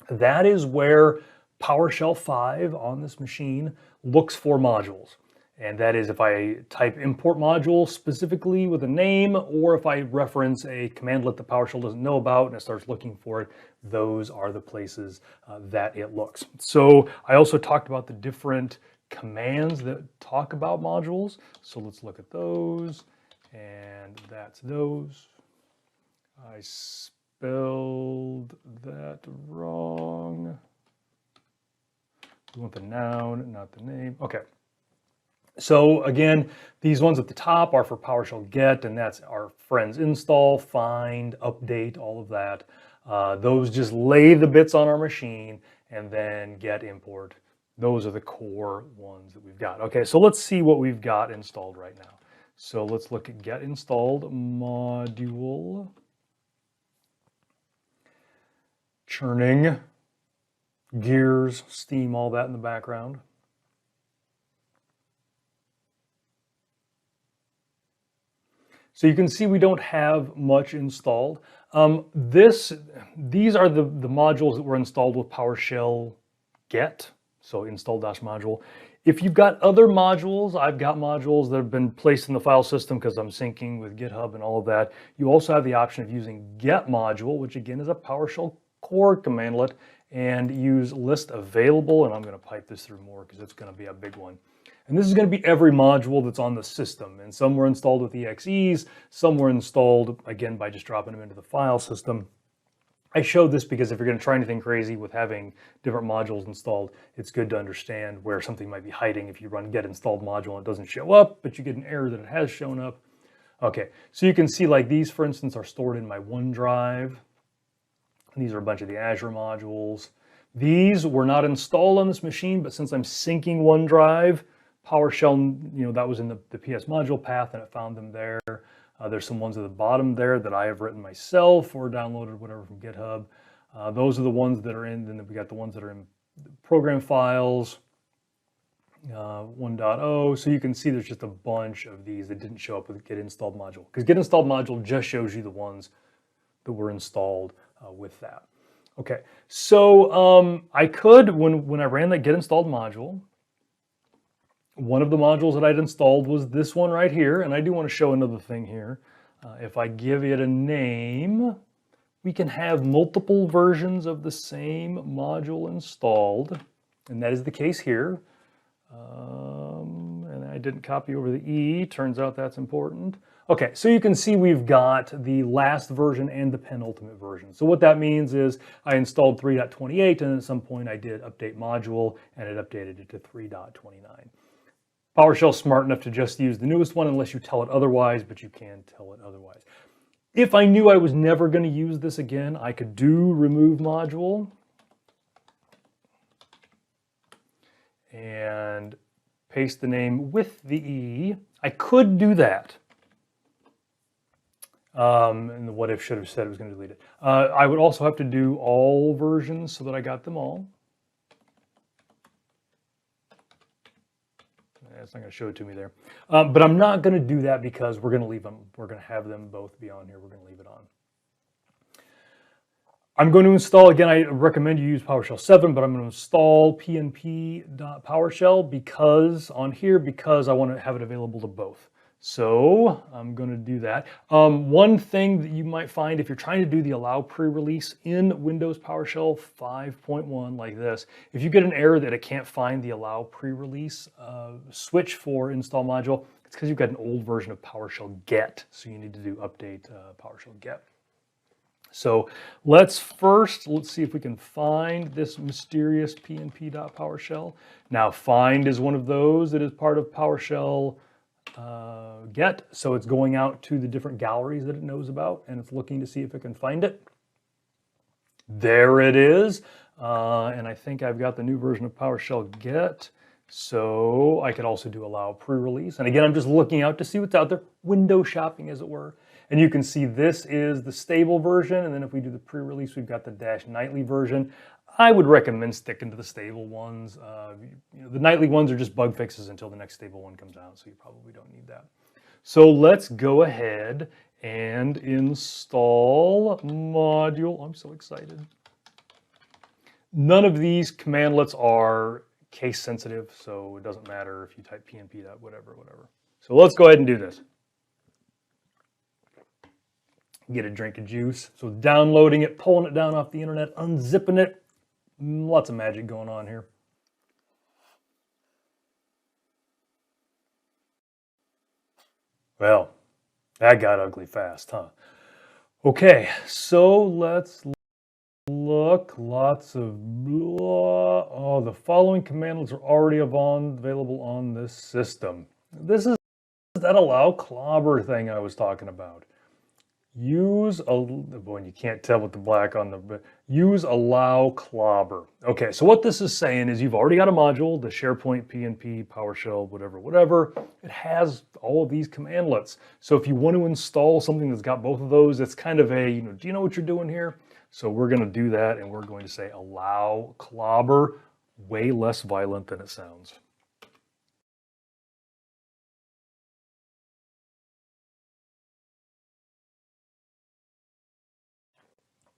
That is where PowerShell 5 on this machine looks for modules. And that is if I type import module specifically with a name, or if I reference a commandlet that PowerShell doesn't know about and it starts looking for it, those are the places that it looks. So I also talked about the different commands that talk about modules. So let's look at those, and that's those. I spelled that wrong. We want the noun, not the name. Okay. So again, these ones at the top are for PowerShell get, and that's our friends install, find, update, all of that. Those just lay the bits on our machine, and then get, import. Those are the core ones that we've got. Okay, so let's see what we've got installed right now. So let's look at get installed module. Churning, gears, steam, all that in the background. So you can see we don't have much installed. These are the modules that were installed with PowerShell get, so install-module. If you've got other modules, I've got modules that have been placed in the file system because I'm syncing with GitHub and all of that. You also have the option of using get module, which again is a PowerShell core commandlet, and use list available, and I'm going to pipe this through more because it's going to be a big one. And this is going to be every module that's on the system, and some were installed with EXEs, some were installed, again, by just dropping them into the file system. I showed this because if you're going to try anything crazy with having different modules installed, it's good to understand where something might be hiding. If you run get installed module and it doesn't show up, but you get an error that it has shown up. Okay, so you can see like these, for instance, are stored in my OneDrive. These are a bunch of the Azure modules. These were not installed on this machine, but since I'm syncing OneDrive, PowerShell, that was in the PS module path and it found them there. There's some ones at the bottom there that I have written myself or downloaded whatever from GitHub. Those are the ones that are in, then we got the ones that are in program files, 1.0. So you can see there's just a bunch of these that didn't show up with get installed module, because get installed module just shows you the ones that were installed with that. Okay, so I could, when I ran that get installed module, one of the modules that I'd installed was this one right here, and I do want to show another thing here. If I give it a name, we can have multiple versions of the same module installed, and that is the case here. And I didn't copy over the E, turns out that's important. Okay, so you can see we've got the last version and the penultimate version. So what that means is I installed 3.28, and at some point I did update module, and it updated it to 3.29. PowerShell's smart enough to just use the newest one unless you tell it otherwise, but you can tell it otherwise. If I knew I was never going to use this again, I could do remove module and paste the name with the E. I could do that. And the what if should have said it was going to delete it. I would also have to do all versions so that I got them all. It's not going to show it to me there. But I'm not going to do that because we're going to leave them. We're going to have them both be on here. We're going to leave it on. I'm going to install, again, I recommend you use PowerShell 7, but I'm going to install pnp.powershell because I want to have it available to both. So I'm going to do that. One thing that you might find if you're trying to do the allow pre-release in Windows PowerShell 5.1 like this, if you get an error that it can't find the allow pre-release switch for install module, it's because you've got an old version of PowerShell get. So you need to do update PowerShell get. So let's see if we can find this mysterious pnp.powershell. Now find is one of those that is part of PowerShell get, so it's going out to the different galleries that it knows about and it's looking to see if it can find it. There it is, and I think I've got the new version of PowerShell get, so I could also do allow pre-release, and again I'm just looking out to see what's out there, window shopping as it were, and you can see this is the stable version, and then if we do the pre-release we've got the -nightly version. I would recommend sticking to the stable ones. The nightly ones are just bug fixes until the next stable one comes out, so you probably don't need that. So let's go ahead and install module. I'm so excited. None of these commandlets are case sensitive, so it doesn't matter if you type pnp. Whatever. So let's go ahead and do this. Get a drink of juice. So downloading it, pulling it down off the internet, unzipping it. Lots of magic going on here. Well, that got ugly fast, huh? Okay, so let's look. Lots of blah. Oh, the following commandlets are already available on this system. This is that allow clobber thing I was talking about. Use a, boy, you can't tell with the black on the, use allow clobber. Okay, so what this is saying is you've already got a module, the SharePoint, PNP, PowerShell, whatever. It has all of these commandlets. So if you want to install something that's got both of those, it's kind of a, do you know what you're doing here? So we're going to do that, and we're going to say allow clobber, way less violent than it sounds.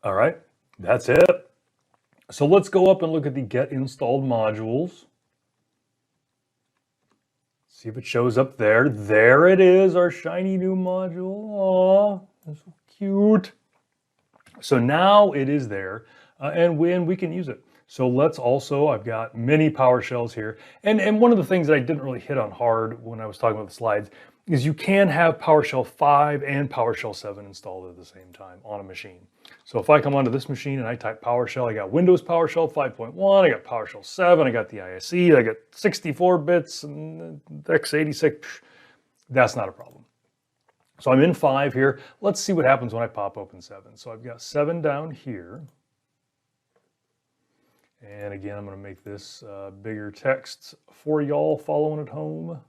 All right, that's it. So let's go up and look at the get installed modules. See if it shows up there. There it is, our shiny new module. Aw, that's so cute. So now it is there. and we can use it. So let's also, I've got many PowerShells here. And one of the things that I didn't really hit on hard when I was talking about the slides is you can have PowerShell 5 and PowerShell 7 installed at the same time on a machine. So if I come onto this machine and I type PowerShell, I got Windows PowerShell 5.1, I got PowerShell 7, I got the ISE, I got 64 bits and x86. That's not a problem. So I'm in 5 here. Let's see what happens when I pop open 7. So I've got 7 down here. And again, I'm going to make this bigger text for y'all following at home.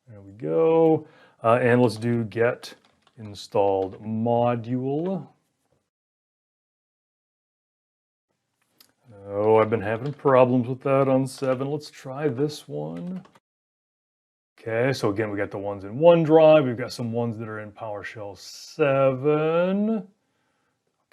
There we go. And let's do get installed module. Oh, I've been having problems with that on 7. Let's try this one. Okay, so again, we got the ones in OneDrive. We've got some ones that are in PowerShell 7.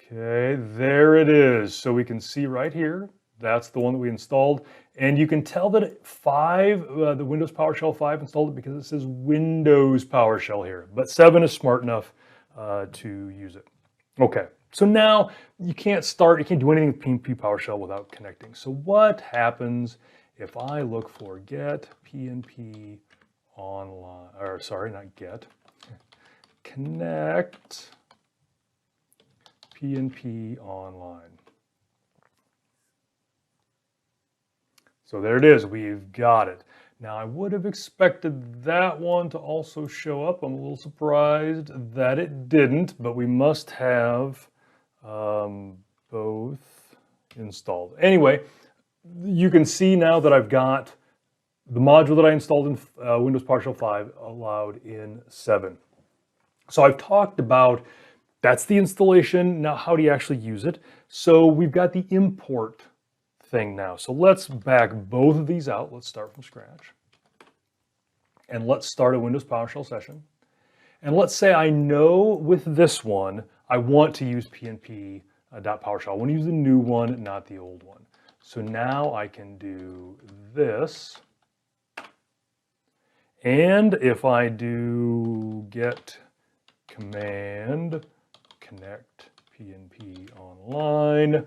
Okay, there it is. So we can see right here, that's the one that we installed. And you can tell that 5, the Windows PowerShell 5 installed it because it says Windows PowerShell here. But 7 is smart enough to use it. Okay, so now you can't do anything with PNP PowerShell without connecting. So what happens if I look for get PNP online, or sorry, not get, connect PNP online. So there it is, we've got it. Now I would have expected that one to also show up. I'm a little surprised that it didn't, but we must have both installed. Anyway, you can see now that I've got the module that I installed in Windows PowerShell 5 allowed in 7. So I've talked about that's the installation. Now, how do you actually use it? So we've got the import thing now. So let's back both of these out. Let's start from scratch. And let's start a Windows PowerShell session. And let's say I know with this one, I want to use PNP.PowerShell. I want to use the new one, not the old one. So now I can do this. And if I do get command connect PNP online,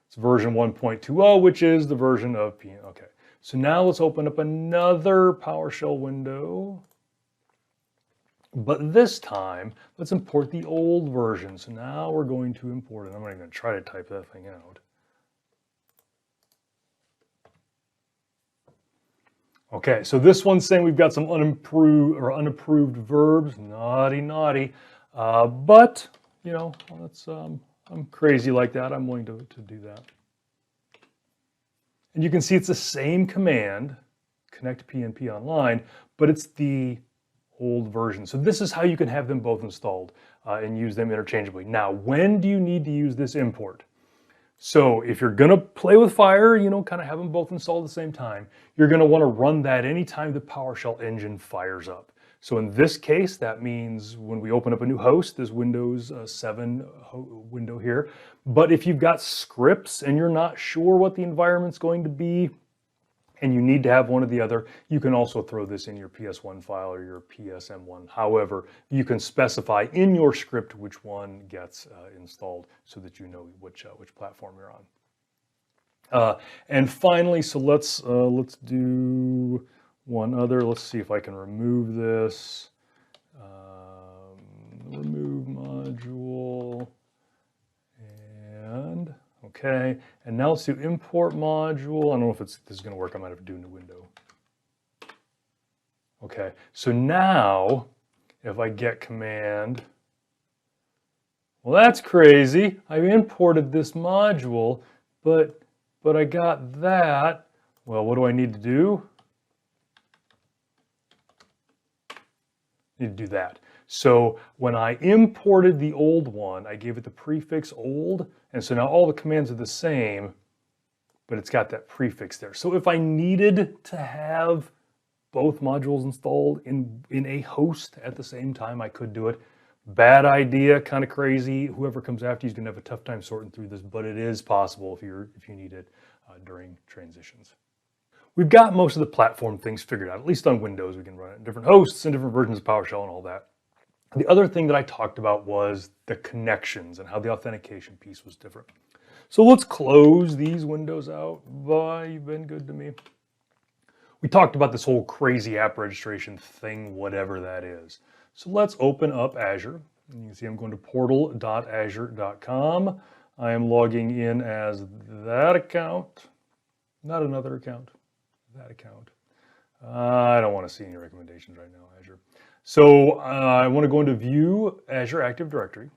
it's version 1.20, which is the version of PNP. Okay, so now let's open up another PowerShell window. But this time, let's import the old version. So now we're going to import it. I'm not even going to try to type that thing out. Okay, so this one's saying we've got some unapproved verbs. Naughty, naughty. But, you know, that's, I'm crazy like that. I'm willing to do that. And you can see it's the same command, connect PNP online, but it's the old version. So this is how you can have them both installed and use them interchangeably. Now, when do you need to use this import? So if you're going to play with fire, you know, kind of have them both installed at the same time, you're going to want to run that anytime the PowerShell engine fires up. So in this case, that means when we open up a new host, this Windows 7 window here. But if you've got scripts and you're not sure what the environment's going to be, and you need to have one or the other, you can also throw this in your PS1 file or your PSM1. However, you can specify in your script which one gets installed so that you know which platform you're on. And finally, so let's do one other. Let's see if I can remove this. Remove module. And okay, and now let's do import module. I don't know if this is going to work. I might have to do a new window. Okay, so now if I get command, well, that's crazy. I imported this module, but I got that. Well, what do I need to do? Need to do that. So when I imported the old one, I gave it the prefix old, and so now all the commands are the same, but it's got that prefix there. So if I needed to have both modules installed in a host at the same time, I could do it. Bad idea, kind of crazy. Whoever comes after you is going to have a tough time sorting through this, but it is possible if you need it during transitions. We've got most of the platform things figured out, at least on Windows. We can run it in different hosts and different versions of PowerShell and all that. The other thing that I talked about was the connections and how the authentication piece was different. So let's close these windows out. Bye, you've been good to me. We talked about this whole crazy app registration thing, whatever that is. So let's open up Azure. And you can see I'm going to portal.azure.com. I am logging in as that account, not another account, that account. I don't want to see any recommendations right now, Azure. So I want to go into View Azure Active Directory.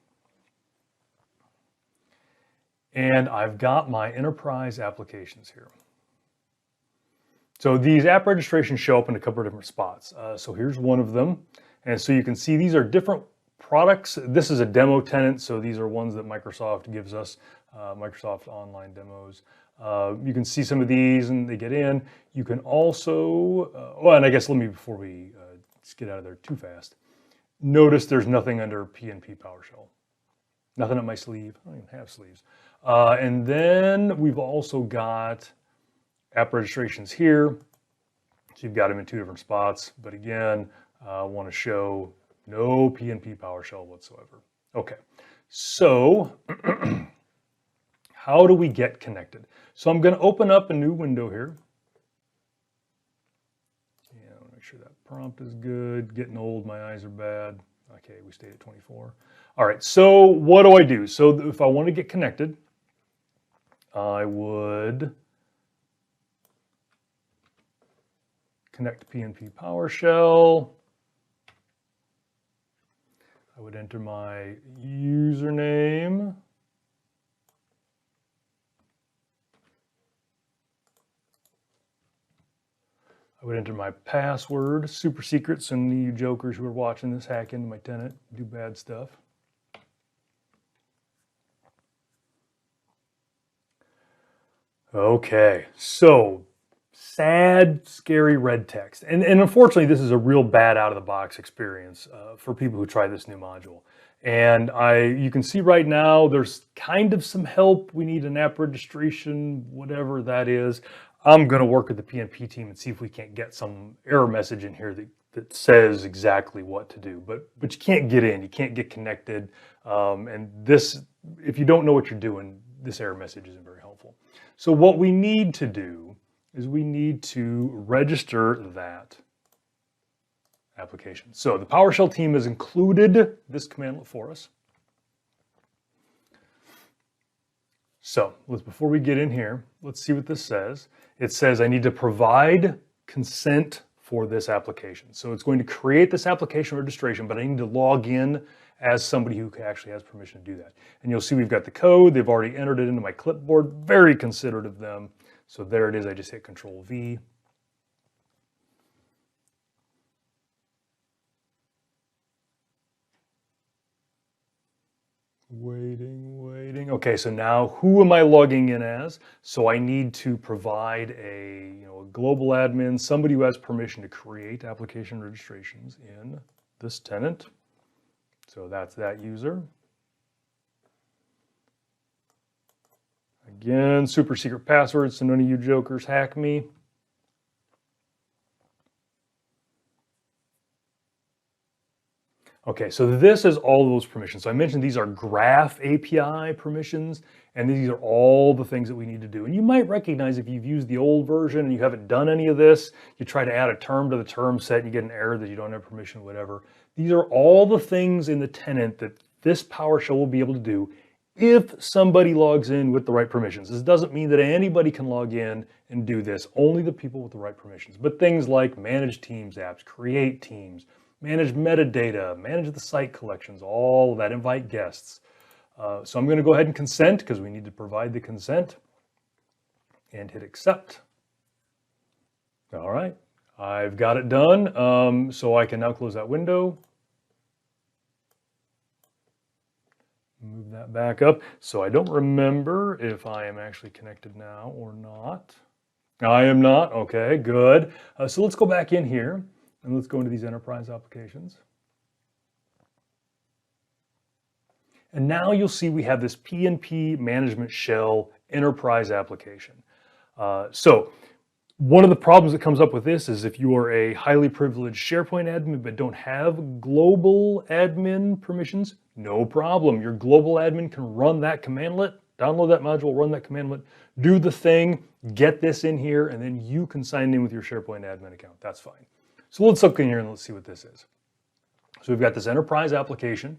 And I've got my enterprise applications here. So these app registrations show up in a couple of different spots. So here's one of them. And so you can see these are different products. This is a demo tenant. So these are ones that Microsoft gives us, Microsoft Online demos. You can see some of these and they get in. You can also, and I guess before we just get out of there too fast, notice there's nothing under PNP PowerShell. Nothing up my sleeve. I don't even have sleeves. And then we've also got app registrations here. So you've got them in two different spots. But again, I want to show no PNP PowerShell whatsoever. Okay, so how do we get connected? So I'm going to open up a new window here. Yeah, I want to make sure that prompt is good. Getting old, my eyes are bad. Okay, we stayed at 24. All right, so what do I do? So if I want to get connected, I would connect PNP PowerShell. I would enter my username. I would enter my password, super secret, so none of you jokers who are watching this hack into my tenant, do bad stuff. Okay, so sad, scary red text. And unfortunately, this is a real bad out-of-the-box experience for people who try this new module. And you can see right now, there's kind of some help. We need an app registration, whatever that is. I'm going to work with the PNP team and see if we can't get some error message in here that says exactly what to do. But you can't get in, you can't get connected. And this, if you don't know what you're doing, this error message isn't very helpful. So what we need to do is we need to register that application. So the PowerShell team has included this commandlet for us. So before we get in here, let's see what this says. It says I need to provide consent for this application. So it's going to create this application registration, but I need to log in as somebody who actually has permission to do that. And you'll see we've got the code. They've already entered it into my clipboard. Very considerate of them. So there it is. I just hit Control V. Waiting. Okay, so now who am I logging in as? So I need to provide a global admin, somebody who has permission to create application registrations in this tenant. So that's that user. Again, super secret password, so none of you jokers hack me. Okay, so this is all of those permissions. So I mentioned these are Graph API permissions, and these are all the things that we need to do. And you might recognize if you've used the old version and you haven't done any of this, you try to add a term to the term set and you get an error that you don't have permission, whatever. These are all the things in the tenant that this PowerShell will be able to do if somebody logs in with the right permissions. This doesn't mean that anybody can log in and do this, only the people with the right permissions. But things like manage teams apps, create teams, manage metadata, manage the site collections, all of that, invite guests. So I'm going to go ahead and consent because we need to provide the consent and hit accept. All right, I've got it done. So I can now close that window. Move that back up. So I don't remember if I am actually connected now or not. I am not. Okay, good. So let's go back in here and let's go into these enterprise applications. And now you'll see we have this PNP management shell enterprise application. So one of the problems that comes up with this is if you are a highly privileged SharePoint admin but don't have global admin permissions, no problem. Your global admin can run that commandlet Download that module, run that commandlet, do the thing, get this in here, and then you can sign in with your SharePoint admin account. That's fine. So let's look in here and let's see what this is. So we've got this enterprise application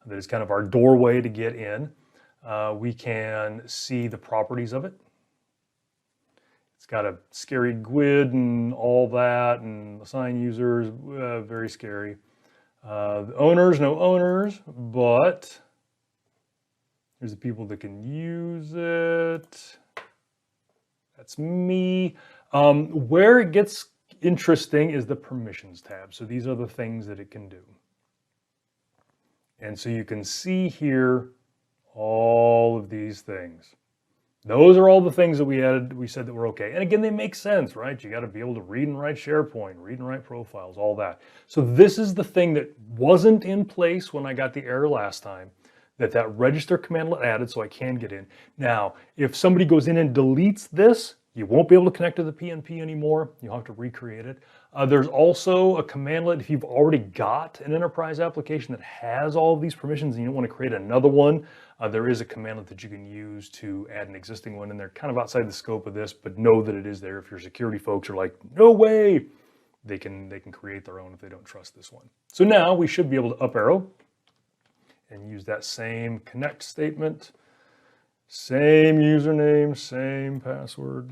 that is kind of our doorway to get in. We can see the properties of it. It's got a scary GUID and all that, and assign users, very scary. The owners, no owners, but here's the people that can use it. That's me. Where it gets interesting is the permissions tab. So these are the things that it can do. And so you can see here all of these things. Those are all the things that we added, we said that were okay. And again, they make sense, right? You got to be able to read and write SharePoint, read and write profiles, all that. So this is the thing that wasn't in place when I got the error last time, that register commandlet added, so I can get in. Now, if somebody goes in and deletes this, you won't be able to connect to the PNP anymore. You'll have to recreate it. There's also a commandlet if you've already got an enterprise application that has all of these permissions and you don't want to create another one. There is a commandlet that you can use to add an existing one, and they're kind of outside the scope of this, but know that it is there. If your security folks are like, no way, they can create their own if they don't trust this one. So now we should be able to up arrow and use that same connect statement, same username, same password.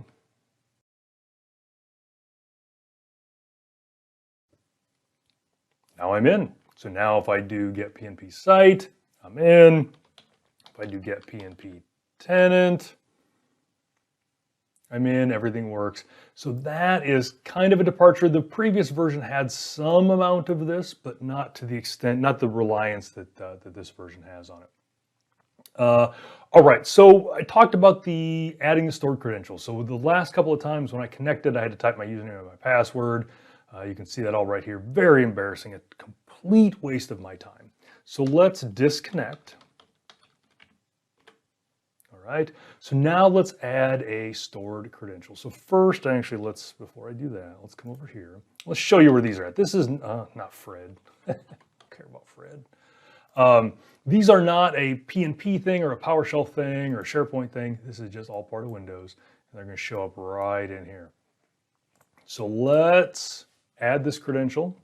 Now I'm in. So now if I do get PNP site, I'm in. If I do get PNP tenant, I'm in, everything works. So that is kind of a departure. The previous version had some amount of this, but not to the extent, not the reliance that, that this version has on it. All right, so I talked about adding the stored credentials. So the last couple of times when I connected, I had to type my username and my password. You can see that all right here. Very embarrassing, a complete waste of my time. So let's disconnect. All right, so now let's add a stored credential. So first, before I do that, let's come over here. Let's show you where these are at. This is not Fred. I don't care about Fred. These are not a PNP thing or a PowerShell thing or a SharePoint thing. This is just all part of Windows, and they're going to show up right in here. So let's add this credential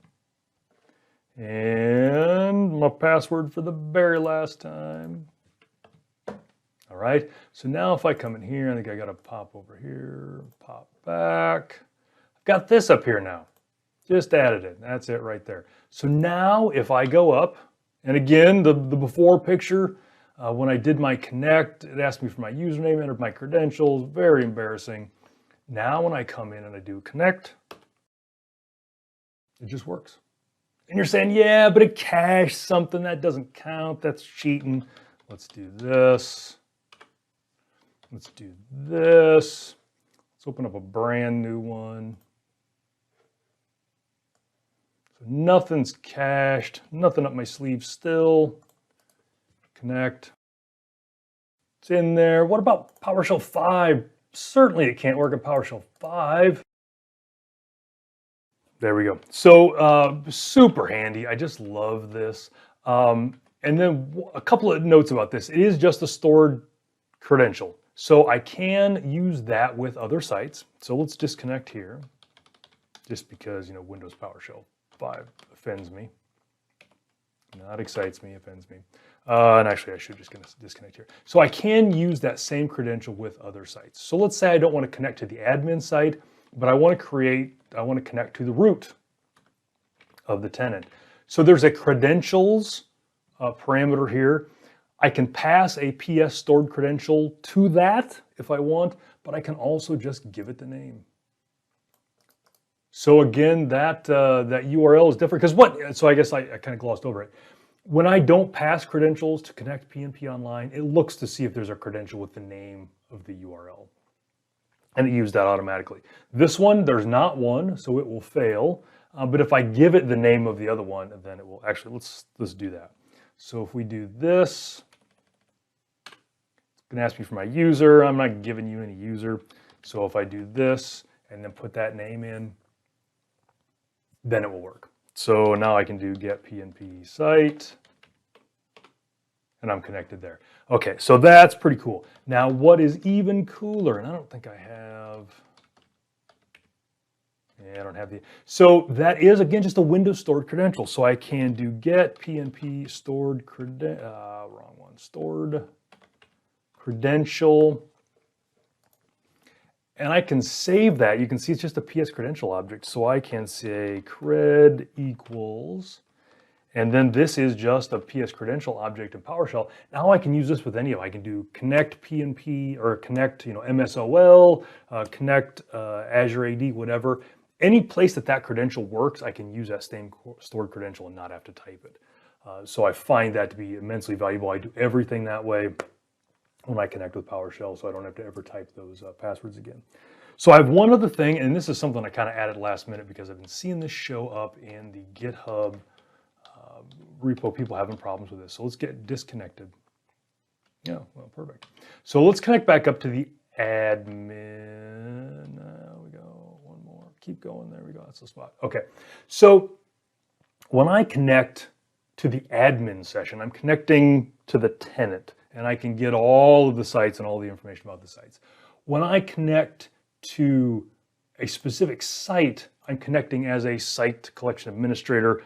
and my password for the very last time. All right, so now if I come in here, I think I got to pop over here, pop back. I've got this up here now. Just added it. That's it right there. So now if I go up, and again, the before picture, when I did my connect, it asked me for my username, entered my credentials, very embarrassing. Now when I come in and I do connect, it just works. And you're saying, yeah, but it cached something. That doesn't count. That's cheating. Let's do this. Let's do this. Let's open up a brand new one. So nothing's cached, nothing up my sleeve still. Connect. It's in there. What about PowerShell 5? Certainly it can't work in PowerShell 5. There we go. So super handy. I just love this. And then a couple of notes about this. It is just a stored credential. So I can use that with other sites. So let's disconnect here, just because, Windows PowerShell 5 offends me. Not excites me, offends me. And actually, I should just disconnect here. So I can use that same credential with other sites. So let's say I don't want to connect to the admin site, but I want to connect to the root of the tenant. So there's a credentials parameter here. I can pass a PS stored credential to that if I want, but I can also just give it the name. So again, that URL is different because so I guess I kind of glossed over it. When I don't pass credentials to connect PNP online, it looks to see if there's a credential with the name of the URL. And it used that automatically. This one, there's not one, so it will fail. But if I give it the name of the other one, then it will actually, let's do that. So if we do this, it's gonna ask me for my user. I'm not giving you any user. So if I do this and then put that name in, then it will work. So now I can do get PNP site, and I'm connected there. Okay, so that's pretty cool. Now, what is even cooler, and I don't think I have, yeah, I don't have the, so that is, again, just a Windows stored credential. So I can do get PNP stored wrong one, stored credential, and I can save that. You can see it's just a PS credential object. So I can say cred equals, and then this is just a PS credential object in PowerShell. Now I can use this with any of them. I can do connect PNP or connect, MSOL, connect Azure AD, whatever. Any place that credential works, I can use that same stored credential and not have to type it. So I find that to be immensely valuable. I do everything that way when I connect with PowerShell, so I don't have to ever type those passwords again. So I have one other thing, and this is something I kind of added last minute because I've been seeing this show up in the GitHub repo, people having problems with this. So let's get disconnected. Yeah, well, perfect. So let's connect back up to the admin. There we go. One more. Keep going. There we go. That's the spot. Okay. So when I connect to the admin session, I'm connecting to the tenant, and I can get all of the sites and all the information about the sites. When I connect to a specific site, I'm connecting as a site collection administrator.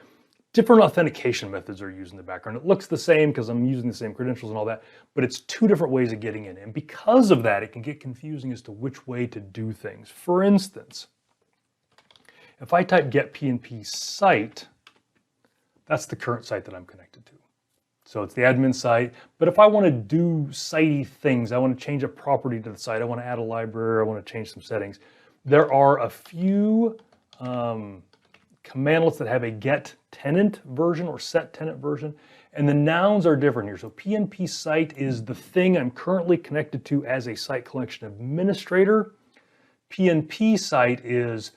Different authentication methods are used in the background. It looks the same because I'm using the same credentials and all that, but it's two different ways of getting in. And because of that, it can get confusing as to which way to do things. For instance, if I type get PNP site, that's the current site that I'm connected to. So it's the admin site. But if I want to do sitey things, I want to change a property to the site, I want to add a library, I want to change some settings, there are a few commandlets that have a get tenant version or set tenant version, and the nouns are different here. So PNP site is the thing I'm currently connected to as a site collection administrator. PNP site is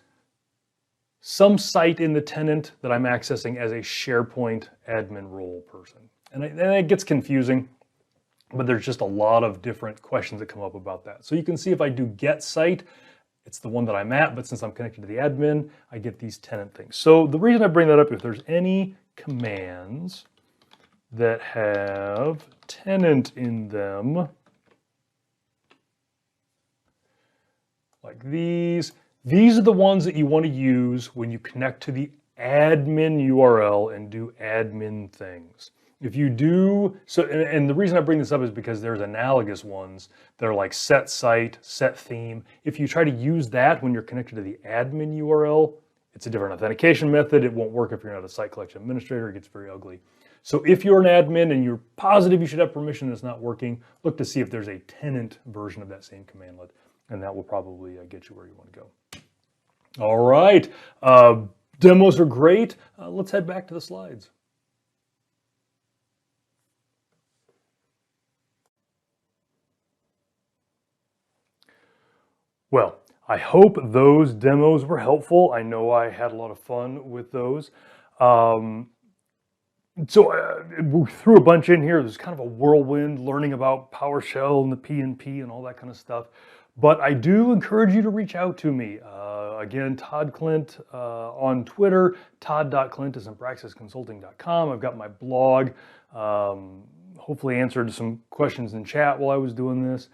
some site in the tenant that I'm accessing as a SharePoint admin role person. And it gets confusing, but there's just a lot of different questions that come up about that. So you can see if I do get site, it's the one that I'm at, but since I'm connected to the admin, I get these tenant things. So the reason I bring that up, if there's any commands that have tenant in them, like these are the ones that you want to use when you connect to the admin URL and do admin things. If you do, and the reason I bring this up is because there's analogous ones that are like set site, set theme. If you try to use that when you're connected to the admin URL, it's a different authentication method. It won't work if you're not a site collection administrator. It gets very ugly. So if you're an admin and you're positive you should have permission and it's not working, look to see if there's a tenant version of that same commandlet, and that will probably get you where you want to go. All right, demos are great. Let's head back to the slides. Well, I hope those demos were helpful. I know I had a lot of fun with those. We threw a bunch in here. There's kind of a whirlwind learning about PowerShell and the PNP and all that kind of stuff. But I do encourage you to reach out to me. Again, Todd Clint on Twitter, todd.clint@praxisconsulting.com. I've got my blog. Hopefully answered some questions in chat while I was doing this.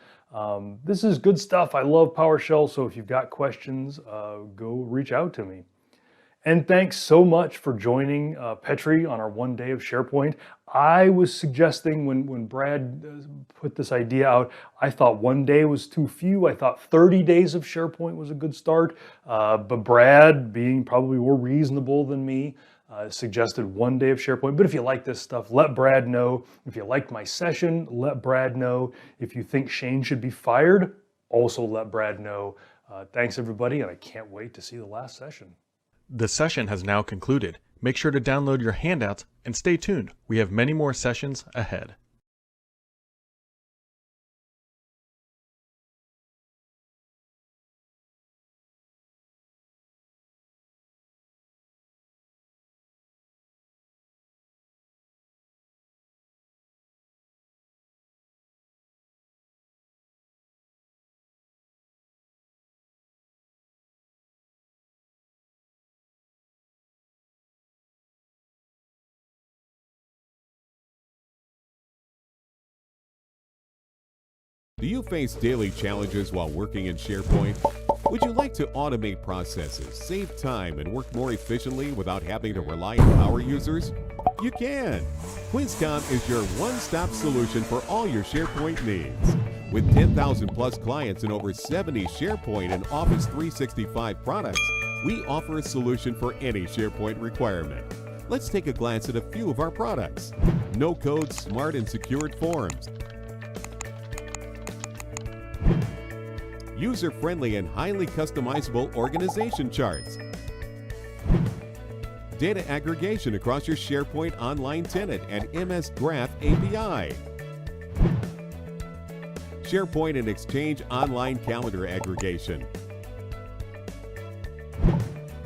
This is good stuff. I love PowerShell, so if you've got questions, go reach out to me. And thanks so much for joining Petri on our one day of SharePoint. I was suggesting when Brad put this idea out, I thought one day was too few. I thought 30 days of SharePoint was a good start. But Brad, being probably more reasonable than me, suggested one day of SharePoint. But if you like this stuff, let Brad know. If you liked my session, let Brad know. If you think Shane should be fired, also let Brad know. Thanks everybody, and I can't wait to see the last session. The session has now concluded. Make sure to download your handouts and stay tuned. We have many more sessions ahead. Do you face daily challenges while working in SharePoint? Would you like to automate processes, save time, and work more efficiently without having to rely on power users? You can! QuizCom is your one-stop solution for all your SharePoint needs. With 10,000 plus clients and over 70 SharePoint and Office 365 products, we offer a solution for any SharePoint requirement. Let's take a glance at a few of our products. No-code, smart, and secured forms. User-friendly and highly customizable organization charts. Data aggregation across your SharePoint Online tenant and MS Graph API. SharePoint and Exchange Online calendar aggregation.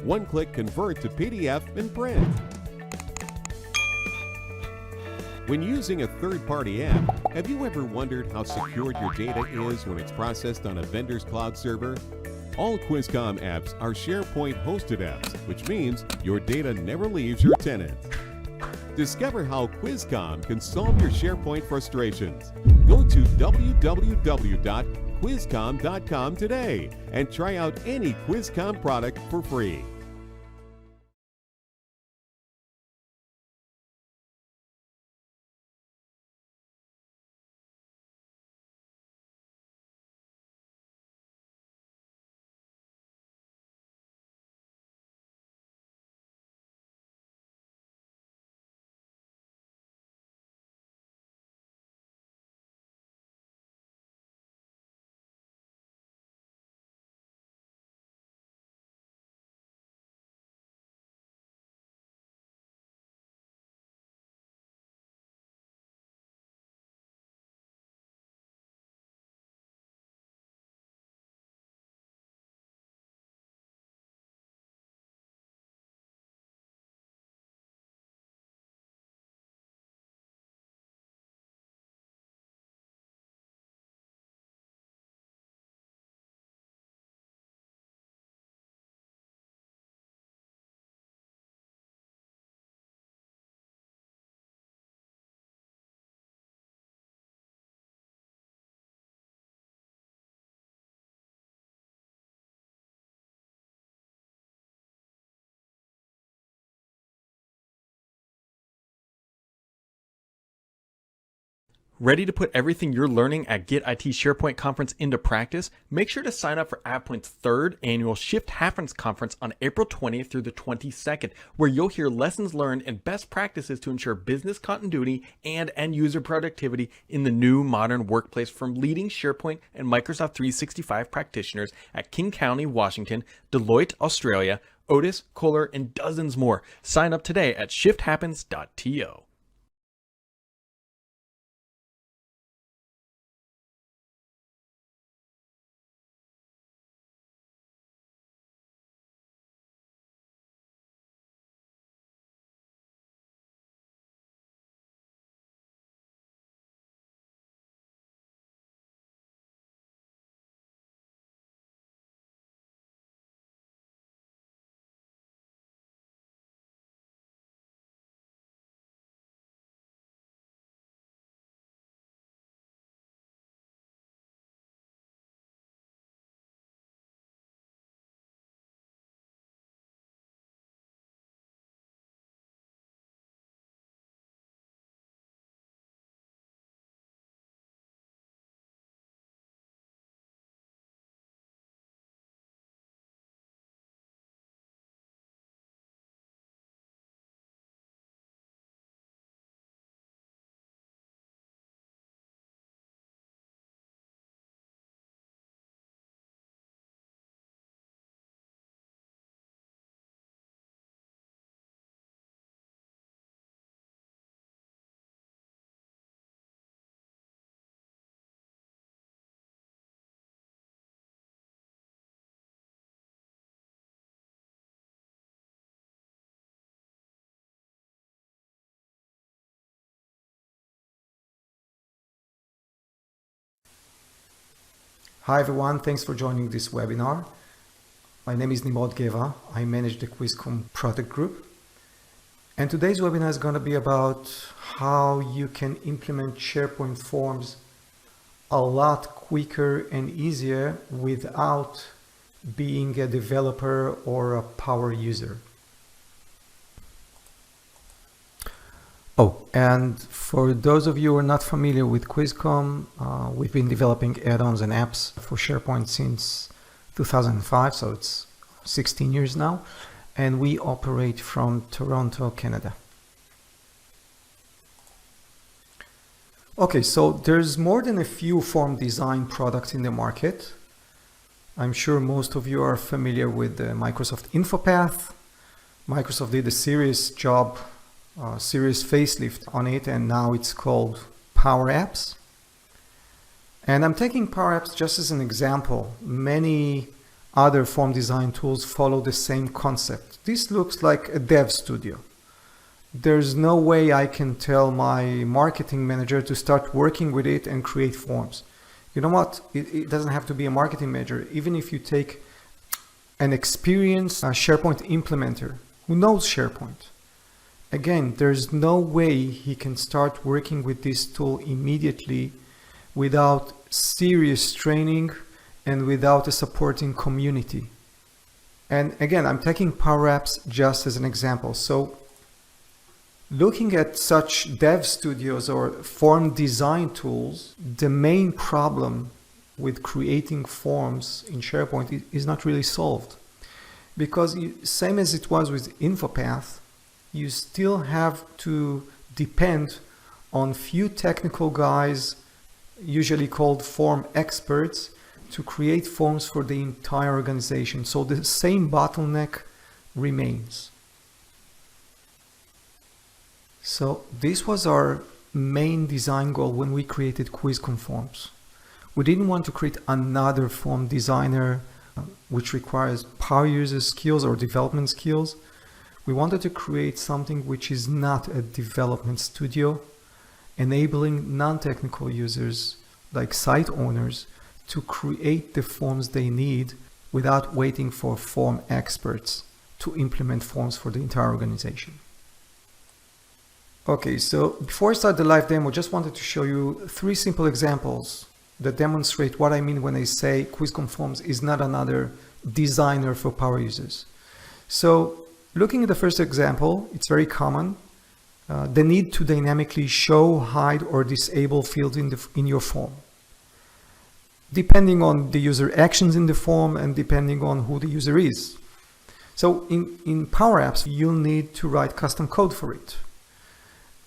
One-click convert to PDF and print. When using a third-party app, have you ever wondered how secured your data is when it's processed on a vendor's cloud server? All QuizCom apps are SharePoint hosted apps, which means your data never leaves your tenant. Discover how QuizCom can solve your SharePoint frustrations. Go to www.quizcom.com today and try out any QuizCom product for free. Ready to put everything you're learning at Get IT SharePoint Conference into practice? Make sure to sign up for AvePoint's third annual Shift Happens Conference on April 20th through the 22nd, where you'll hear lessons learned and best practices to ensure business continuity and end-user productivity in the new modern workplace from leading SharePoint and Microsoft 365 practitioners at King County, Washington, Deloitte, Australia, Otis, Kohler, and dozens more. Sign up today at shifthappens.to. Hi everyone, thanks for joining this webinar. My name is Nimrod Geva. I manage the QuizCom product group. And today's webinar is going to be about how you can implement SharePoint forms a lot quicker and easier without being a developer or a power user. Oh, and for those of you who are not familiar with Quizcom, we've been developing add-ons and apps for SharePoint since 2005, so it's 16 years now, and we operate from Toronto, Canada. Okay, so there's more than a few form design products in the market. I'm sure most of you are familiar with the Microsoft InfoPath. Microsoft did a serious job, serious facelift on it, and now it's called Power Apps. And I'm taking Power Apps just as an example. Many other form design tools follow the same concept. This looks like a dev studio. There's no way I can tell my marketing manager to start working with it and create forms. You know what? It doesn't have to be a marketing manager. Even if you take an experienced SharePoint implementer who knows SharePoint, again, there's no way he can start working with this tool immediately without serious training and without a supporting community. And again, I'm taking Power Apps just as an example. So looking at such dev studios or form design tools, the main problem with creating forms in SharePoint is not really solved. Because same as it was with InfoPath, you still have to depend on few technical guys, usually called form experts, to create forms for the entire organization. So the same bottleneck remains. So this was our main design goal when we created Quizcom forms. We didn't want to create another form designer which requires power user skills or development skills. We wanted to create something which is not a development studio, enabling non-technical users like site owners to create the forms they need without waiting for form experts to implement forms for the entire organization. Okay, so before I start the live demo, just wanted to show you 3 simple examples that demonstrate what I mean when I say Quizcom Forms is not another designer for power users. So looking at the first example, it's very common. The need to dynamically show, hide, or disable fields in your form, depending on the user actions in the form and depending on who the user is. So in Power Apps, you'll need to write custom code for it.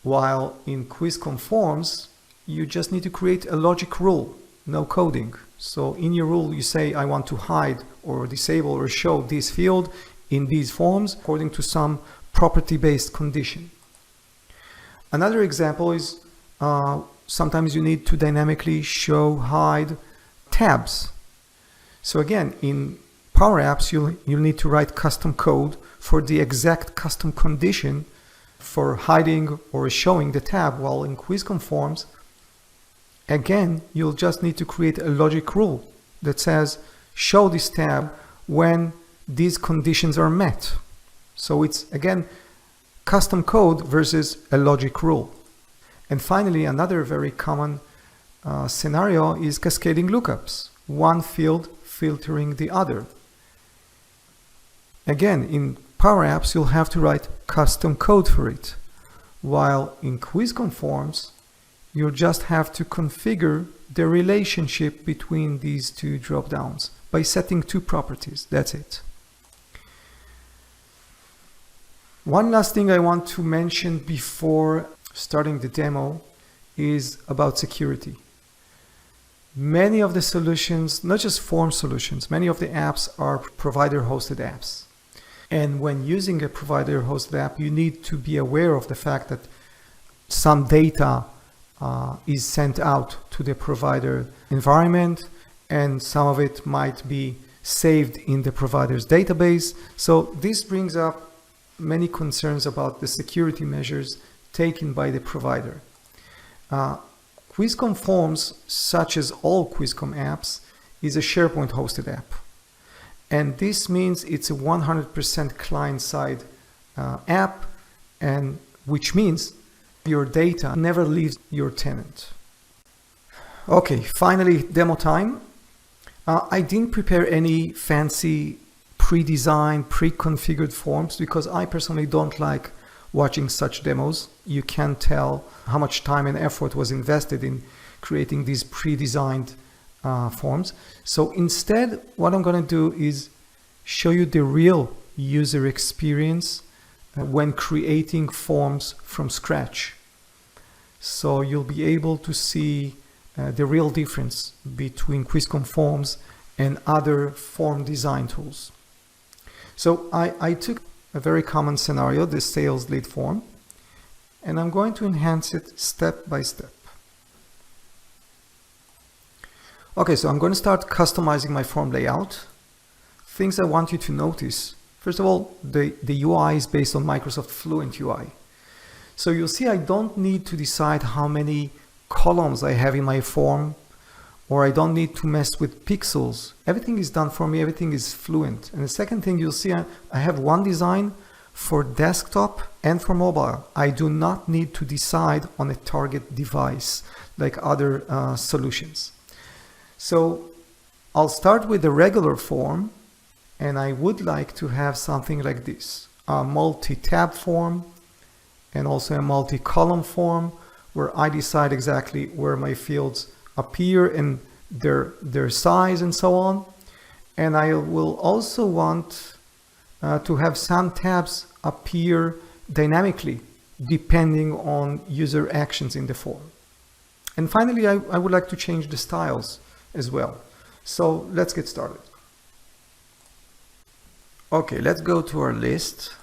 While in Quizcom Forms, you just need to create a logic rule, no coding. So in your rule, you say, I want to hide or disable or show this field in these forms according to some property-based condition. Another example is sometimes you need to dynamically show, hide tabs. So again, in Power Apps, you'll need to write custom code for the exact custom condition for hiding or showing the tab, while in Quizcom Forms, again, you'll just need to create a logic rule that says, show this tab when these conditions are met. So it's, again, custom code versus a logic rule. And finally, another very common scenario is cascading lookups, one field filtering the other. Again, in Power Apps, you'll have to write custom code for it, while in Quizcom Forms, you'll just have to configure the relationship between these 2 dropdowns by setting 2 properties. That's it. One last thing I want to mention before starting the demo is about security. Many of the solutions, not just form solutions, many of the apps are provider-hosted apps. And when using a provider-hosted app, you need to be aware of the fact that some data is sent out to the provider environment, and some of it might be saved in the provider's database. So this brings up many concerns about the security measures taken by the provider. Quizcom Forms, such as all Quizcom apps, is a SharePoint hosted app. And this means it's a 100% client-side app, and which means your data never leaves your tenant. Okay, finally, demo time. I didn't prepare any fancy pre-designed, pre-configured forms because I personally don't like watching such demos. You can tell how much time and effort was invested in creating these pre-designed forms. So instead, what I'm going to do is show you the real user experience when creating forms from scratch. So you'll be able to see the real difference between Quizcom forms and other form design tools. So I took a very common scenario, the sales lead form, and I'm going to enhance it step by step. Okay, so I'm going to start customizing my form layout. Things I want you to notice. First of all, the UI is based on Microsoft Fluent UI. So you'll see I don't need to decide how many columns I have in my form, or I don't need to mess with pixels. Everything is done for me, everything is fluent. And the second thing you'll see, I have one design for desktop and for mobile. I do not need to decide on a target device like other solutions. So I'll start with the regular form, and I would like to have something like this, a multi-tab form and also a multi-column form where I decide exactly where my fields appear and their size and so on. And I will also want to have some tabs appear dynamically depending on user actions in the form. And finally, I would like to change the styles as well. So let's get started. Okay, let's go to our list.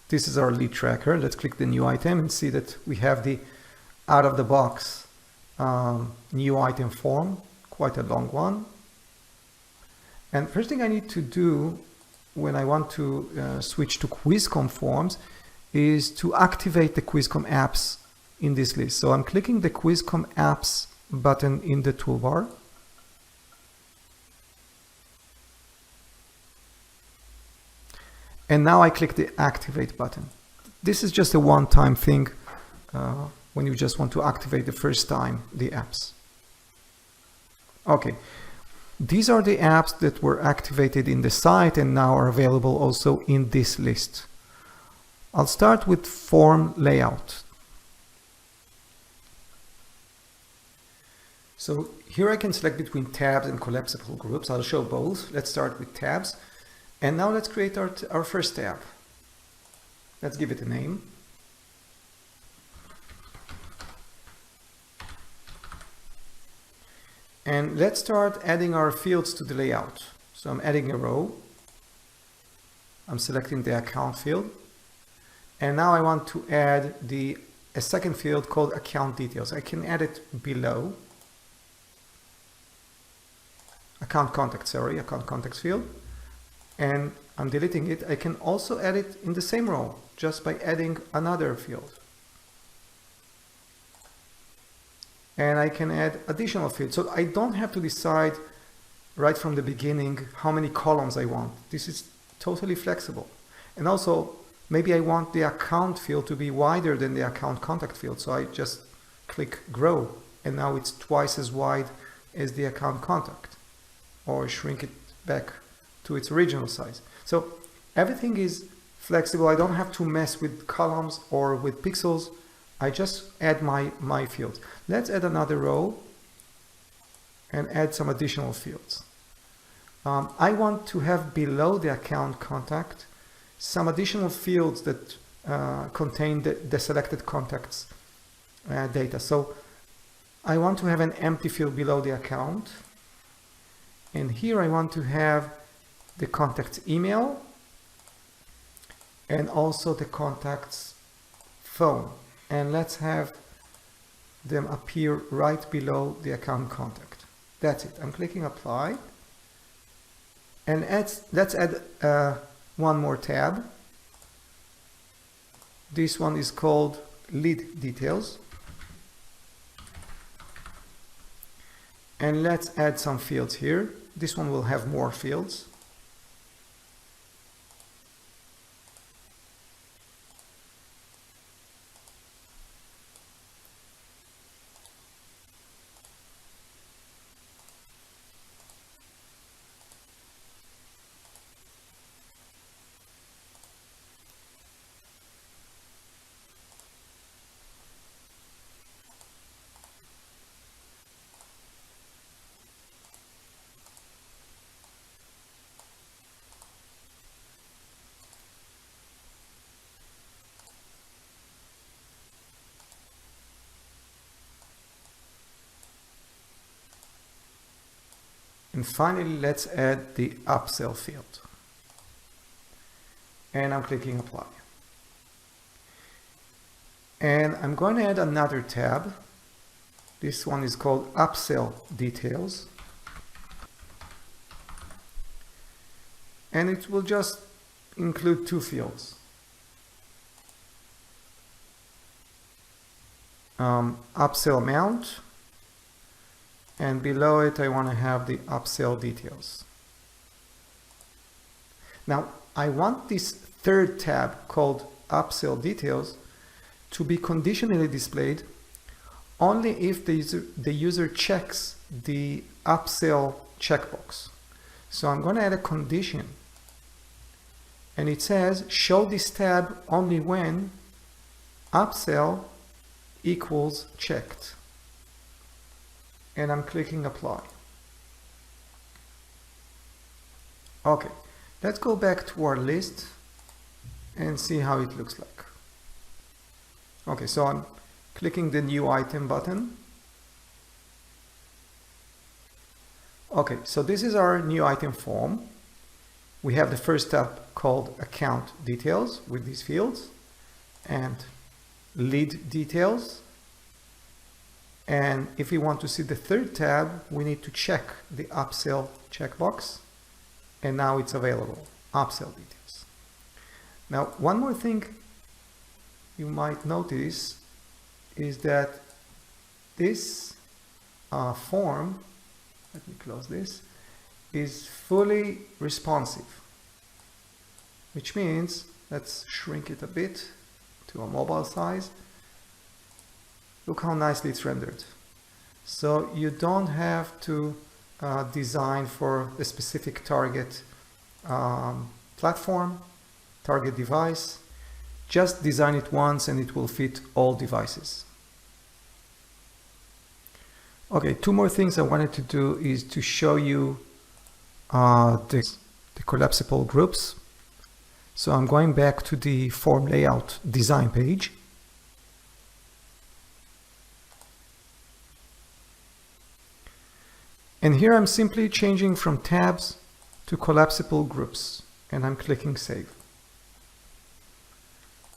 This is our lead tracker. Let's click the new item and see that we have the out of the box new item form, quite a long one. And first thing I need to do when I want to switch to Quizcom forms is to activate the Quizcom apps in this list. So I'm clicking the Quizcom apps button in the toolbar. And now I click the activate button. This is just a one-time thing when you just want to activate the first time the apps. Okay, these are the apps that were activated in the site and now are available also in this list. I'll start with form layout. So here I can select between tabs and collapsible groups. I'll show both. Let's start with tabs. And now let's create our first tab. Let's give it a name. And let's start adding our fields to the layout. So I'm adding a row. I'm selecting the account field. And now I want to add a second field called account details. I can add it below. Account contact field. And I'm deleting it. I can also add it in the same row just by adding another field. And I can add additional fields. So I don't have to decide right from the beginning how many columns I want. This is totally flexible. And also, maybe I want the account field to be wider than the account contact field. So I just click grow. And now it's twice as wide as the account contact. Or shrink it back to its original size. So everything is flexible. I don't have to mess with columns or with pixels. I just add my fields. Let's add another row and add some additional fields. I want to have below the account contact some additional fields that contain the selected contacts data. So I want to have an empty field below the account. And here I want to have the contact's email and also the contact's phone. And let's have them appear right below the account contact. That's it. I'm clicking apply. And let's add one more tab. This one is called lead details. And let's add some fields here. This one will have more fields. And finally, let's add the upsell field. And I'm clicking apply. And I'm going to add another tab. This one is called upsell details. And it will just include two fields. Upsell amount, and below it I want to have the upsell details. Now I want this third tab called upsell details to be conditionally displayed only if the user checks the upsell checkbox. So I'm going to add a condition, and it says show this tab only when upsell equals checked. And I'm clicking apply. Okay, let's go back to our list and see how it looks like. Okay, so I'm clicking the new item button. Okay, so this is our new item form. We have the first tab called account details with these fields and lead details. And if we want to see the third tab, we need to check the upsell checkbox, and now it's available, upsell details. Now, one more thing you might notice is that this form, let me close this, is fully responsive, which means, let's shrink it a bit to a mobile size. Look how nicely it's rendered. So you don't have to design for a specific target platform, target device. Just design it once and it will fit all devices. Okay, two more things I wanted to do is to show you the collapsible groups. So I'm going back to the form layout design page. And here I'm simply changing from tabs to collapsible groups, and I'm clicking save.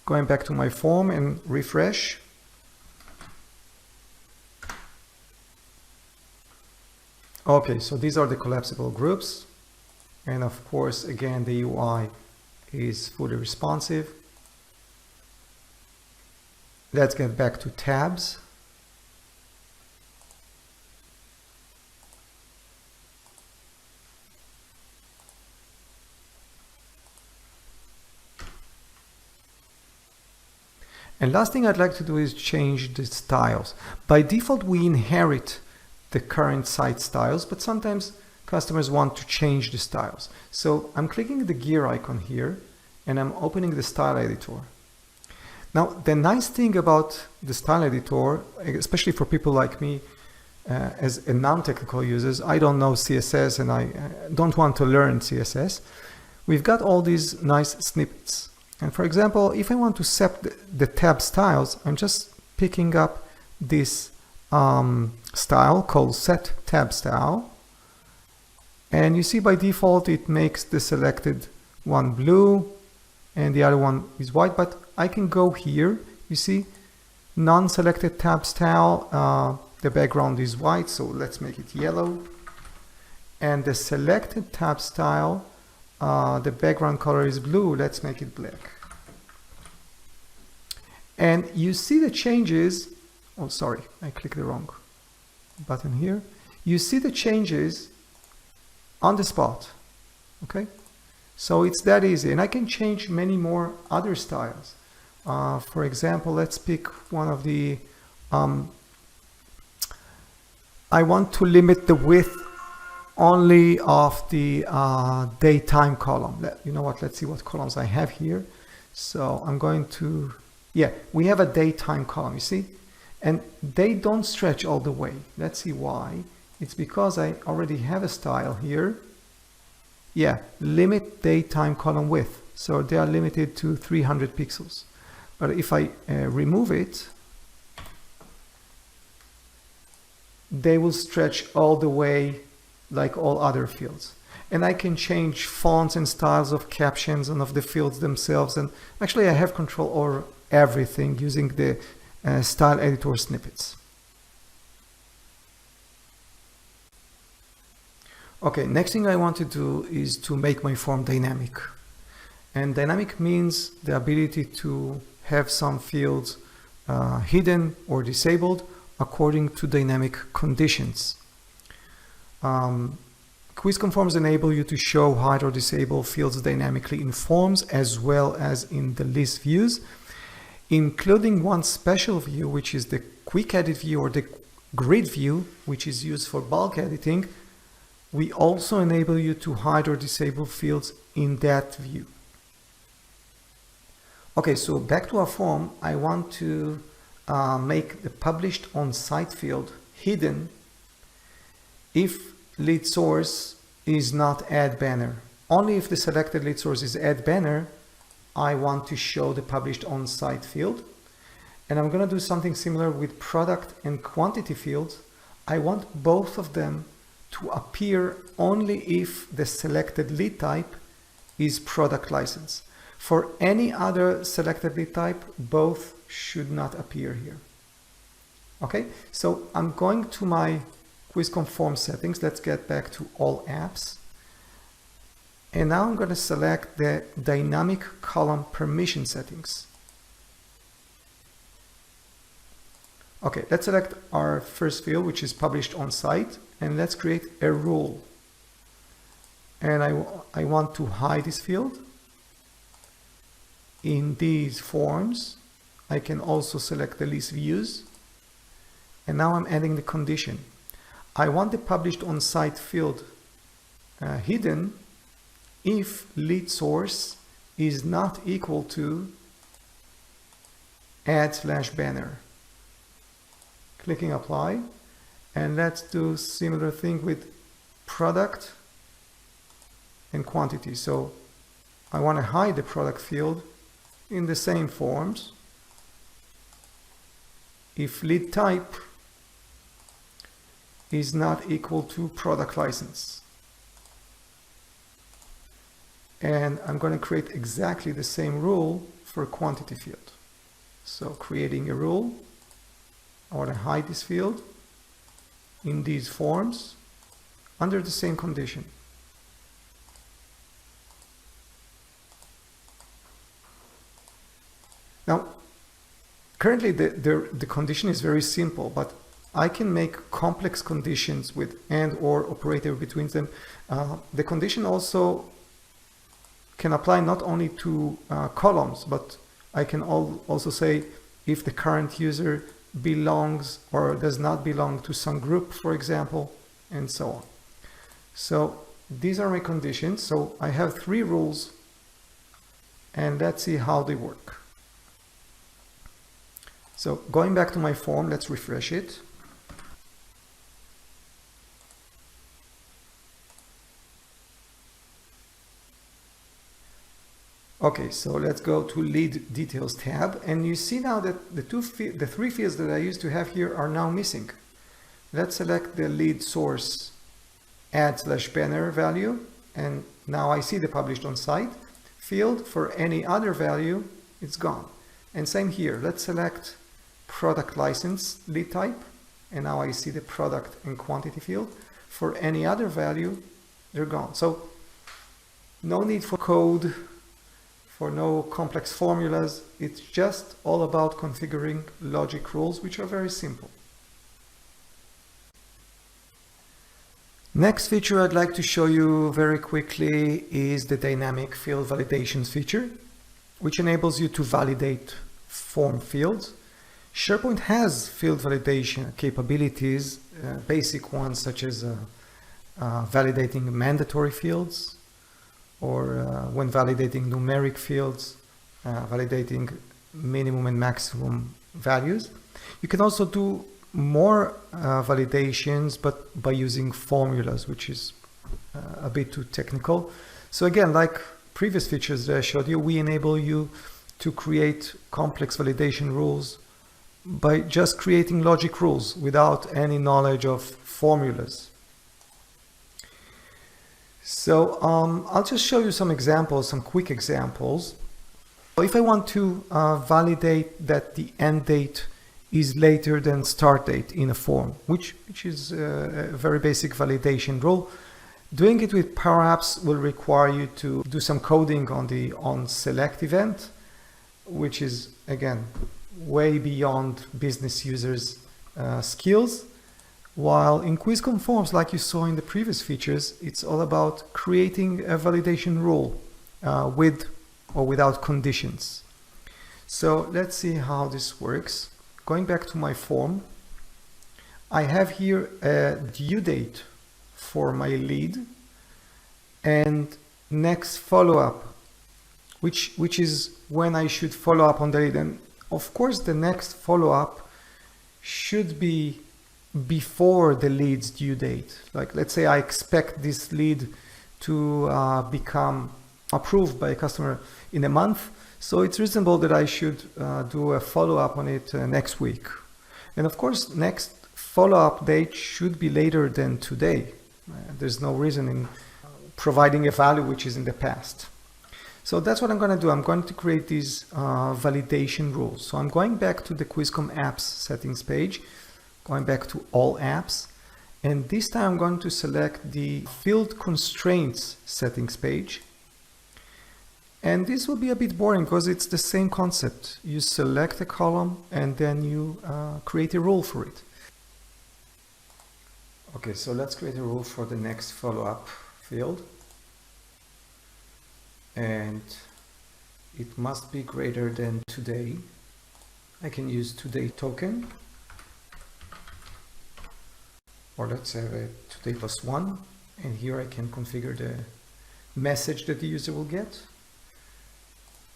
Going back to my form and refresh. Okay, so these are the collapsible groups. And of course, again, the UI is fully responsive. Let's get back to tabs. And last thing I'd like to do is change the styles. By default, we inherit the current site styles, but sometimes customers want to change the styles. So I'm clicking the gear icon here and I'm opening the style editor. Now, the nice thing about the style editor, especially for people like me, as a non-technical users, I don't know CSS and I don't want to learn CSS. We've got all these nice snippets. And for example, if I want to set the tab styles, I'm just picking up this style called set tab style. And you see by default, it makes the selected one blue and the other one is white, but I can go here, you see, non-selected tab style, the background is white, so let's make it yellow. And the selected tab style, the background color is blue, let's make it black. And you see the changes, oh sorry, I clicked the wrong button here. You see the changes on the spot, okay? So it's that easy, and I can change many more other styles. For example, let's pick one of the, I want to limit the width only of the daytime column. You know what, let's see what columns I have here. So I'm going to, yeah, we have a daytime column, you see? And they don't stretch all the way. Let's see why. It's because I already have a style here. Yeah, limit daytime column width. So they are limited to 300 pixels. But if I remove it, they will stretch all the way like all other fields. And I can change fonts and styles of captions and of the fields themselves. And actually I have control over everything using the style editor snippets. Okay, next thing I want to do is to make my form dynamic. And dynamic means the ability to have some fields hidden or disabled according to dynamic conditions. QuizCon forms enable you to show, hide, or disable fields dynamically in forms as well as in the list views, including one special view, which is the quick edit view or the grid view, which is used for bulk editing. We also enable you to hide or disable fields in that view. Okay, so back to our form, I want to make the published on site field hidden if lead source is not add banner. Only if the selected lead source is add banner, I want to show the published on site field. And I'm going to do something similar with product and quantity fields. I want both of them to appear only if the selected lead type is product license. For any other selected lead type, both should not appear here. Okay, so I'm going to my QuizCon form settings. Let's get back to all apps. And now I'm going to select the dynamic column permission settings. Okay, let's select our first field, which is published on site, and let's create a rule. And I want to hide this field. In these forms, I can also select the list views. And now I'm adding the condition. I want the published on site field hidden if lead source is not equal to add/banner. Clicking apply, and let's do similar thing with product and quantity. So I want to hide the product field in the same forms if lead type is not equal to product license. And I'm going to create exactly the same rule for quantity field. So creating a rule, I want to hide this field in these forms under the same condition. Now, currently the condition is very simple, but I can make complex conditions with and or operator between them. The condition also can apply not only to columns, but I can also say if the current user belongs or does not belong to some group, for example, and so on. So these are my conditions. So I have 3 rules, and let's see how they work. So going back to my form, let's refresh it. Okay, so let's go to lead details tab, and you see now that the 3 fields that I used to have here are now missing. Let's select the lead source add/banner value, and now I see the published on site field. For any other value, it's gone. And same here, let's select product license lead type, and now I see the product and quantity field. For any other value, they're gone. So no need for code, for no complex formulas. It's just all about configuring logic rules, which are very simple. Next feature I'd like to show you very quickly is the dynamic field validations feature, which enables you to validate form fields. SharePoint has field validation capabilities, basic ones such as validating mandatory fields, or when validating numeric fields, validating minimum and maximum values. You can also do more validations, but by using formulas, which is a bit too technical. So again, like previous features that I showed you, we enable you to create complex validation rules by just creating logic rules without any knowledge of formulas. So I'll just show you some examples, some quick examples. If I want to validate that the end date is later than start date in a form, which is a very basic validation rule, doing it with Power Apps will require you to do some coding on the onSelect event, which is, again, way beyond business users' skills. While in QuizCon Forms, like you saw in the previous features, it's all about creating a validation rule with or without conditions. So let's see how this works. Going back to my form, I have here a due date for my lead and next follow-up, which is when I should follow up on the lead. And of course, the next follow-up should be before the lead's due date. Like, let's say I expect this lead to become approved by a customer in a month. So it's reasonable that I should do a follow-up on it next week. And of course, next follow-up date should be later than today. There's no reason in providing a value which is in the past. So that's what I'm going to do. I'm going to create these validation rules. So I'm going back to the QuizCon Apps settings page, going back to all apps. And this time I'm going to select the field constraints settings page. And this will be a bit boring because it's the same concept. You select a column and then you create a rule for it. Okay, so let's create a rule for the next follow-up field. And it must be greater than today. I can use today token. Or let's have a today plus 1. And here I can configure the message that the user will get.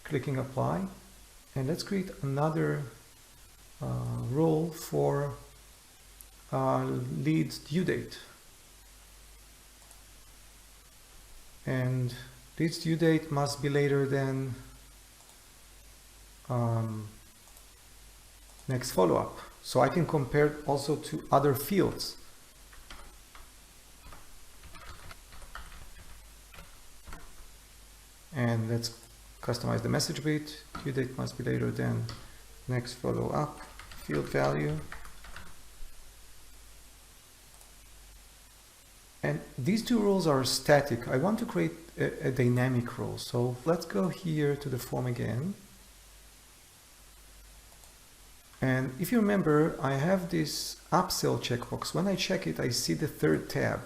Clicking apply, and let's create another rule for lead due date. And lead's due date must be later than next follow-up. So I can compare it also to other fields. And let's customize the message bit. Due date must be later than next follow-up field value. And these two rules are static. I want to create a dynamic rule. So let's go here to the form again. And if you remember, I have this upsell checkbox. When I check it, I see the third tab.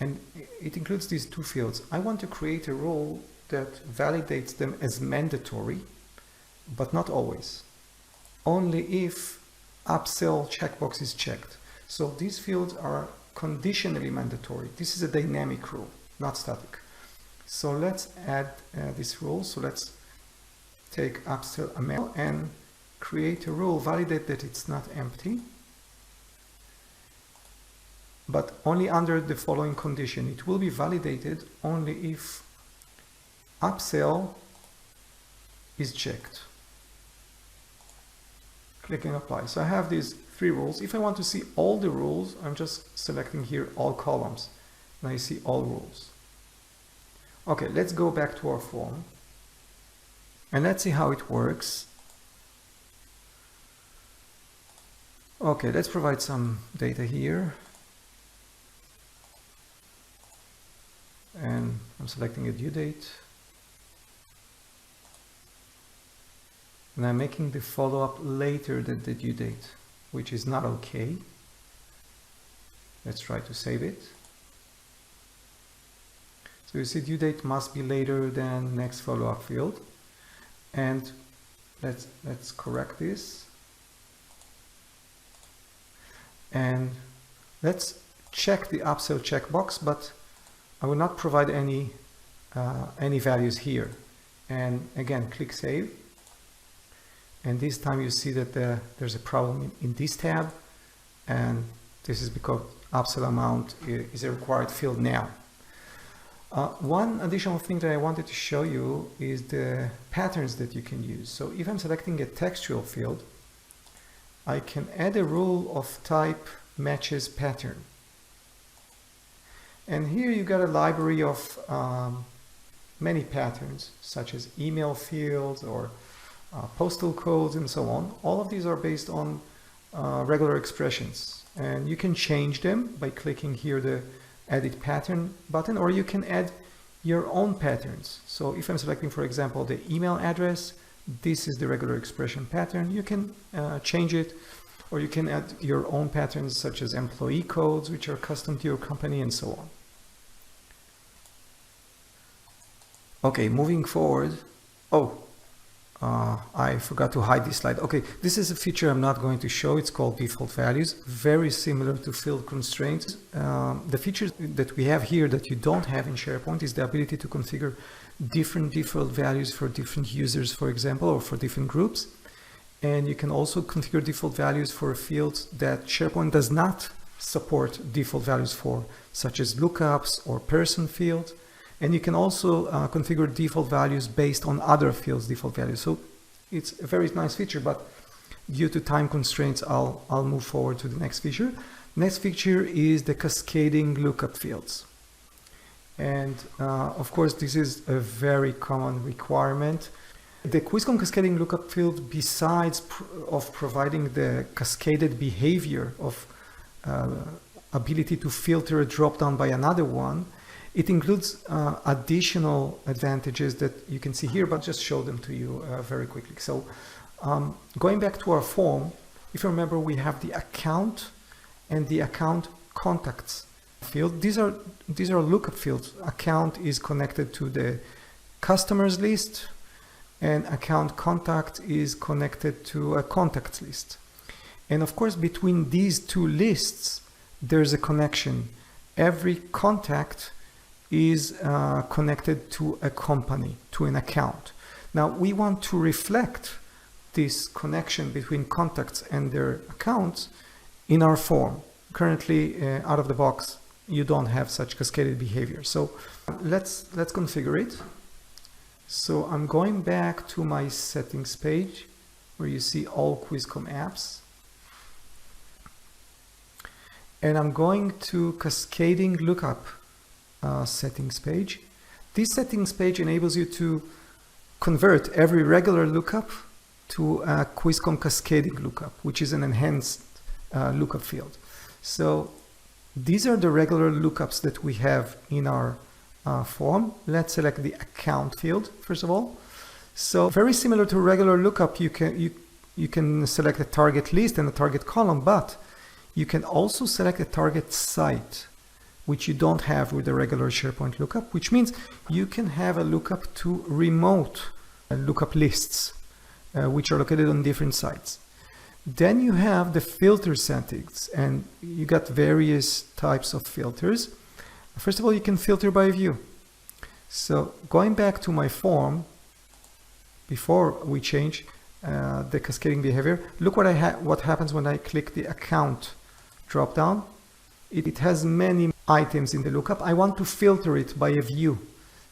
And it includes these two fields. I want to create a rule that validates them as mandatory, but not always. Only if upsell checkbox is checked. So these fields are conditionally mandatory. This is a dynamic rule, not static. So let's add this rule. So let's take upsell amount and create a rule, validate that it's not empty, but only under the following condition. It will be validated only if upsell is checked. Clicking apply. So I have these three rules. If I want to see all the rules, I'm just selecting here all columns and I see all rules. Okay, let's go back to our form and let's see how it works. Okay, let's provide some data here. And I'm selecting a due date. And I'm making the follow-up later than the due date, which is not okay. Let's try to save it. So you see due date must be later than next follow-up field. And let's correct this. And let's check the upsell checkbox, but I will not provide any values here. And again, click save. And this time you see that there's a problem in this tab, and this is because upsell amount is a required field now. One additional thing that I wanted to show you is the patterns that you can use. So if I'm selecting a textual field, I can add a rule of type matches pattern. And here you got a library of many patterns, such as email fields or postal codes and so on. All of these are based on regular expressions, and you can change them by clicking here the edit pattern button, or you can add your own patterns. So if I'm selecting, for example, the email address, this is the regular expression pattern. You can change it, or you can add your own patterns such as employee codes, which are custom to your company, and so on. Okay, moving forward. I forgot to hide this slide. Okay, this is a feature I'm not going to show. It's called default values, very similar to field constraints. The feature that we have here that you don't have in SharePoint is the ability to configure different default values for different users, for example, or for different groups. And you can also configure default values for fields that SharePoint does not support default values for, such as lookups or person fields. And you can also configure default values based on other fields' default values. So it's a very nice feature, but due to time constraints, I'll move forward to the next feature. Next feature is the cascading lookup fields. And of course, this is a very common requirement. The QuizCom cascading lookup field, besides of providing the cascaded behavior of ability to filter a dropdown by another one, it includes additional advantages that you can see here, but just show them to you very quickly. So going back to our form, if you remember, we have the account and the account contacts field. These are lookup fields. Account is connected to the customers list, and account contact is connected to a contacts list. And of course, between these two lists, there's a connection. Every contact is connected to a company, to an account. Now, we want to reflect this connection between contacts and their accounts in our form. Currently, out of the box, you don't have such cascaded behavior. So let's configure it. So I'm going back to my settings page where you see all QuizCom apps. And I'm going to cascading lookup settings page. This settings page enables you to convert every regular lookup to a QuizCom cascading lookup, which is an enhanced lookup field. So these are the regular lookups that we have in our form. Let's select the account field first of all. So very similar to regular lookup, you can select a target list and a target column, but you can also select a target site, which you don't have with the regular SharePoint lookup, which means you can have a lookup to remote lookup lists, which are located on different sites. Then you have the filter settings, and you got various types of filters. First of all, you can filter by view. So going back to my form, before we change the cascading behavior, look what happens when I click the account dropdown. It has many items in the lookup. I want to filter it by a view.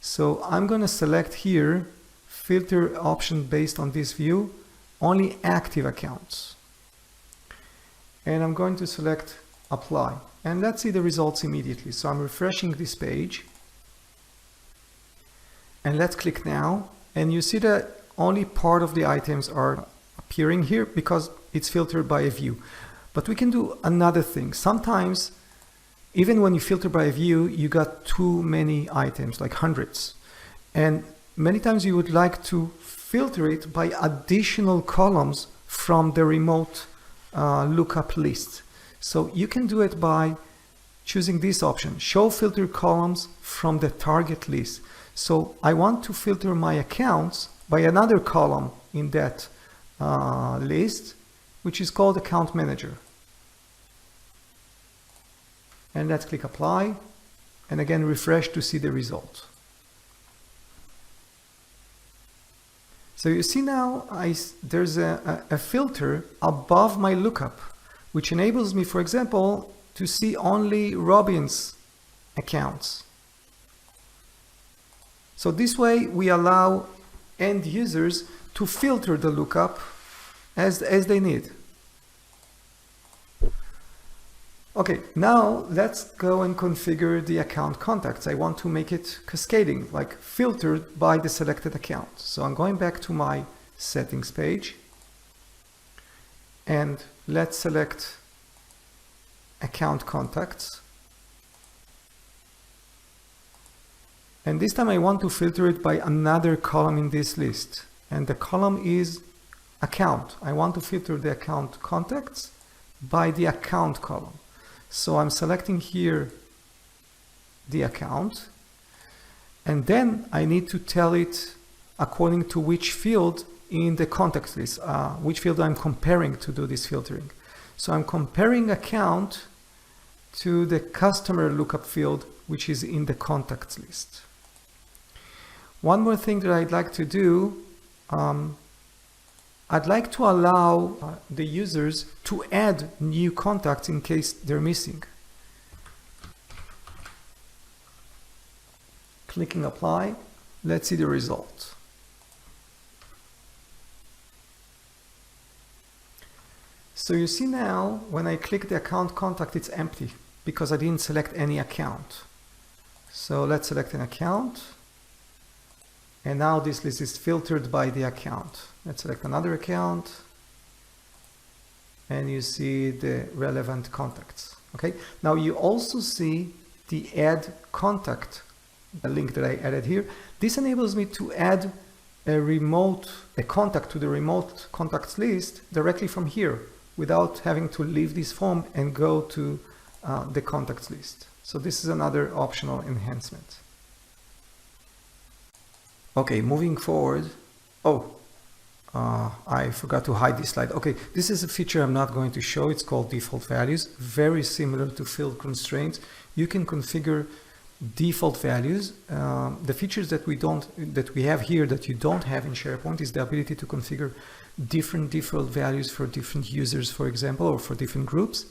So I'm going to select here, filter option based on this view, only active accounts. And I'm going to select apply. And let's see the results immediately. So I'm refreshing this page. And let's click now. And you see that only part of the items are appearing here because it's filtered by a view. But we can do another thing. Sometimes, even when you filter by a view, you got too many items, like hundreds. And many times you would like to filter it by additional columns from the remote lookup list. So you can do it by choosing this option, show filter columns from the target list. So I want to filter my accounts by another column in that list, which is called account manager. And let's click apply, and again refresh to see the result. So you see now there's a filter above my lookup, which enables me, for example, to see only Robin's accounts. So this way we allow end users to filter the lookup as they need. Okay, now let's go and configure the account contacts. I want to make it cascading, like filtered by the selected account. So I'm going back to my settings page and let's select account contacts. And this time I want to filter it by another column in this list. And the column is account. I want to filter the account contacts by the account column. So I'm selecting here the account, and then I need to tell it according to which field in the contact list, which field I'm comparing to do this filtering. So I'm comparing account to the customer lookup field, which is in the contacts list. One more thing that I'd like to do, I'd like to allow the users to add new contacts in case they're missing. Clicking apply, let's see the result. So you see now when I click the account contact, it's empty because I didn't select any account. So let's select an account. And now this list is filtered by the account. Let's select another account. And you see the relevant contacts. Okay. Now you also see the add contact, the link that I added here. This enables me to add a contact to the remote contacts list directly from here without having to leave this form and go to the contacts list. So this is another optional enhancement. Okay, moving forward. I forgot to hide this slide. Okay, this is a feature I'm not going to show. It's called default values. Very similar to field constraints. You can configure default values. The features that we have here that you don't have in SharePoint is the ability to configure different default values for different users, for example, or for different groups.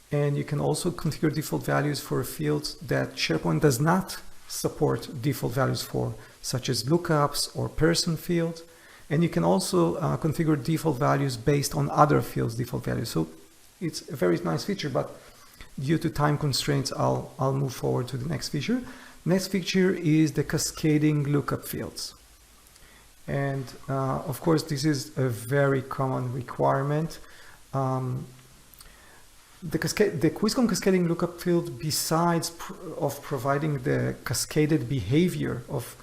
And you can also configure default values for fields that SharePoint does not support default values for, such as lookups or person field. And you can also configure default values based on other fields' default values. So it's a very nice feature, but due to time constraints, I'll move forward to the next feature. Next feature is the cascading lookup fields. And of course, this is a very common requirement. The QuizCon cascading lookup field, besides of providing the cascaded behavior of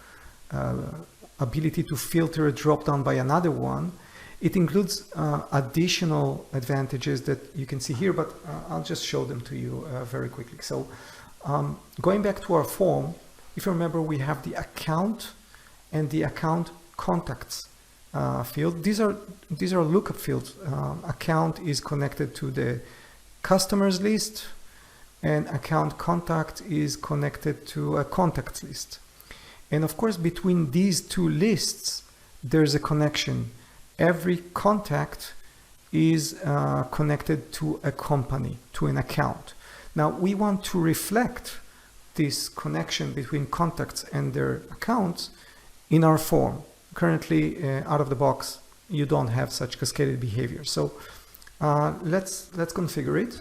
ability to filter a drop-down by another one, it includes additional advantages that you can see here, but I'll just show them to you very quickly. So going back to our form, if you remember, we have the account and the account contacts field. These are lookup fields. Account is connected to the customers list, and account contact is connected to a contacts list. And of course, between these two lists, there's a connection. Every contact is connected to a company, to an account. Now, we want to reflect this connection between contacts and their accounts in our form. Currently, out of the box, you don't have such cascaded behavior. So let's configure it.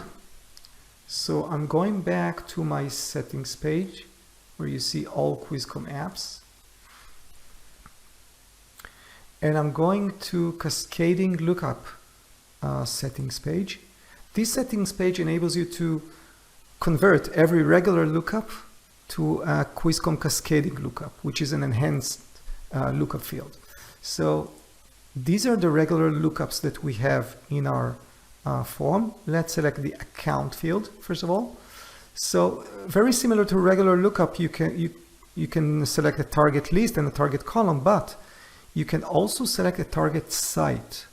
So I'm going back to my settings page where you see all QuizCon apps. And I'm going to cascading lookup settings page. This settings page enables you to convert every regular lookup to a QuizCon cascading lookup, which is an enhanced lookup field. So these are the regular lookups that we have in our form. Let's select the account field first of all. So very similar to regular lookup, you can select a target list and a target column, but you can also select a target site,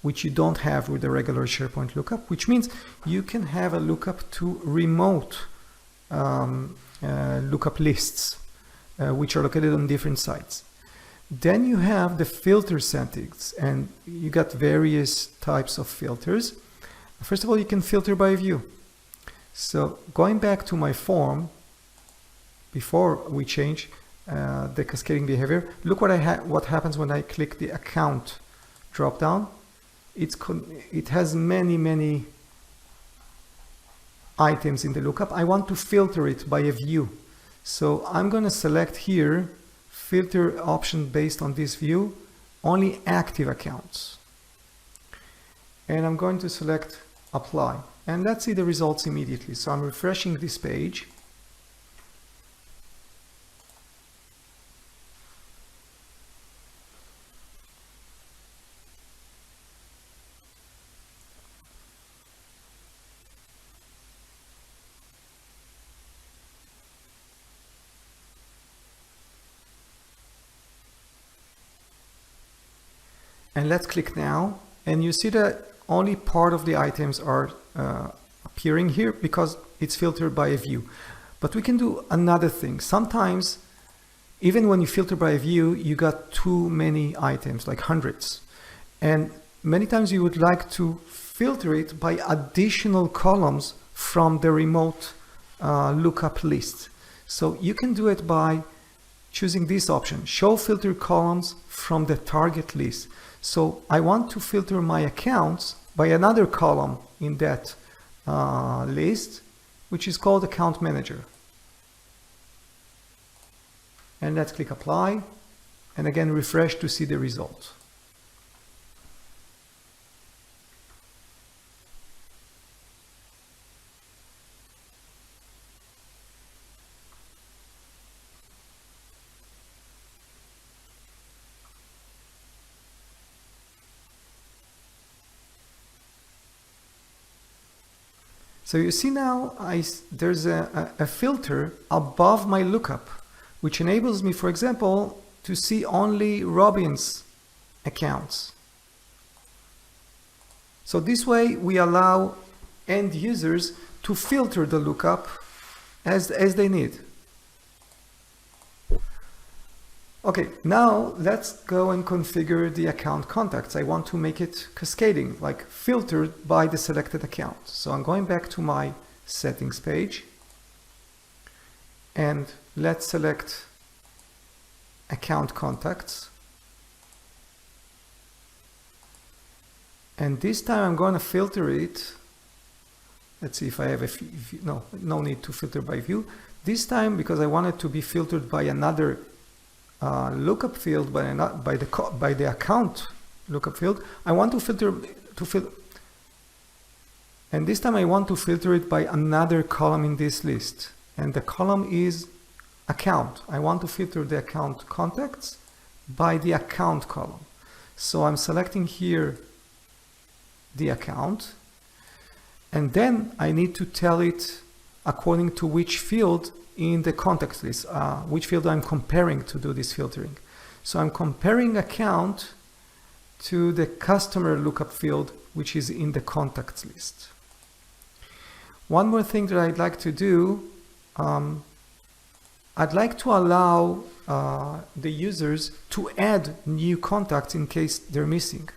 which you don't have with the regular SharePoint lookup, which means you can have a lookup to remote lookup lists, which are located on different sites. Then you have the filter settings, and you got various types of filters. First of all, you can filter by view. So going back to my form, before we change the cascading behavior, look what happens when I click the account drop down. It has many items in the lookup. I want to filter it by a view. So I'm going to select here, filter option based on this view, only active accounts. And I'm going to select apply. And let's see the results immediately. So I'm refreshing this page. And let's click now, and you see that only part of the items are appearing here because it's filtered by a view. But we can do another thing. Sometimes, even when you filter by a view, you got too many items, like hundreds. And many times you would like to filter it by additional columns from the remote lookup list. So you can do it by choosing this option, show filter columns from the target list. So I want to filter my accounts by another column in that list, which is called Account Manager. And let's click Apply, and again refresh to see the result. So you see now there's a filter above my lookup, which enables me, for example, to see only Robin's accounts. So this way we allow end users to filter the lookup as they need. Okay, now let's go and configure the account contacts. I want to make it cascading, like filtered by the selected account. So I'm going back to my settings page, and let's select account contacts. And this time I'm going to filter it. Let's see if I have a no need to filter by view. This time, because I want it to be filtered by another lookup field, by the account lookup field, I want to filter and this time I want to filter it by another column in this list, and the column is account. I want to filter the account contacts by the account column. So I'm selecting here the account, and then I need to tell it according to which field in the contacts list, which field I'm comparing to do this filtering. So I'm comparing account to the customer lookup field, which is in the contacts list. One more thing that I'd like to do, I'd like to allow the users to add new contacts in case they're missing.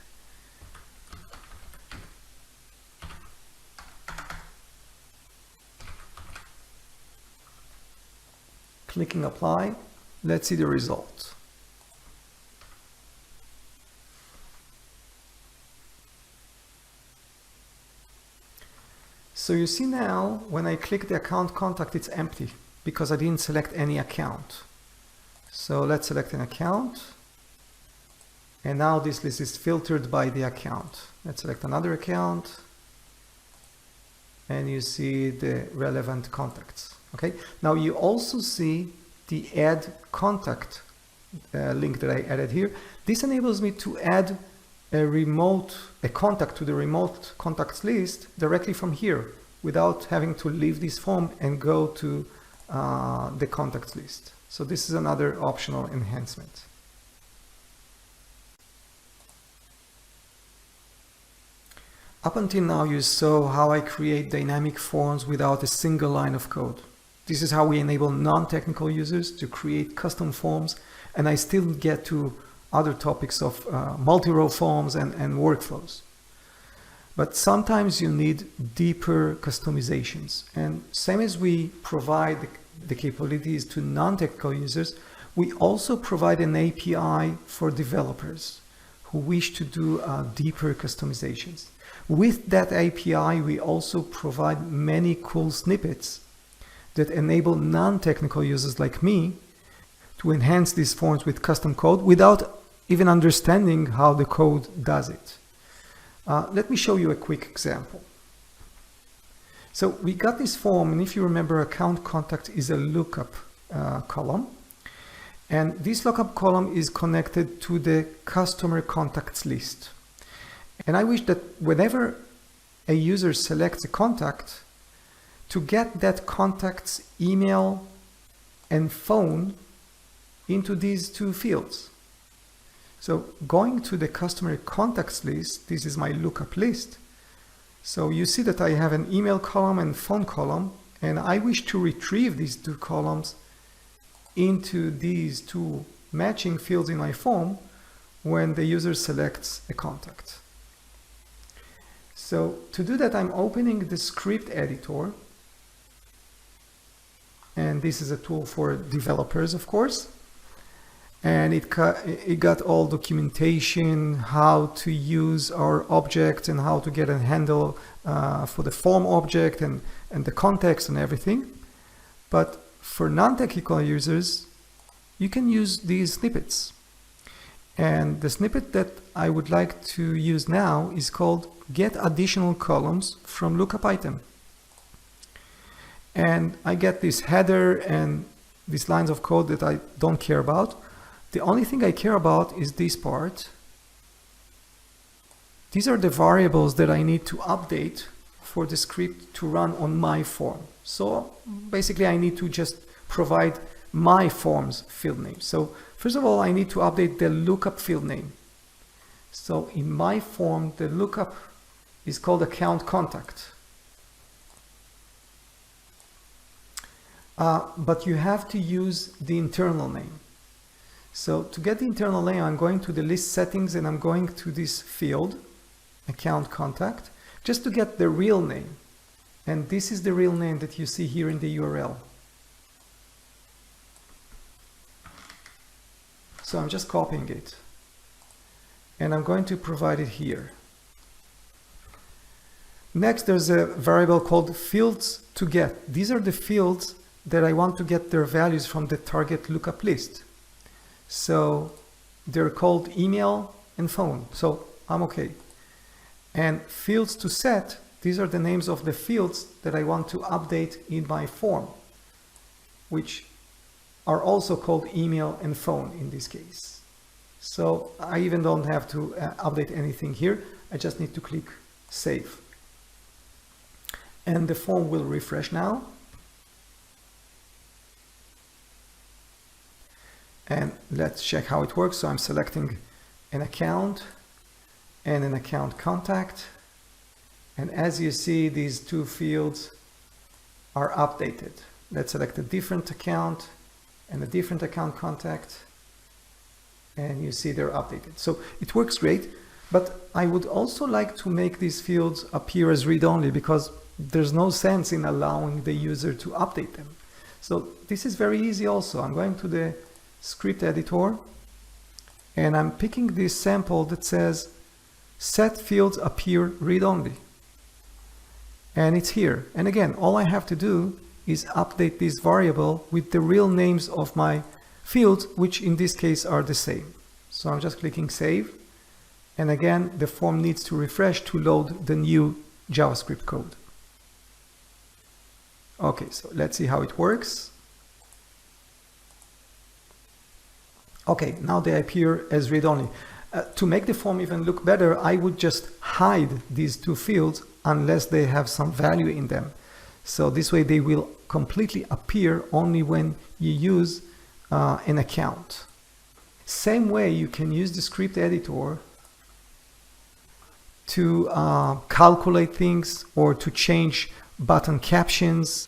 Clicking apply, let's see the result. So you see now, when I click the account contact, it's empty because I didn't select any account. So let's select an account. And now this list is filtered by the account. Let's select another account. And you see the relevant contacts. Okay. Now you also see the add contact link that I added here. This enables me to add a contact to the remote contacts list directly from here without having to leave this form and go to the contacts list. So this is another optional enhancement. Up until now, you saw how I create dynamic forms without a single line of code. This is how we enable non-technical users to create custom forms, and I still get to other topics of multi-row forms and workflows. But sometimes you need deeper customizations, and same as we provide the capabilities to non-technical users, we also provide an API for developers who wish to do deeper customizations. With that API, we also provide many cool snippets that enable non-technical users like me to enhance these forms with custom code without even understanding how the code does it. Let me show you a quick example. So we got this form, and if you remember, account contact is a lookup column. And this lookup column is connected to the customer contacts list. And I wish that whenever a user selects a contact, to get that contact's email and phone into these two fields. So going to the customer contacts list, this is my lookup list. So you see that I have an email column and phone column, and I wish to retrieve these two columns into these two matching fields in my form when the user selects a contact. So to do that, I'm opening the script editor, and this is a tool for developers, of course. And it got all documentation, how to use our object and how to get a handle for the form object and the context and everything. But for non-technical users, you can use these snippets. And the snippet that I would like to use now is called Get Additional Columns from Lookup Item. And I get this header and these lines of code that I don't care about. The only thing I care about is this part. These are the variables that I need to update for the script to run on my form. So basically I need to just provide my form's field name. So first of all, I need to update the lookup field name. So in my form, the lookup is called account contact. But you have to use the internal name. So to get the internal name, I'm going to the list settings and I'm going to this field, account contact, just to get the real name. And this is the real name that you see here in the URL. So I'm just copying it. And I'm going to provide it here. Next, there's a variable called fields to get. These are the fields that I want to get their values from the target lookup list. So they're called email and phone. So I'm okay. And fields to set, these are the names of the fields that I want to update in my form, which are also called email and phone in this case. So I even don't have to update anything here. I just need to click save. And the form will refresh now. And let's check how it works. So I'm selecting an account and an account contact. And as you see, these two fields are updated. Let's select a different account and a different account contact. And you see they're updated. So it works great, but I would also like to make these fields appear as read-only because there's no sense in allowing the user to update them. So this is very easy also. I'm going to the script editor and I'm picking this sample that says set fields appear read-only, and it's here. And again, all I have to do is update this variable with the real names of my fields, which in this case are the same. So I'm just clicking save, and again the form needs to refresh to load the new JavaScript code. Okay, so let's see how it works. Okay, now they appear as read-only. To make the form even look better, I would just hide these two fields unless they have some value in them. So this way they will completely appear only when you use an account. Same way you can use the script editor to calculate things or to change button captions,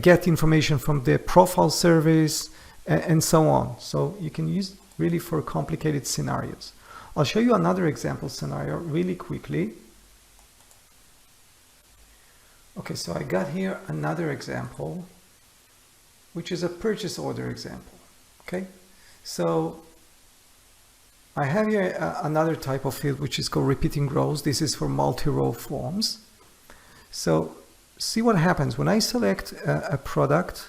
get information from the profile service, and so on. So you can use really for complicated scenarios. I'll show you another example scenario really quickly. Okay, so I got here another example, which is a purchase order example. Okay, so I have here another type of field which is called repeating rows. This is for multi-row forms. So see what happens when I select a product,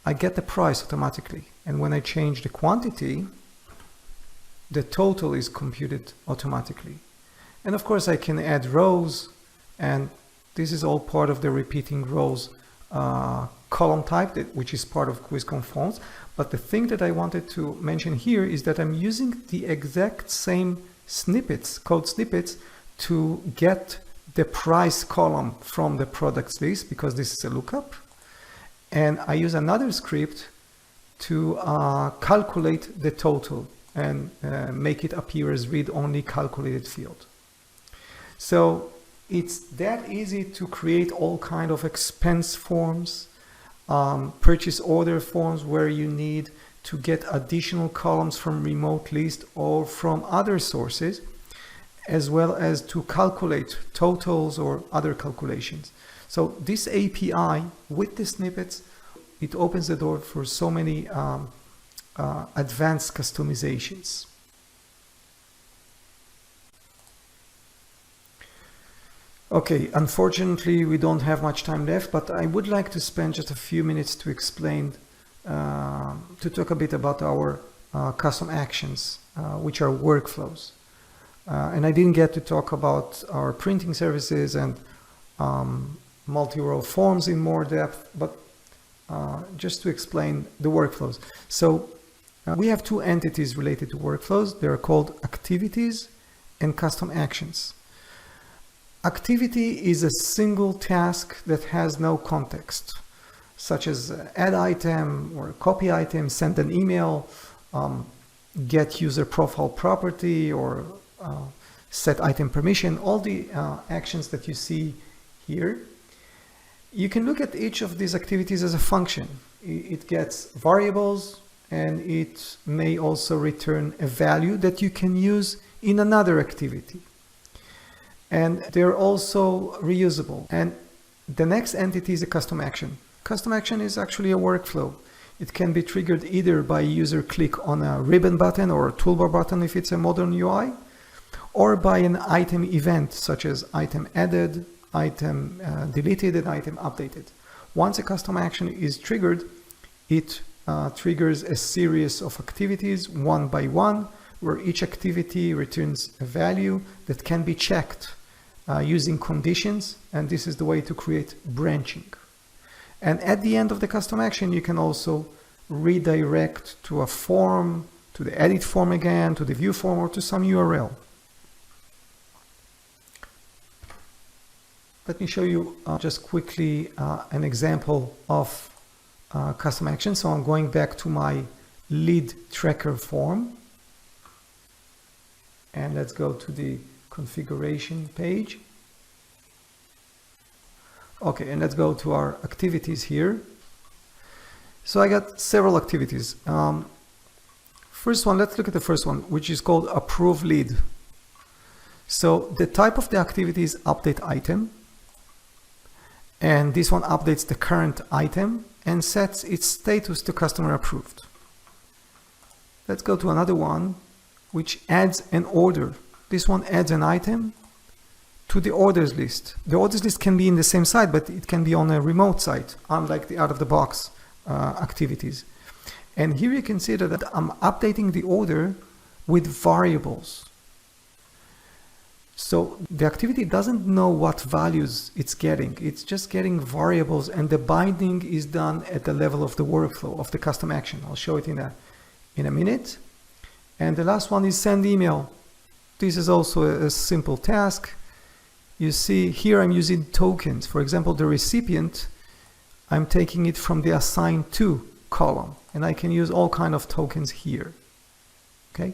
I get the price automatically. And when I change the quantity, the total is computed automatically. And of course I can add rows, and this is all part of the repeating rows column type, which is part of QuizCon forms. But the thing that I wanted to mention here is that I'm using the exact same snippets, code snippets, to get the price column from the products list, because this is a lookup. And I use another script to calculate the total and make it appear as read-only calculated field. So it's that easy to create all kind of expense forms, purchase order forms where you need to get additional columns from remote list or from other sources, as well as to calculate totals or other calculations. So this API with the snippets, it opens the door for so many advanced customizations. Okay, unfortunately we don't have much time left, but I would like to spend just a few minutes to explain, to talk a bit about our custom actions, which are workflows. And I didn't get to talk about our printing services and multi-row forms in more depth, but just to explain the workflows. So we have two entities related to workflows. They're called activities and custom actions. Activity is a single task that has no context, such as add item or copy item, send an email, get user profile property, or set item permission, all the actions that you see here. You can look at each of these activities as a function. It gets variables, and it may also return a value that you can use in another activity. And they're also reusable. And the next entity is a custom action. Custom action is actually a workflow. It can be triggered either by user click on a ribbon button or a toolbar button if it's a modern UI, or by an item event such as item added, item deleted, and item updated. Once a custom action is triggered, it triggers a series of activities one by one, where each activity returns a value that can be checked using conditions, and this is the way to create branching. And at the end of the custom action, you can also redirect to a form, to the edit form again, to the view form, or to some URL. Let me show you just quickly an example of custom action. So I'm going back to my lead tracker form, and let's go to the configuration page. Okay, and let's go to our activities here. So I got several activities. First one, let's look at the first one, which is called approve lead. So the type of the activity is update item. And this one updates the current item and sets its status to customer approved. Let's go to another one, which adds an order. This one adds an item to the orders list. The orders list can be in the same site, but it can be on a remote site, unlike the out-of-the-box activities. And here you can see that I'm updating the order with variables. So the activity doesn't know what values it's getting. It's just getting variables, and the binding is done at the level of the workflow of the custom action. I'll show it in a minute. And the last one is send email. This is also a simple task. You see here I'm using tokens. For example, the recipient, I'm taking it from the assign to column, and I can use all kind of tokens here. Okay.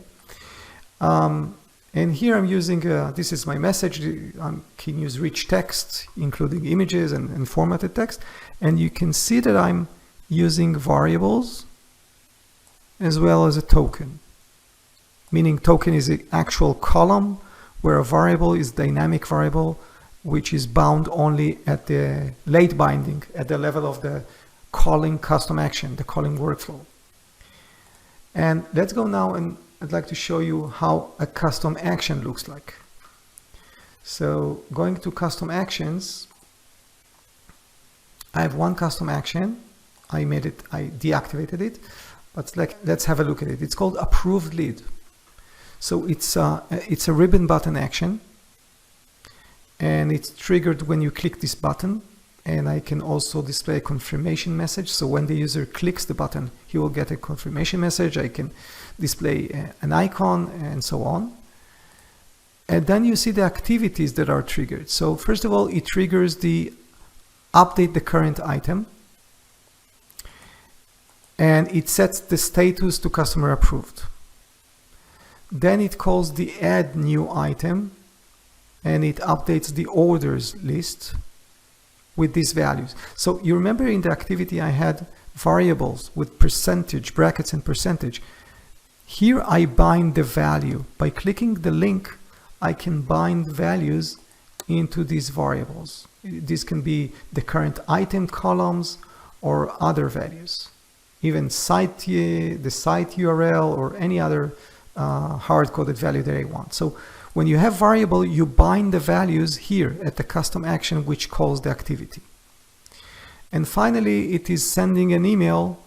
And here I'm using, this is my message. I can use rich text, including images and formatted text. And you can see that I'm using variables as well as a token. Meaning token is the actual column, where a variable is dynamic variable, which is bound only at the late binding, at the level of the calling custom action, the calling workflow. And let's go now and I'd like to show you how a custom action looks like. So going to custom actions, I have one custom action. I deactivated it, but let's have a look at it. It's called approved lead. So it's a ribbon button action, and it's triggered when you click this button. And I can also display a confirmation message. So when the user clicks the button, he will get a confirmation message. I can display an icon and so on. And then you see the activities that are triggered. So first of all, it triggers the update the current item. And it sets the status to customer approved. Then it calls the add new item, and it updates the orders list with these values. So you remember in the activity I had variables with percentage, brackets and percentage. Here I bind the value. By clicking the link, I can bind values into these variables. This can be the current item columns or other values, even the site URL or any other hard-coded value that I want. So when you have variable, you bind the values here at the custom action, which calls the activity. And finally, it is sending an email,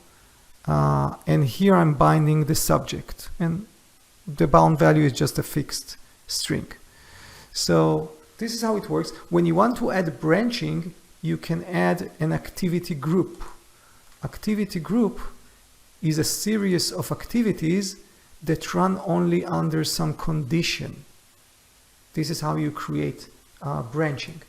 and here I'm binding the subject. And the bound value is just a fixed string. So this is how it works. When you want to add branching, you can add an activity group. Activity group is a series of activities that run only under some condition. This is how you create branching.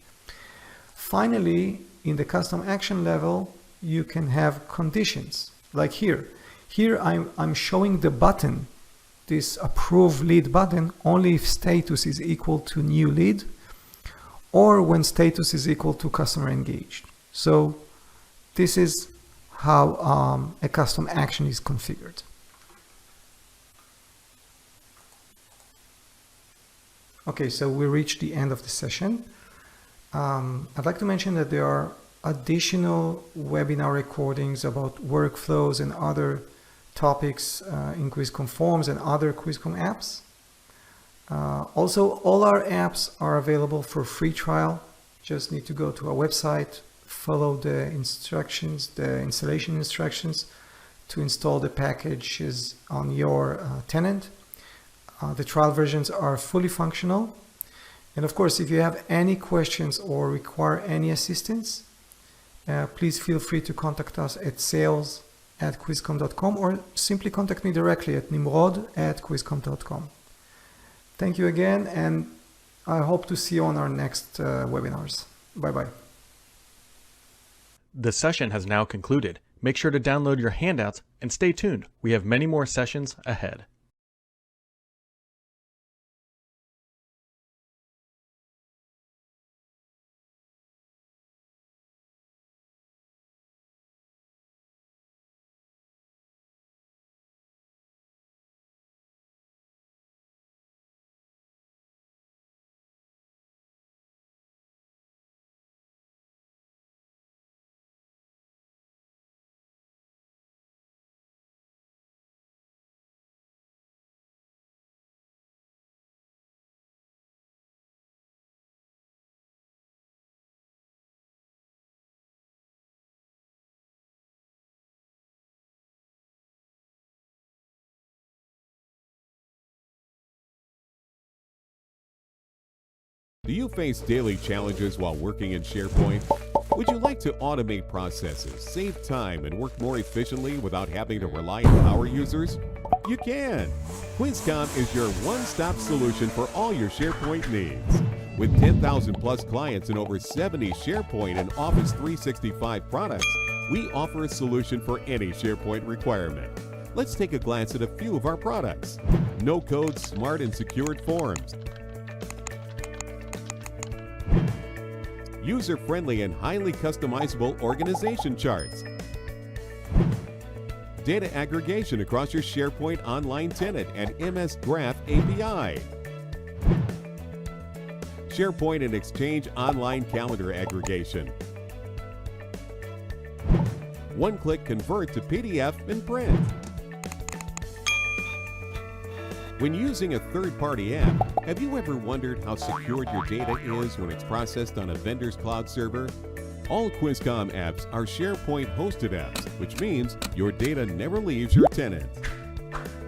Finally, in the custom action level, you can have conditions like here. Here I'm showing the button, this approve lead button, only if status is equal to new lead or when status is equal to customer engaged. So this is how a custom action is configured. Okay, so we reached the end of the session. I'd like to mention that there are additional webinar recordings about workflows and other topics in QuizCom Forms and other QuizCom apps. Also, all our apps are available for free trial. Just need to go to our website, follow the instructions, the installation instructions to install the packages on your tenant. The trial versions are fully functional. And of course, if you have any questions or require any assistance, please feel free to contact us at sales@quizcom.com or simply contact me directly at nimrod@quizcom.com. Thank you again, and I hope to see you on our next webinars. Bye-bye. The session has now concluded. Make sure to download your handouts and stay tuned. We have many more sessions ahead. Do you face daily challenges while working in SharePoint? Would you like to automate processes, save time, and work more efficiently without having to rely on power users? You can! QuizCom is your one-stop solution for all your SharePoint needs. With 10,000 plus clients and over 70 SharePoint and Office 365 products, we offer a solution for any SharePoint requirement. Let's take a glance at a few of our products. No-code, smart, and secured forms. User-friendly and highly customizable organization charts. Data aggregation across your SharePoint Online tenant and MS Graph API. SharePoint and Exchange Online calendar aggregation. One-click convert to PDF and print. When using a third-party app, have you ever wondered how secured your data is when it's processed on a vendor's cloud server? All Quizcom apps are SharePoint hosted apps, which means your data never leaves your tenant.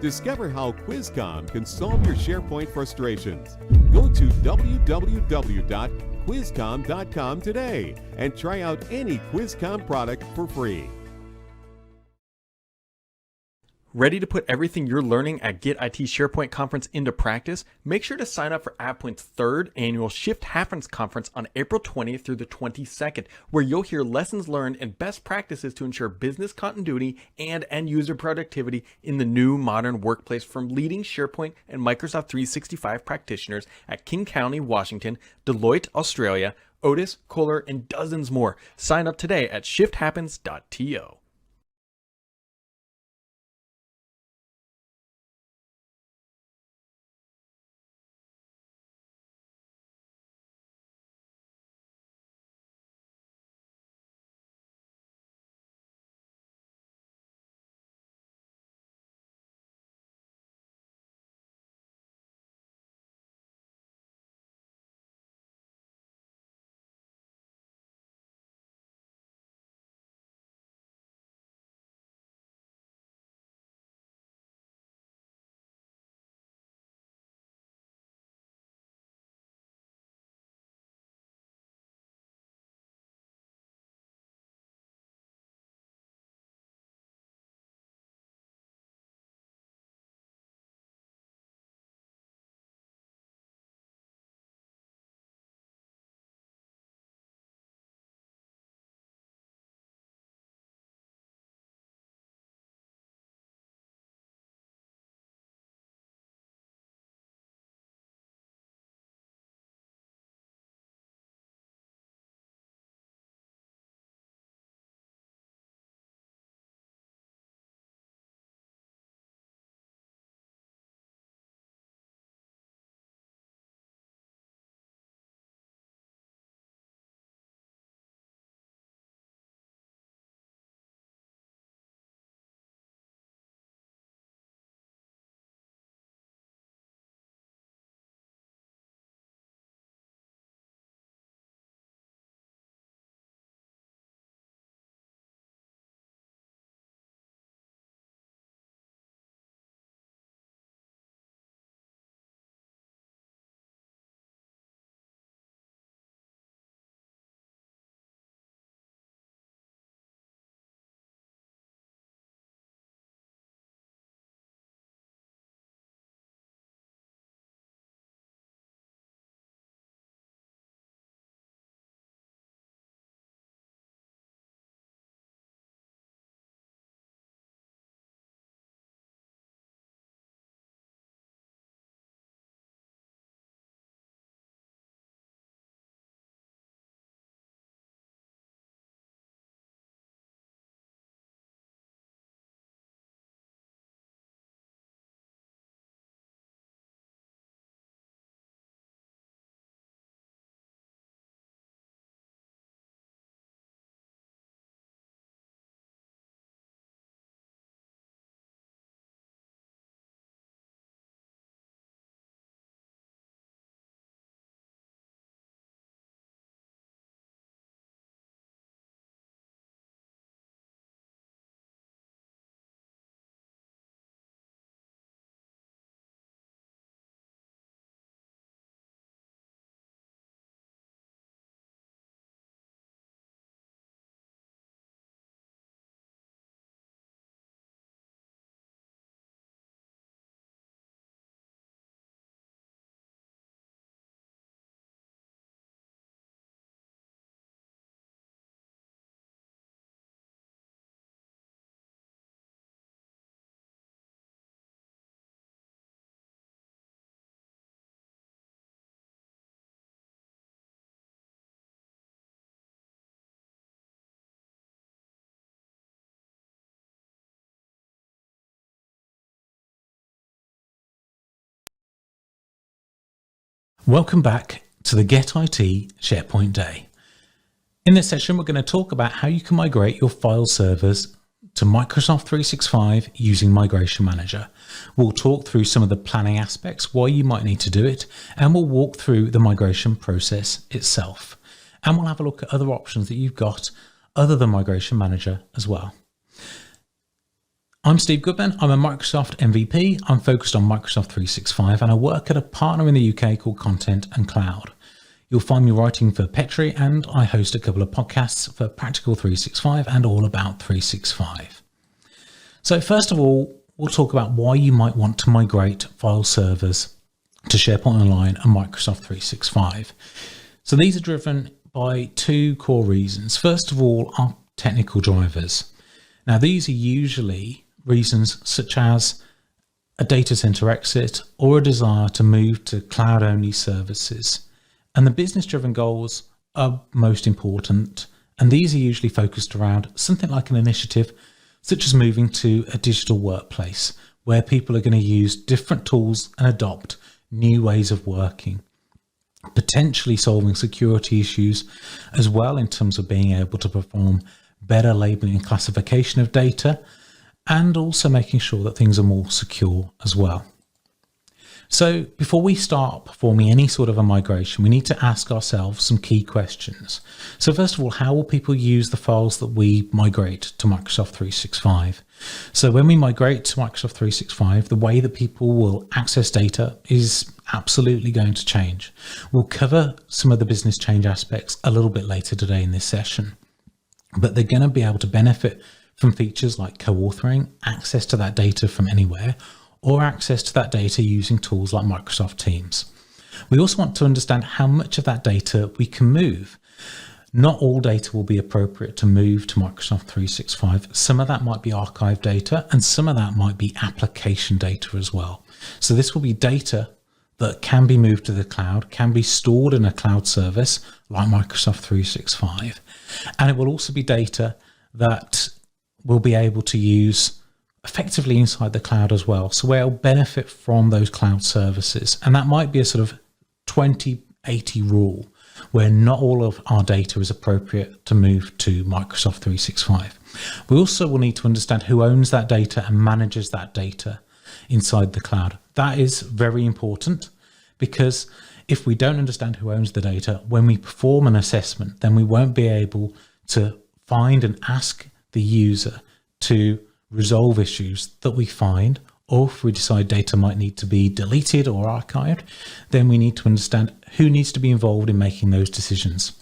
Discover how Quizcom can solve your SharePoint frustrations. Go to www.quizcom.com today and try out any Quizcom product for free. Ready to put everything you're learning at Get IT SharePoint Conference into practice? Make sure to sign up for AvePoint's third annual Shift Happens Conference on April 20th through the 22nd, where you'll hear lessons learned and best practices to ensure business continuity and end user productivity in the new modern workplace from leading SharePoint and Microsoft 365 practitioners at King County, Washington, Deloitte, Australia, Otis, Kohler, and dozens more. Sign up today at shifthappens.to. Welcome back to the Get IT SharePoint Day. In this session, we're going to talk about how you can migrate your file servers to Microsoft 365 using Migration Manager. We'll talk through some of the planning aspects, why you might need to do it, and we'll walk through the migration process itself. And we'll have a look at other options that you've got other than Migration Manager as well. I'm Steve Goodman. I'm a Microsoft MVP. I'm focused on Microsoft 365 and I work at a partner in the UK called Content and Cloud. You'll find me writing for Petri and I host a couple of podcasts for Practical 365 and All About 365. So first of all, we'll talk about why you might want to migrate file servers to SharePoint Online and Microsoft 365. So these are driven by two core reasons. First of all, are technical drivers. Now these are usually reasons such as a data center exit or a desire to move to cloud-only services. And the business-driven goals are most important. And these are usually focused around something like an initiative such as moving to a digital workplace where people are going to use different tools and adopt new ways of working, potentially solving security issues as well in terms of being able to perform better labeling and classification of data, and also making sure that things are more secure as well. So before we start performing any sort of a migration, we need to ask ourselves some key questions. So first of all, how will people use the files that we migrate to Microsoft 365? So when we migrate to Microsoft 365, the way that people will access data is absolutely going to change. We'll cover some of the business change aspects a little bit later today in this session, but they're going to be able to benefit from features like co-authoring, access to that data from anywhere, or access to that data using tools like Microsoft Teams. We also want to understand how much of that data we can move. Not all data will be appropriate to move to Microsoft 365. Some of that might be archive data and some of that might be application data as well. So this will be data that can be moved to the cloud, can be stored in a cloud service like Microsoft 365. And it will also be data that we'll be able to use effectively inside the cloud as well. So we'll benefit from those cloud services. And that might be a sort of 20-80 rule where not all of our data is appropriate to move to Microsoft 365. We also will need to understand who owns that data and manages that data inside the cloud. That is very important because if we don't understand who owns the data, when we perform an assessment, then we won't be able to find and ask the user to resolve issues that we find, or if we decide data might need to be deleted or archived, then we need to understand who needs to be involved in making those decisions.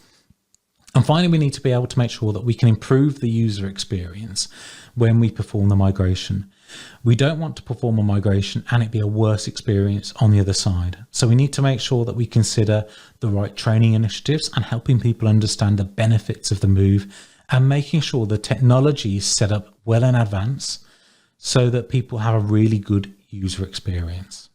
And finally, we need to be able to make sure that we can improve the user experience when we perform the migration. We don't want to perform a migration and it be a worse experience on the other side. So we need to make sure that we consider the right training initiatives and helping people understand the benefits of the move and making sure the technology is set up well in advance so that people have a really good user experience.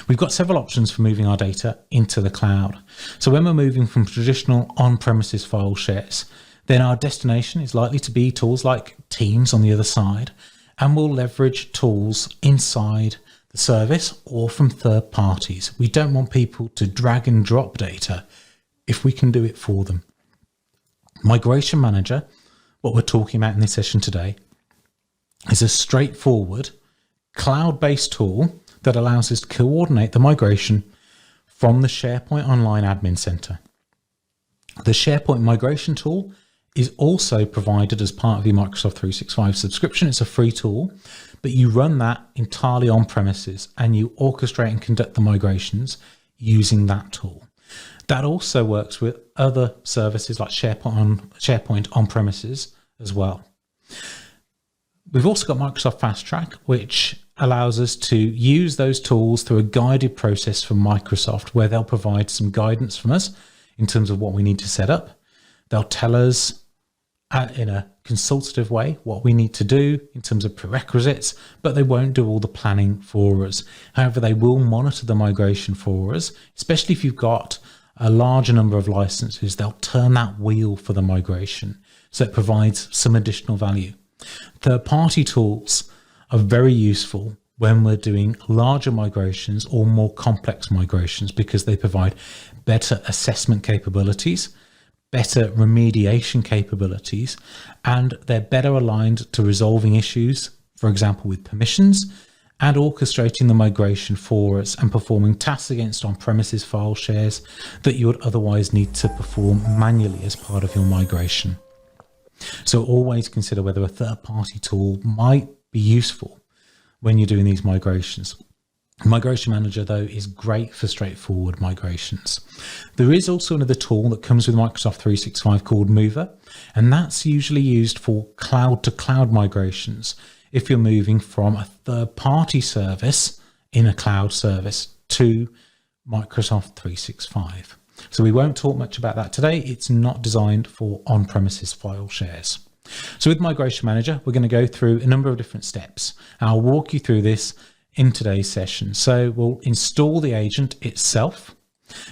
We've got several options for moving our data into the cloud. So when we're moving from traditional on-premises file shares, then our destination is likely to be tools like Teams on the other side, and we'll leverage tools inside the service or from third parties. We don't want people to drag and drop data if we can do it for them. Migration Manager, what we're talking about in this session today, is a straightforward cloud-based tool that allows us to coordinate the migration from the SharePoint Online Admin Center. The SharePoint migration tool is also provided as part of your Microsoft 365 subscription. It's a free tool, but you run that entirely on premises and you orchestrate and conduct the migrations using that tool. That also works with other services like SharePoint on premises as well. We've also got Microsoft Fast Track, which allows us to use those tools through a guided process from Microsoft, where they'll provide some guidance from us in terms of what we need to set up. They'll tell us in a consultative way what we need to do in terms of prerequisites, but they won't do all the planning for us. However, they will monitor the migration for us, especially if you've got a larger number of licenses. They'll turn that wheel for the migration, so it provides some additional value. Third-party tools are very useful when we're doing larger migrations or more complex migrations because they provide better assessment capabilities, better remediation capabilities, and they're better aligned to resolving issues, for example, with permissions, and orchestrating the migration for us and performing tasks against on-premises file shares that you would otherwise need to perform manually as part of your migration. So always consider whether a third-party tool might be useful when you're doing these migrations. Migration Manager, though, is great for straightforward migrations. There is also another tool that comes with Microsoft 365 called Mover, and that's usually used for cloud-to-cloud migrations if you're moving from a third-party service in a cloud service to Microsoft 365. So we won't talk much about that today. It's not designed for on-premises file shares. So with Migration Manager, we're going to go through a number of different steps. And I'll walk you through this in today's session. So we'll install the agent itself.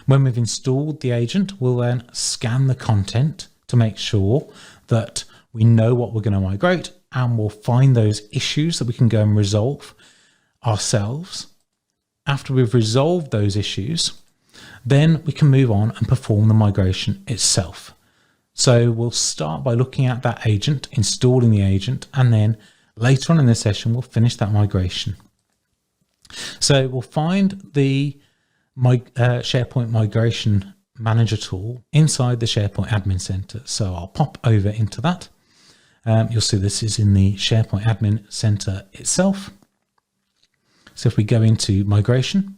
When we've installed the agent, we'll then scan the content to make sure that we know what we're going to migrate, and we'll find those issues that we can go and resolve ourselves. After we've resolved those issues, then we can move on and perform the migration itself. So we'll start by looking at that agent, installing the agent, and then later on in the session, we'll finish that migration. So we'll find the SharePoint Migration Manager tool inside the SharePoint Admin Center. So I'll pop over into that. You'll see this is in the SharePoint Admin Center itself. So if we go into Migration,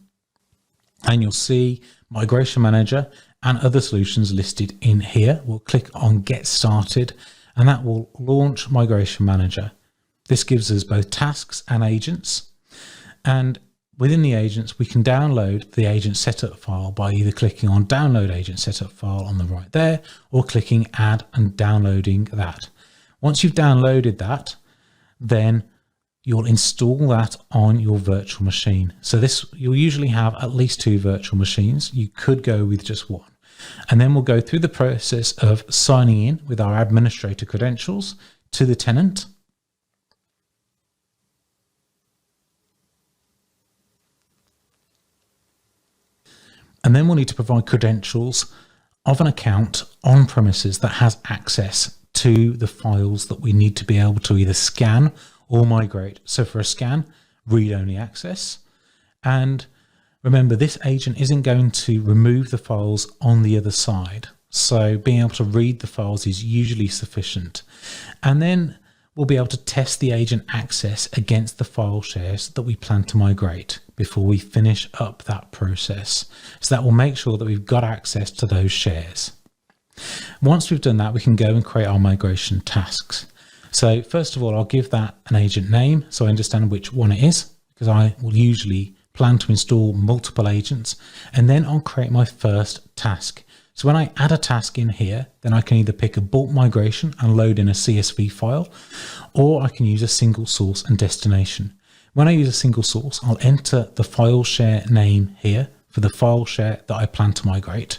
and you'll see Migration Manager and other solutions listed in here. We'll click on Get Started, and that will launch Migration Manager. This gives us both tasks and agents. And within the agents, we can download the agent setup file by either clicking on Download Agent Setup File on the right there, or clicking Add and downloading that. Once you've downloaded that, then you'll install that on your virtual machine. So this, you'll usually have at least 2 virtual machines. You could go with just one. And then we'll go through the process of signing in with our administrator credentials to the tenant. And then we'll need to provide credentials of an account on premises that has access to the files that we need to be able to either scan or migrate. So for a scan, read-only access. And remember, this agent isn't going to remove the files on the other side. So being able to read the files is usually sufficient. And then we'll be able to test the agent access against the file shares that we plan to migrate before we finish up that process. So that will make sure that we've got access to those shares. Once we've done that, we can go and create our migration tasks. So first of all, I'll give that an agent name so I understand which one it is, because I will usually plan to install multiple agents, and then I'll create my first task. So when I add a task in here, then I can either pick a bulk migration and load in a CSV file, or I can use a single source and destination. When I use a single source, I'll enter the file share name here for the file share that I plan to migrate.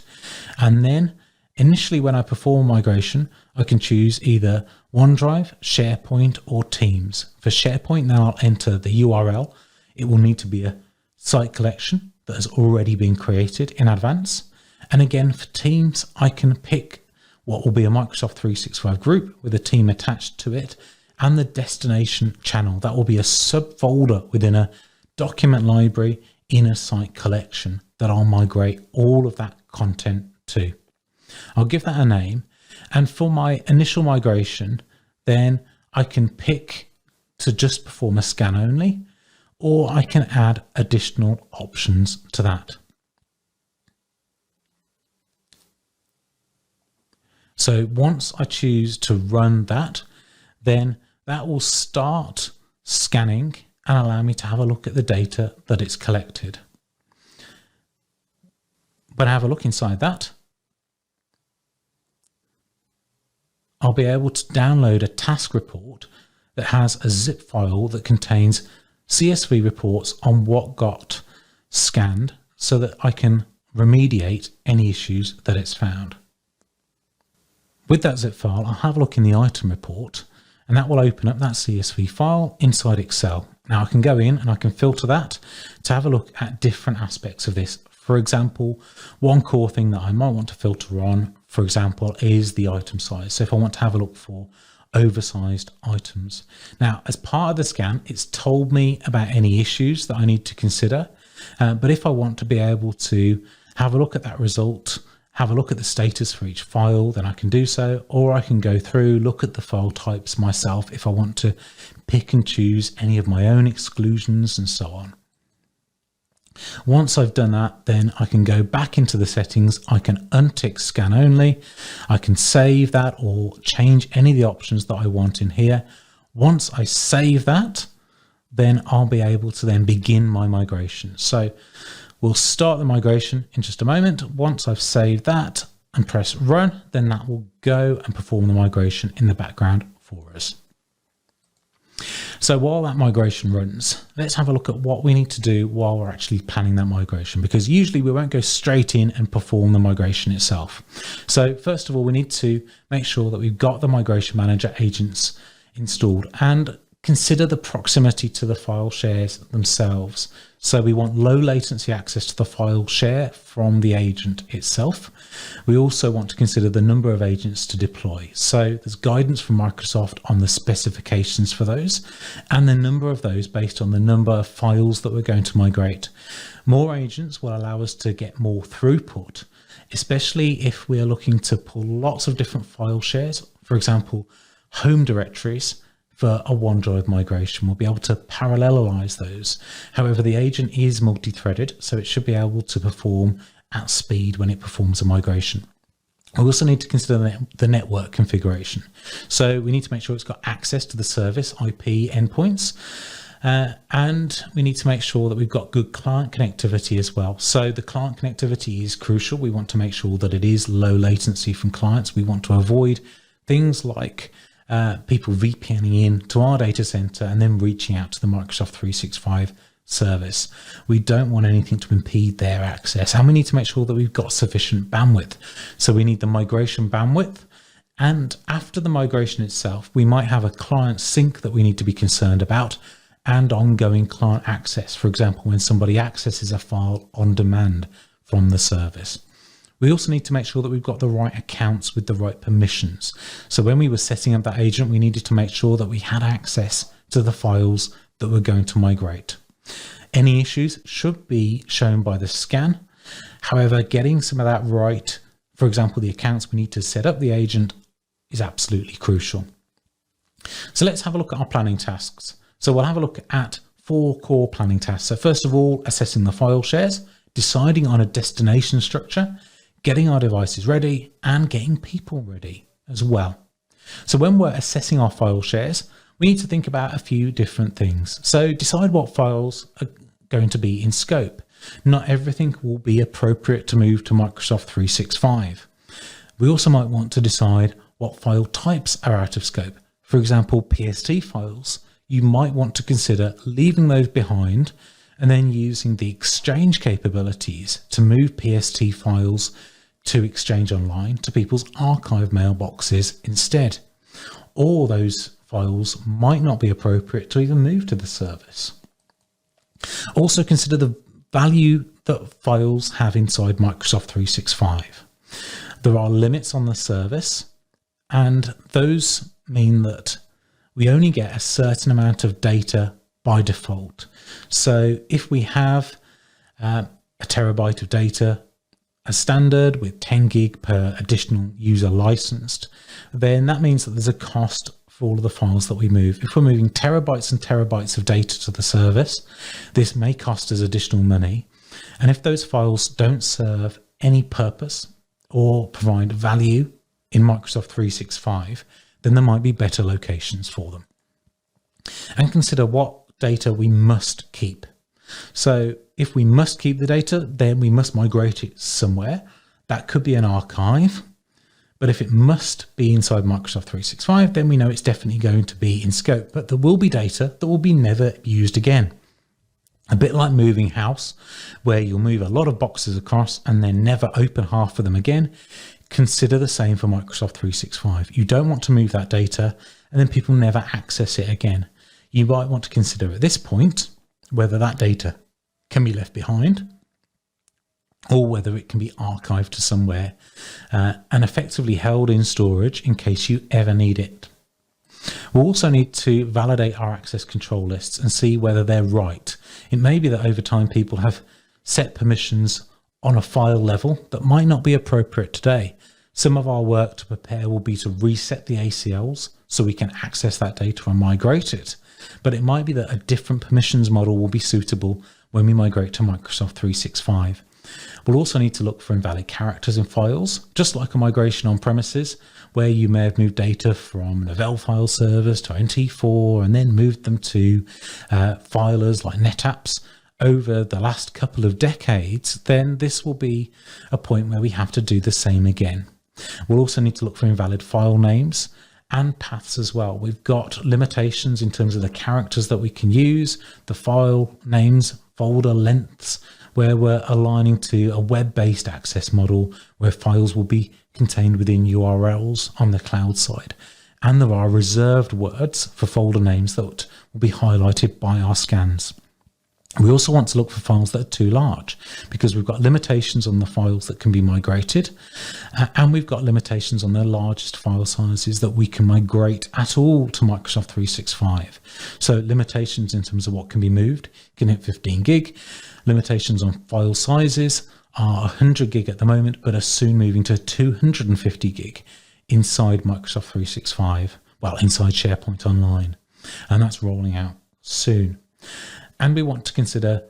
And then initially when I perform migration, I can choose either OneDrive, SharePoint, or Teams. For SharePoint, then I'll enter the URL. It will need to be a site collection that has already been created in advance. And again, for Teams, I can pick what will be a Microsoft 365 group with a team attached to it, and the destination channel. That will be a subfolder within a document library in a site collection that I'll migrate all of that content to. I'll give that a name. And for my initial migration, then I can pick to just perform a scan only, or I can add additional options to that. So once I choose to run that, then that will start scanning and allow me to have a look at the data that it's collected. When I have a look inside that, I'll be able to download a task report that has a zip file that contains CSV reports on what got scanned so that I can remediate any issues that it's found. With that zip file, I'll have a look in the item report, and that will open up that CSV file inside Excel. Now I can go in and I can filter that to have a look at different aspects of this. For example, one core thing that I might want to filter on for example, is the item size. So if I want to have a look for oversized items. Now, as part of the scan, it's told me about any issues that I need to consider. But if I want to be able to have a look at that result, have a look at the status for each file, then I can do so, or I can go through, look at the file types myself if I want to pick and choose any of my own exclusions and so on. Once I've done that, then I can go back into the settings. I can untick scan only. I can save that or change any of the options that I want in here. Once I save that, then I'll be able to then begin my migration. So we'll start the migration in just a moment. Once I've saved that and press run, then that will go and perform the migration in the background for us. So while that migration runs, let's have a look at what we need to do while we're actually planning that migration, because usually we won't go straight in and perform the migration itself. So first of all, we need to make sure that we've got the migration manager agents installed and consider the proximity to the file shares themselves. So we want low latency access to the file share from the agent itself. We also want to consider the number of agents to deploy. So there's guidance from Microsoft on the specifications for those and the number of those based on the number of files that we're going to migrate. More agents will allow us to get more throughput, especially if we are looking to pull lots of different file shares, for example, home directories. For a OneDrive migration, we'll be able to parallelize those. However, the agent is multi-threaded, so it should be able to perform at speed when it performs a migration. We also need to consider the network configuration. So we need to make sure it's got access to the service IP endpoints, and we need to make sure that we've got good client connectivity as well. So the client connectivity is crucial. We want to make sure that it is low latency from clients. We want to avoid things like people VPNing in to our data center and then reaching out to the Microsoft 365 service. We don't want anything to impede their access, and we need to make sure that we've got sufficient bandwidth. So we need the migration bandwidth, and after the migration itself, we might have a client sync that we need to be concerned about and ongoing client access. For example, when somebody accesses a file on demand from the service. We also need to make sure that we've got the right accounts with the right permissions. So when we were setting up that agent, we needed to make sure that we had access to the files that we're going to migrate. Any issues should be shown by the scan. However, getting some of that right, for example, the accounts we need to set up the agent, is absolutely crucial. So let's have a look at our planning tasks. So we'll have a look at 4 core planning tasks. So first of all, assessing the file shares, deciding on a destination structure, getting our devices ready, and getting people ready as well. So when we're assessing our file shares, we need to think about a few different things. So decide what files are going to be in scope. Not everything will be appropriate to move to Microsoft 365. We also might want to decide what file types are out of scope. For example, PST files, you might want to consider leaving those behind and then using the Exchange capabilities to move PST files to Exchange Online to people's archive mailboxes instead. Or those files might not be appropriate to even move to the service. Also consider the value that files have inside Microsoft 365. There are limits on the service, and those mean that we only get a certain amount of data by default. So if we have a terabyte of data as standard with 10 gig per additional user licensed, then that means that there's a cost for all of the files that we move. If we're moving terabytes and terabytes of data to the service, this may cost us additional money. And if those files don't serve any purpose or provide value in Microsoft 365, then there might be better locations for them. And consider what data we must keep. So if we must keep the data, then we must migrate it somewhere. That could be an archive, but if it must be inside Microsoft 365, then we know it's definitely going to be in scope, but there will be data that will be never used again. A bit like moving house, where you'll move a lot of boxes across and then never open half of them again. Consider the same for Microsoft 365. You don't want to move that data and then people never access it again. You might want to consider at this point whether that data can be left behind, or whether it can be archived to somewhere and effectively held in storage in case you ever need it. We'll also need to validate our access control lists and see whether they're right. It may be that over time people have set permissions on a file level that might not be appropriate today. Some of our work to prepare will be to reset the ACLs so we can access that data and migrate it. But it might be that a different permissions model will be suitable when we migrate to Microsoft 365. We'll also need to look for invalid characters in files, just like a migration on premises, where you may have moved data from Novell file servers to NT4 and then moved them to filers like NetApps over the last couple of decades. Then this will be a point where we have to do the same again. We'll also need to look for invalid file names and paths as well. We've got limitations in terms of the characters that we can use, the file names, folder lengths, where we're aligning to a web-based access model where files will be contained within URLs on the cloud side. And there are reserved words for folder names that will be highlighted by our scans. We also want to look for files that are too large because we've got limitations on the files that can be migrated and we've got limitations on the largest file sizes that we can migrate at all to Microsoft 365. So limitations in terms of what can be moved can hit 15 gig. Limitations on file sizes are 100 gig at the moment, but are soon moving to 250 gig inside Microsoft 365, well, inside SharePoint Online. And that's rolling out soon. And we want to consider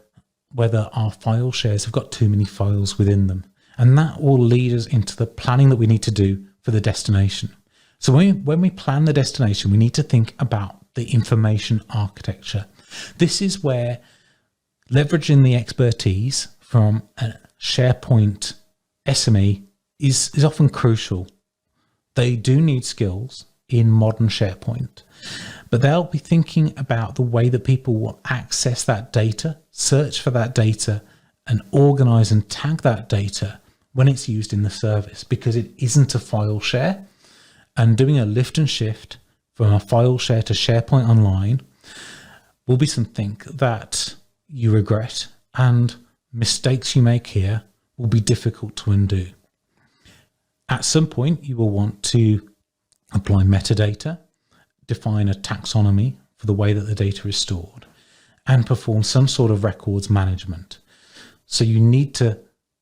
whether our file shares have got too many files within them. And that will lead us into the planning that we need to do for the destination. So when we plan the destination, we need to think about the information architecture. This is where leveraging the expertise from a SharePoint SME is often crucial. They do need skills in modern SharePoint, but they'll be thinking about the way that people will access that data, search for that data, and organize and tag that data when it's used in the service, because it isn't a file share. And doing a lift and shift from a file share to SharePoint Online will be something that you regret, and mistakes you make here will be difficult to undo. At some point, you will want to apply metadata, define a taxonomy for the way that the data is stored, and perform some sort of records management. So you need to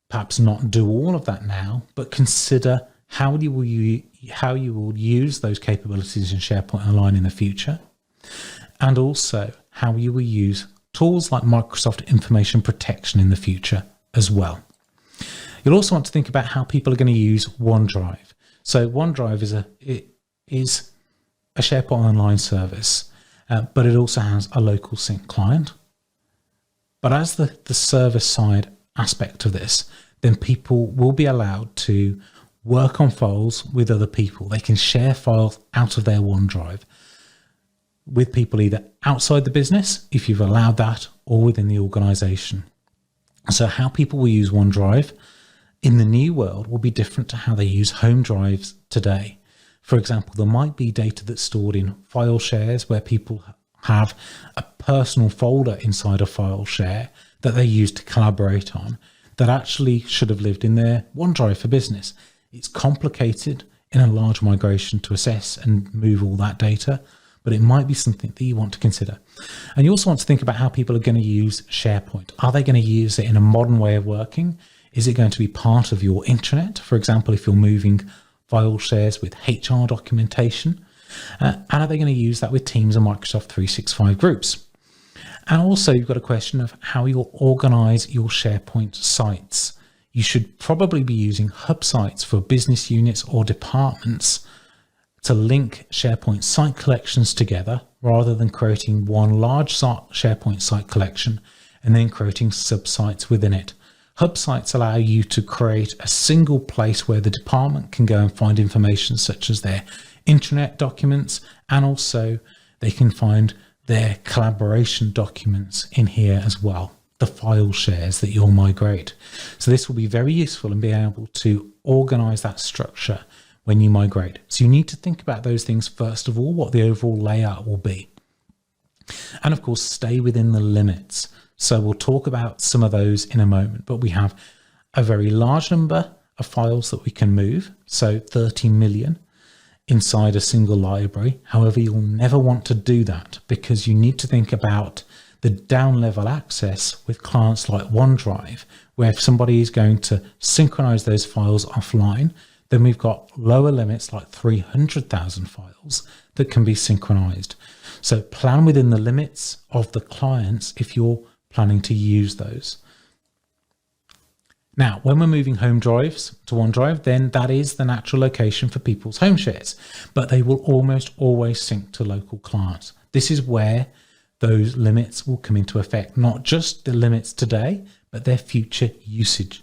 perhaps not do all of that now, but consider how you will use those capabilities in SharePoint Online in the future, and also how you will use tools like Microsoft Information Protection in the future as well. You'll also want to think about how people are going to use OneDrive. So OneDrive is a SharePoint Online service, but it also has a local sync client. But as the service side aspect of this, then people will be allowed to work on files with other people. They can share files out of their OneDrive with people either outside the business, if you've allowed that, or within the organization. So how people will use OneDrive in the new world will be different to how they use home drives today. For example, there might be data that's stored in file shares where people have a personal folder inside a file share that they use to collaborate on that actually should have lived in their OneDrive for Business. It's complicated in a large migration to assess and move all that data, but it might be something that you want to consider. And you also want to think about how people are going to use SharePoint. Are they going to use it in a modern way of working? Is it going to be part of your intranet? For example, if you're moving file shares with HR documentation, and are they going to use that with Teams and Microsoft 365 groups? And also you've got a question of how you'll organize your SharePoint sites. You should probably be using hub sites for business units or departments to link SharePoint site collections together rather than creating one large SharePoint site collection and then creating subsites within it. Hub sites allow you to create a single place where the department can go and find information such as their intranet documents, and also they can find their collaboration documents in here as well, the file shares that you'll migrate. So this will be very useful in being able to organize that structure when you migrate. So you need to think about those things first of all, what the overall layout will be. And of course, stay within the limits. So we'll talk about some of those in a moment, but we have a very large number of files that we can move, so 30 million inside a single library. However, you'll never want to do that because you need to think about the down level access with clients like OneDrive, where if somebody is going to synchronize those files offline, then we've got lower limits like 300,000 files that can be synchronized. So plan within the limits of the clients if you're planning to use those. Now, when we're moving home drives to OneDrive, then that is the natural location for people's home shares, but they will almost always sync to local clients. This is where those limits will come into effect, not just the limits today, but their future usage.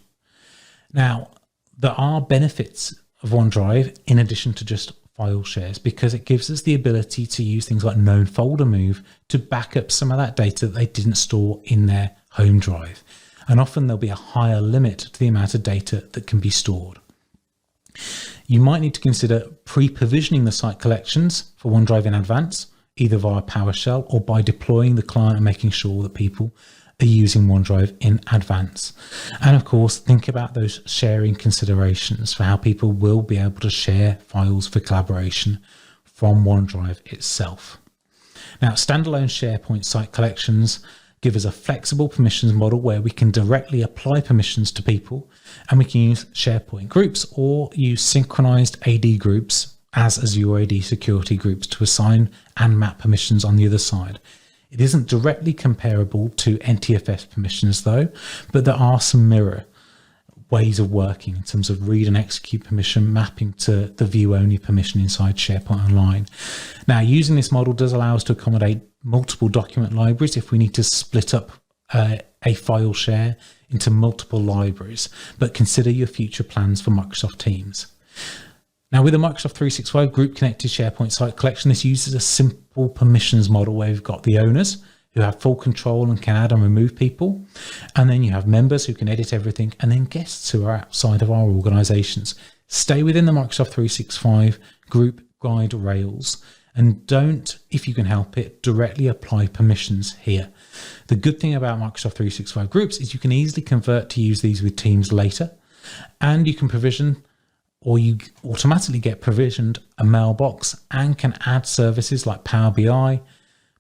Now, there are benefits of OneDrive in addition to just file shares, because it gives us the ability to use things like known folder move to back up some of that data that they didn't store in their home drive. And often there'll be a higher limit to the amount of data that can be stored. You might need to consider pre-provisioning the site collections for OneDrive in advance, either via PowerShell or by deploying the client and making sure that people are using OneDrive in advance. And of course, think about those sharing considerations for how people will be able to share files for collaboration from OneDrive itself. Now, standalone SharePoint site collections give us a flexible permissions model where we can directly apply permissions to people, and we can use SharePoint groups or use synchronized AD groups as Azure AD security groups to assign and map permissions on the other side. It isn't directly comparable to NTFS permissions though, but there are some mirror ways of working in terms of read and execute permission mapping to the view only permission inside SharePoint Online. Now, using this model does allow us to accommodate multiple document libraries if we need to split up a file share into multiple libraries, but consider your future plans for Microsoft Teams. Now, with the Microsoft 365 group connected SharePoint site collection, this uses a simple permissions model where we've got the owners who have full control and can add and remove people, and then you have members who can edit everything, and then guests who are outside of our organizations. Stay within the Microsoft 365 group guide rails, and don't, if you can help it, directly apply permissions here. The good thing about Microsoft 365 groups is you can easily convert to use these with Teams later, and you can provision, or you automatically get provisioned a mailbox and can add services like Power BI,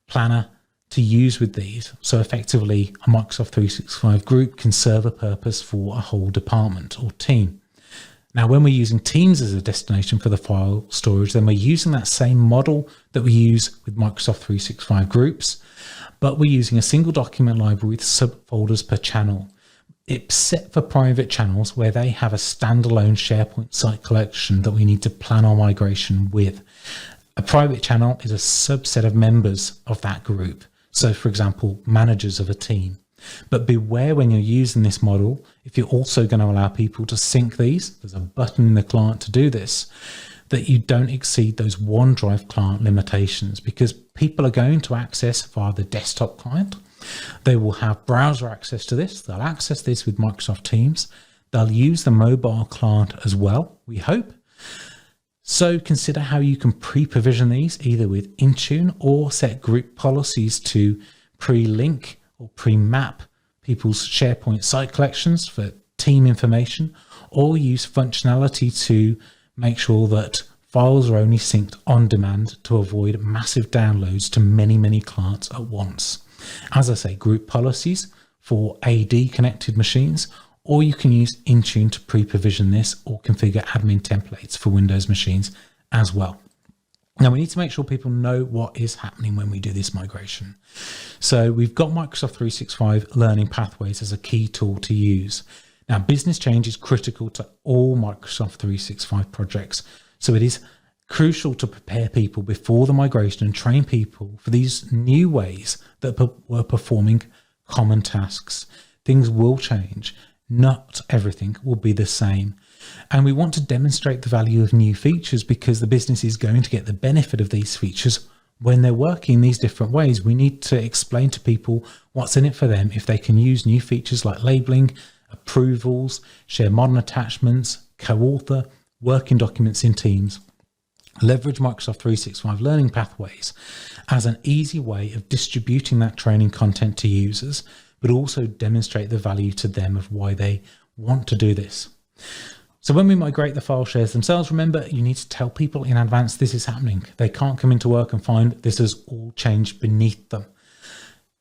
Planner to use with these. So effectively, a Microsoft 365 group can serve a purpose for a whole department or team. Now, when we're using Teams as a destination for the file storage, then we're using that same model that we use with Microsoft 365 groups, but we're using a single document library with subfolders per channel. It's set for private channels where they have a standalone SharePoint site collection that we need to plan our migration with. A private channel is a subset of members of that group. So, for example, managers of a team. But beware when you're using this model, if you're also going to allow people to sync these, there's a button in the client to do this, that you don't exceed those OneDrive client limitations, because people are going to access via the desktop client. They will have browser access to this. They'll access this with Microsoft Teams. They'll use the mobile client as well, we hope. So consider how you can pre-provision these either with Intune or set group policies to pre-link or pre-map people's SharePoint site collections for team information, or use functionality to make sure that files are only synced on demand to avoid massive downloads to many, many clients at once. As I say, group policies for AD connected machines, or you can use Intune to pre-provision this or configure admin templates for Windows machines as well. Now, we need to make sure people know what is happening when we do this migration. So we've got Microsoft 365 Learning Pathways as a key tool to use. Now, business change is critical to all Microsoft 365 projects. So it is crucial to prepare people before the migration and train people for these new ways that were performing common tasks. Things will change. Not everything will be the same. And we want to demonstrate the value of new features because the business is going to get the benefit of these features when they're working these different ways. We need to explain to people what's in it for them if they can use new features like labeling, approvals, share modern attachments, co-author, working documents in Teams. Leverage Microsoft 365 Learning Pathways as an easy way of distributing that training content to users, but also demonstrate the value to them of why they want to do this. So when we migrate the file shares themselves, remember, you need to tell people in advance this is happening. They can't come into work and find this has all changed beneath them.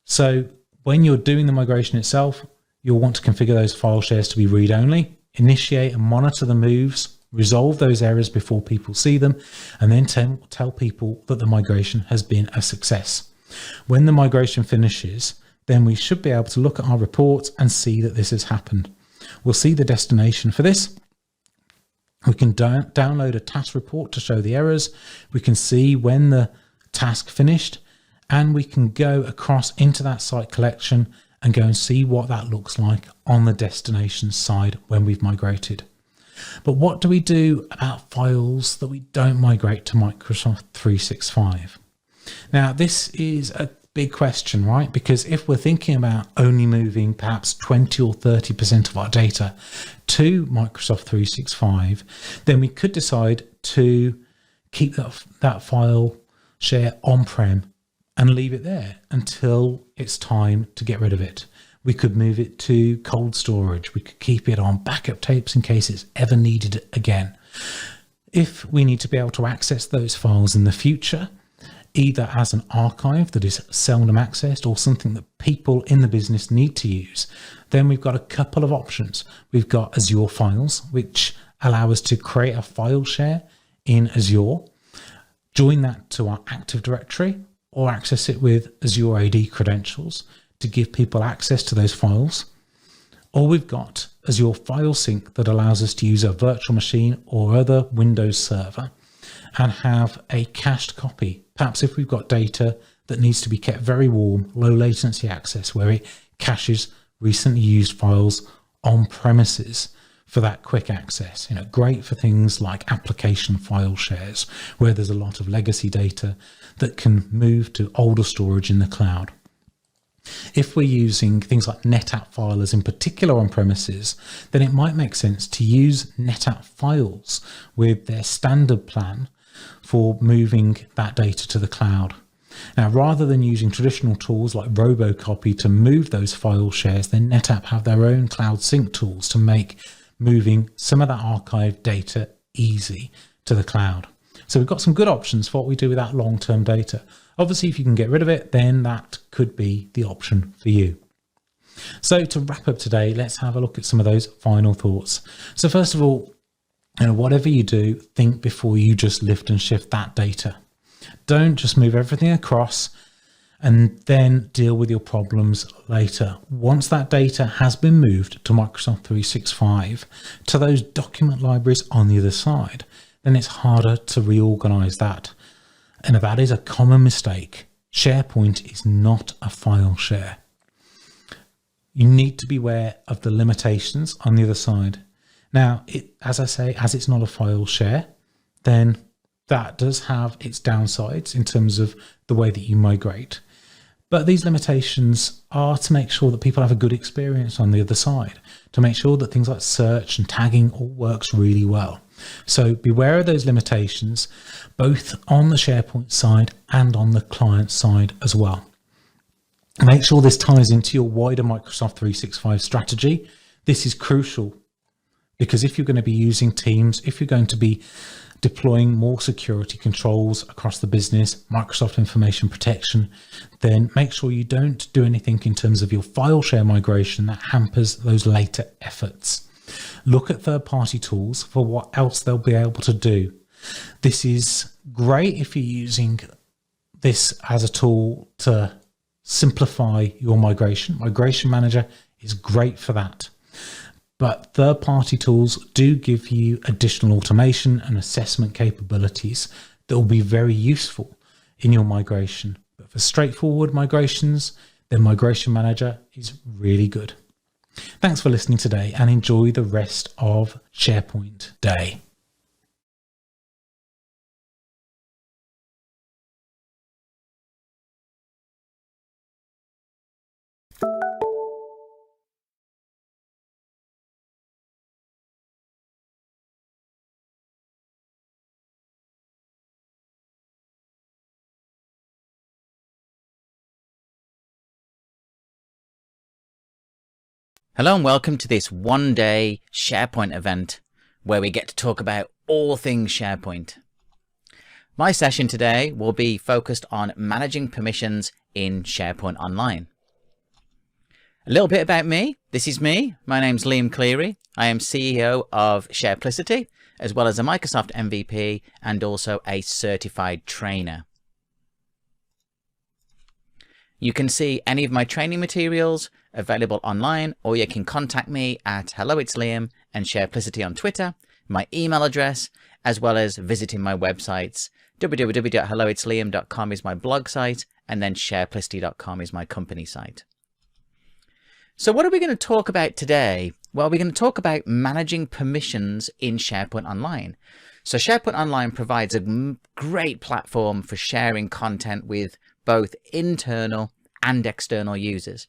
So when you're doing the migration itself, you'll want to configure those file shares to be read-only, initiate and monitor the moves, resolve those errors before people see them, and then tell people that the migration has been a success. When the migration finishes, then we should be able to look at our reports and see that this has happened. We'll see the destination for this. We can download a task report to show the errors. We can see when the task finished, and we can go across into that site collection and go and see what that looks like on the destination side when we've migrated. But what do we do about files that we don't migrate to Microsoft 365? Now, this is a big question, right? Because if we're thinking about only moving perhaps 20 or 30% of our data to Microsoft 365, then we could decide to keep that file share on-prem and leave it there until it's time to get rid of it. We could move it to cold storage. We could keep it on backup tapes in case it's ever needed again. If we need to be able to access those files in the future, either as an archive that is seldom accessed or something that people in the business need to use, then we've got a couple of options. We've got Azure Files, which allow us to create a file share in Azure, join that to our Active Directory, or access it with Azure AD credentials to give people access to those files. Or we've got Azure File Sync that allows us to use a virtual machine or other Windows server and have a cached copy. Perhaps if we've got data that needs to be kept very warm, low latency access, where it caches recently used files on premises for that quick access. Great for things like application file shares, where there's a lot of legacy data that can move to older storage in the cloud. If we're using things like NetApp filers in particular on premises, then it might make sense to use NetApp files with their standard plan for moving that data to the cloud. Now, rather than using traditional tools like Robocopy to move those file shares, then NetApp have their own cloud sync tools to make moving some of that archived data easy to the cloud. So we've got some good options for what we do with that long-term data. Obviously, if you can get rid of it, then that could be the option for you. So to wrap up today, let's have a look at some of those final thoughts. So first of all, whatever you do, think before you just lift and shift that data. Don't just move everything across and then deal with your problems later. Once that data has been moved to Microsoft 365, to those document libraries on the other side, then it's harder to reorganize that. And that is a common mistake. SharePoint is not a file share. You need to be aware of the limitations on the other side. Now, as I say, as it's not a file share, then that does have its downsides in terms of the way that you migrate. But these limitations are to make sure that people have a good experience on the other side, to make sure that things like search and tagging all works really well. So beware of those limitations, both on the SharePoint side and on the client side as well. Make sure this ties into your wider Microsoft 365 strategy. This is crucial because if you're going to be using Teams, if you're going to be deploying more security controls across the business, Microsoft information protection, then make sure you don't do anything in terms of your file share migration that hampers those later efforts. Look at third-party tools for what else they'll be able to do. This is great if you're using this as a tool to simplify your migration. Migration Manager is great for that. But third-party tools do give you additional automation and assessment capabilities that will be very useful in your migration. But for straightforward migrations, then Migration Manager is really good. Thanks for listening today and enjoy the rest of SharePoint Day. Hello and welcome to this one-day SharePoint event where we get to talk about all things SharePoint. My session today will be focused on managing permissions in SharePoint Online. A little bit about me. This is me. My name's Liam Cleary. I am CEO of SharePlicity, as well as a Microsoft MVP and also a certified trainer. You can see any of my training materials available online, or you can contact me at Hello It's Liam and SharePlicity on Twitter, my email address, as well as visiting my websites. www.helloitsliam.com is my blog site, and then shareplicity.com is my company site. So what are we going to talk about today? Well, we're going to talk about managing permissions in SharePoint Online. So SharePoint Online provides a great platform for sharing content with both internal and external users.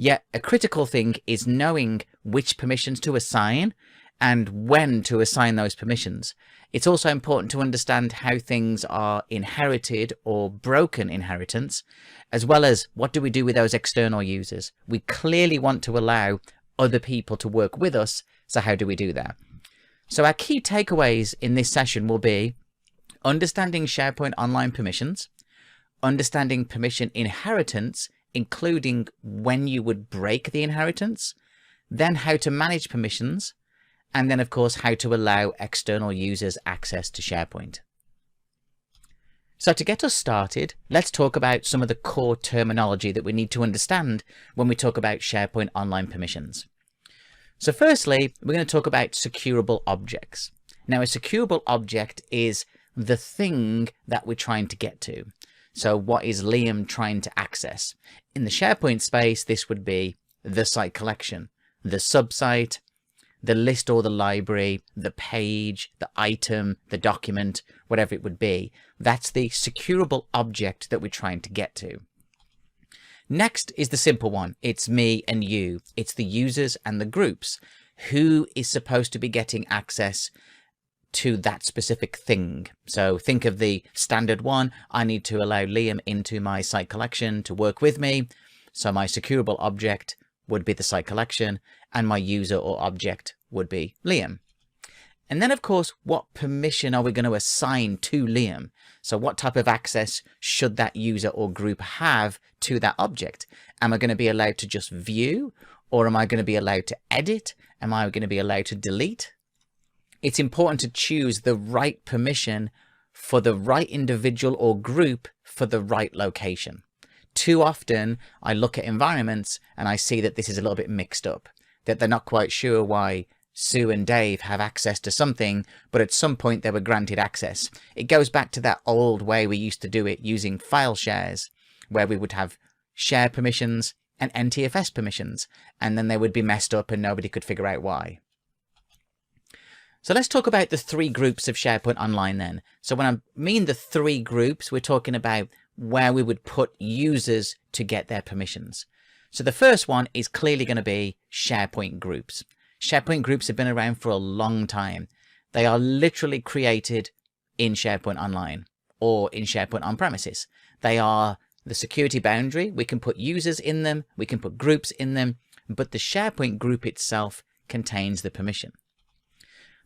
Yet a critical thing is knowing which permissions to assign and when to assign those permissions. It's also important to understand how things are inherited or broken inheritance, as well as what do we do with those external users. We clearly want to allow other people to work with us, so how do we do that? So our key takeaways in this session will be understanding SharePoint Online permissions, understanding permission inheritance, including when you would break the inheritance, then how to manage permissions, and then of course how to allow external users access to SharePoint. So to get us started, let's talk about some of the core terminology that we need to understand when we talk about SharePoint Online permissions. So firstly, we're going to talk about securable objects. Now a securable object is the thing that we're trying to get to. So what is Liam trying to access? In the SharePoint space, this would be the site collection, the subsite, the list or the library, the page, the item, the document, whatever it would be. That's the securable object that we're trying to get to. Next is the simple one. It's me and you. It's the users and the groups. Who is supposed to be getting access to that specific thing? So think of the standard one. I need to allow Liam into my site collection to work with me. So my securable object would be the site collection, and my user or object would be Liam. And then of course, what permission are we going to assign to Liam? So what type of access should that user or group have to that object? Am I going to be allowed to just view, or am I going to be allowed to edit? Am I going to be allowed to delete? It's important to choose the right permission for the right individual or group for the right location. Too often I look at environments and I see that this is a little bit mixed up, that they're not quite sure why Sue and Dave have access to something, but at some point they were granted access. It goes back to that old way we used to do it using file shares, where we would have share permissions and NTFS permissions, and then they would be messed up and nobody could figure out why. So let's talk about the three groups of SharePoint Online then. So when I mean the three groups, we're talking about where we would put users to get their permissions. So the first one is clearly going to be SharePoint groups. SharePoint groups have been around for a long time. They are literally created in SharePoint Online or in SharePoint on-premises. They are the security boundary. We can put users in them, we can put groups in them, but the SharePoint group itself contains the permission.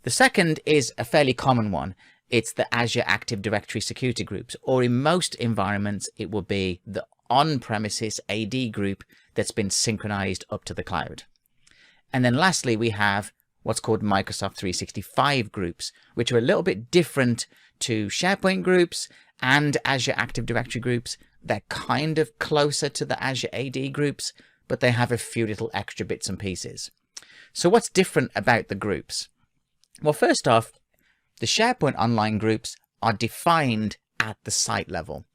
The second is a fairly common one. It's the Azure Active Directory security groups, or in most environments, it will be the on-premises AD group that's been synchronized up to the cloud. And then lastly, we have what's called Microsoft 365 groups, which are a little bit different to SharePoint groups and Azure Active Directory groups. They're kind of closer to the Azure AD groups, but they have a few little extra bits and pieces. So what's different about the groups? Well, first off, the SharePoint Online groups are defined at the site level.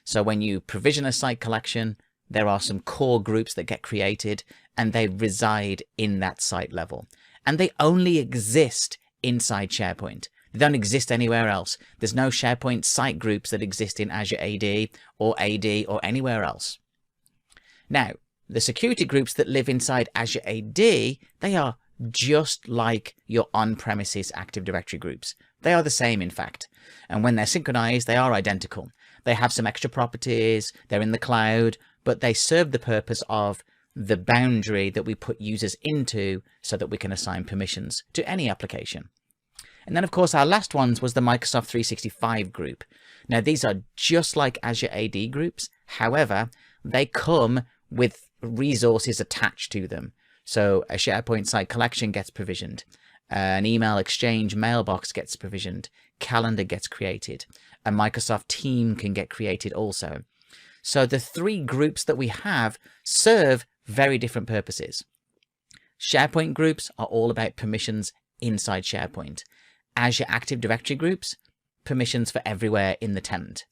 So when you provision a site collection, there are some core groups that get created and they reside in that site level. And they only exist inside SharePoint. They don't exist anywhere else. There's no SharePoint site groups that exist in Azure AD or anywhere else. Now, the security groups that live inside Azure AD, they are just like your on-premises Active Directory groups. They are the same, in fact. And when they're synchronized, they are identical. They have some extra properties, they're in the cloud, but they serve the purpose of the boundary that we put users into so that we can assign permissions to any application. And then, of course, our last ones was the Microsoft 365 group. Now, these are just like Azure AD groups. However, they come with resources attached to them. So a SharePoint site collection gets provisioned. An email exchange mailbox gets provisioned. Calendar gets created. A Microsoft team can get created also. So the three groups that we have serve very different purposes. SharePoint groups are all about permissions inside SharePoint. Azure Active Directory groups, permissions for everywhere in the tenant.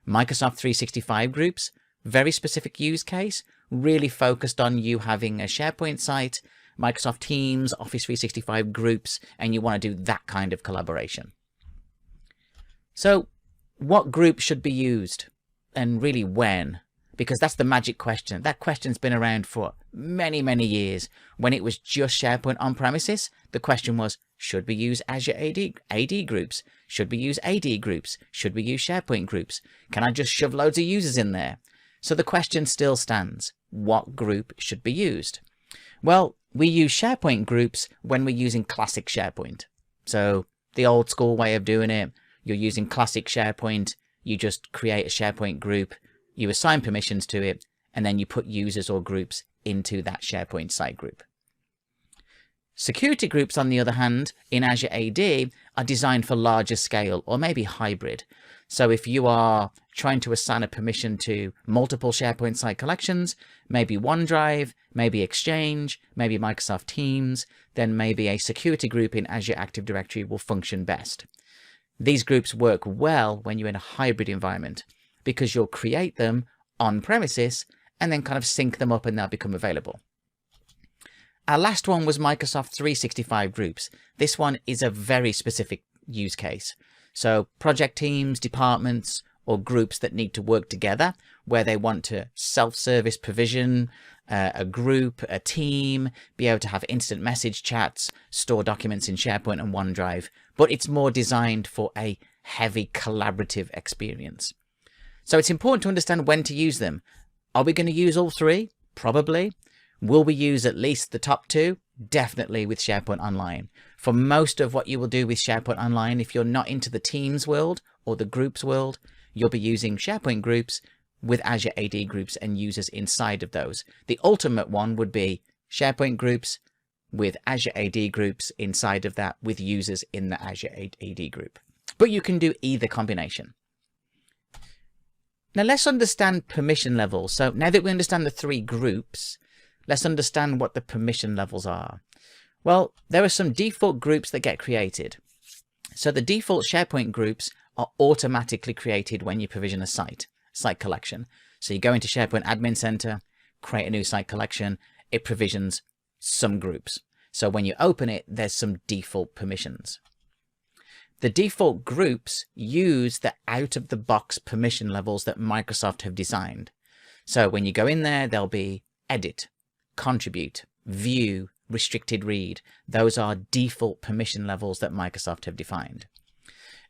Microsoft 365 groups, very specific use case, really focused on you having a SharePoint site, Microsoft Teams, Office 365 groups, and you want to do that kind of collaboration. So what group should be used, and really when? Because that's the magic question. That question's been around for many, many years. When it was just SharePoint on-premises, the question was, should we use Azure AD groups? Should we use AD groups? Should we use SharePoint groups? Can I just shove loads of users in there? So the question still stands. What group should be used? Well, we use SharePoint groups when we're using classic SharePoint. So the old school way of doing it, you're using classic SharePoint, you just create a SharePoint group, you assign permissions to it, and then you put users or groups into that SharePoint site group. Security groups, on the other hand, in Azure AD are designed for larger scale or maybe hybrid. So if you are trying to assign a permission to multiple SharePoint site collections, maybe OneDrive, maybe Exchange, maybe Microsoft Teams, then maybe a security group in Azure Active Directory will function best. These groups work well when you're in a hybrid environment because you'll create them on premises and then kind of sync them up and they'll become available. Our last one was Microsoft 365 groups. This one is a very specific use case. So project teams, departments, or groups that need to work together where they want to self-service provision a group, a team, be able to have instant message chats, store documents in SharePoint and OneDrive, but it's more designed for a heavy collaborative experience. So it's important to understand when to use them. Are we going to use all three? Probably. Will we use at least the top two? Definitely with SharePoint Online. For most of what you will do with SharePoint Online, if you're not into the Teams world or the groups world, you'll be using SharePoint groups with Azure AD groups and users inside of those. The ultimate one would be SharePoint groups with Azure AD groups inside of that with users in the Azure AD group. But you can do either combination. Now let's understand permission levels. So now that we understand the three groups, let's understand what the permission levels are. Well, there are some default groups that get created. So the default SharePoint groups are automatically created when you provision a site collection. So you go into SharePoint Admin Center, create a new site collection, it provisions some groups. So when you open it, there's some default permissions. The default groups use the out-of-the-box permission levels that Microsoft have designed. So when you go in there, there'll be edit, contribute, view, restricted read. Those are default permission levels that Microsoft have defined.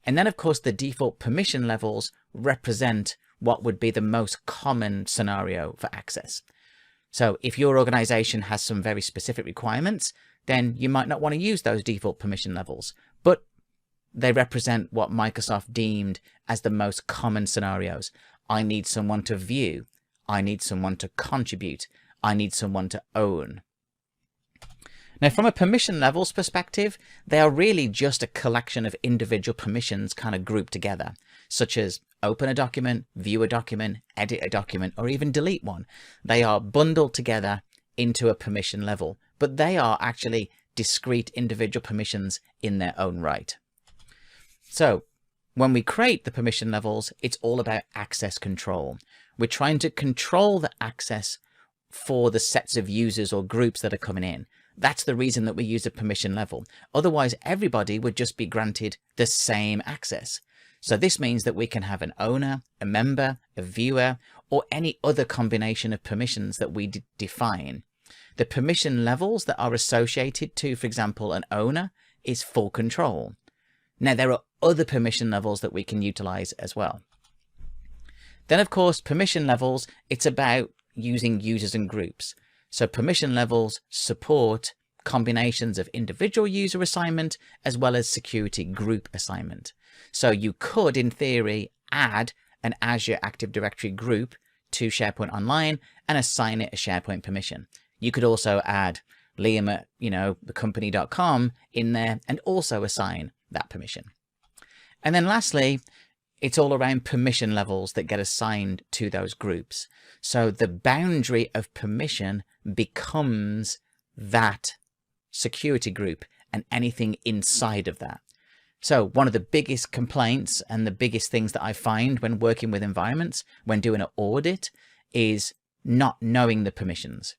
And then, of course, the default permission levels represent what would be the most common scenario for access. So if your organization has some very specific requirements, then you might not want to use those default permission levels, but they represent what Microsoft deemed as the most common scenarios. I need someone to view. I need someone to contribute. I need someone to own. Now, from a permission levels perspective, they are really just a collection of individual permissions kind of grouped together, such as open a document, view a document, edit a document, or even delete one. They are bundled together into a permission level, but they are actually discrete individual permissions in their own right. So when we create the permission levels, it's all about access control. We're trying to control the access for the sets of users or groups that are coming in. That's the reason that we use a permission level. Otherwise, everybody would just be granted the same access. So this means that we can have an owner, a member, a viewer, or any other combination of permissions that we define. The permission levels that are associated to, for example, an owner is full control. Now, there are other permission levels that we can utilize as well. Then, of course, permission levels, it's about using users and groups. So permission levels support combinations of individual user assignment as well as security group assignment. So you could, in theory, add an Azure Active Directory group to SharePoint Online and assign it a SharePoint permission. You could also add Liam at, thecompany.com in there and also assign that permission. And then lastly, it's all around permission levels that get assigned to those groups. So the boundary of permission becomes that security group and anything inside of that. So one of the biggest complaints and the biggest things that I find when working with environments, when doing an audit, is not knowing the permissions.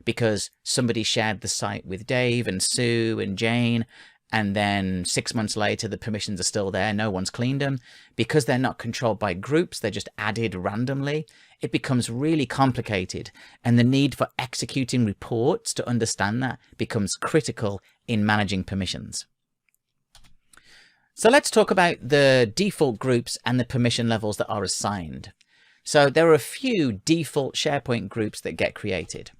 Because somebody shared the site with Dave and Sue and Jane, and then 6 months later the permissions are still there, no one's cleaned them. Because they're not controlled by groups, they're just added randomly, it becomes really complicated, and the need for executing reports to understand that becomes critical in managing permissions. So let's talk about the default groups and the permission levels that are assigned. So there are a few default SharePoint groups that get created.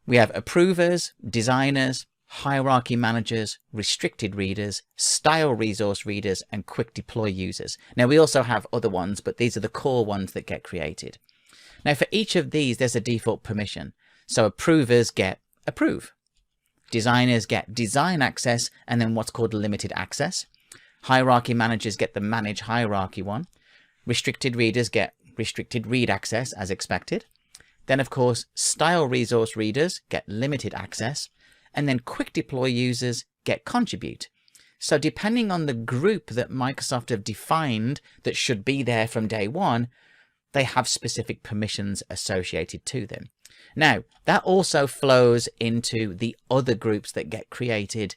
We have approvers, designers, hierarchy managers, restricted readers, style resource readers, and quick deploy users. Now we also have other ones, but these are the core ones that get created. Now for each of these, there's a default permission. So approvers get approve. Designers get design access and then what's called limited access. Hierarchy managers get the manage hierarchy one. Restricted readers get restricted read access as expected. Then of course, style resource readers get limited access. And then quick deploy users get contribute. So depending on the group that Microsoft have defined that should be there from day one, they have specific permissions associated to them. Now, that also flows into the other groups that get created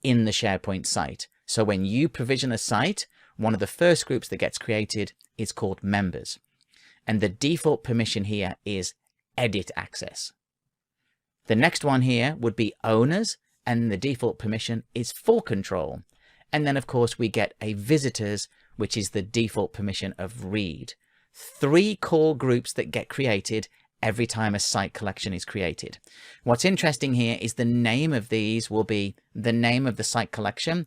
in the SharePoint site. So when you provision a site, one of the first groups that gets created is called members. And the default permission here is edit access. The next one here would be owners, and the default permission is full control. And then of course we get a visitors, which is the default permission of read. 3 core groups that get created every time a site collection is created. What's interesting here is the name of these will be the name of the site collection,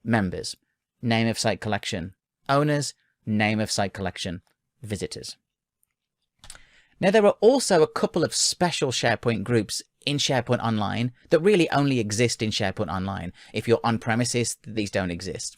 members, name of site collection, owners, name of site collection, visitors. Now there are also a couple of special SharePoint groups in SharePoint Online that really only exist in SharePoint Online. If you're on premises, these don't exist.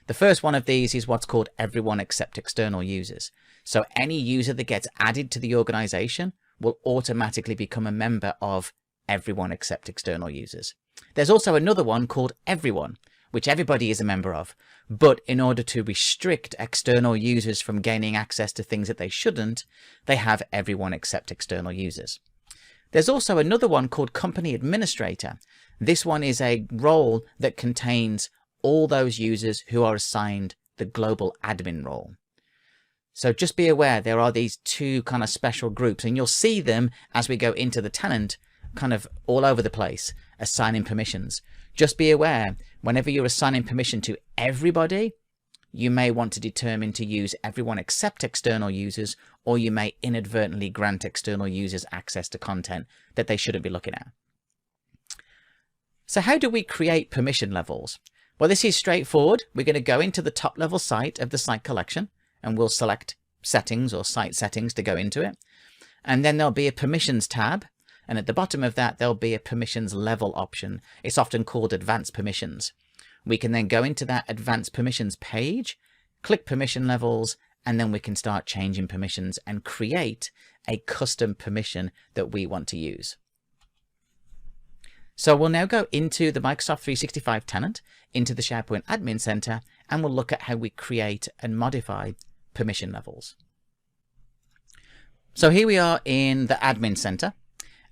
The first one of these is what's called everyone except external users. So any user that gets added to the organization will automatically become a member of everyone except external users. There's also another one called everyone, which everybody is a member of. But in order to restrict external users from gaining access to things that they shouldn't, they have everyone except external users. There's also another one called company administrator. This one is a role that contains all those users who are assigned the global admin role. So just be aware there are these 2 kind of special groups, and you'll see them as we go into the tenant kind of all over the place, assigning permissions. Just be aware, whenever you're assigning permission to everybody, you may want to determine to use everyone except external users, or you may inadvertently grant external users access to content that they shouldn't be looking at. So how do we create permission levels? Well, this is straightforward. We're going to go into the top level site of the site collection, and we'll select settings or site settings to go into it. And then there'll be a permissions tab. And at the bottom of that, there'll be a permissions level option. It's often called advanced permissions. We can then go into that advanced permissions page, click permission levels, and then we can start changing permissions and create a custom permission that we want to use. So we'll now go into the Microsoft 365 tenant, into the SharePoint Admin Center, and we'll look at how we create and modify permission levels. So here we are in the Admin Center.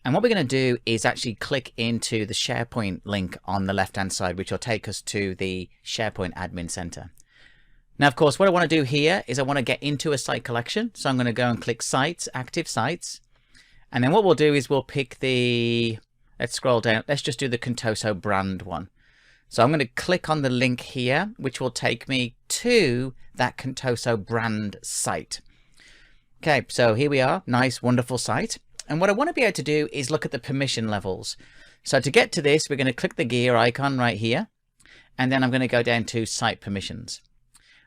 And what we're going to do is actually click into the SharePoint link on the left-hand side, which will take us to the SharePoint Admin Center. Now, of course, what I want to do here is I want to get into a site collection. So I'm going to go and click Sites, Active Sites. And then what we'll do is we'll pick the, let's scroll down. Let's just do the Contoso brand one. So I'm going to click on the link here, which will take me to that Contoso brand site. Okay, so here we are. Nice, wonderful site. And what I want to be able to do is look at the permission levels. So to get to this, we're going to click the gear icon right here, and then I'm going to go down to site permissions.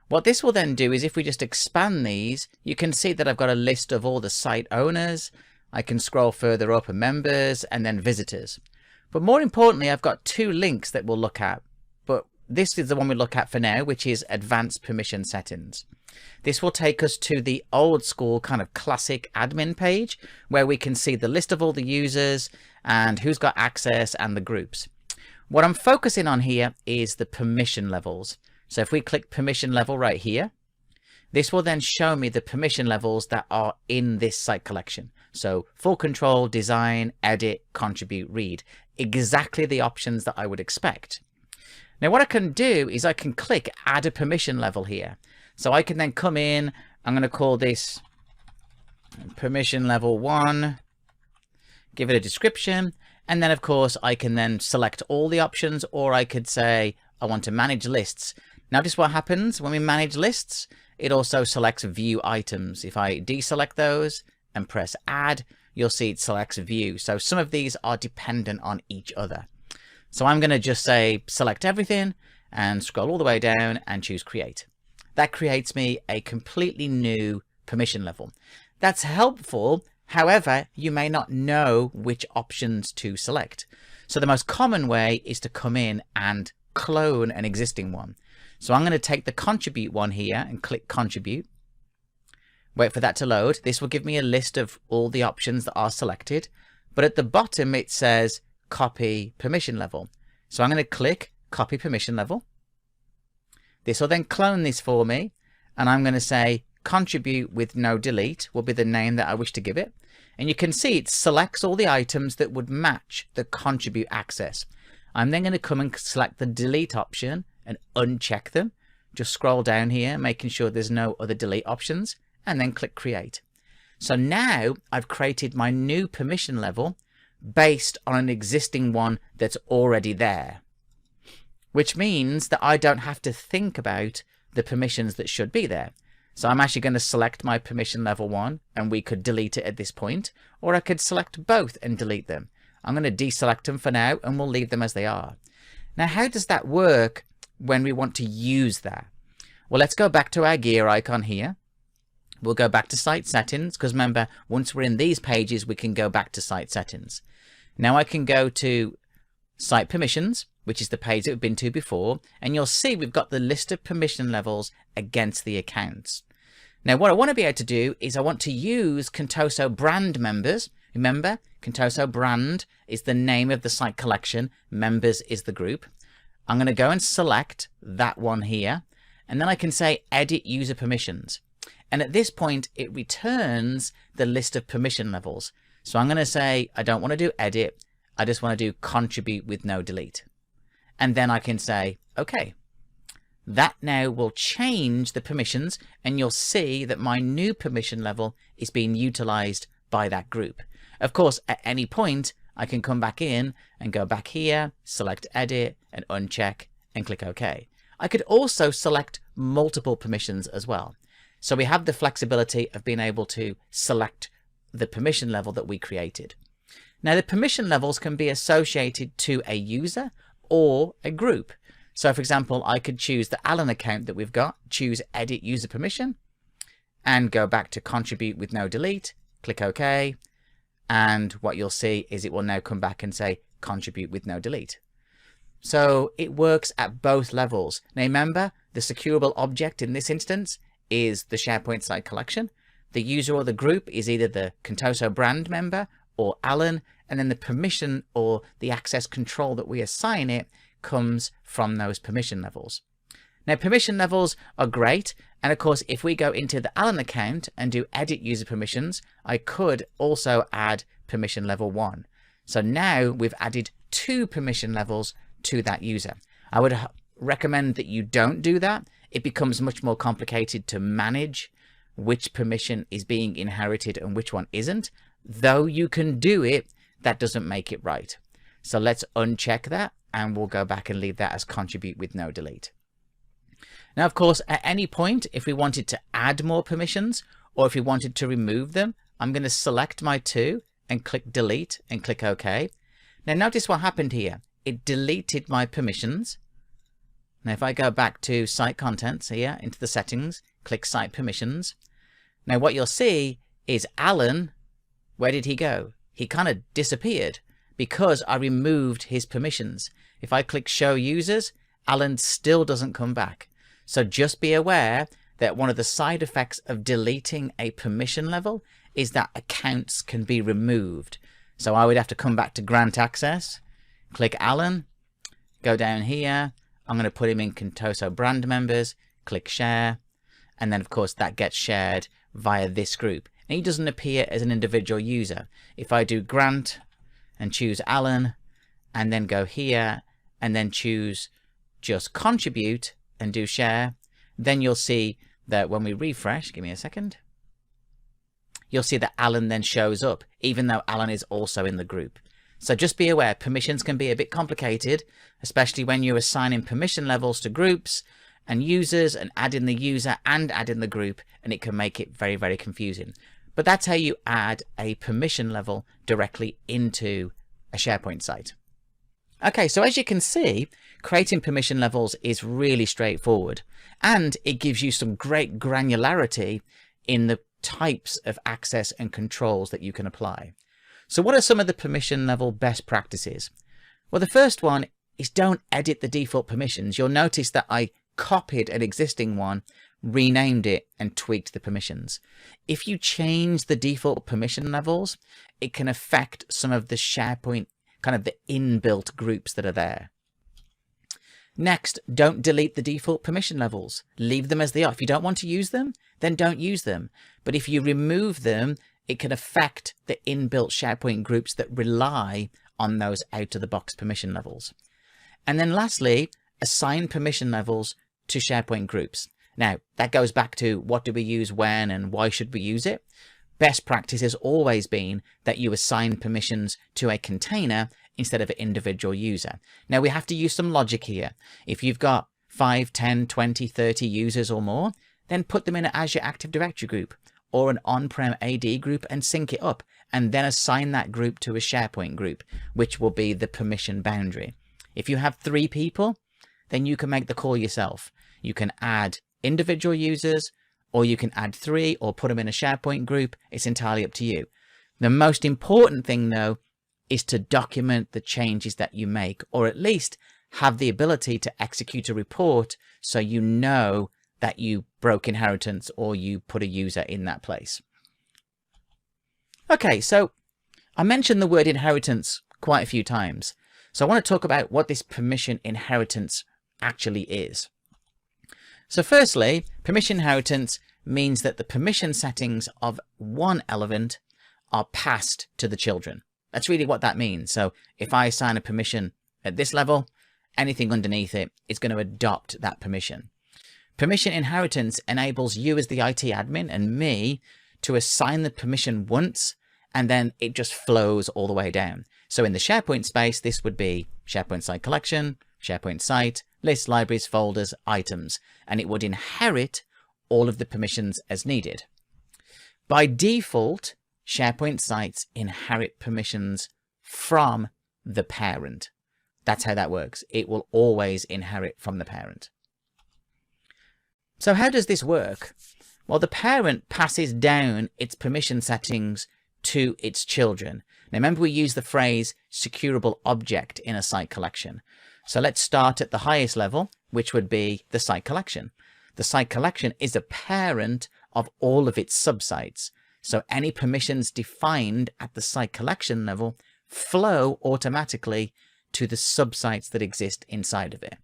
What this will then do is if we just expand these, you can see that I've got a list of all the site owners. I can scroll further up and members and then visitors. But more importantly, I've got two links that we'll look at. But this is the one we look at for now, which is advanced permission settings. This will take us to the old school kind of classic admin page where we can see the list of all the users and who's got access and the groups. What I'm focusing on here is the permission levels. So if we click permission level right here, this will then show me the permission levels that are in this site collection. So full control, design, edit, contribute, read. Exactly the options that I would expect. Now what I can do is I can click add a permission level here. So I can then come in, I'm going to call this permission level 1, give it a description, and then of course I can then select all the options, or I could say I want to manage lists. Notice what happens when we manage lists. It also selects view items. If I deselect those and press add, you'll see it selects view. So some of these are dependent on each other. So I'm going to just say select everything and scroll all the way down and choose create. That creates me a completely new permission level. That's helpful. However, you may not know which options to select. So the most common way is to come in and clone an existing one. So I'm going to take the contribute one here and click contribute. Wait for that to load. This will give me a list of all the options that are selected. But at the bottom, it says copy permission level. So I'm going to click copy permission level. This will then clone this for me. And I'm going to say contribute with no delete will be the name that I wish to give it. And you can see it selects all the items that would match the contribute access. I'm then going to come and select the delete option and uncheck them. Just scroll down here, making sure there's no other delete options, and then click create. So now I've created my new permission level based on an existing one that's already there, which means that I don't have to think about the permissions that should be there. So I'm actually going to select my permission level 1, and we could delete it at this point, or I could select both and delete them. I'm going to deselect them for now, and we'll leave them as they are. Now, how does that work when we want to use that? Well, let's go back to our gear icon here. We'll go back to site settings, because remember, once we're in these pages, we can go back to site settings. Now I can go to site permissions, which is the page that we've been to before, and you'll see we've got the list of permission levels against the accounts. Now what I want to be able to do is I want to use Contoso brand members. Remember, Contoso brand is the name of the site collection, members is the group. I'm going to go and select that one here, and then I can say edit user permissions. And at this point, it returns the list of permission levels. So I'm going to say, I don't want to do edit. I just want to do contribute with no delete. And then I can say, okay. That now will change the permissions, and you'll see that my new permission level is being utilized by that group. Of course, at any point, I can come back in and go back here, select edit and uncheck and click OK. I could also select multiple permissions as well. So we have the flexibility of being able to select the permission level that we created. Now the permission levels can be associated to a user or a group. So for example, I could choose the Alan account that we've got, choose edit user permission, and go back to contribute with no delete, click OK. And what you'll see is it will now come back and say contribute with no delete. So it works at both levels. Now remember, the securable object in this instance is the SharePoint site collection. The user or the group is either the Contoso brand member or Alan, and then the permission or the access control that we assign it comes from those permission levels. Now permission levels are great, and of course if we go into the Alan account and do edit user permissions, I could also add permission level 1. So now we've added 2 permission levels to that user. I would recommend that you don't do that. It becomes much more complicated to manage which permission is being inherited and which one isn't. Though you can do it, that doesn't make it right. So let's uncheck that, and we'll go back and leave that as contribute with no delete. Now, of course, at any point, if we wanted to add more permissions or if we wanted to remove them, I'm going to select my 2 and click delete and click OK. Now notice what happened here. It deleted my permissions. Now if I go back to site contents here into the settings, click site permissions. Now what you'll see is Alan, where did he go? He kind of disappeared because I removed his permissions. If I click show users, Alan still doesn't come back. So just be aware that one of the side effects of deleting a permission level is that accounts can be removed. So I would have to come back to grant access, click Alan, go down here. I'm going to put him in Contoso brand members, click share. And then of course that gets shared via this group. And he doesn't appear as an individual user. If I do grant and choose Alan and then go here and then choose just contribute and do share, then you'll see that when we refresh, give me a second, you'll see that Alan then shows up, even though Alan is also in the group. So just be aware, permissions can be a bit complicated, especially when you're assigning permission levels to groups and users and add in the user and add in the group, and it can make it very, very confusing. But that's how you add a permission level directly into a SharePoint site. Okay, so as you can see, creating permission levels is really straightforward, and it gives you some great granularity in the types of access and controls that you can apply. So what are some of the permission level best practices? Well, the first one is don't edit the default permissions. You'll notice that I copied an existing one, renamed it, and tweaked the permissions. If you change the default permission levels, it can affect some of the SharePoint, kind of the inbuilt groups that are there. Next, don't delete the default permission levels. Leave them as they are. If you don't want to use them, then don't use them. But if you remove them, it can affect the inbuilt SharePoint groups that rely on those out-of-the-box permission levels. And then lastly, assign permission levels to SharePoint groups. Now, that goes back to what do we use when and why should we use it? Best practice has always been that you assign permissions to a container instead of an individual user. Now, we have to use some logic here. If you've got 5, 10, 20, 30 users or more, then put them in an Azure Active Directory group or an on-prem AD group and sync it up, and then assign that group to a SharePoint group, which will be the permission boundary. If you have 3 people, then you can make the call yourself. You can add individual users, or you can add 3 or put them in a SharePoint group. It's entirely up to you. The most important thing though is to document the changes that you make, or at least have the ability to execute a report so you know that you broke inheritance or you put a user in that place. Okay, so I mentioned the word inheritance quite a few times. So I want to talk about what this permission inheritance actually is. So firstly, permission inheritance means that the permission settings of one element are passed to the children. That's really what that means. So if I assign a permission at this level, anything underneath it is going to adopt that permission. Permission inheritance enables you as the IT admin and me to assign the permission once, and then it just flows all the way down. So in the SharePoint space, this would be SharePoint Site Collection, SharePoint Site, lists, libraries, folders, items, and it would inherit all of the permissions as needed. By default, SharePoint sites inherit permissions from the parent. That's how that works. It will always inherit from the parent. So how does this work? Well, the parent passes down its permission settings to its children. Now remember, we use the phrase securable object in a site collection. So let's start at the highest level, which would be the site collection. The site collection is a parent of all of its subsites. So any permissions defined at the site collection level flow automatically to the subsites that exist inside of it.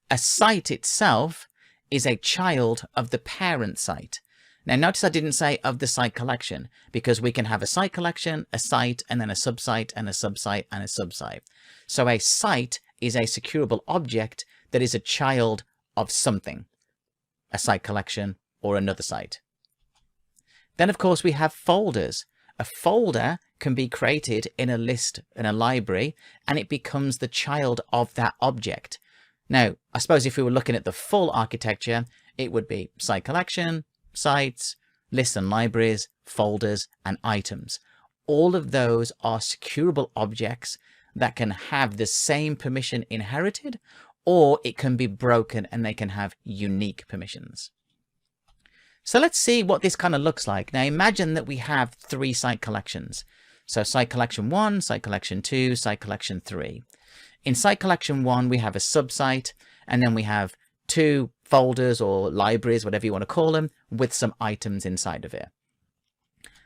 A site itself is a child of the parent site. Now notice I didn't say of the site collection, because we can have a site collection, a site, and then a subsite, and a subsite, and a subsite. So a site is a securable object that is a child of something, a site collection or another site. Then of course we have folders. A folder can be created in a list, in a library, and it becomes the child of that object. Now, I suppose if we were looking at the full architecture, it would be site collection, sites, lists and libraries, folders, and items. all of those are securable objects that can have the same permission inherited, or it can be broken and they can have unique permissions. So let's see what this kind of looks like. Now imagine that we have 3 site collections. So site collection 1, site collection 2, site collection 3. In site collection 1, we have a subsite, and then we have 2 folders or libraries, whatever you want to call them, with some items inside of it.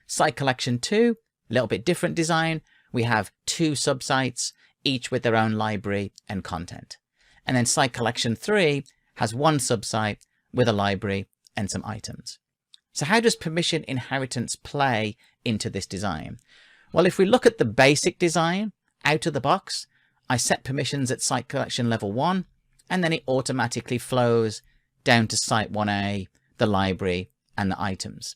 Site collection 2, a little bit different design. We have 2 subsites, each with their own library and content. And then site collection 3 has 1 subsite with a library and some items. So how does permission inheritance play into this design? Well, if we look at the basic design out of the box, I set permissions at site collection level 1, and then it automatically flows down to site 1A, the library, and the items.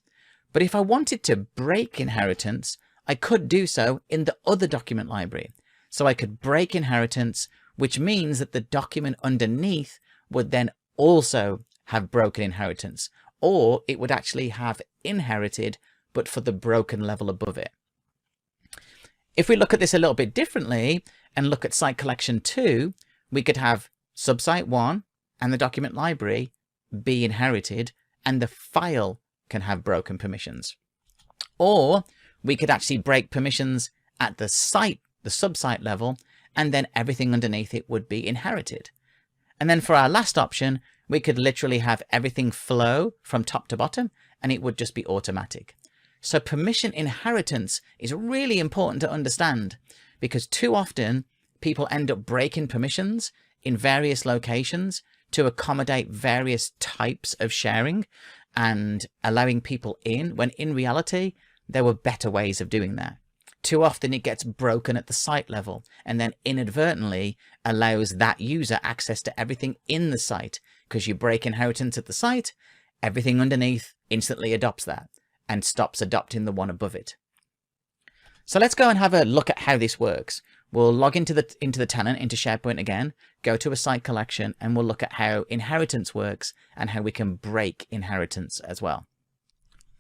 But if I wanted to break inheritance, I could do so in the other document library. So I could break inheritance, which means that the document underneath would then also have broken inheritance, or it would actually have inherited, but for the broken level above it. If we look at this a little bit differently and look at site collection 2, we could have subsite 1 and the document library be inherited, and the file can have broken permissions. Or we could actually break permissions at the site, the subsite level, and then everything underneath it would be inherited. And then for our last option, we could literally have everything flow from top to bottom, and it would just be automatic. So permission inheritance is really important to understand, because too often people end up breaking permissions in various locations to accommodate various types of sharing and allowing people in, when in reality, there were better ways of doing that. Too often it gets broken at the site level and then inadvertently allows that user access to everything in the site, because you break inheritance at the site, everything underneath instantly adopts that and stops adopting the one above it. So let's go and have a look at how this works. We'll log into the tenant, into SharePoint again, go to a site collection, and we'll look at how inheritance works and how we can break inheritance as well.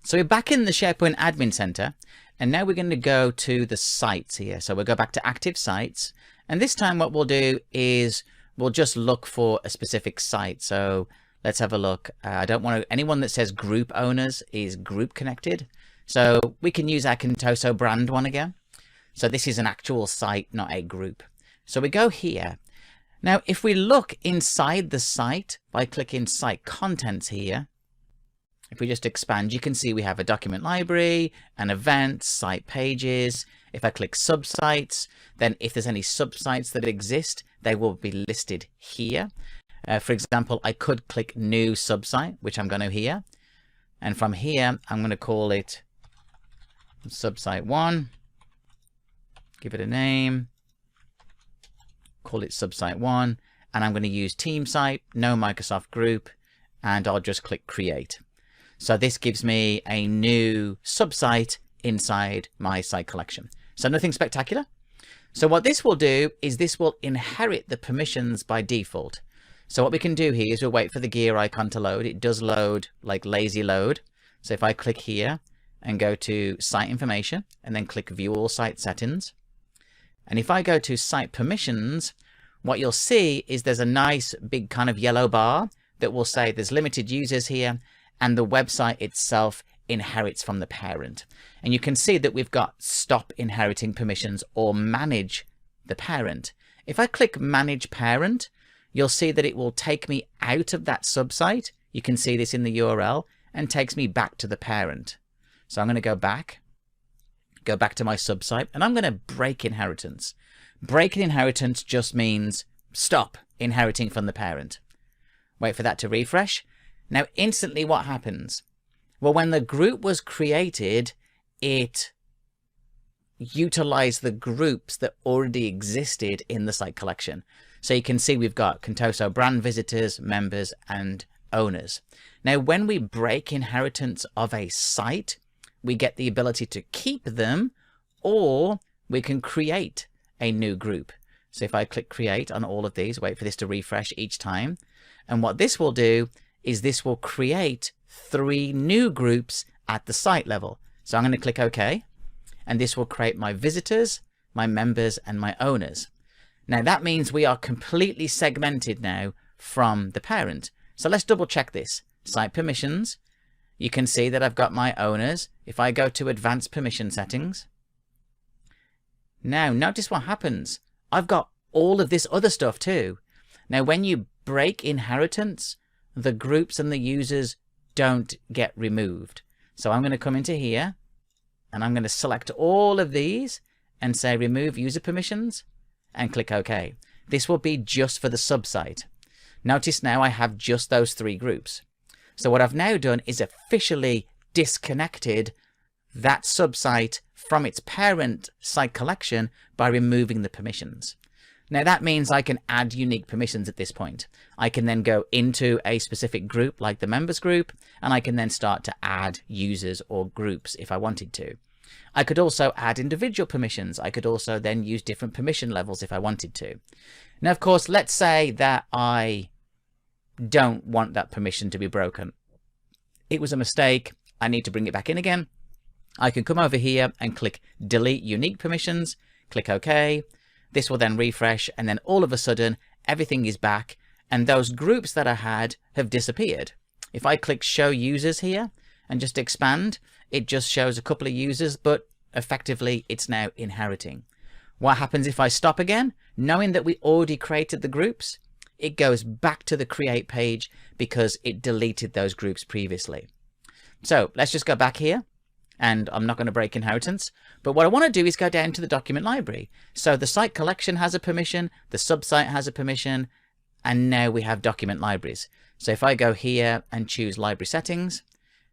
So we're back in the SharePoint Admin Center, and now we're going to go to the sites here. So we'll go back to active sites, and this time what we'll do is we'll just look for a specific site. So let's have a look. I don't want to, anyone that says group owners is group connected. So we can use our Contoso brand one again. So this is an actual site, not a group. So we go here. Now, if we look inside the site by clicking site contents here, if we just expand, you can see we have a document library, an event, site pages. If I click subsites, then if there's any subsites that exist, they will be listed here. For example, I could click new subsite, which I'm going to here. And from here, I'm going to call it subsite 1. Give it a name. Call it subsite 1. And I'm going to use team site, no Microsoft group, and I'll just click create. So this gives me a new subsite inside my site collection. So nothing spectacular. So what this will do is this will inherit the permissions by default. So what we can do here is we'll wait for the gear icon to load. It does load like lazy load. So if I click here and go to site information and then click view all site settings. And if I go to site permissions, what you'll see is there's a nice big kind of yellow bar that will say there's limited users here, and the website itself inherits from the parent. And you can see that we've got stop inheriting permissions or manage the parent. If I click manage parent, you'll see that it will take me out of that subsite. You can see this in the URL, and takes me back to the parent. So I'm going to go back to my subsite, and I'm going to break inheritance. Breaking inheritance just means stop inheriting from the parent. Wait for that to refresh. Now instantly what happens? Well, when the group was created, it utilized the groups that already existed in the site collection. So you can see we've got Contoso brand visitors, members, and owners. Now, when we break inheritance of a site, we get the ability to keep them, or we can create a new group. So if I click create on all of these, wait for this to refresh each time. And what this will do is this will create 3 new groups at the site level. So I'm going to click OK. and this will create my visitors, my members, and my owners. Now that means we are completely segmented now from the parent. So let's double check this. Site permissions. You can see that I've got my owners. If I go to advanced permission settings, now notice what happens. I've got all of this other stuff too. Now when you break inheritance, the groups and the users don't get removed. So I'm going to come into here and I'm going to select all of these and say remove user permissions and click OK. This will be just for the subsite. Notice now I have just those 3 groups. So what I've now done is officially disconnected that subsite from its parent site collection by removing the permissions. Now that means I can add unique permissions at this point. I can then go into a specific group like the members group, and I can then start to add users or groups if I wanted to. I could also add individual permissions. I could also then use different permission levels if I wanted to. Now, of course, let's say that I don't want that permission to be broken. It was a mistake. I need to bring it back in again. I can come over here and click delete unique permissions, click OK. This will then refresh, and then all of a sudden everything is back and those groups that I had have disappeared. If I click show users here and just expand, it just shows a couple of users, but effectively it's now inheriting. What happens if I stop again? Knowing that we already created the groups, it goes back to the create page because it deleted those groups previously. So let's just go back here, and I'm not going to break inheritance, but what I want to do is go down to the document library. So the site collection has a permission, the subsite has a permission, and now we have document libraries. So if I go here and choose library settings,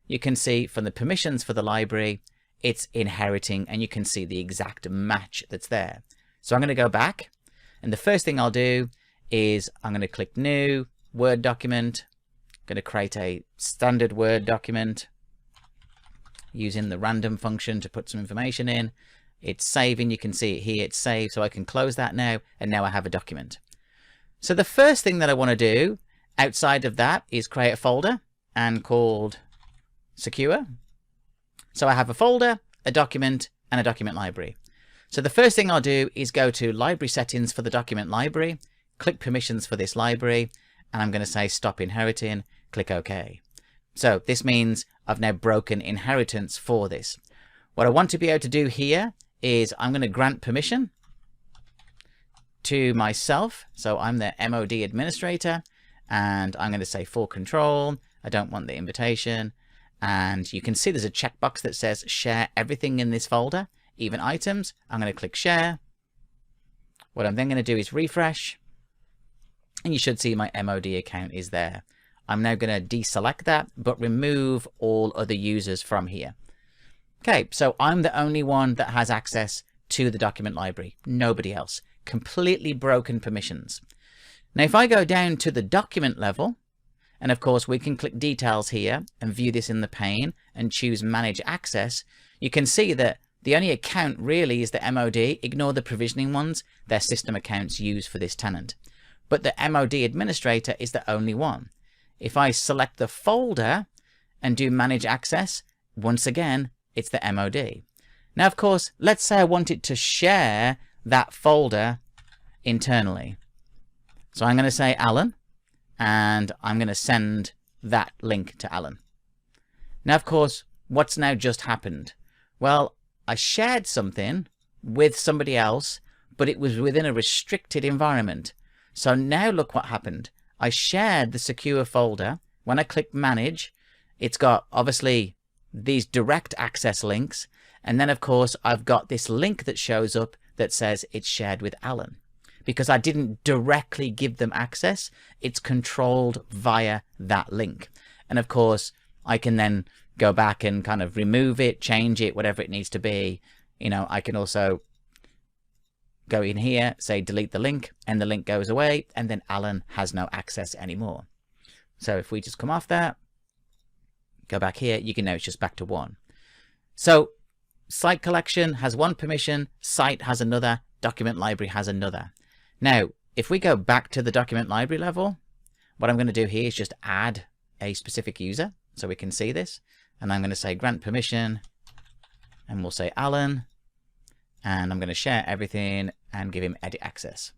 you can see from the permissions for the library, it's inheriting, and you can see the exact match that's there. So I'm going to go back, and the first thing I'll do is I'm going to click new Word document. I'm going to create a standard Word document using the random function to put some information in. It's saving. You can see it here. It's saved. So I can close that now, and now I have a document. So the first thing that I want to do outside of that is create a folder and called secure. So I have a folder, a document, and a document library. So the first thing I'll do is go to library settings for the document library, click permissions for this library, and I'm going to say stop inheriting, click OK. So this means I've now broken inheritance for this. What I want to be able to do here is I'm going to grant permission to myself. So I'm the MOD administrator, and I'm going to say full control. I don't want the invitation. And you can see there's a checkbox that says share everything in this folder, even items. I'm going to click share. What I'm then going to do is refresh, and you should see my MOD account is there. I'm now going to deselect that, but remove all other users from here. Okay, so I'm the only one that has access to the document library. Nobody else. Completely broken permissions. Now, if I go down to the document level, and of course we can click details here and view this in the pane and choose manage access, you can see that the only account really is the MOD. Ignore the provisioning ones. They're system accounts used for this tenant. But the MOD administrator is the only one. If I select the folder and do manage access, once again, it's the MOD. Now, of course, let's say I wanted to share that folder internally. So I'm going to say Alan, and I'm going to send that link to Alan. Now, of course, what's now just happened? Well, I shared something with somebody else, but it was within a restricted environment. So now look what happened. I shared the secure folder. When I click manage, it's got obviously these direct access links. And then of course, I've got this link that shows up that says it's shared with Alan. Because I didn't directly give them access, it's controlled via that link. And of course, I can then go back and kind of remove it, change it, whatever it needs to be. You know, I can also go in here, say delete the link, and the link goes away, and then Alan has no access anymore. So if we just come off that, go back here, you can know it's just back to 1. So site collection has one permission, site has another, document library has another. Now, if we go back to the document library level, what I'm going to do here is just add a specific user so we can see this. And I'm going to say grant permission, and we'll say Alan, And I'm going to share everything and give him edit access.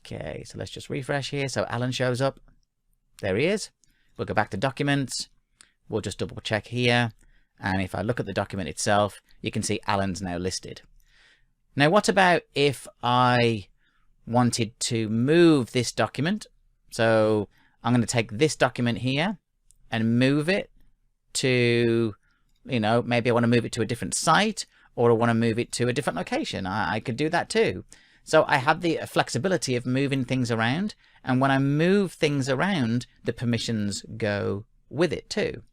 Okay, so let's just refresh here. So Alan shows up. There he is. We'll go back to documents. We'll just double check here. And if I look at the document itself, you can see Alan's now listed. Now, what about if I wanted to move this document? So I'm going to take this document here and move it to, you know, maybe I want to move it to a different site, or I want to move it to a different location. I could do that too. So I have the flexibility of moving things around. And when I move things around, the permissions go with it too.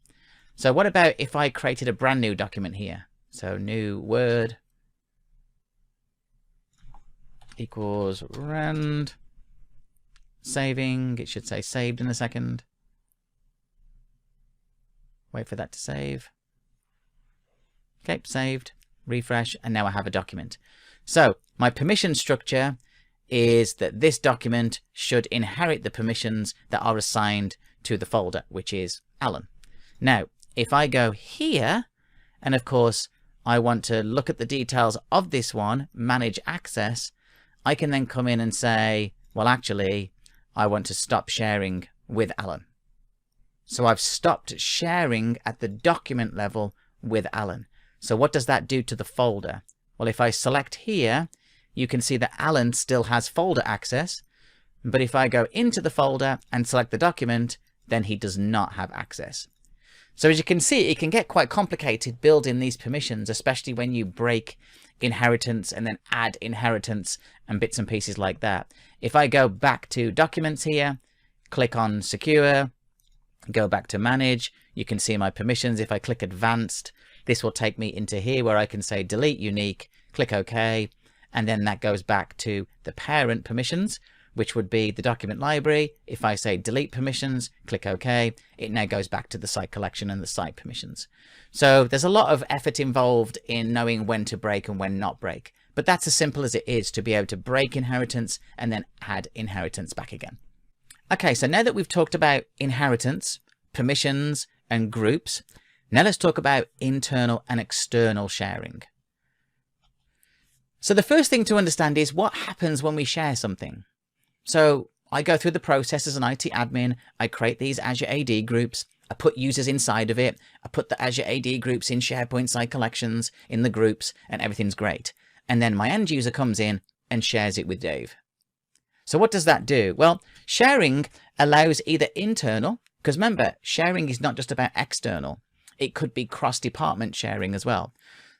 So what about if I created a brand new document here? So new Word equals rand, saving. It should say saved in a second. Wait for that to save. Okay, saved, refresh, and now I have a document. So my permission structure is that this document should inherit the permissions that are assigned to the folder, which is Alan. Now, if I go here, and of course, I want to look at the details of this one, manage access, I can then come in and say, well, actually, I want to stop sharing with Alan. So I've stopped sharing at the document level with Alan. So what does that do to the folder? Well, if I select here, you can see that Alan still has folder access. But if I go into the folder and select the document, then he does not have access. So as you can see, it can get quite complicated building these permissions, especially when you break inheritance and then add inheritance and bits and pieces like that. If I go back to documents here, click on secure, go back to manage, you can see my permissions. If I click advanced, this will take me into here where I can say delete unique, click OK, and then that goes back to the parent permissions, which would be the document library. If I say delete permissions, click OK, it now goes back to the site collection and the site permissions. So there's a lot of effort involved in knowing when to break and when not break. But that's as simple as it is to be able to break inheritance and then add inheritance back again. Okay, so now that we've talked about inheritance, permissions, and groups, now let's talk about internal and external sharing. So the first thing to understand is what happens when we share something. So I go through the process as an IT admin, I create these Azure AD groups, I put users inside of it, I put the Azure AD groups in SharePoint site collections, in the groups, and everything's great. And then my end user comes in and shares it with Dave. So what does that do? Well, sharing allows either internal, because remember, sharing is not just about external. It could be cross-department sharing as well.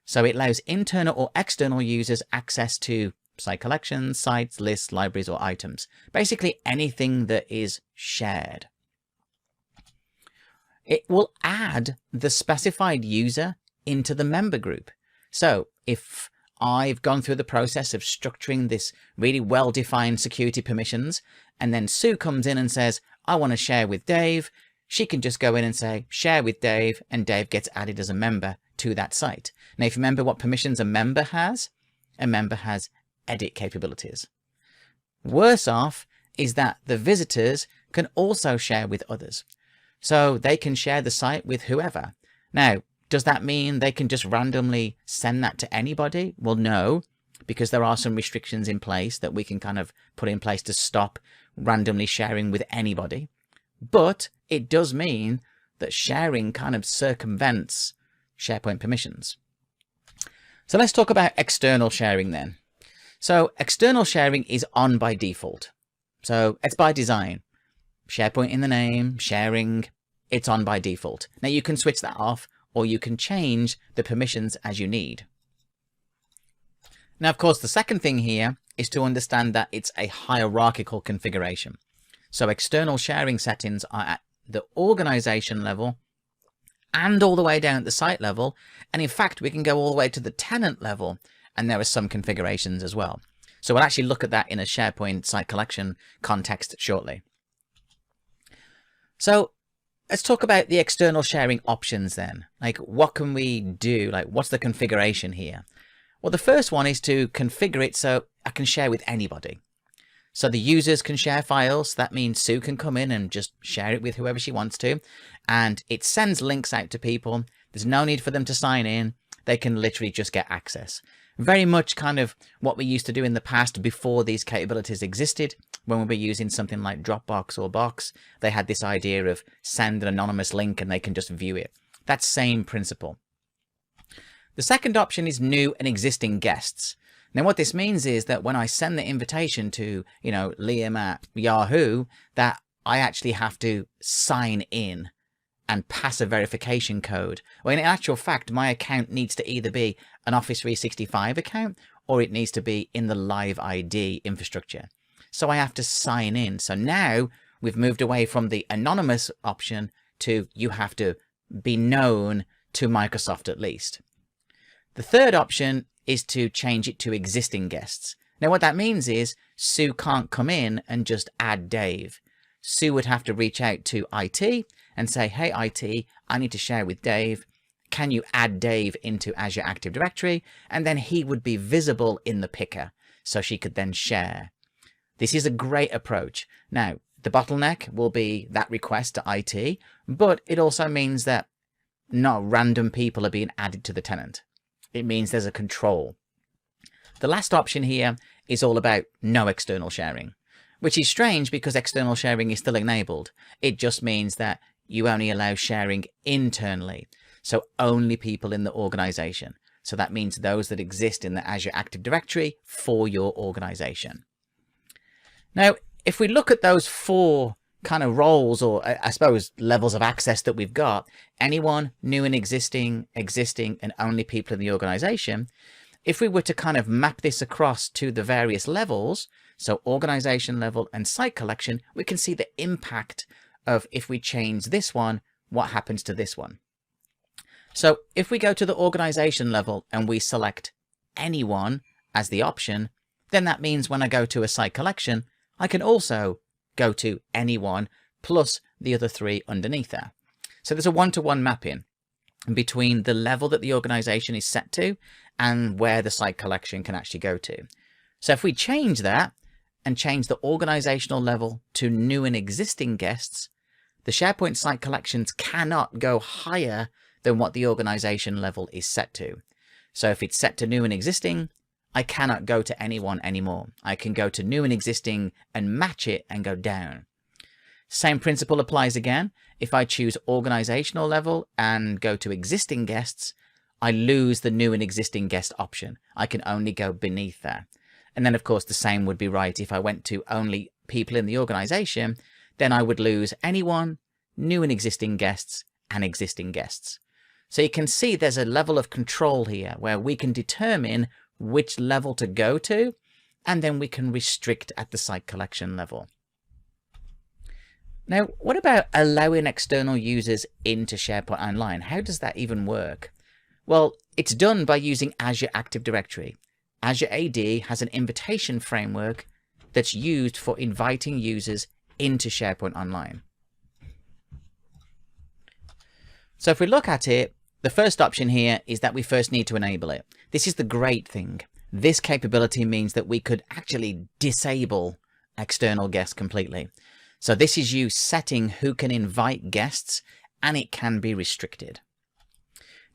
So it allows internal or external users access to site collections, sites, lists, libraries, or items. Basically anything that is shared. It will add the specified user into the member group. So if I've gone through the process of structuring this really well-defined security permissions, and then Sue comes in and says, I want to share with Dave, she can just go in and say, share with Dave, and Dave gets added as a member to that site. Now, if you remember what permissions a member has edit capabilities. Worse off is that the visitors can also share with others. So they can share the site with whoever. Now, does that mean they can just randomly send that to anybody? Well, no, because there are some restrictions in place that we can kind of put in place to stop randomly sharing with anybody. But it does mean that sharing kind of circumvents SharePoint permissions. So let's talk about external sharing then. So external sharing is on by default. So it's by design. SharePoint in the name, sharing, it's on by default. Now you can switch that off, or you can change the permissions as you need. Now, of course, the second thing here is to understand that it's a hierarchical configuration. So external sharing settings are at the organization level and all the way down at the site level. And in fact, we can go all the way to the tenant level, and there are some configurations as well. So we'll actually look at that in a SharePoint site collection context shortly. So let's talk about the external sharing options then. Like, what can we do? Like, what's the configuration here? Well, the first one is to configure it so I can share with anybody. So the users can share files. That means Sue can come in and just share it with whoever she wants to. And it sends links out to people. There's no need for them to sign in. they can literally just get access. Very much kind of what we used to do in the past before these capabilities existed. When we were using something like Dropbox or Box, they had this idea of send an anonymous link and they can just view it. That same principle. The second option is new and existing guests. Now what this means is that when I send the invitation to, Liam at Yahoo, that I actually have to sign in and pass a verification code. Well, in actual fact, my account needs to either be an Office 365 account or it needs to be in the Live ID infrastructure. So I have to sign in. So now we've moved away from the anonymous option to you have to be known to Microsoft at least. The third option is to change it to existing guests. Now what that means is Sue can't come in and just add Dave. Sue would have to reach out to IT and say, hey IT, I need to share with Dave. Can you add Dave into Azure Active Directory? And then he would be visible in the picker so she could then share. This is a great approach. Now, the bottleneck will be that request to IT, but it also means that not random people are being added to the tenant. It means there's a control. The last option here is all about no external sharing, which is strange because external sharing is still enabled. It just means that you only allow sharing internally, so only people in the organization. So that means those that exist in the Azure Active Directory for your organization. Now, if we look at those four kind of roles, or I suppose levels of access that we've got, anyone, new and existing, and only people in the organization, if we were to kind of map this across to the various levels, so organization level and site collection, we can see the impact of if we change this one, what happens to this one. So if we go to the organization level and we select anyone as the option, then that means when I go to a site collection, I can also go to anyone plus the other three underneath there. So there's a one-to-one mapping between the level that the organization is set to and where the site collection can actually go to. So if we change that and change the organizational level to new and existing guests, the SharePoint site collections cannot go higher than what the organization level is set to. So if it's set to new and existing, I cannot go to anyone anymore. I can go to new and existing and match it and go down. Same principle applies again. If I choose organizational level and go to existing guests, I lose the new and existing guest option. I can only go beneath there. And then of course the same would be right if I went to only people in the organization, then I would lose anyone, new and existing guests, and existing guests. So you can see there's a level of control here where we can determine which level to go to, and then we can restrict at the site collection level. Now, what about allowing external users into SharePoint Online? How does that even work? Well, it's done by using Azure Active Directory. Azure AD has an invitation framework that's used for inviting users into SharePoint Online. So if we look at it, the first option here is that we first need to enable it. This is the great thing. This capability means that we could actually disable external guests completely. So this is you setting who can invite guests, and it can be restricted.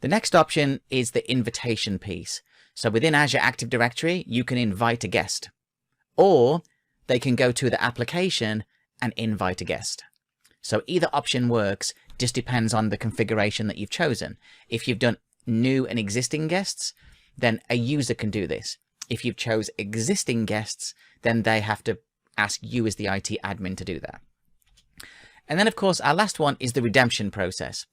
The next option is the invitation piece. So within Azure Active Directory, you can invite a guest, or they can go to the application and invite a guest. So either option works, just depends on the configuration that you've chosen. If you've done new and existing guests, then a user can do this. If you've chose existing guests, then they have to ask you as the IT admin to do that. And then of course, our last one is the redemption process.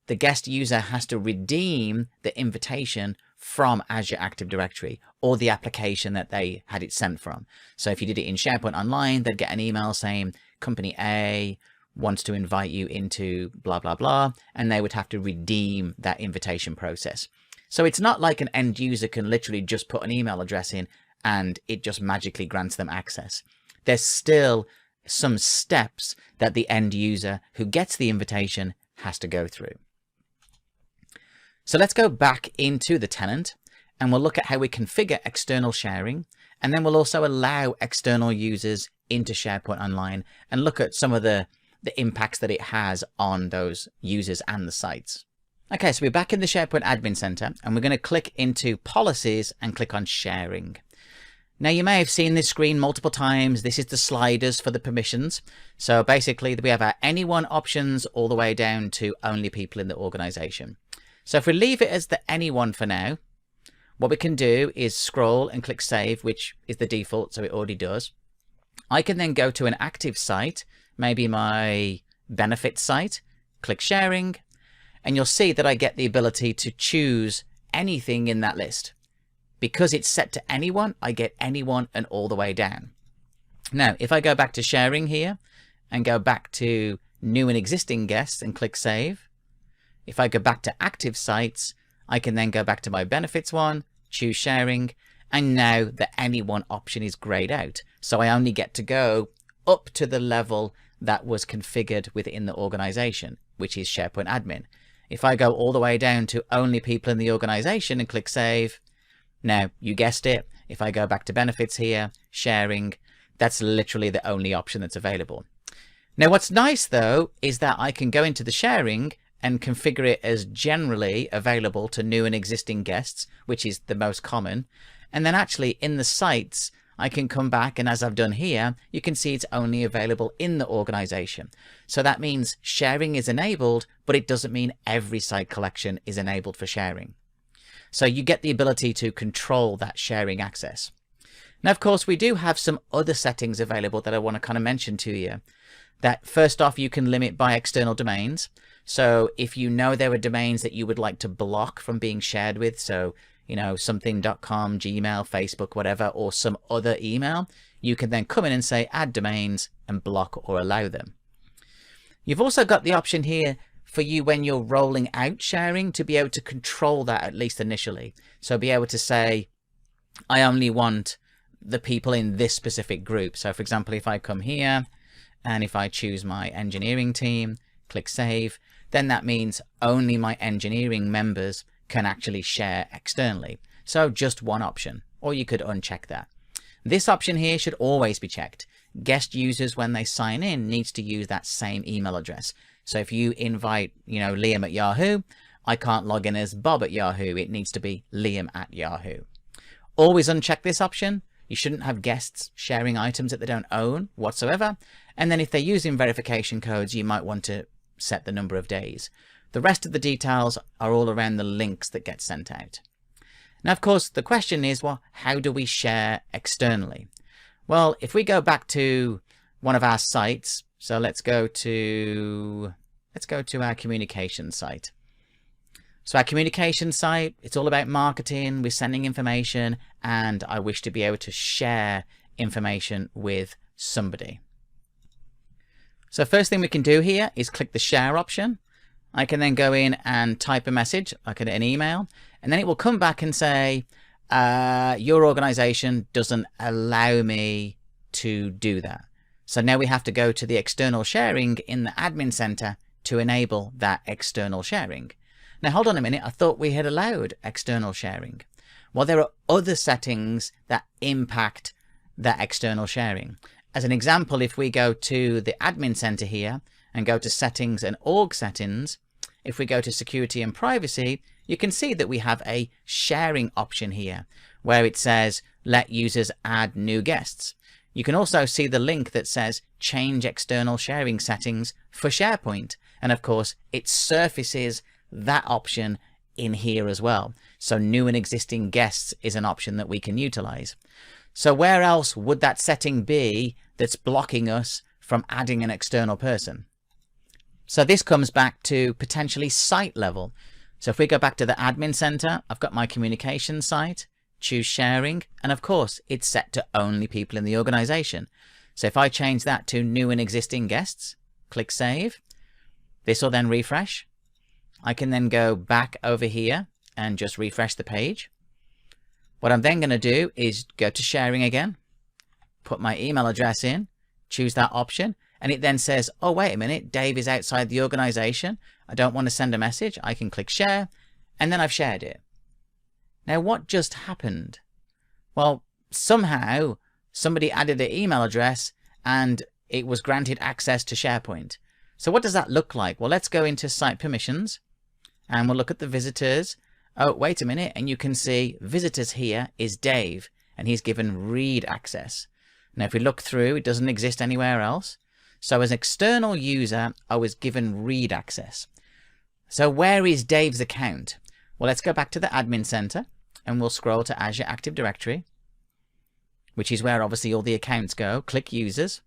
The guest user has to redeem the invitation from Azure Active Directory or the application that they had it sent from. So if you did it in SharePoint Online, they'd get an email saying company A wants to invite you into blah, blah, blah, and they would have to redeem that invitation process. So it's not like an end user can literally just put an email address in and it just magically grants them access. There's still some steps that the end user who gets the invitation has to go through. So let's go back into the tenant and we'll look at how we configure external sharing, and then we'll also allow external users into SharePoint Online and look at some of the impacts that it has on those users and the sites. Okay, so we're back in the SharePoint Admin Center, and we're going to click into Policies and click on Sharing. Now, you may have seen this screen multiple times. This is the sliders for the permissions. So basically, we have our anyone options all the way down to only people in the organization. So if we leave it as the anyone for now, what we can do is scroll and click Save, which is the default, so it already does. I can then go to an active site, maybe my benefits site, click Sharing, and you'll see that I get the ability to choose anything in that list. Because it's set to anyone, I get anyone and all the way down. Now, if I go back to Sharing here and go back to New and Existing Guests and click Save, if I go back to Active Sites, I can then go back to my Benefits one, choose Sharing, and now the anyone option is grayed out. So I only get to go up to the level that was configured within the organization, which is SharePoint Admin. If I go all the way down to only people in the organization and click Save, now, you guessed it, if I go back to Benefits here, Sharing, that's literally the only option that's available. Now, what's nice, though, is that I can go into the Sharing and configure it as generally available to new and existing guests, which is the most common. And then actually in the sites, I can come back, and as I've done here, you can see it's only available in the organization. So that means sharing is enabled, but it doesn't mean every site collection is enabled for sharing. So you get the ability to control that sharing access. Now, of course, we do have some other settings available that I want to kind of mention to you. That first off, you can limit by external domains. So if you know there are domains that you would like to block from being shared with, so, you know, something.com, Gmail, Facebook, whatever, or some other email, you can then come in and say add domains and block or allow them. You've also got the option here for you when you're rolling out sharing to be able to control that, at least initially. So be able to say, I only want the people in this specific group. So for example, if I come here and if I choose my engineering team, click Save, then that means only my engineering members can actually share externally. So just one option, or you could uncheck that. This option here should always be checked. Guest users, when they sign in, needs to use that same email address. So if you invite, you know, Liam at Yahoo, I can't log in as Bob at Yahoo. It needs to be Liam at Yahoo. Always uncheck this option. You shouldn't have guests sharing items that they don't own whatsoever. And then if they're using verification codes, you might want to set the number of days. The rest of the details are all around the links that get sent out. Now, of course, the question is, well, how do we share externally? Well, if we go back to one of our sites, so let's go to our communication site. So our communication site, it's all about marketing, we're sending information, and I wish to be able to share information with somebody. So first thing we can do here is click the share option. I can then go in and type a message, like an email, and then it will come back and say, your organization doesn't allow me to do that. So now we have to go to the external sharing in the admin center to enable that external sharing. Now, hold on a minute. I thought we had allowed external sharing. Well, there are other settings that impact that external sharing. As an example, if we go to the admin center here and go to settings and org settings, if we go to security and privacy, you can see that we have a sharing option here where it says let users add new guests. You can also see the link that says change external sharing settings for SharePoint. And of course, it surfaces that option in here as well. So new and existing guests is an option that we can utilize. So where else would that setting be that's blocking us from adding an external person? So this comes back to potentially site level. So if we go back to the admin center, I've got my communication site, choose sharing, and of course it's set to only people in the organization. So if I change that to new and existing guests, click save, this will then refresh. I can then go back over here and just refresh the page. What I'm then going to do is go to sharing again, put my email address in, choose that option, and it then says, oh, wait a minute, Dave is outside the organization. I don't want to send a message. I can click share, and then I've shared it. Now, what just happened? Well, somehow somebody added their email address and it was granted access to SharePoint. So what does that look like? Well, let's go into site permissions and we'll look at the visitors. Oh, wait a minute, and you can see visitors here is Dave, and he's given read access. Now, if we look through, it doesn't exist anywhere else. So as an external user, I was given read access. So where is Dave's account? Well, let's go back to the admin center, and we'll scroll to Azure Active Directory, which is where obviously all the accounts go. Click users.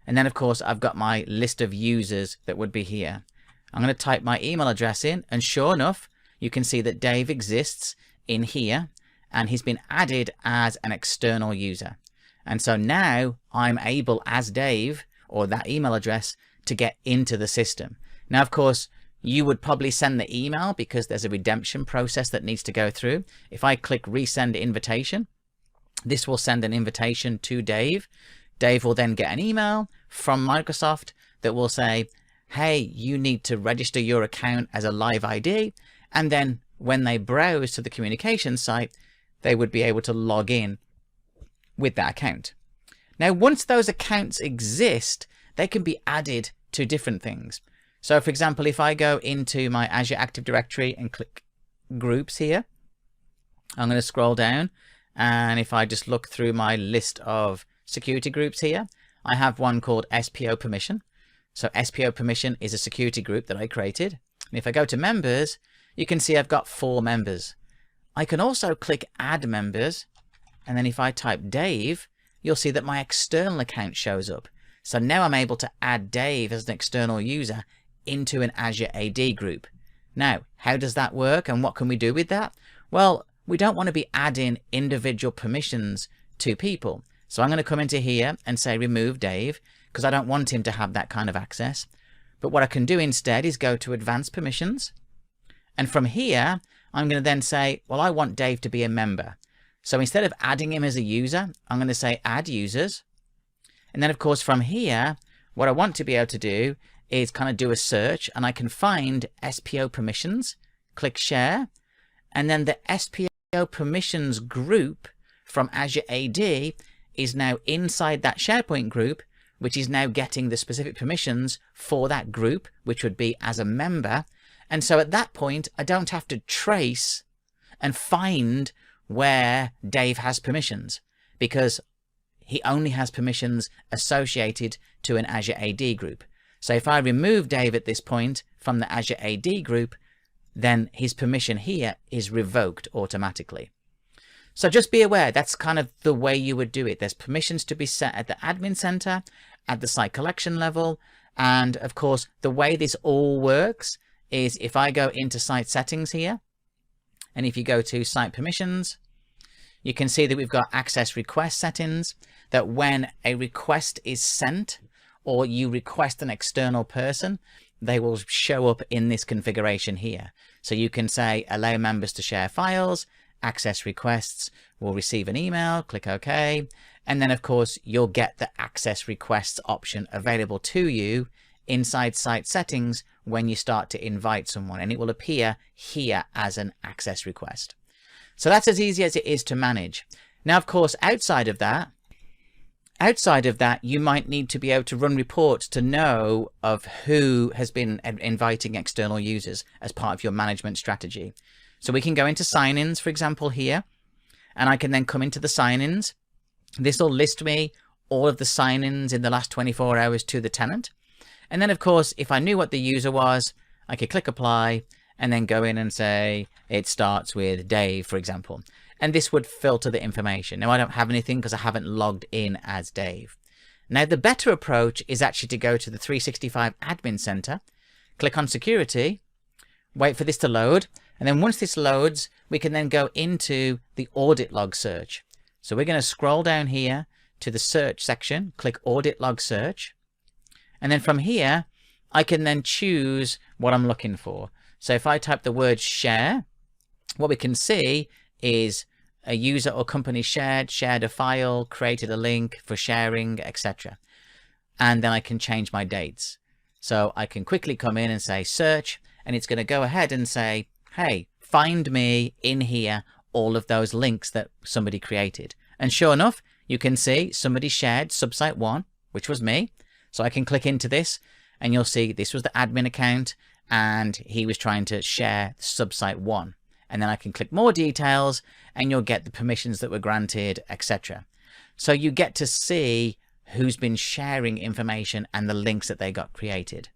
And then, of course, I've got my list of users that would be here. I'm going to type my email address in, and sure enough, you can see that Dave exists in here, and he's been added as an external user. And so now I'm able, as Dave, or that email address, to get into the system. Now, of course, you would probably send the email because there's a redemption process that needs to go through. If I click resend invitation, this will send an invitation to Dave. Dave will then get an email from Microsoft that will say, hey, you need to register your account as a live ID. And then when they browse to the communication site, they would be able to log in with that account. Now, once those accounts exist, they can be added to different things. So for example, if I go into my Azure Active Directory and click groups here, I'm going to scroll down. And if I just look through my list of security groups here, I have one called SPO permission. So SPO permission is a security group that I created. And if I go to members, you can see I've got 4 members. I can also click add members. And then if I type Dave, you'll see that my external account shows up. So now I'm able to add Dave as an external user into an Azure AD group. Now, how does that work and what can we do with that? Well, we don't want to be adding individual permissions to people. So I'm going to come into here and say remove Dave because I don't want him to have that kind of access. But what I can do instead is go to advanced permissions. And from here, I'm going to then say, well, I want Dave to be a member. So instead of adding him as a user, I'm going to say add users. And then of course from here, what I want to be able to do is kind of do a search and I can find SPO permissions, click share, and then the SPO permissions group from Azure AD is now inside that SharePoint group, which is now getting the specific permissions for that group, which would be as a member. And so at that point, I don't have to trace and find where Dave has permissions because he only has permissions associated to an Azure AD group. So if I remove Dave at this point from the Azure AD group, then his permission here is revoked automatically. So just be aware, that's kind of the way you would do it. There's permissions to be set at the admin center, at the site collection level. And of course, the way this all works is if I go into site settings here, and if you go to site permissions, you can see that we've got access request settings, that when a request is sent or you request an external person, they will show up in this configuration here. So you can say allow members to share files, access requests will receive an email, click OK. And then of course, you'll get the access requests option available to you inside site settings when you start to invite someone, and it will appear here as an access request. So that's as easy as it is to manage. Now, of course, outside of that, you might need to be able to run reports to know of who has been inviting external users as part of your management strategy. So we can go into sign-ins, for example, here, and I can then come into the sign-ins. This will list me all of the sign-ins in the last 24 hours to the tenant. And then, of course, if I knew what the user was, I could click apply and then go in and say it starts with Dave, for example. And this would filter the information. Now, I don't have anything because I haven't logged in as Dave. Now, the better approach is actually to go to the 365 Admin Center, click on Security, wait for this to load. And then once this loads, we can then go into the audit log search. So we're going to scroll down here to the search section, click audit log search. And then from here, I can then choose what I'm looking for. So if I type the word share, what we can see is a user or company shared a file, created a link for sharing, etc. And then I can change my dates. So I can quickly come in and say search, and it's going to go ahead and say, hey, find me in here all of those links that somebody created. And sure enough, you can see somebody shared subsite 1, which was me. So I can click into this and you'll see this was the admin account and he was trying to share subsite 1. And then I can click more details and you'll get the permissions that were granted, etc. So you get to see who's been sharing information and the links that they got created.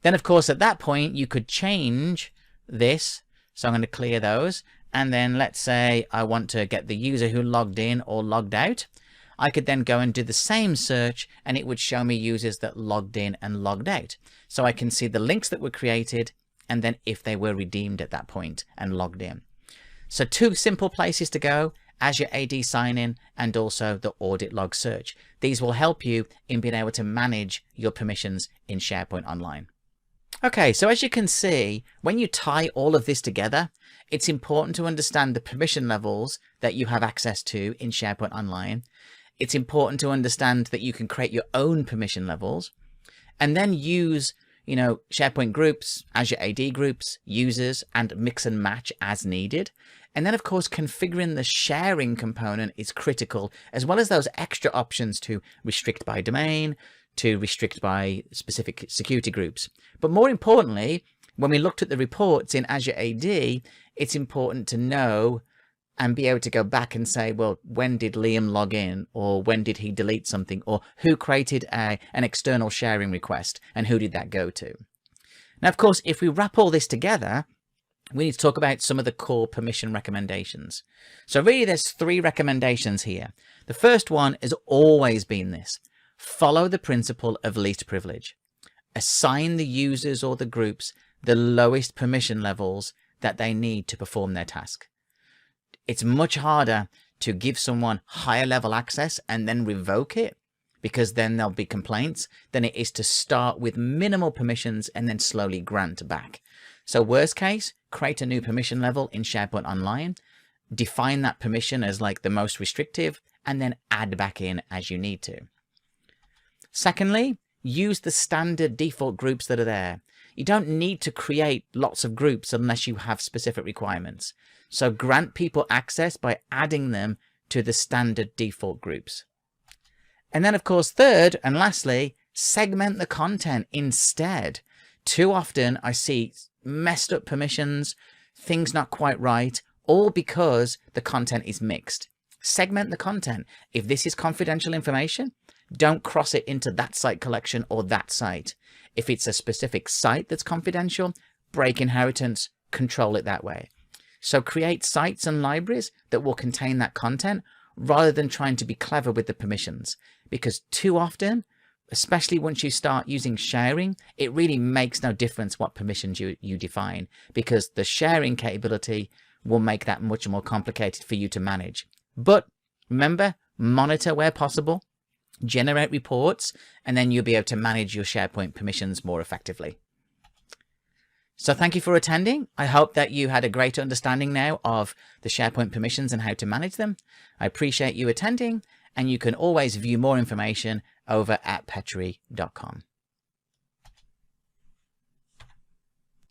Then of course at that point you could change this. So I'm going to clear those, and then let's say I want to get the user who logged in or logged out. I could then go and do the same search and it would show me users that logged in and logged out. So I can see the links that were created and then if they were redeemed at that point and logged in. So 2 simple places to go: Azure AD sign-in and also the audit log search. These will help you in being able to manage your permissions in SharePoint Online. Okay, so as you can see, when you tie all of this together, it's important to understand the permission levels that you have access to in SharePoint Online. It's important to understand that you can create your own permission levels and then use, SharePoint groups, Azure AD groups, users, and mix and match as needed. And then of course, configuring the sharing component is critical, as well as those extra options to restrict by domain, to restrict by specific security groups. But more importantly, when we looked at the reports in Azure AD, it's important to know and be able to go back and say, well, when did Liam log in, or when did he delete something, or who created an external sharing request and who did that go to? Now, of course, if we wrap all this together, we need to talk about some of the core permission recommendations. So really there's 3 recommendations here. The first one has always been this: follow the principle of least privilege. Assign the users or the groups the lowest permission levels that they need to perform their task. It's much harder to give someone higher level access and then revoke it, because then there'll be complaints, than it is to start with minimal permissions and then slowly grant back. So worst case, create a new permission level in SharePoint Online, define that permission as like the most restrictive, and then add back in as you need to. Secondly, use the standard default groups that are there. You don't need to create lots of groups unless you have specific requirements. So grant people access by adding them to the standard default groups. And then of course, third and lastly, segment the content instead. Too often I see messed up permissions, things not quite right, all because the content is mixed. Segment the content. If this is confidential information, don't cross it into that site collection or that site. If it's a specific site that's confidential, break inheritance, control it that way. So create sites and libraries that will contain that content rather than trying to be clever with the permissions. Because too often, especially once you start using sharing, it really makes no difference what permissions you define, because the sharing capability will make that much more complicated for you to manage. But remember, monitor where possible, generate reports, and then you'll be able to manage your SharePoint permissions more effectively. So thank you for attending. I hope that you had a great understanding now of the SharePoint permissions and how to manage them. I appreciate you attending, and you can always view more information over at petri.com.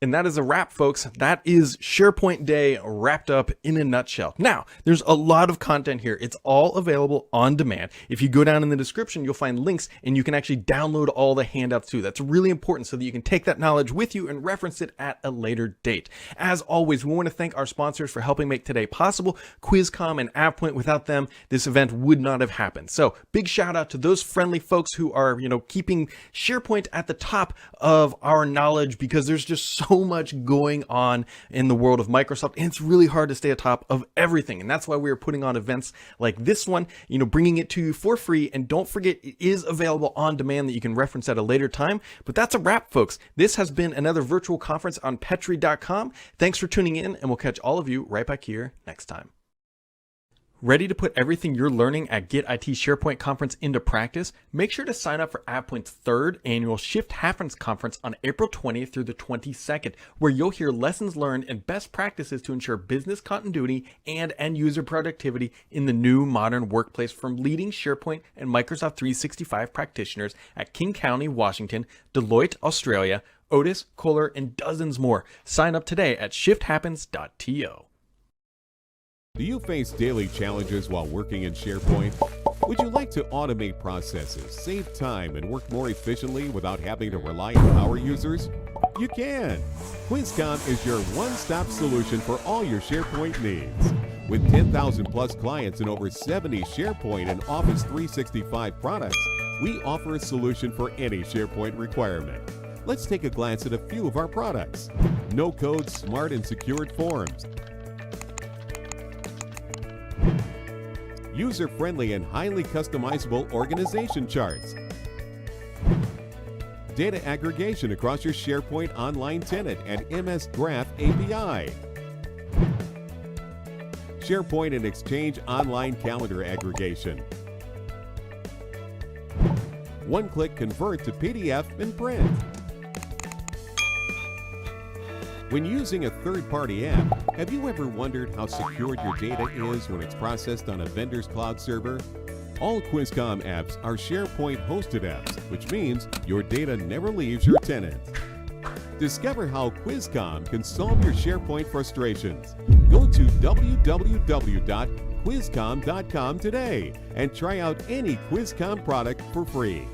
And that is a wrap, folks. That is SharePoint Day wrapped up in a nutshell. Now, there's a lot of content here. It's all available on demand. If you go down in the description, you'll find links and you can actually download all the handouts too. That's really important so that you can take that knowledge with you and reference it at a later date. As always, we want to thank our sponsors for helping make today possible. QuizCom and AvePoint. Without them, this event would not have happened. So big shout out to those friendly folks who are, keeping SharePoint at the top of our knowledge, because there's just so much going on in the world of Microsoft, and it's really hard to stay atop of everything. And that's why we're putting on events like this one, bringing it to you for free. And don't forget, it is available on demand that you can reference at a later time. But that's a wrap, folks. This has been another virtual conference on Petri.com. Thanks for tuning in, and we'll catch all of you right back here next time. Ready to put everything you're learning at Get IT SharePoint Conference into practice? Make sure to sign up for AvePoint's 3rd annual Shift Happens Conference on April 20th through the 22nd, where you'll hear lessons learned and best practices to ensure business continuity and end user productivity in the new modern workplace from leading SharePoint and Microsoft 365 practitioners at King County, Washington, Deloitte, Australia, Otis, Kohler, and dozens more. Sign up today at shifthappens.to. Do you face daily challenges while working in SharePoint? Would you like to automate processes, save time, and work more efficiently without having to rely on power users? You can. QuizCom is your one-stop solution for all your SharePoint needs. With 10,000 plus clients and over 70 SharePoint and Office 365 products, we offer a solution for any SharePoint requirement. Let's take a glance at a few of our products. No-code, smart and secured forms. User-friendly and highly customizable organization charts. Data aggregation across your SharePoint Online tenant and MS Graph API. SharePoint and Exchange Online calendar aggregation. One-click convert to PDF and print. When using a third-party app, have you ever wondered how secured your data is when it's processed on a vendor's cloud server? All QuizCom apps are SharePoint hosted apps, which means your data never leaves your tenant. Discover how QuizCom can solve your SharePoint frustrations. Go to www.quizcom.com today and try out any QuizCom product for free.